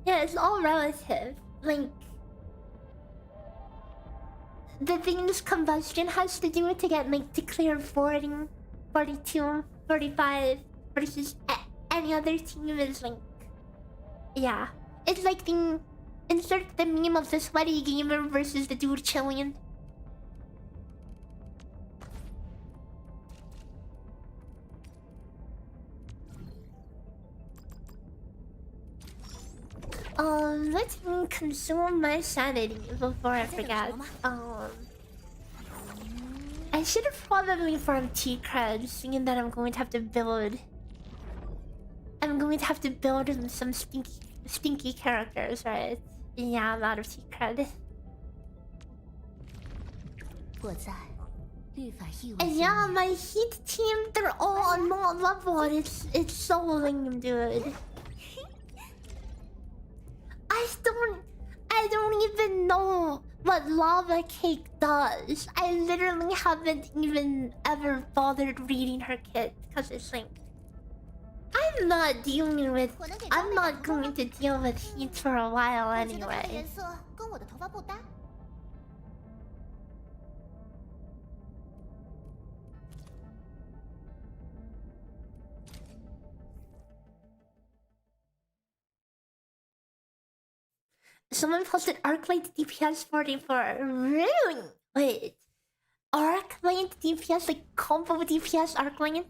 Speaker 1: Yeah, it's all relative. Like, the things combustion has to do to get, like, to clear 40, 42, 45 versus any other team is like... Yeah. It's like the... Insert the meme of the sweaty gamer versus the dude chilling. Let me consume my sanity before I forget. I should have probably farmed T-Cred, seeing that I'm going to have to build... I'm going to have to build some stinky characters, right? Yeah, I'm out of T-Cred. And yeah, my heat team, they're all on low level. It's so lame, dude. I don't even know what lava cake does. I literally haven't even ever bothered reading her kit because it's like I'm not going to deal with heat for a while anyway. Someone posted Arknights DPS 44. Really? Wait. Arknights DPS, like combo DPS Arknights?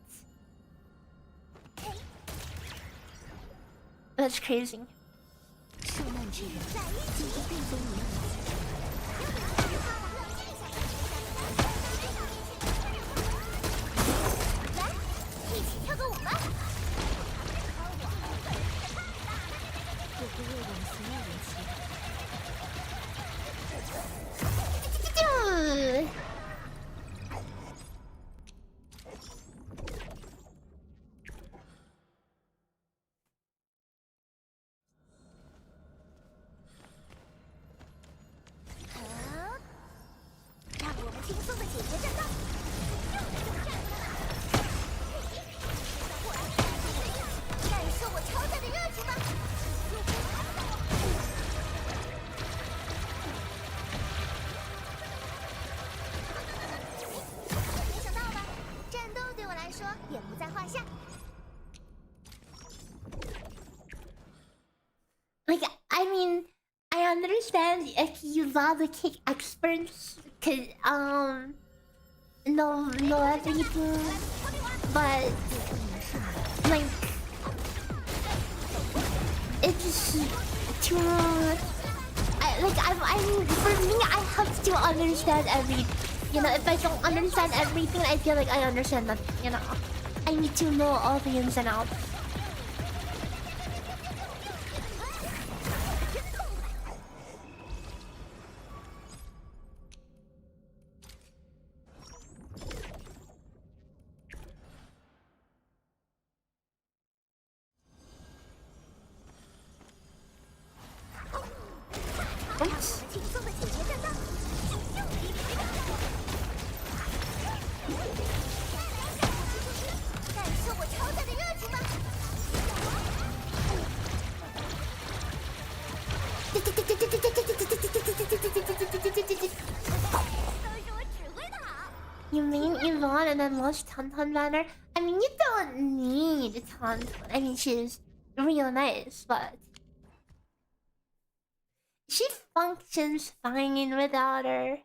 Speaker 1: That's crazy. understand if you lava kick experts could know everything, but like it's too. I mean, for me, I have to understand everything. You know, if I don't understand everything, I feel like I understand nothing. You know, I need to know all the ins and outs. Oops. You mean Yvonne and then lost Tauntaun banner? I mean, you don't need Tauntaun. I mean, she's real nice, but she functions fine without her.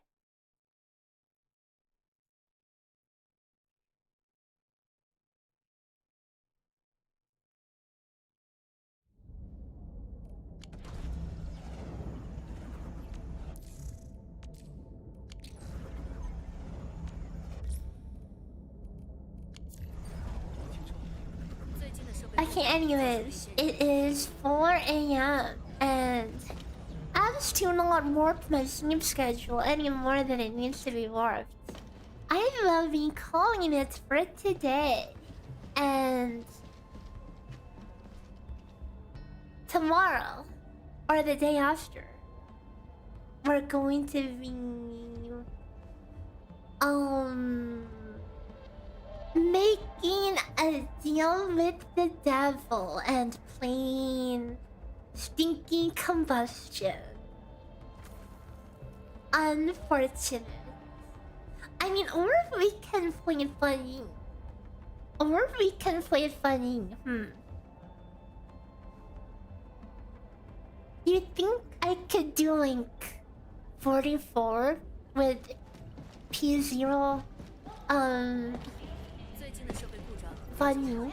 Speaker 1: Okay, anyways, it is 4 a.m. and I have still not warped my sleep schedule any more than it needs to be warped. I will be calling it for today. And tomorrow, or the day after, we're going to be making a deal with the devil and playing Stinky Combustion. Unfortunate. I mean, or we can play funny. Or we can play funny. You think I could do like 44 with P0 funny?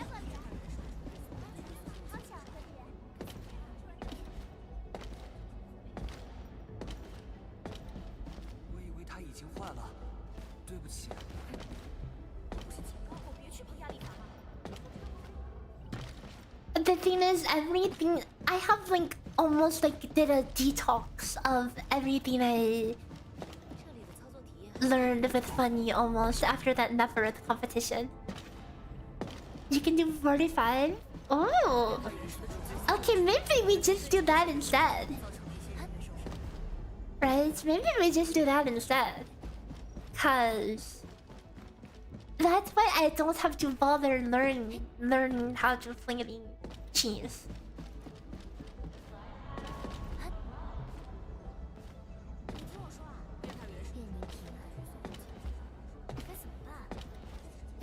Speaker 1: The thing is, everything I have like almost like did a detox of everything I learned with funny almost after that Nefereth competition. You can do 45? Oh! Okay, maybe we just do that instead. Right? Maybe we just do that instead. Cause that's why I don't have to bother learning how to fling it in cheese.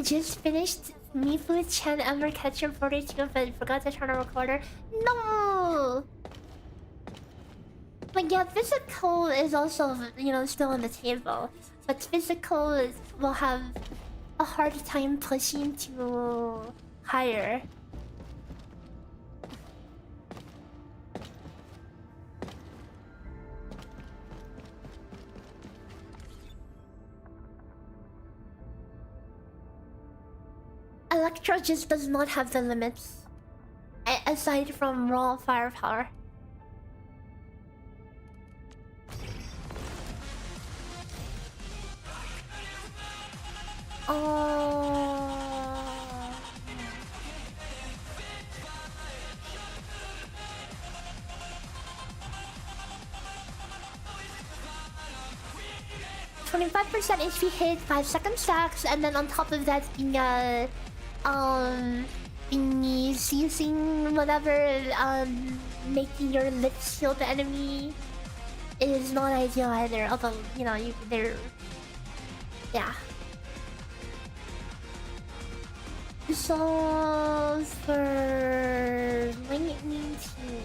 Speaker 1: Just finished Mifu Chen Ever Catcher 42 but forgot to turn on recorder. No! But yeah, physical is also, you know, still on the table. But physical will have a hard time pushing to higher. Electro just does not have the limits. Aside from raw firepower. Oh. 25% HP hit, 5-second stacks, and then on top of that, the seizing whatever, making your lips shield the enemy is not ideal either. Although, you know, they're, yeah. So for lightning team,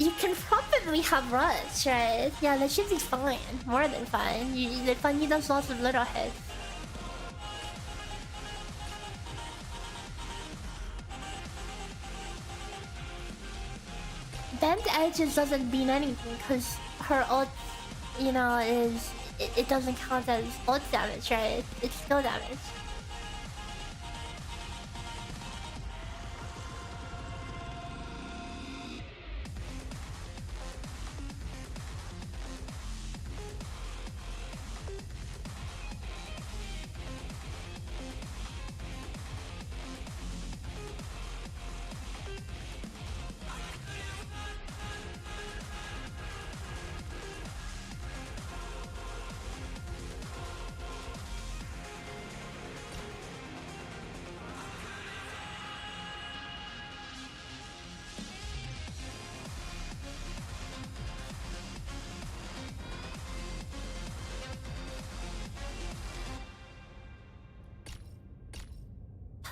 Speaker 1: You can probably have rush, right? Yeah, that should be fine. More than fine. The funny does lots of little hits. Bent edges doesn't mean anything because her ult, you know, it doesn't count as ult damage, right? It's still damage.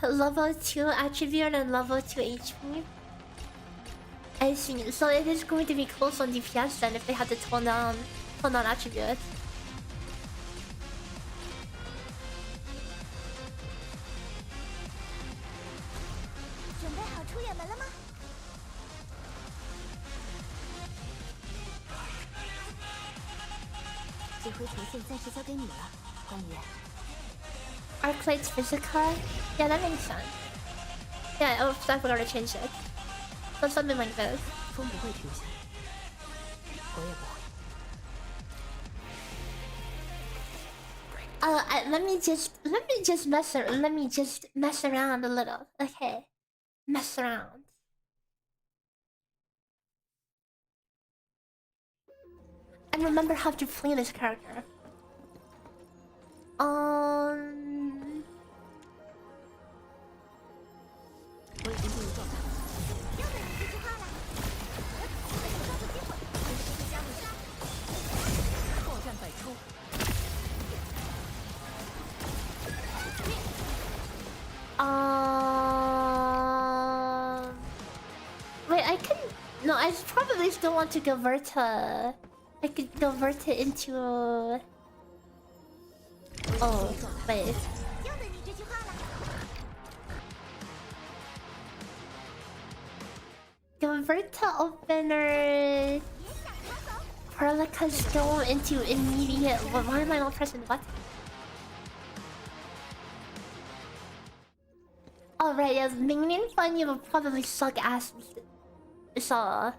Speaker 1: Level 2 attribute and level 2 HP. I see. So it is going to be close on DPS then if they had to tone down attribute.
Speaker 3: 准备好出远门了吗？指挥权限暂时交给你了，官员。
Speaker 1: Arknights physical? Yeah, that makes sense. Yeah, oh, I forgot to change it. So something like this.
Speaker 3: 风不会停下，我也不会。
Speaker 1: Let me just mess around a little. Okay, mess around. And remember how to play this character.
Speaker 3: 我已经进入状态。又等你这句话了。我手抓住机会，加入杀，破绽百出。
Speaker 1: Wait, I can. No, I probably still want to convert her. I could convert it into. Oh, wait.
Speaker 3: 又等你这句话了。
Speaker 1: Convert to opener Perlica Stone into immediate. Why am I not pressing the button? Oh right, yes, Minion Funny will probably suck ass. So,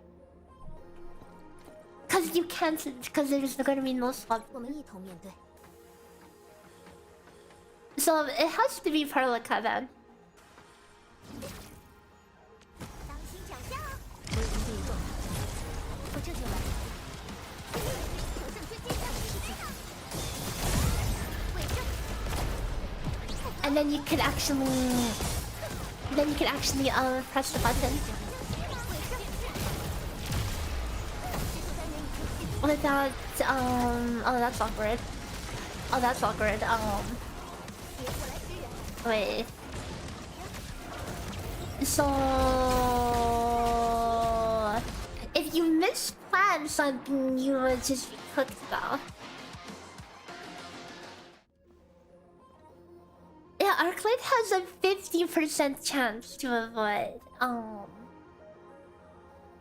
Speaker 1: cause you can't, cause there's gonna be no swap.
Speaker 3: 我们一同面对。
Speaker 1: So it has to be Perlica then.
Speaker 3: 当心脚下哦！我已经进入状态，我这就来。求胜追击战士机上，伪证。
Speaker 1: And then you could actually, press the button. Without, oh that's awkward. Oh that's awkward, wait. So... if you misplan something, you would just be cooked though. Yeah, Arknight has a 50% chance to avoid.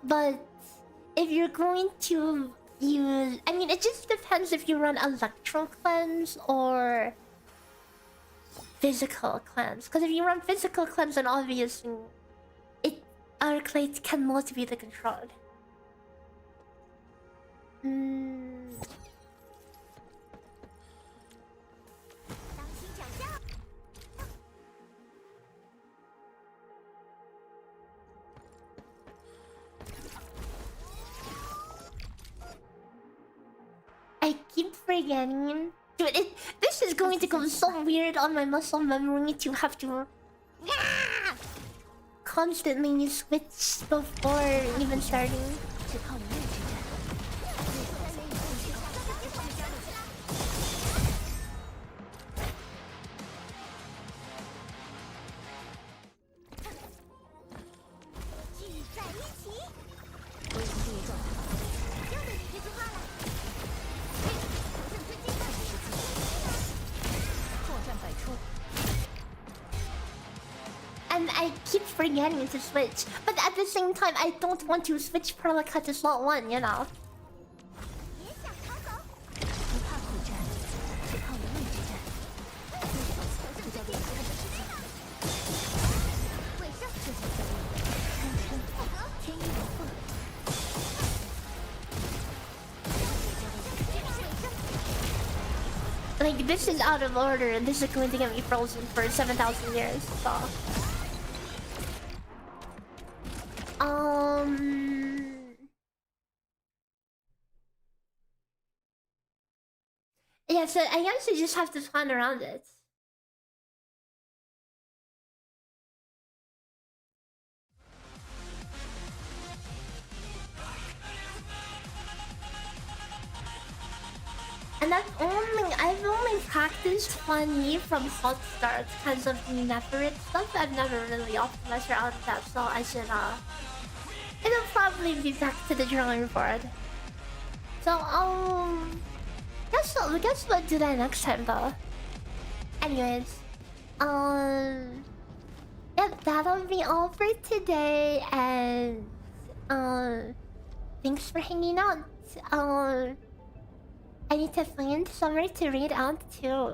Speaker 1: But if you're going to use... I mean, it just depends if you run Electro Cleanse or Physical Cleanse. Because if you run Physical Cleanse, then obviously Arknight cannot be the controlled. I keep forgetting. Dude, this is going to go so weird on my muscle memory to have to constantly switch before even starting.
Speaker 3: 只靠你面之战。 聚在一起。我已经进入状
Speaker 1: And I keep forgetting to switch. But at the same time, I don't want to switch Perlica to slot 1, you know?
Speaker 3: 别想逃走！不怕苦战，只怕无谓之战。这叫做遗憾的事情。尾声，这叫做贪生破格，天衣无缝。
Speaker 1: Like, this is out of order, and this is going to get me frozen for 7,000 years, so... Yeah, so I guess you just have to plan around it. And I've only practiced 20 from hot start because of the Neferit stuff. I've never really optimized out of that, so I should it'll probably be back to the drawing board. So guess what do that next time though. Anyways, yeah, that'll be all for today, and thanks for hanging out. I need to find somewhere to read out too.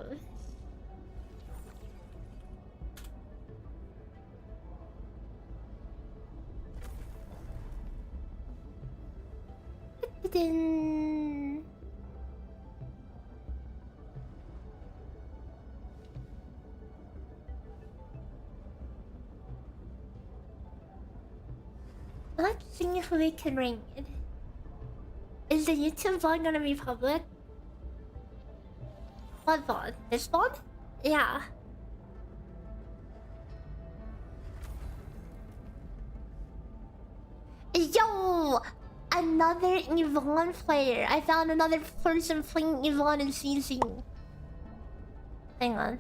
Speaker 1: Let's see if we can ring it. Is the YouTube vlog gonna be public? What vlog? This vlog? Yeah. Yo! Another Yvonne player. I found another person playing Yvonne and CC. Hang on.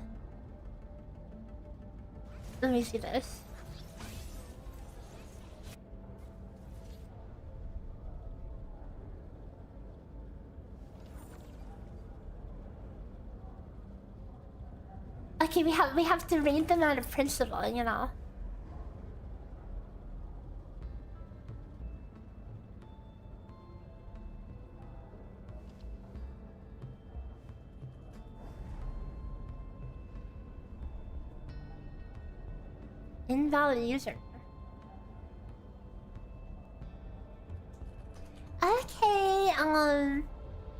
Speaker 1: Let me see this. Okay, we have to rate them out of principle, you know. Invalid user. Okay,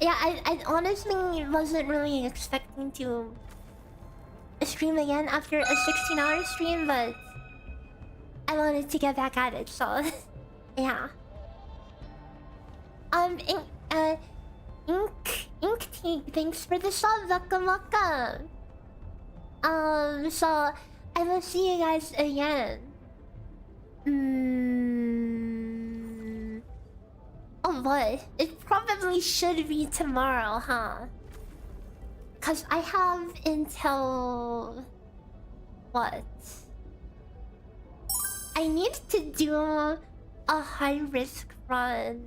Speaker 1: yeah, I honestly wasn't really expecting to stream again after a 16-hour stream, but I wanted to get back at it, so yeah. Ink Tea, thanks for the sub, welcome. So I will see you guys again. Oh boy, it probably should be tomorrow, huh? Cause I have until what? I need to do a high risk run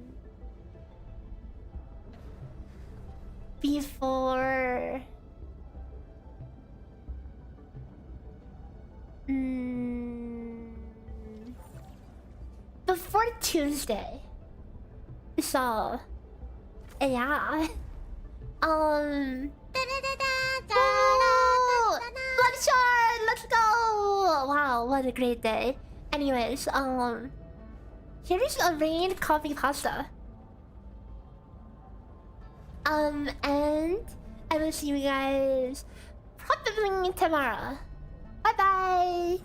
Speaker 1: before before Tuesday. So yeah. Bloodshot, let's go! Wow, what a great day. Anyways, here is a raid coffee pasta. And I will see you guys probably tomorrow. Bye bye.